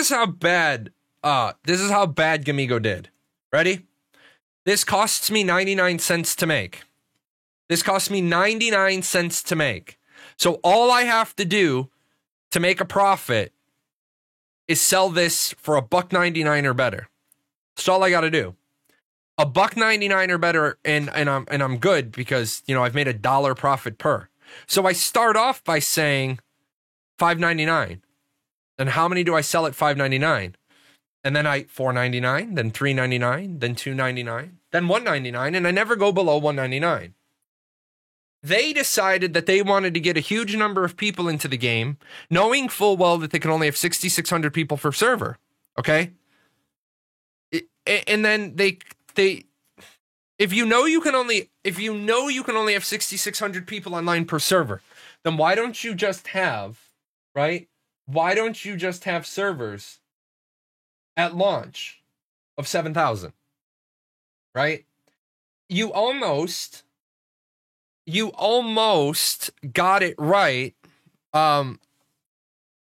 how bad Gamigo did. Ready? This costs me 99 cents to make. This costs me 99 cents to make. So all I have to do to make a profit is sell this for $1.99 or better. That's all I got to do. $1.99 or better, and I'm good because I've made $1 profit per. So I start off by saying $5.99. Then how many do I sell at $5.99? And then $4.99, then $3.99, then $2.99, then $1.99, and I never go below $1.99. They decided that they wanted to get a huge number of people into the game, knowing full well that they can only have 6,600 people per server. Okay, and then they if you know you can only have 6,600 people online per server, then why don't you just have servers at launch of 7,000, right? You almost got it right.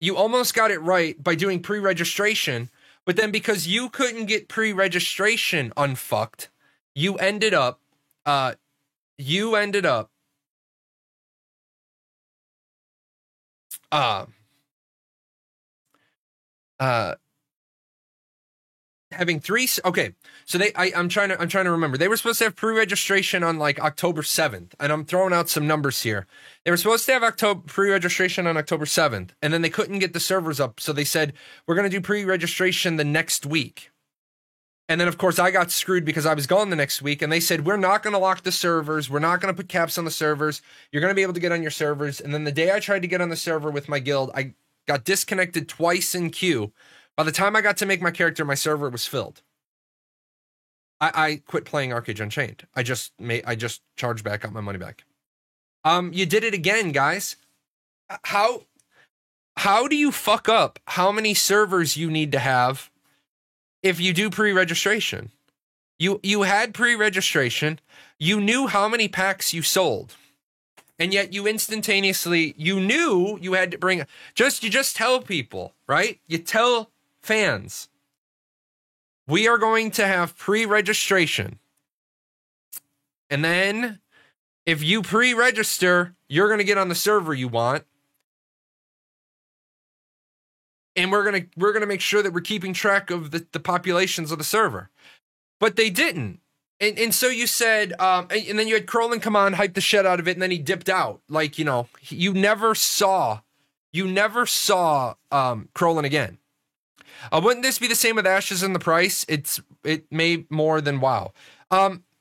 You almost got it right by doing pre-registration, but then because you couldn't get pre-registration unfucked, you ended up having okay, so I'm trying to remember. They were supposed to have pre-registration on like October 7th, and I'm throwing out some numbers here. They were supposed to have pre-registration on October 7th, and then they couldn't get the servers up, so they said we're going to do pre-registration the next week. And then of course I got screwed because I was gone the next week, and they said we're not going to lock the servers, we're not going to put caps on the servers, you're going to be able to get on your servers. And then the day I tried to get on the server with my guild, I got disconnected twice in queue. By the time I got to make my character, my server was filled. I quit playing ArcheAge Unchained. I just charged back, got my money back. You did it again, guys. How do you fuck up how many servers you need to have if you do pre-registration? You had pre-registration, you knew how many packs you sold, and yet you instantaneously, you knew you had to bring, you just tell people, right? You tell fans, we are going to have pre-registration. And then if you pre-register, you're going to get on the server you want. And we're going to make sure that we're keeping track of the populations of the server. But they didn't. And so you said, and then you had Crowlin come on, hype the shit out of it, and then he dipped out. Like, you know, you never saw Crowlin again. Wouldn't this be the same with Ashes in the price? It made more than WoW.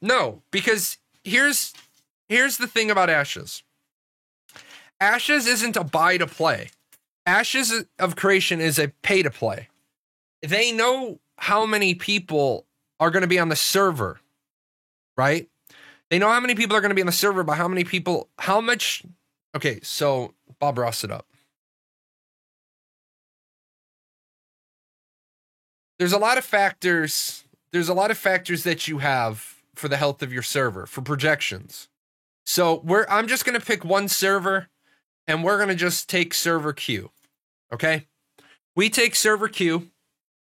No, because here's the thing about Ashes. Ashes isn't a buy to play. Ashes of Creation is a pay to play. They know how many people are going to be on the server, right? They know how many people are going to be on the server, by how much. Okay, so Bob Ross it up. There's a lot of factors that you have for the health of your server, for projections. So I'm just going to pick one server, and we're going to just take server Q. Okay? We take server Q,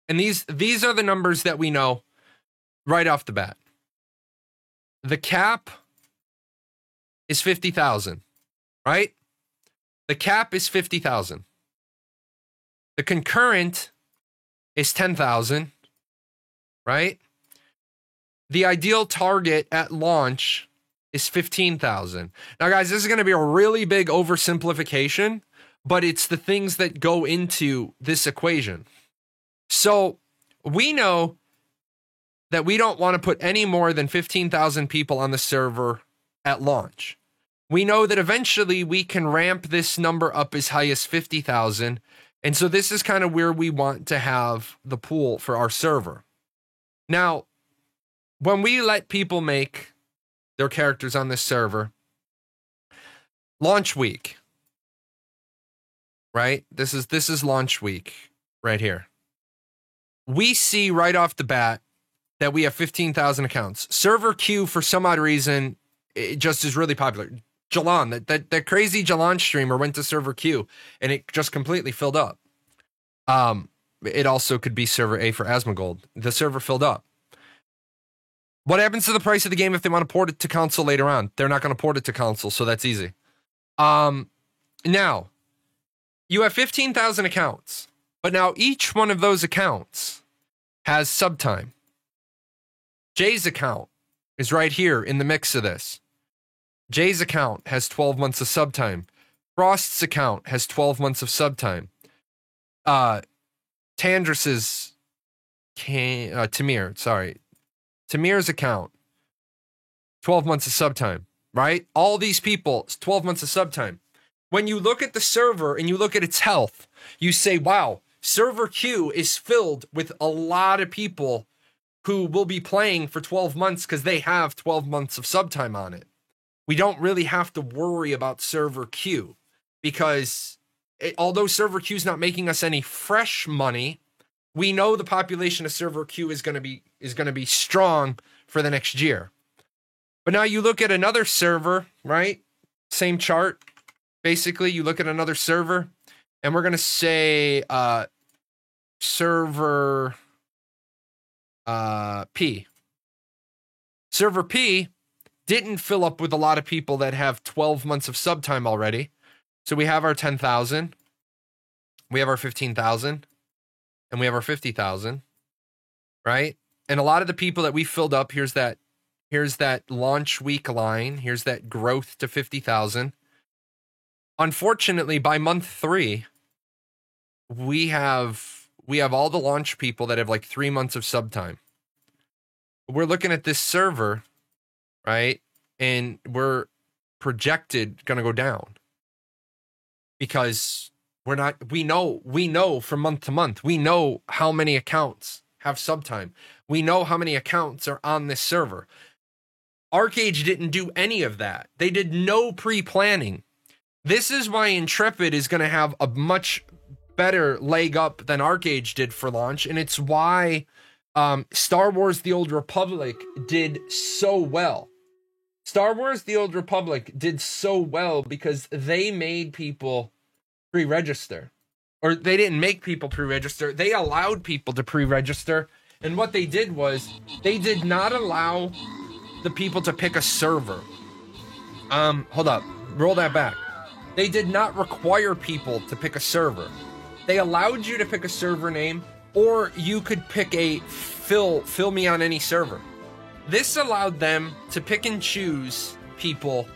and these are the numbers that we know right off the bat. The cap is 50,000, right? The cap is 50,000. The concurrent is 10,000, right? The ideal target at launch is 15,000. Now, guys, this is going to be a really big oversimplification, but it's the things that go into this equation. So we know that we don't want to put any more than 15,000 people on the server at launch. We know that eventually we can ramp this number up as high as 50,000. And so this is kind of where we want to have the pool for our server. Now, when we let people make their characters on this server, launch week, right? This is launch week right here. We see right off the bat that we have 15,000 accounts. Server Q, for some odd reason, it just is really popular. Jalan, that crazy Jalan streamer went to server Q, and it just completely filled up. It also could be server A for Asmongold. The server filled up. What happens to the price of the game if they want to port it to console later on? They're not going to port it to console, so that's easy. Now, you have 15,000 accounts, but now each one of those accounts has subtime. Jay's account is right here in the mix of this. Jay's account has 12 months of subtime. Frost's account has 12 months of subtime. Tandras's Tamir's account, 12 months of subtime, right? All these people, 12 months of subtime. When you look at the server and you look at its health, you say, wow, server Q is filled with a lot of people who will be playing for 12 months because they have 12 months of subtime on it. We don't really have to worry about server Q because although server Q is not making us any fresh money, we know the population of server Q is going to be strong for the next year. But now you look at another server, right? Same chart. Basically, you look at another server, and we're going to say server P. Server P didn't fill up with a lot of people that have 12 months of subtime already. So we have our 10,000, we have our 15,000, and we have our 50,000. right? And a lot of the people that we filled up, here's that launch week line, here's that growth to 50,000. Unfortunately, by month 3, we have all the launch people that have like 3 months of sub time. We're looking at this server, right? And we're projected going to go down because we know from month to month, we know how many accounts have sub time. We know how many accounts are on this server. ArcAge didn't do any of that. They did no pre-planning. This is why Intrepid is going to have a much better leg up than ArcAge did for launch, and it's why Star Wars The Old Republic did so well. Star Wars The Old Republic did so well because they made people pre-register. Or they didn't make people pre-register. They allowed people to pre-register. And what they did was they did not allow the people to pick a server. Hold up. Roll that back. They did not require people to pick a server. They allowed you to pick a server name, or you could pick a fill me on any server. This allowed them to pick and choose people.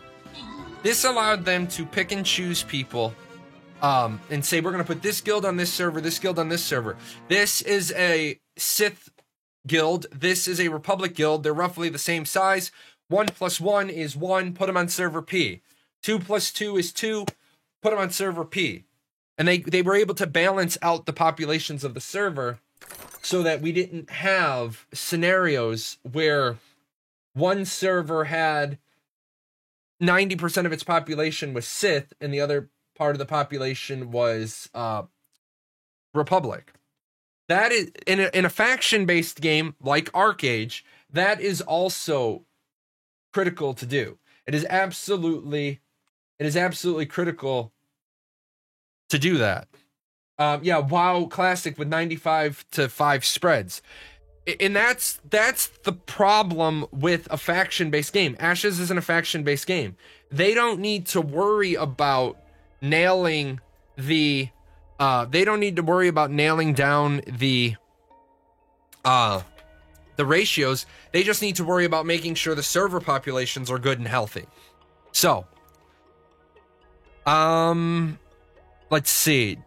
And say, we're going to put this guild on this server, this guild on this server. This is a Sith guild. This is a Republic guild. They're roughly the same size. 1 + 1 is 1. Put them on server P. 2 + 2 is 2. Put them on server P. And they were able to balance out the populations of the server so that we didn't have scenarios where one server had 90% of its population was Sith and the other part of the population was Republic. That is in a faction-based game like ArcAge, that is also critical to do. It is absolutely critical to do that. WoW Classic with 95-5 spreads. And that's the problem with a faction-based game. Ashes isn't a faction-based game. They don't need to worry about nailing the down the ratios. They just need to worry about making sure the server populations are good and healthy. So, let's see.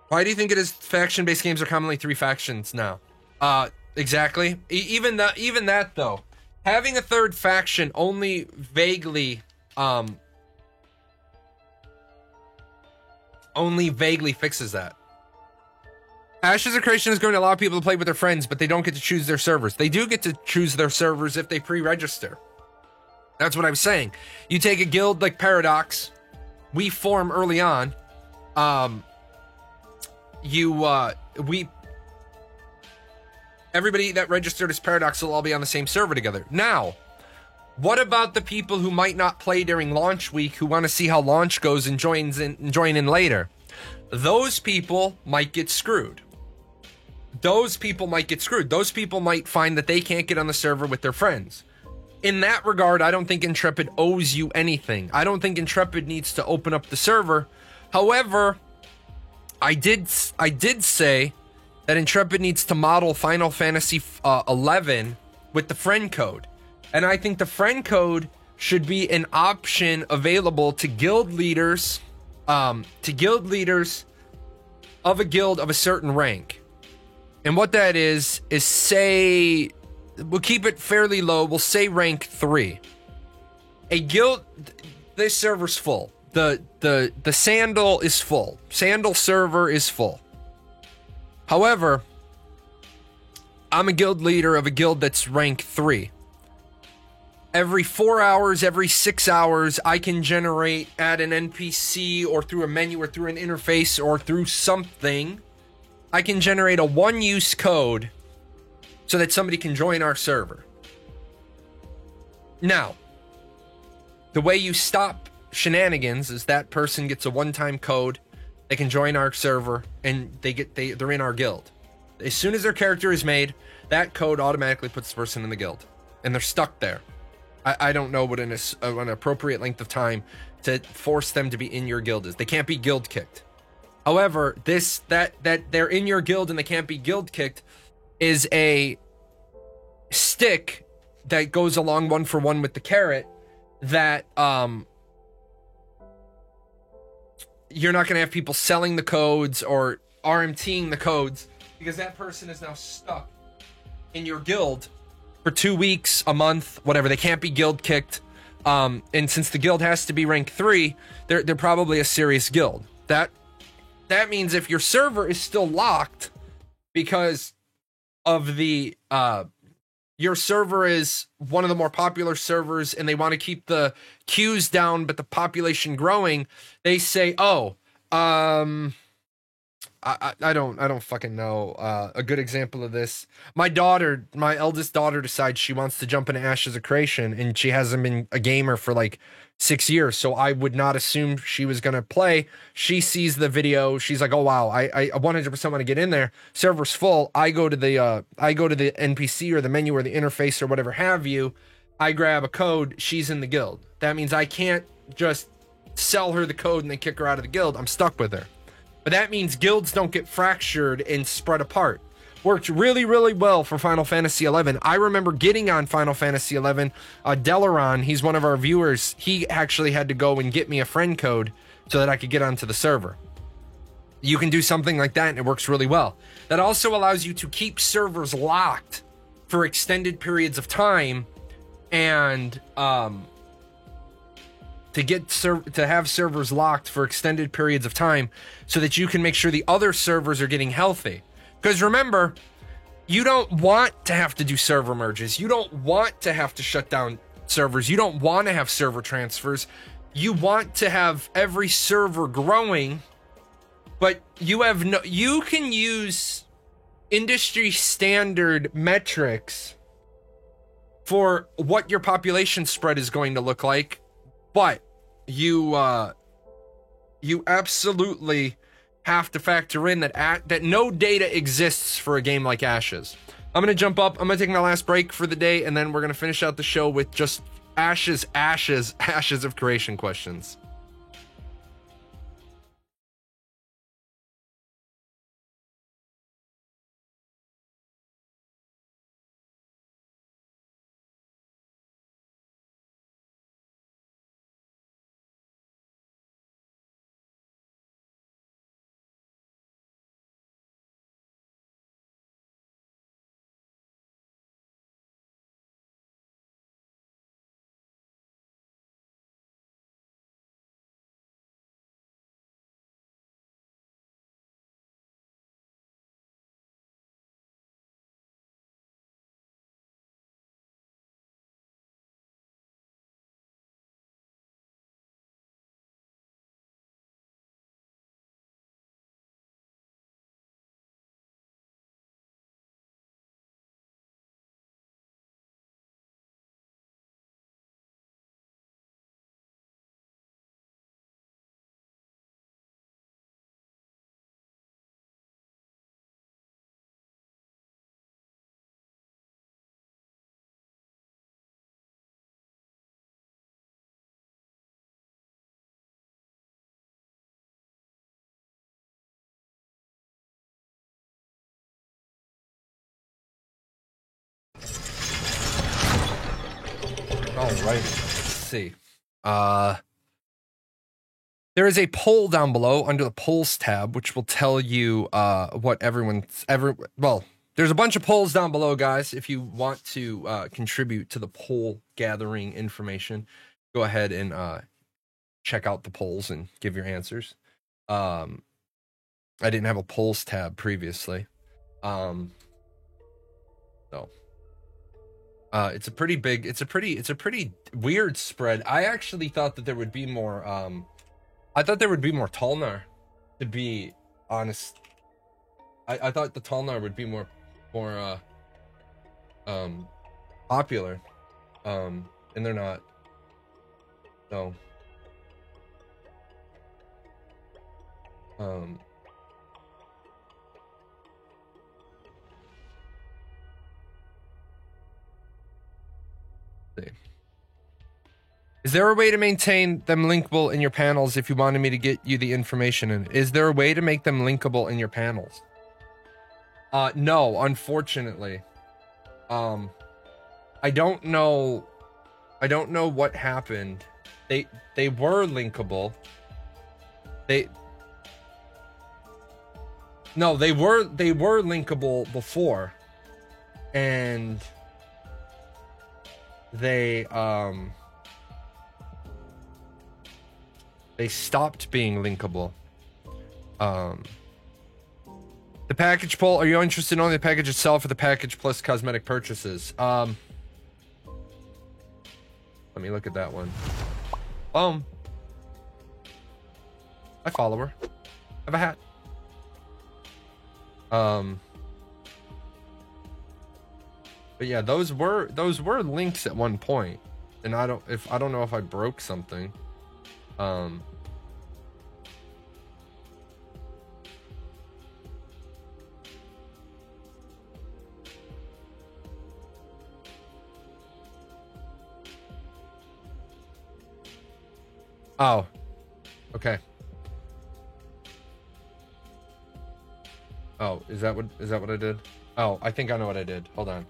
Why do you think it is faction-based games are commonly 3 factions now? Exactly. Even that though, having a third faction only vaguely fixes that. Ashes of Creation is going to allow people to play with their friends, but they don't get to choose their servers. They do get to choose their servers if they pre-register. That's what I was saying. You take a guild like Paradox, we form early on. Everybody that registered as Paradox will all be on the same server together. Now, what about the people who might not play during launch week, who want to see how launch goes and join in later? Those people might get screwed. Those people might find that they can't get on the server with their friends. In that regard, I don't think Intrepid owes you anything. I don't think Intrepid needs to open up the server. However, I did say that Intrepid needs to model Final Fantasy 11 with the friend code. And I think the friend code should be an option available to guild leaders of a guild of a certain rank. And what that is say, we'll keep it fairly low, we'll say rank 3. A guild, this server's full. The Sandal is full. Sandal server is full. However, I'm a guild leader of a guild that's rank 3. Every 4 hours, every 6 hours, I can add an NPC or through a menu or through an interface or through something. I can generate a one-use code so that somebody can join our server. Now, the way you stop shenanigans is that person gets a one-time code. They can join our server and they're in our guild. As soon as their character is made, that code automatically puts the person in the guild, and they're stuck there. I don't know what an appropriate length of time to force them to be in your guild is. They can't be guild kicked. However, that they're in your guild and they can't be guild kicked is a stick that goes along 1-for-1 with the carrot that you're not going to have people selling the codes or RMTing the codes, because that person is now stuck in your guild for 2 weeks, a month, whatever. They can't be guild kicked. And since the guild has to be rank 3, they're probably a serious guild. That means if your server is still locked because of the your server is one of the more popular servers and they want to keep the queues down but the population growing, they say, oh, I don't fucking know. A good example of this, my eldest daughter decides she wants to jump into Ashes of Creation, and she hasn't been a gamer for like 6 years, so I would not assume she was gonna play. She sees the video, she's like, oh wow, I 100% want to get in there. Server's full. I go to the NPC or the menu or the interface or whatever have you. I grab a code. She's in the guild. That means I can't just sell her the code and then kick her out of the guild. I'm stuck with her. But that means guilds don't get fractured and spread apart. Worked really, really well for Final Fantasy XI. I remember getting on Final Fantasy XI. Delaron, he's one of our viewers, he actually had to go and get me a friend code so that I could get onto the server. You can do something like that and it works really well. That also allows you to keep servers locked for extended periods of time, and to have servers locked for extended periods of time so that you can make sure the other servers are getting healthy. Because remember, you don't want to have to do server merges. You don't want to have to shut down servers. You don't want to have server transfers. You want to have every server growing, but you can use industry standard metrics for what your population spread is going to look like. But you absolutely have to factor in that no data exists for a game like Ashes. I'm going to jump up. I'm going to take my last break for the day, and then we're going to finish out the show with just Ashes of Creation questions. All right, let's see. There is a poll down below under the polls tab, which will tell you what well, there's a bunch of polls down below, guys. If you want to contribute to the poll gathering information, go ahead and check out the polls and give your answers. I didn't have a polls tab previously. So it's a pretty weird spread. I actually thought that there would be more Talnar, to be honest. I thought the Talnar would be more popular. And they're not. So see. Is there a way to maintain them linkable in your panels if you wanted me to get you the information in? Is there a way to make them linkable in your panels? No, unfortunately. I don't know what happened. They were linkable. They were linkable before. And they stopped being linkable. The package poll, are you interested in only the package itself or the package plus cosmetic purchases? Let me look at that one. Boom. I follow her. I have a hat. But yeah, those were links at one point. And I don't know if I broke something. Oh, okay. Oh, is that what I did? Oh, I think I know what I did. Hold on.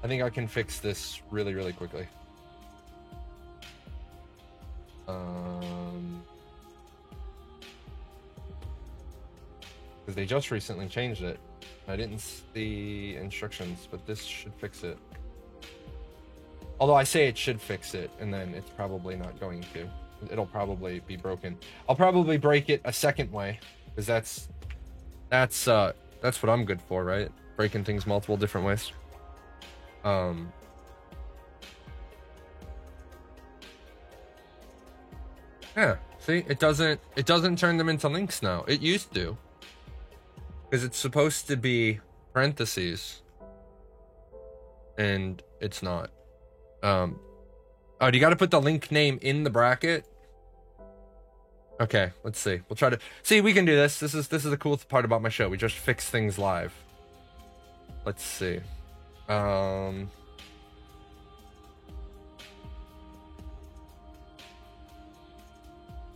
I think I can fix this really, really quickly. Because they just recently changed it. I didn't see instructions, but this should fix it. Although I say it should fix it, and then it's probably not going to. It'll probably be broken. I'll probably break it a second way, because that's what I'm good for, right? Breaking things multiple different ways. Yeah, see, it doesn't turn them into links now. It used to. Because it's supposed to be parentheses. And it's not. Oh, do you got to put the link name in the bracket? Okay, let's see. We'll try to see. We can do this. This is the cool part about my show. We just fix things live. Let's see.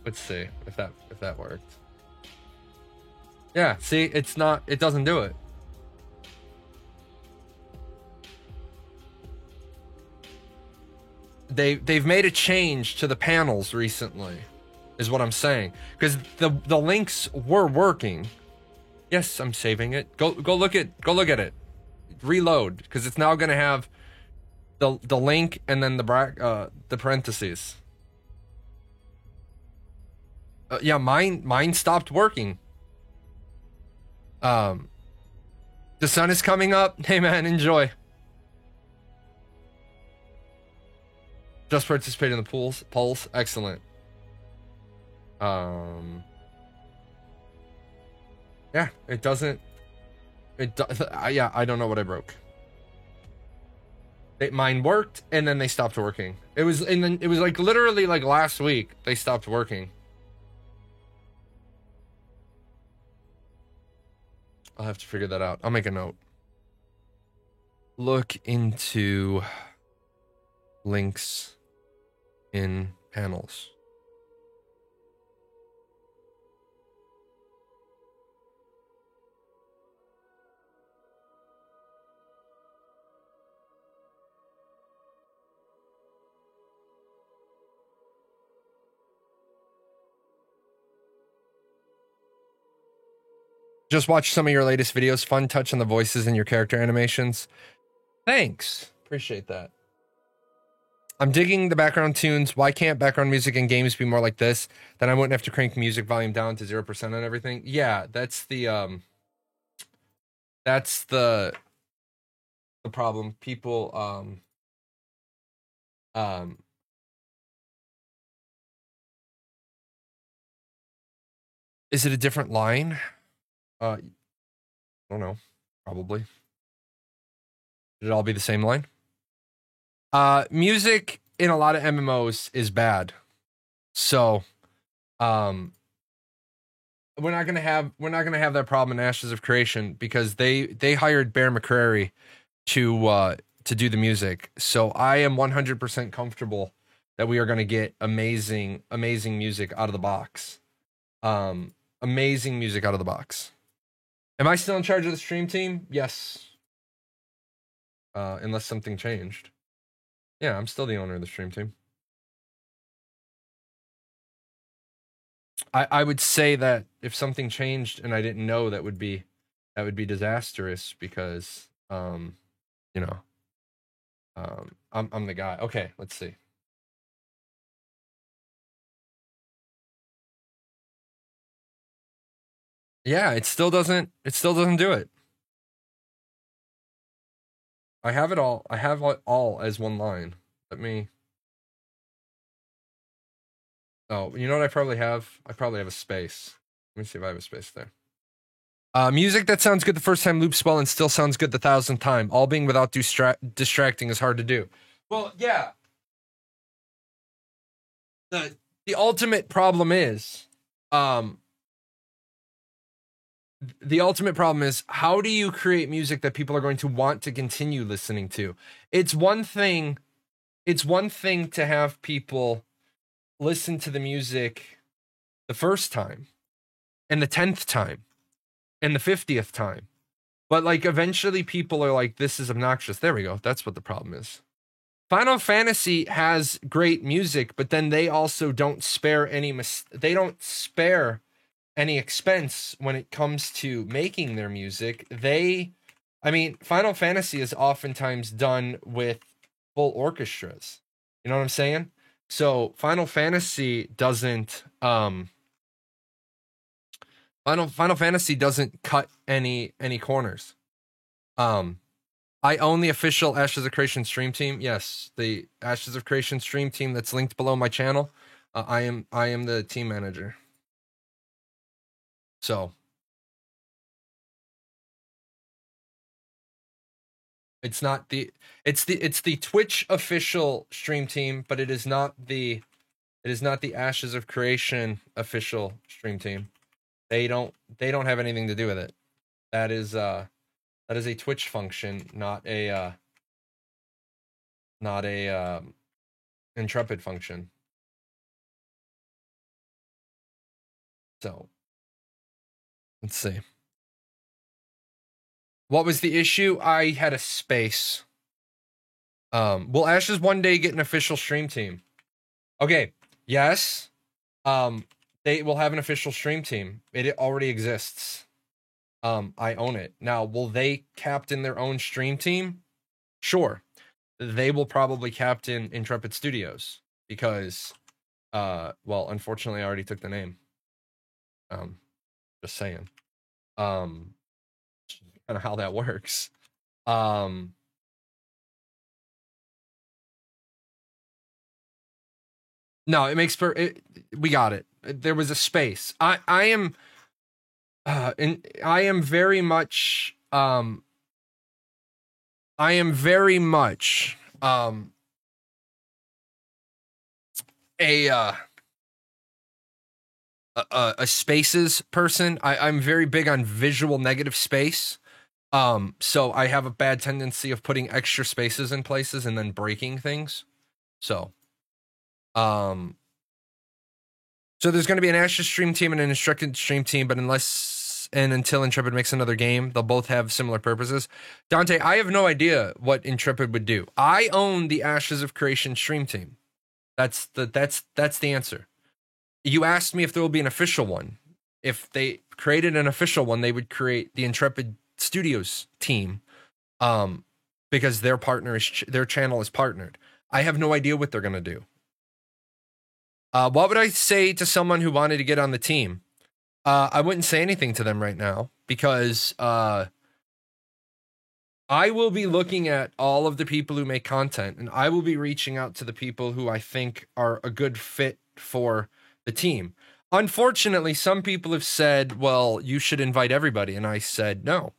Let's see if that worked. Yeah, see, it doesn't do it. They've made a change to the panels recently, is what I'm saying. Because the links were working. Yes, I'm saving it. Go look at it. Reload, because it's now gonna have the link and then the parentheses. Yeah, mine stopped working. The sun is coming up. Hey man, enjoy. Just participate in the polls. Excellent. Yeah, it doesn't. Yeah, I don't know what I broke. Mine worked, and then they stopped working. It was like literally like last week they stopped working. I'll have to figure that out. I'll make a note. Look into links in panels. Just watch some of your latest videos. Fun touch on the voices and your character animations. Thanks. Appreciate that. I'm digging the background tunes. Why can't background music in games be more like this? Then I wouldn't have to crank music volume down to 0% on everything. Yeah, that's the problem. People is it a different line? I don't know. Probably. Should it all be the same line? Music in a lot of MMOs is bad. So, we're not gonna have that problem in Ashes of Creation because they hired Bear McCreary to do the music. So I am 100% comfortable that we are going to get amazing music out of the box. Amazing music out of the box. Am I still in charge of the stream team? Yes. Unless something changed. Yeah, I'm still the owner of the stream team. I would say that if something changed and I didn't know, that would be disastrous because you know, I'm the guy. Okay, let's see. Yeah, it still doesn't do it. I have it all. I have it all as one line. Let me. Oh, you know what I probably have? I probably have a space. Let me see if I have a space there. Music that sounds good the first time loops well and still sounds good the 1,000th time. All being without distracting is hard to do. Well, yeah. The ultimate problem is, the ultimate problem is, how do you create music that people are going to want to continue listening to? It's one thing to have people listen to the music the first time and the 10th time and the 50th time. But like eventually people are like, this is obnoxious. There we go. That's what the problem is. Final Fantasy has great music, but then they also don't spare any expense when it comes to making their music. Final Fantasy is oftentimes done with full orchestras. You know what I'm saying? So Final Fantasy doesn't Final Fantasy doesn't cut any corners. I own the official Ashes of Creation stream team. Yes, the Ashes of Creation stream team that's linked below my channel. I am the team manager. So it's the Twitch official stream team, but it is not the Ashes of Creation official stream team. They don't have anything to do with it. That is a Twitch function, not a Intrepid function. So let's see. What was the issue? I had a space. Will Ashes one day get an official stream team? Okay, yes. They will have an official stream team. It already exists. I own it. Now, will they captain their own stream team? Sure. They will probably captain Intrepid Studios because, well, unfortunately, I already took the name. Just saying. Kind of how that works. No, it makes we got it. There was a space. I am very much a spaces person. I'm very big on visual negative space. So I have a bad tendency of putting extra spaces in places and then breaking things. So there's going to be an Ashes stream team and an Instructed stream team, but until Intrepid makes another game, they'll both have similar purposes. Dante, I have no idea what Intrepid would do. I own the Ashes of Creation stream team. That's the answer. You asked me if there will be an official one. If they created an official one, they would create the Intrepid Studios team, because their channel is partnered. I have no idea what they're going to do. What would I say to someone who wanted to get on the team? I wouldn't say anything to them right now because I will be looking at all of the people who make content, and I will be reaching out to the people who I think are a good fit for the team. Unfortunately, some people have said, well, you should invite everybody. And I said, no,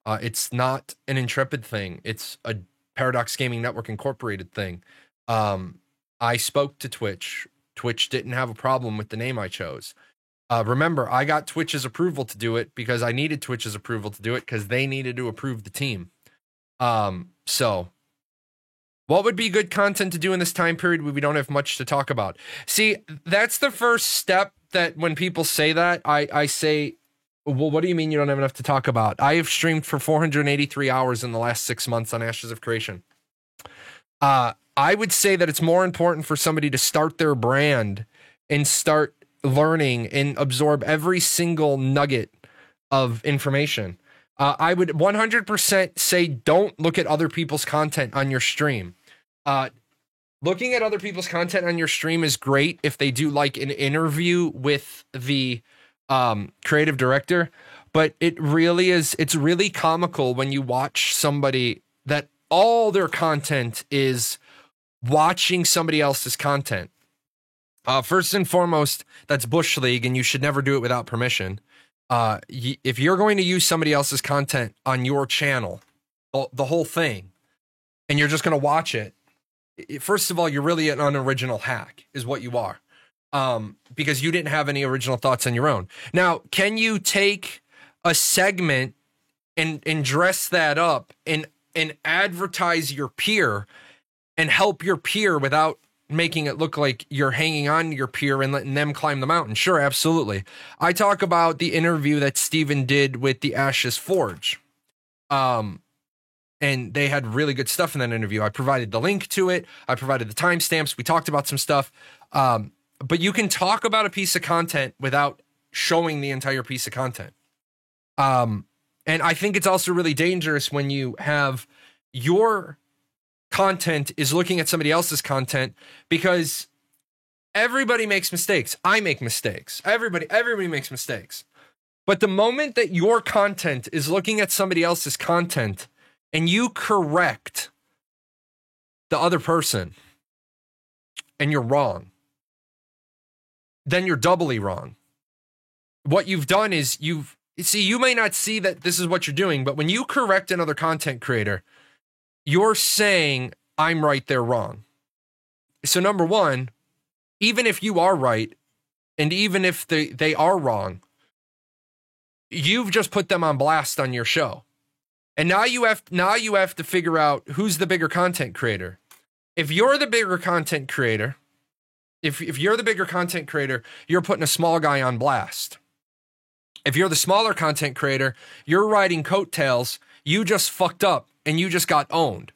it's not an Intrepid thing. It's a Paradox Gaming Network Incorporated thing. I spoke to Twitch. Twitch didn't have a problem with the name I chose. Remember, I got Twitch's approval to do it because I needed Twitch's approval to do it because they needed to approve the team. So What would be good content to do in this time period when we don't have much to talk about? See, that's the first step that when people say that, I say, well, what do you mean you don't have enough to talk about? I have streamed for 483 hours in the last 6 months on Ashes of Creation. I would say that it's more important for somebody to start their brand and start learning and absorb every single nugget of information. I would 100% say don't look at other people's content on your stream. Looking at other people's content on your stream is great if they do like an interview with the creative director, but it's really comical when you watch somebody that all their content is watching somebody else's content. First and foremost, that's Bush League, and you should never do it without permission. If you're going to use somebody else's content on your channel, the whole thing, and you're just going to watch it, first of all, you're really an unoriginal hack, is what you are, because you didn't have any original thoughts on your own. Now, can you take a segment and dress that up and advertise your peer and help your peer without making it look like you're hanging on to your peer and letting them climb the mountain? Sure, absolutely. I talk about the interview that Steven did with the Ashes Forge. And they had really good stuff in that interview. I provided the link to it. I provided the timestamps. We talked about some stuff. But you can talk about a piece of content without showing the entire piece of content. And I think it's also really dangerous when you have your content is looking at somebody else's content, because everybody makes mistakes. I make mistakes. Everybody makes mistakes. But the moment that your content is looking at somebody else's content and you correct the other person and you're wrong, then you're doubly wrong. What you've done is you may not see that this is what you're doing, but when you correct another content creator, you're saying, I'm right, they're wrong. So number one, even if you are right, and even if they are wrong, you've just put them on blast on your show. And now you have to figure out who's the bigger content creator. If you're the bigger content creator, if you're the bigger content creator, you're putting a small guy on blast. If you're the smaller content creator, you're riding coattails. You just fucked up and you just got owned.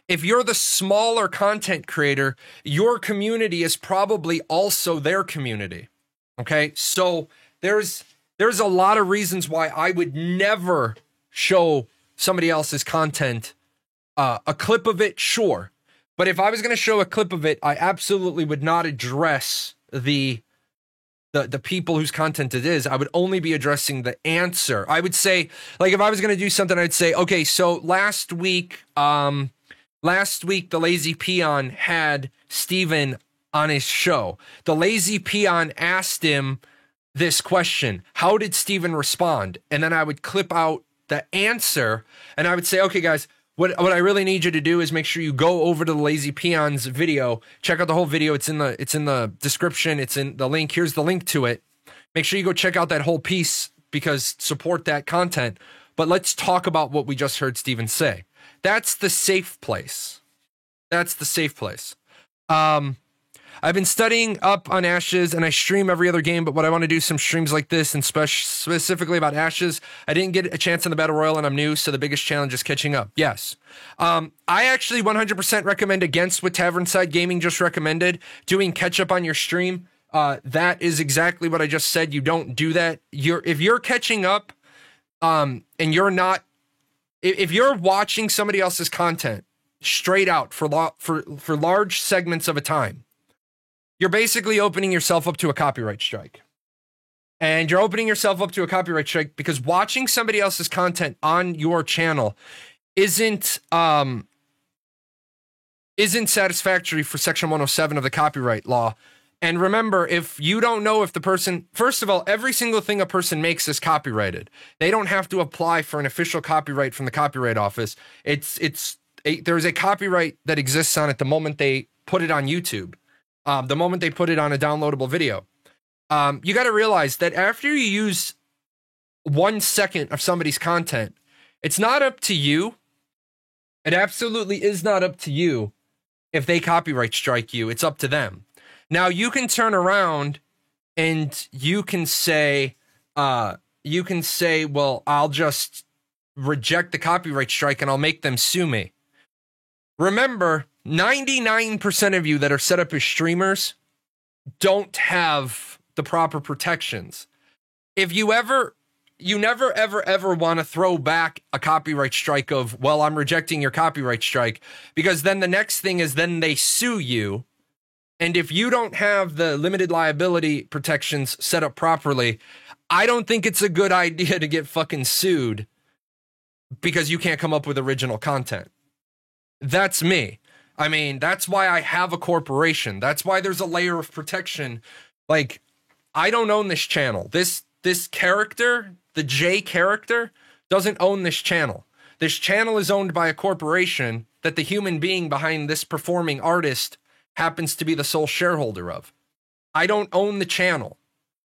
If you're the smaller content creator, your community is probably also their community. Okay? So there's a lot of reasons why I would never show somebody else's content. A clip of it, sure. But if I was going to show a clip of it, I absolutely would not address the people whose content it is. I would only be addressing the answer. I would say, like, if I was going to do something, I'd say, okay, so last week, the Lazy Peon had Steven on his show. The Lazy Peon asked him this question: how did Steven respond? And then I would clip out the answer, and I would say, okay, guys, what I really need you to do is make sure you go over to the Lazy Peon's video, check out the whole video. It's in the description. It's in the link. Here's the link to it. Make sure you go check out that whole piece, because support that content. But let's talk about what we just heard Steven say. That's the safe place. That's the safe place. I've been studying up on Ashes, and I stream every other game, but what I want to do some streams like this, and specifically about Ashes. I didn't get a chance in the Battle Royale, and I'm new, so the biggest challenge is catching up. Yes. I actually 100% recommend against what Tavernside Gaming just recommended, doing catch up on your stream. That is exactly what I just said. You don't do that. If you're catching up, and you're not, if you're watching somebody else's content straight out for large segments of a time, you're basically opening yourself up to a copyright strike. And you're opening yourself up to a copyright strike because watching somebody else's content on your channel isn't satisfactory for Section 107 of the copyright law. And remember, if you don't know if the person, first of all, every single thing a person makes is copyrighted. They don't have to apply for an official copyright from the Copyright Office. There's a copyright that exists on it the moment they put it on YouTube. The moment they put it on a downloadable video. You got to realize that after you use 1 second of somebody's content, it's not up to you. It absolutely is not up to you If they copyright strike you, it's up to them. Now you can turn around and you can say, well, I'll just reject the copyright strike and I'll make them sue me. Remember, 99% of you that are set up as streamers don't have the proper protections. If you never, ever want to throw back a copyright strike of, well, I'm rejecting your copyright strike, because then the next thing is then they sue you. And if you don't have the limited liability protections set up properly, I don't think it's a good idea to get fucking sued because you can't come up with original content. That's me. I mean, that's why I have a corporation. That's why there's a layer of protection. Like, I don't own this channel. This character, the J character, doesn't own this channel. This channel is owned by a corporation that the human being behind this performing artist happens to be the sole shareholder of. I don't own the channel.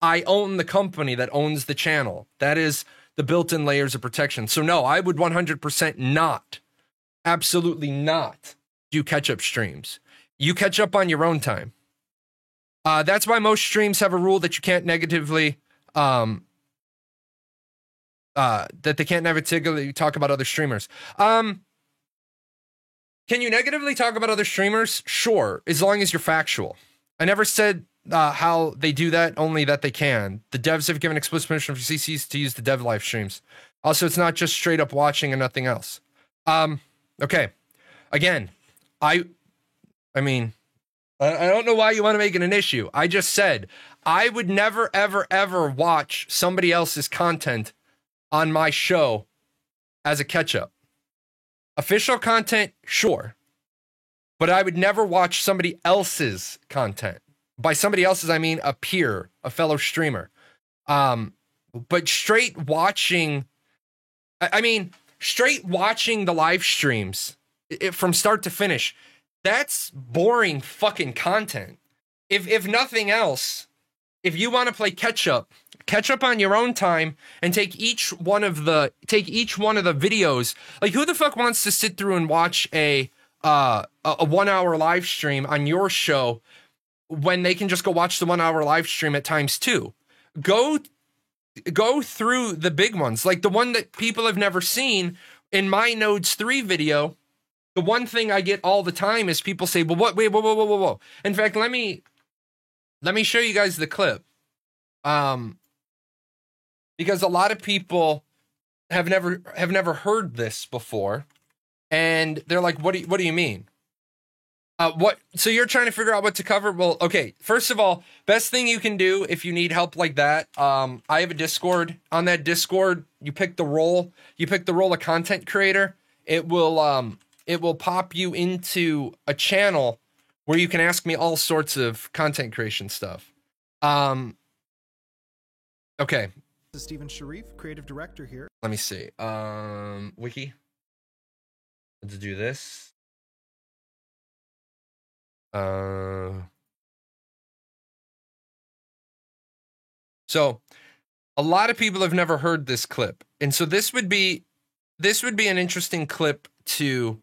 I own the company that owns the channel. That is the built-in layers of protection. So no, I would 100% not, absolutely not, do catch-up streams. You catch up on your own time. That's why most streams have a rule that you can't negatively, that they can't negatively talk about other streamers. Can you negatively talk about other streamers? Sure, as long as you're factual. I never said how they do that, only that they can. The devs have given explicit permission for CCs to use the dev live streams. Also, it's not just straight up watching and nothing else. Okay. Again, I mean, I don't know why you want to make it an issue. I just said I would never, ever watch somebody else's content on my show as a catch-up. Official content, sure. But I would never watch somebody else's content. By somebody else's, I mean a peer, a fellow streamer. But straight watching the live streams from start to finish, that's boring fucking content. If nothing else, if you want to play catch up on your own time and take each one of the videos. Like, who the fuck wants to sit through and watch a 1 hour live stream on your show when they can just go watch the 1 hour live stream at times 2? Go through the big ones, like the one that people have never seen in my Nodes 3 video. The one thing I get all the time is people say, well, what, wait, whoa. In fact, let me show you guys the clip. Because a lot of people have never heard this before, and they're like, what do you mean? So you're trying to figure out what to cover? Well, okay. First of all, best thing you can do if you need help like that, I have a Discord. On that Discord, you pick the role of content creator. It will pop you into a channel where you can ask me all sorts of content creation stuff. Okay. This is Steven Sharif, creative director here. Let me see. Wiki. Let's do this. So a lot of people have never heard this clip. And so this would be an interesting clip to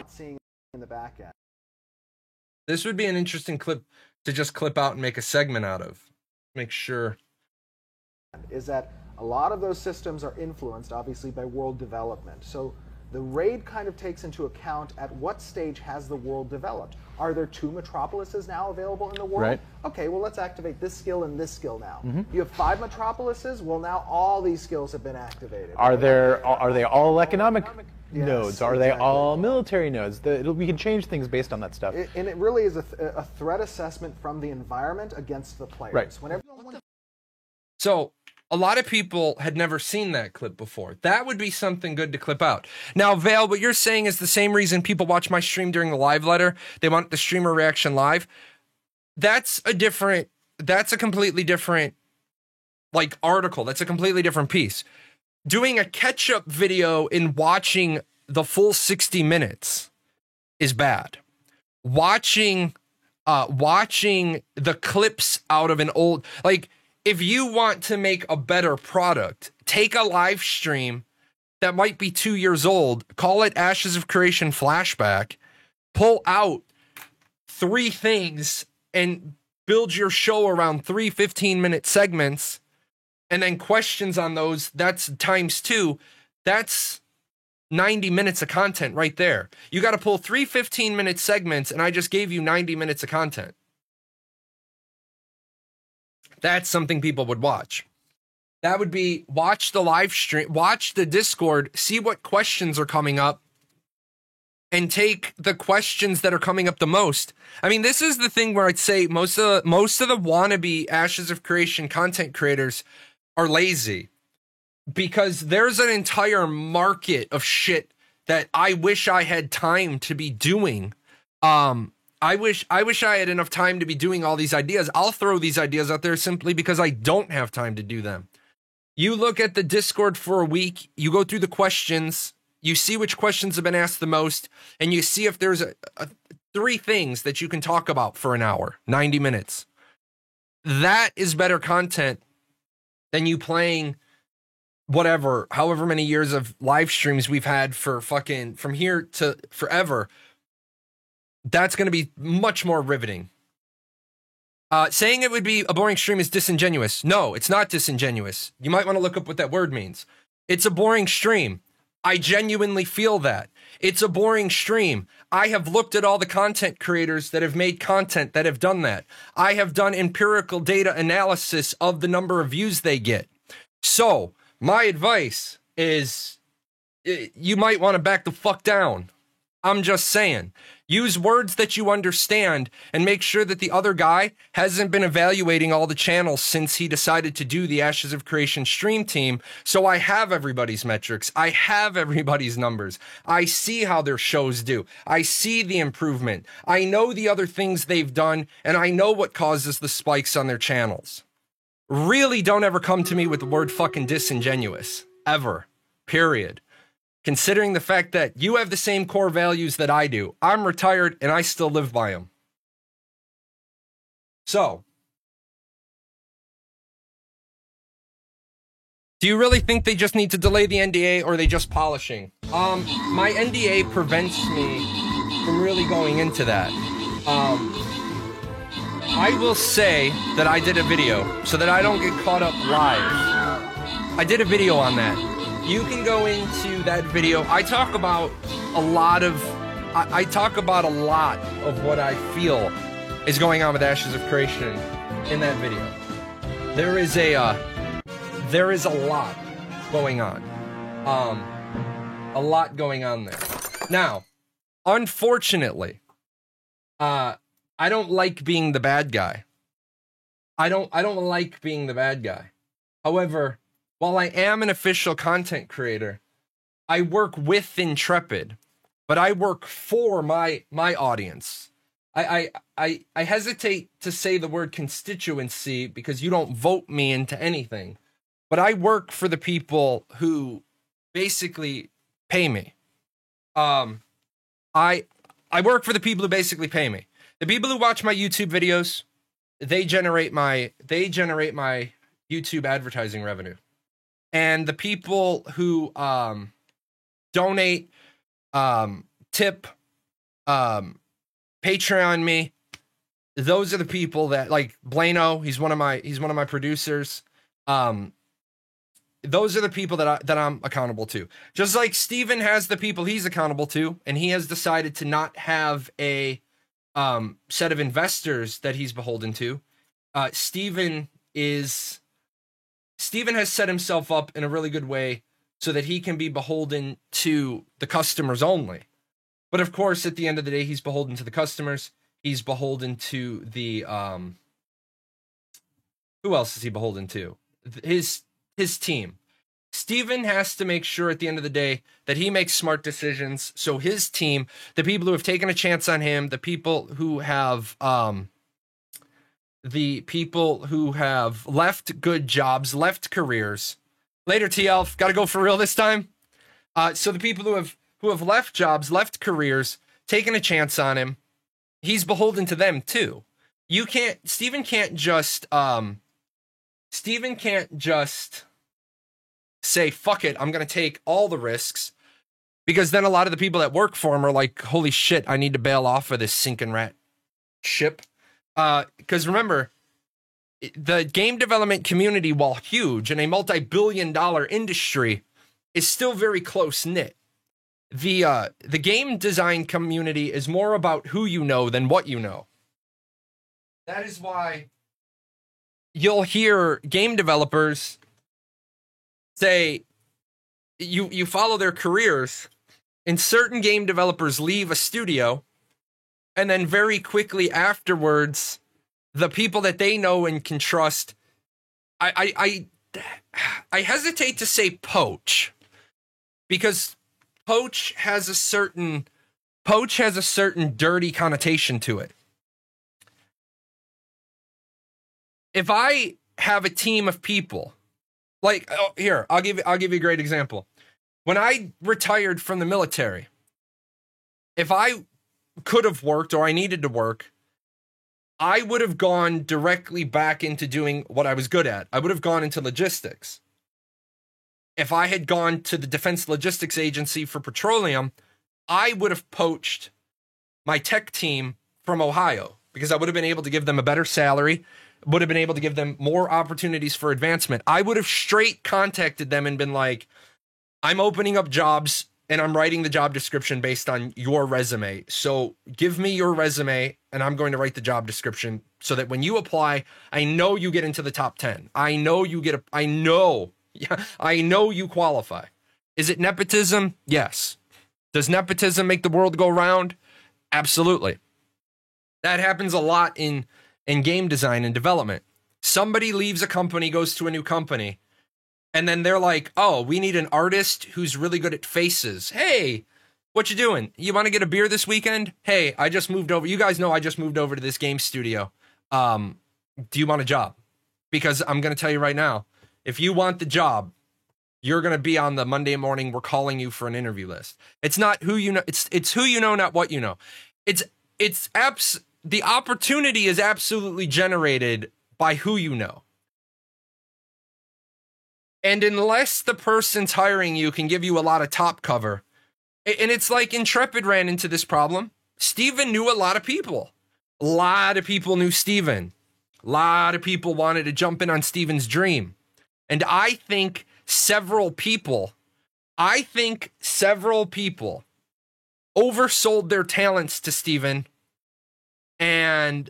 Seeing in the back end. This would be an interesting clip to just clip out and make a segment out of. Make sure. Is that a lot of those systems are influenced, obviously, by world development. So the RAID kind of takes into account at what stage has the world developed. Are there 2 metropolises now available in the world? Right. Okay, well, let's activate this skill and this skill now. You have 5 metropolises? Well, now all these skills have been activated. Are they all economic Yes, nodes? Are they exactly. all military nodes? We can change things based on that stuff. And it really is a threat assessment from the environment against the players. Right. Whenever So a lot of people had never seen that clip before. That would be something good to clip out. Now, Vale, what you're saying is the same reason people watch my stream during the live letter. They want the streamer reaction live. That's a completely different, like, article. That's a completely different piece. Doing a catch-up video and watching the full 60 minutes is bad. Watching the clips out of an old, like, if you want to make a better product, take a live stream that might be 2 years old, call it Ashes of Creation Flashback, pull out 3 things and build your show around 3 15-minute segments, and then questions on those, that's times 2. That's 90 minutes of content right there. You got to pull 3 15-minute segments, and I just gave you 90 minutes of content. That's something people would watch. That would be watch the live stream, watch the Discord, see what questions are coming up, and take the questions that are coming up the most. I mean, this is the thing where I'd say most of the wannabe Ashes of Creation content creators are lazy, because there's an entire market of shit that I wish I had time to be doing. I wish I had enough time to be doing all these ideas. I'll throw these ideas out there simply because I don't have time to do them. You look at the Discord for a week, you go through the questions, you see which questions have been asked the most, and you see if there's 3 things that you can talk about for an hour, 90 minutes. That is better content than you playing whatever, however many years of live streams we've had for fucking from here to forever. That's going to be much more riveting. Saying it would be a boring stream is disingenuous. No, it's not disingenuous. You might want to look up what that word means. It's a boring stream. I genuinely feel that. It's a boring stream. I have looked at all the content creators that have made content that have done that. I have done empirical data analysis of the number of views they get. So, my advice is you might want to back the fuck down. I'm just saying. Use words that you understand and make sure that the other guy hasn't been evaluating all the channels since he decided to do the Ashes of Creation stream team. So I have everybody's metrics. I have everybody's numbers. I see how their shows do. I see the improvement. I know the other things they've done, and I know what causes the spikes on their channels. Really don't ever come to me with the word fucking disingenuous. Ever. Period. Considering the fact that you have the same core values that I do. I'm retired and I still live by them. So, do you really think they just need to delay the NDA, or are they just polishing? My NDA prevents me from really going into that. I will say that I did a video so that I don't get caught up live. I did a video on that. You can go into that video. I talk about a lot of what I feel is going on with Ashes of Creation in that video. There is a lot going on. A lot going on there. Now, unfortunately, I don't like being the bad guy. I don't like being the bad guy. However, while I am an official content creator, I work with Intrepid, but I work for my audience. I hesitate to say the word constituency because you don't vote me into anything, but I work for the people who basically pay me. I work for the people who basically pay me. The people who watch my YouTube videos, they generate my YouTube advertising revenue. And the people who donate, tip, Patreon me, those are the people that, like Blano, he's one of my producers. Those are the people that I'm accountable to. Just like Steven has the people he's accountable to, and he has decided to not have a set of investors that he's beholden to. Steven has set himself up in a really good way so that he can be beholden to the customers only. But of course, at the end of the day, he's beholden to the customers. He's beholden to the, who else is he beholden to? His team. Steven has to make sure at the end of the day that he makes smart decisions. So his team, the people who have taken a chance on him, the people who have left good jobs, left careers. Later, TL, gotta go for real this time. So the people who have left jobs, left careers, taken a chance on him, he's beholden to them too. Steven can't just say, fuck it, I'm going to take all the risks, because then a lot of the people that work for him are like, holy shit, I need to bail off of this sinking rat ship. Because remember, the game development community, while huge and a multi-billion-dollar industry, is still very close-knit. The game design community is more about who you know than what you know. That is why you'll hear game developers say, you follow their careers, and certain game developers leave a studio, and then very quickly afterwards, the people that they know and can trust, I hesitate to say poach, because poach has a certain dirty connotation to it. If I have a team of people, like, here, I'll give you a great example. When I retired from the military, if I could have worked or I needed to work, I would have gone directly back into doing what I was good at. I would have gone into logistics. If I had gone to the Defense Logistics Agency for petroleum, I would have poached my tech team from Ohio, because I would have been able to give them a better salary, would have been able to give them more opportunities for advancement. I would have straight contacted them and been like, I'm opening up jobs and I'm writing the job description based on your resume. So give me your resume and I'm going to write the job description so that when you apply, I know you get into the top 10. I know you qualify. Is it nepotism? Yes. Does nepotism make the world go round? Absolutely. That happens a lot in game design and development. Somebody leaves a company, goes to a new company, and then they're like, oh, we need an artist who's really good at faces. Hey, what you doing? You want to get a beer this weekend? Hey, I just moved over. You guys know I just moved over to this game studio. Do you want a job? Because I'm going to tell you right now, if you want the job, you're going to be on the Monday morning we're calling you for an interview list. It's not who you know. It's who you know, not what you know. The opportunity is absolutely generated by who you know. And unless the person's hiring you can give you a lot of top cover, and it's like Intrepid ran into this problem. Steven knew a lot of people. A lot of people knew Steven. A lot of people wanted to jump in on Steven's dream. And I think several people oversold their talents to Steven. And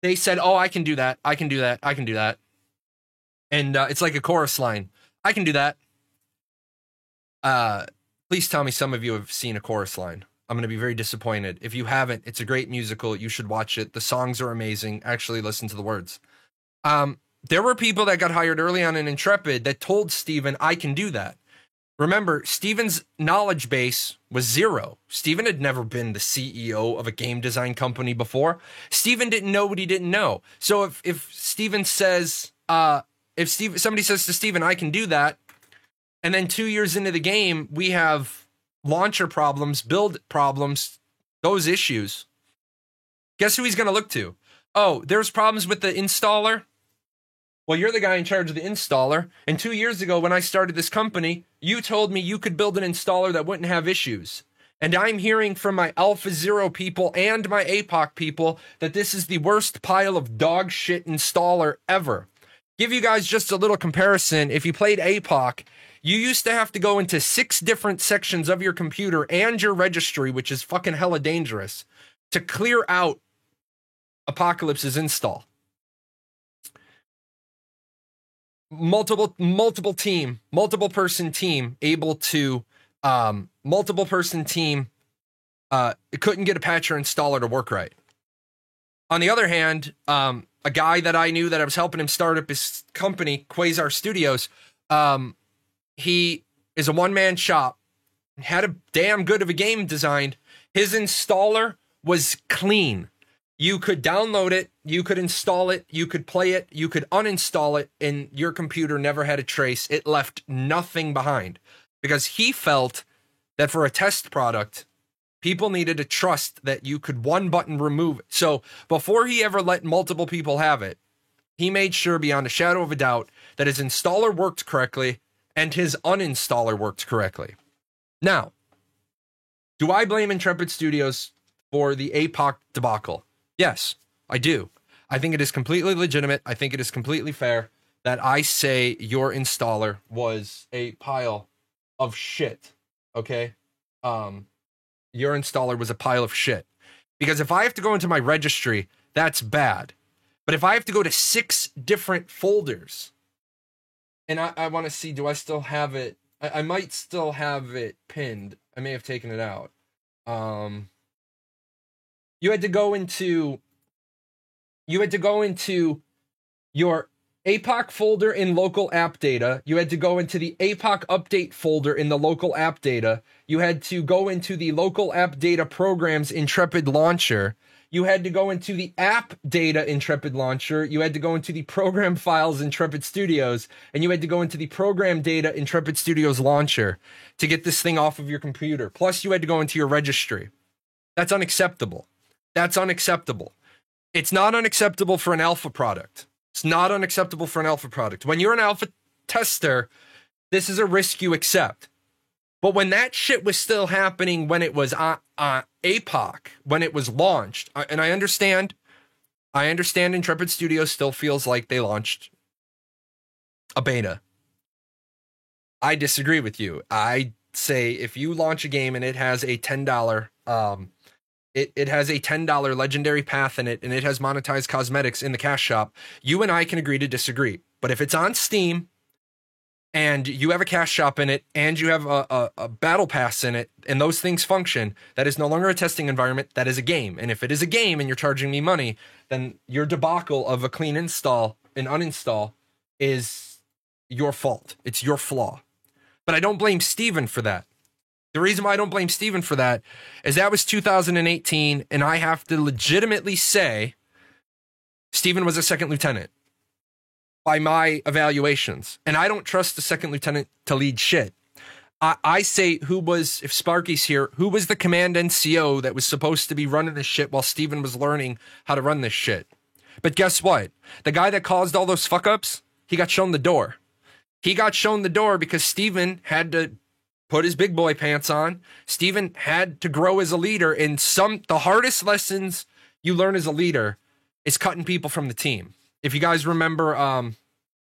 they said, oh, I can do that. I can do that. I can do that. And it's like a chorus line. I can do that. Please tell me some of you have seen A Chorus Line. I'm going to be very disappointed. If you haven't, it's a great musical. You should watch it. The songs are amazing. Actually, listen to the words. There were people that got hired early on in Intrepid that told Steven, I can do that. Remember, Steven's knowledge base was zero. Steven had never been the CEO of a game design company before. Steven didn't know what he didn't know. So if Steven says, somebody says to Steven, I can do that, and then 2 years into the game, we have launcher problems, build problems, those issues, guess who he's going to look to? Oh, there's problems with the installer? Well, you're the guy in charge of the installer, and 2 years ago when I started this company, you told me you could build an installer that wouldn't have issues. And I'm hearing from my Alpha Zero people and my APOC people that this is the worst pile of dog shit installer ever. Give you guys just a little comparison. If you played APOC, you used to have to go into 6 different sections of your computer and your registry, which is fucking hella dangerous, to clear out Apocalypse's install. Multiple person team able to couldn't get a patcher installer to work right. On the other hand, a guy that I knew that I was helping him start up his company, Quasar Studios, he is a one-man shop, had a damn good of a game designed. His installer was clean. You could download it, you could install it, you could play it, you could uninstall it, and your computer never had a trace. It left nothing behind because he felt that for a test product, people needed to trust that you could one button remove it. So before he ever let multiple people have it, He made sure beyond a shadow of a doubt that his installer worked correctly and his uninstaller worked correctly. Now, do I blame Intrepid Studios for the APOC debacle? Yes, I do. I think it is completely legitimate. I think it is completely fair that I say your installer was a pile of shit. Okay? Your installer was a pile of shit. Because if I have to go into my registry, that's bad. But if I have to go to 6 different folders, and I want to see, do I still have it? I might still have it pinned. I may have taken it out. You had to go into your APOC folder in local app data. You had to go into the APOC update folder in the local app data. You had to go into the local app data programs Intrepid Launcher. You had to go into the app data Intrepid Launcher. You had to go into the program files Intrepid Studios. And you had to go into the program data Intrepid Studios Launcher to get this thing off of your computer. Plus, you had to go into your registry. That's unacceptable. That's unacceptable. It's not unacceptable for an alpha product. It's not unacceptable for an alpha product. When you're an alpha tester, this is a risk you accept. But when that shit was still happening, when it was APOC, when it was launched, and I understand Intrepid Studios still feels like they launched a beta. I disagree with you. I say if you launch a game and it has a $10, it has a $10 legendary path in it, and it has monetized cosmetics in the cash shop, you and I can agree to disagree. But if it's on Steam, and you have a cash shop in it, and you have a battle pass in it, and those things function, that is no longer a testing environment, that is a game. And if it is a game and you're charging me money, then your debacle of a clean install and uninstall is your fault. It's your flaw. But I don't blame Steven for that. The reason why I don't blame Steven for that is that was 2018, and I have to legitimately say Steven was a second lieutenant by my evaluations. And I don't trust the second lieutenant to lead shit. I say, if Sparky's here, who was the command NCO that was supposed to be running this shit while Steven was learning how to run this shit? But guess what? The guy that caused all those fuck-ups, he got shown the door. He got shown the door because Steven had to put his big boy pants on. Steven had to grow as a leader. And the hardest lessons you learn as a leader is cutting people from the team. If you guys remember,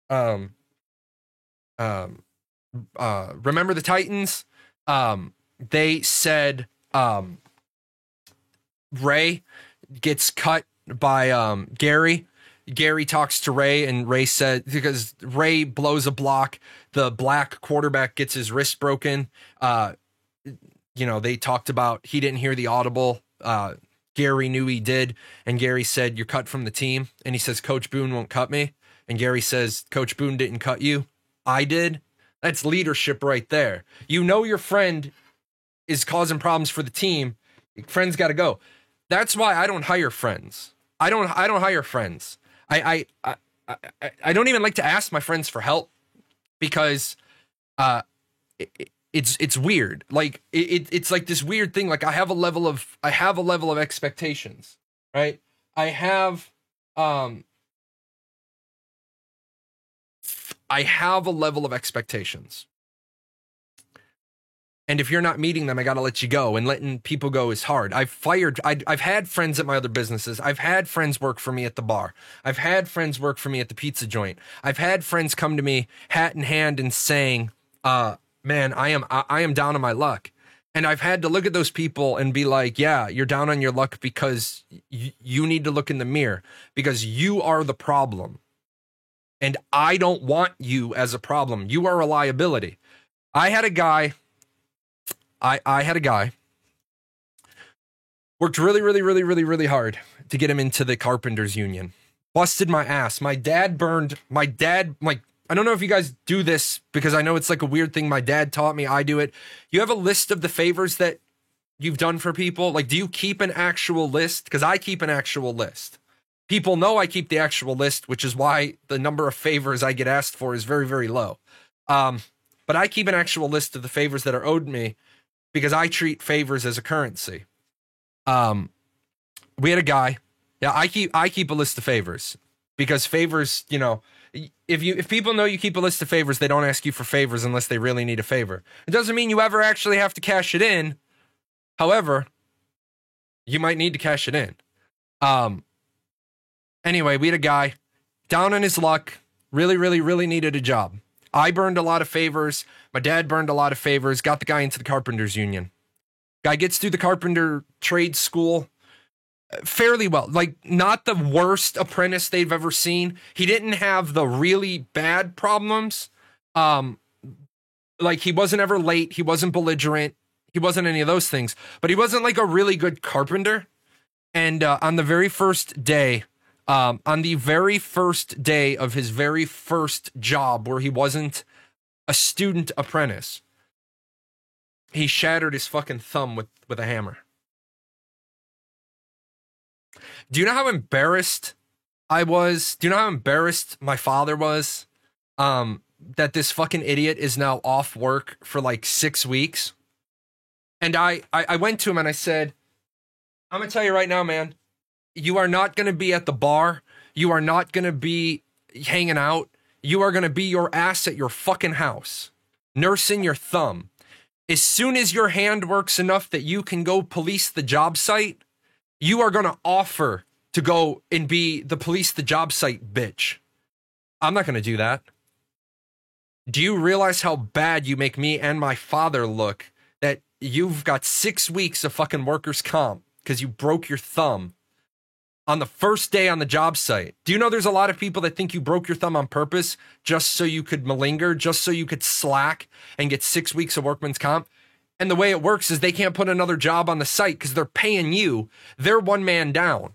remember the Titans? They said Ray gets cut by Gary. Gary talks to Ray, and Ray said, because Ray blows a block, the black quarterback gets his wrist broken. They talked about he didn't hear the audible. Gary knew he did, and Gary said, "You're cut from the team." And he says, "Coach Boone won't cut me." And Gary says, "Coach Boone didn't cut you. I did." That's leadership right there. You know your friend is causing problems for the team. Friends got to go. That's why I don't hire friends. I don't hire friends. I don't even like to ask my friends for help because it's weird. Like it's like this weird thing. Like I have a level of expectations, right? I have a level of expectations. And if you're not meeting them, I got to let you go, and letting people go is hard. I've had friends at my other businesses. I've had friends work for me at the bar. I've had friends work for me at the pizza joint. I've had friends come to me hat in hand and saying, man, I am down on my luck. And I've had to look at those people and be like, yeah, you're down on your luck because you need to look in the mirror because you are the problem. And I don't want you as a problem. You are a liability. I had a guy worked really hard to get him into the carpenters union. Busted my ass. My dad, I don't know if you guys do this because I know it's like a weird thing. My dad taught me. I do it. You have a list of the favors that you've done for people. Like, do you keep an actual list? Because I keep an actual list. People know I keep the actual list, which is why the number of favors I get asked for is very, very low. But I keep an actual list of the favors that are owed me because I treat favors as a currency. We had a guy. Yeah, I keep a list of favors. because favors, you know, if people know you keep a list of favors, they don't ask you for favors unless they really need a favor. It doesn't mean you ever actually have to cash it in. However, you might need to cash it in. Anyway, we had a guy down on his luck, really needed a job. I burned a lot of favors. My dad burned a lot of favors, got the guy into the carpenters union. Guy gets through the carpenter trade school fairly well. Like, not the worst apprentice they've ever seen. He didn't have the really bad problems. Like, he wasn't ever late. He wasn't belligerent. He wasn't any of those things. But he wasn't like a really good carpenter. And on the very first day of his very first job, where he wasn't a student apprentice, he shattered his fucking thumb with a hammer. Do you know how embarrassed I was? Do you know how embarrassed my father was? That this fucking idiot is now off work for like 6 weeks. And I went to him and I said, I'm going to tell you right now, man, you are not going to be at the bar. You are not going to be hanging out. You are going to be your ass at your fucking house, nursing your thumb. As soon as your hand works enough that you can go police the job site, you are going to offer to go and be the police the job site bitch. I'm not going to do that. Do you realize how bad you make me and my father look that you've got 6 weeks of fucking workers' comp because you broke your thumb on the first day on the job site? Do you know there's a lot of people that think you broke your thumb on purpose just so you could malinger, just so you could slack and get 6 weeks of workman's comp? And the way it works is they can't put another job on the site because they're paying you. They're one man down.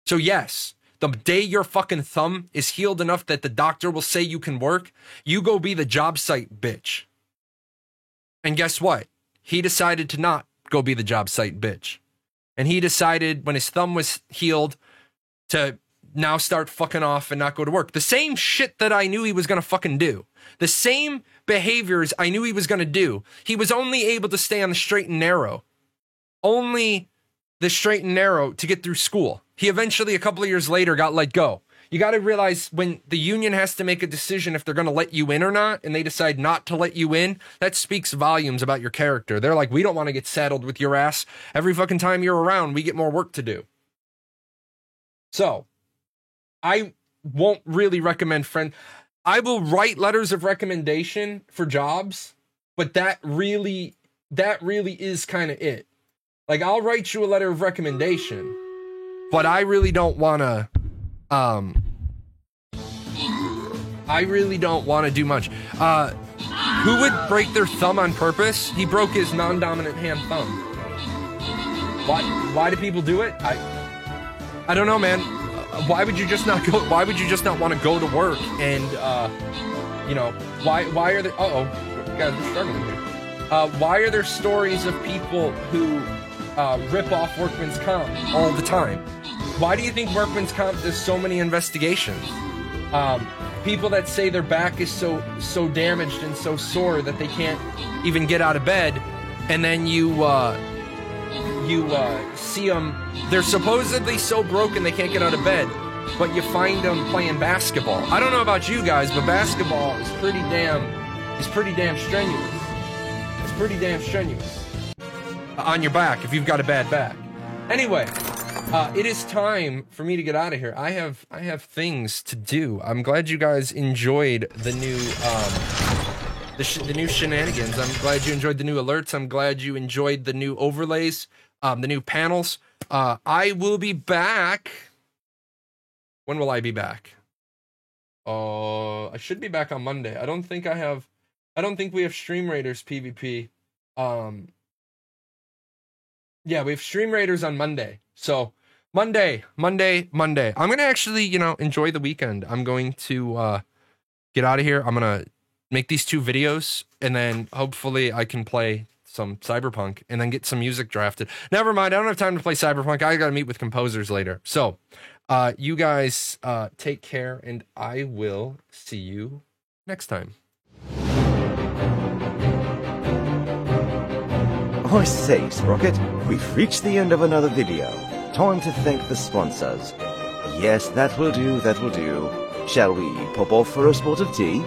So yes, the day your fucking thumb is healed enough that the doctor will say you can work, you go be the job site bitch. And guess what? He decided to not go be the job site bitch. And he decided when his thumb was healed to now start fucking off and not go to work. The same shit that I knew he was going to fucking do. The same behaviors I knew he was going to do. He was only able to stay on the straight and narrow. Only the straight and narrow to get through school. He eventually, a couple of years later, got let go. You got to realize when the union has to make a decision if they're going to let you in or not, and they decide not to let you in, that speaks volumes about your character. They're like, we don't want to get saddled with your ass. Every fucking time you're around, we get more work to do. So, I won't really recommend I will write letters of recommendation for jobs, but that really is kind of it. Like, I'll write you a letter of recommendation, but I really don't want to, do much. Who would break their thumb on purpose? He broke his non-dominant hand thumb. Why do people do it? I don't know, man. Why would you just not go? Why would you just not want to go to work? And you know, why are there? Guys, we're struggling here. Why are there stories of people who rip off workman's comp all the time? Why do you think workman's comp does so many investigations? People that say their back is so damaged and so sore that they can't even get out of bed, and then you see them, they're supposedly so broken they can't get out of bed, but you find them playing basketball. I don't know about you guys, but basketball is pretty damn strenuous. It's pretty damn strenuous on your back if you've got a bad back. Anyway, it is time for me to get out of here. I have things to do. I'm glad you guys enjoyed the new the new shenanigans. I'm glad you enjoyed the new alerts. I'm glad you enjoyed the new overlays, the new panels. I will be back. When will I be back? I should be back on Monday. I don't think we have Stream Raiders PvP. Yeah, we have Stream Raiders on Monday. So Monday. I'm going to actually, enjoy the weekend. I'm going to get out of here. I'm going to make these 2 videos, and then hopefully I can play some Cyberpunk and then get some music drafted. Never mind, I don't have time to play Cyberpunk. I got to meet with composers later. So you guys take care, and I will see you next time. I say, Sprocket, we've reached the end of another video. Time to thank the sponsors. Yes, that will do, that will do. Shall we pop off for a spot of tea?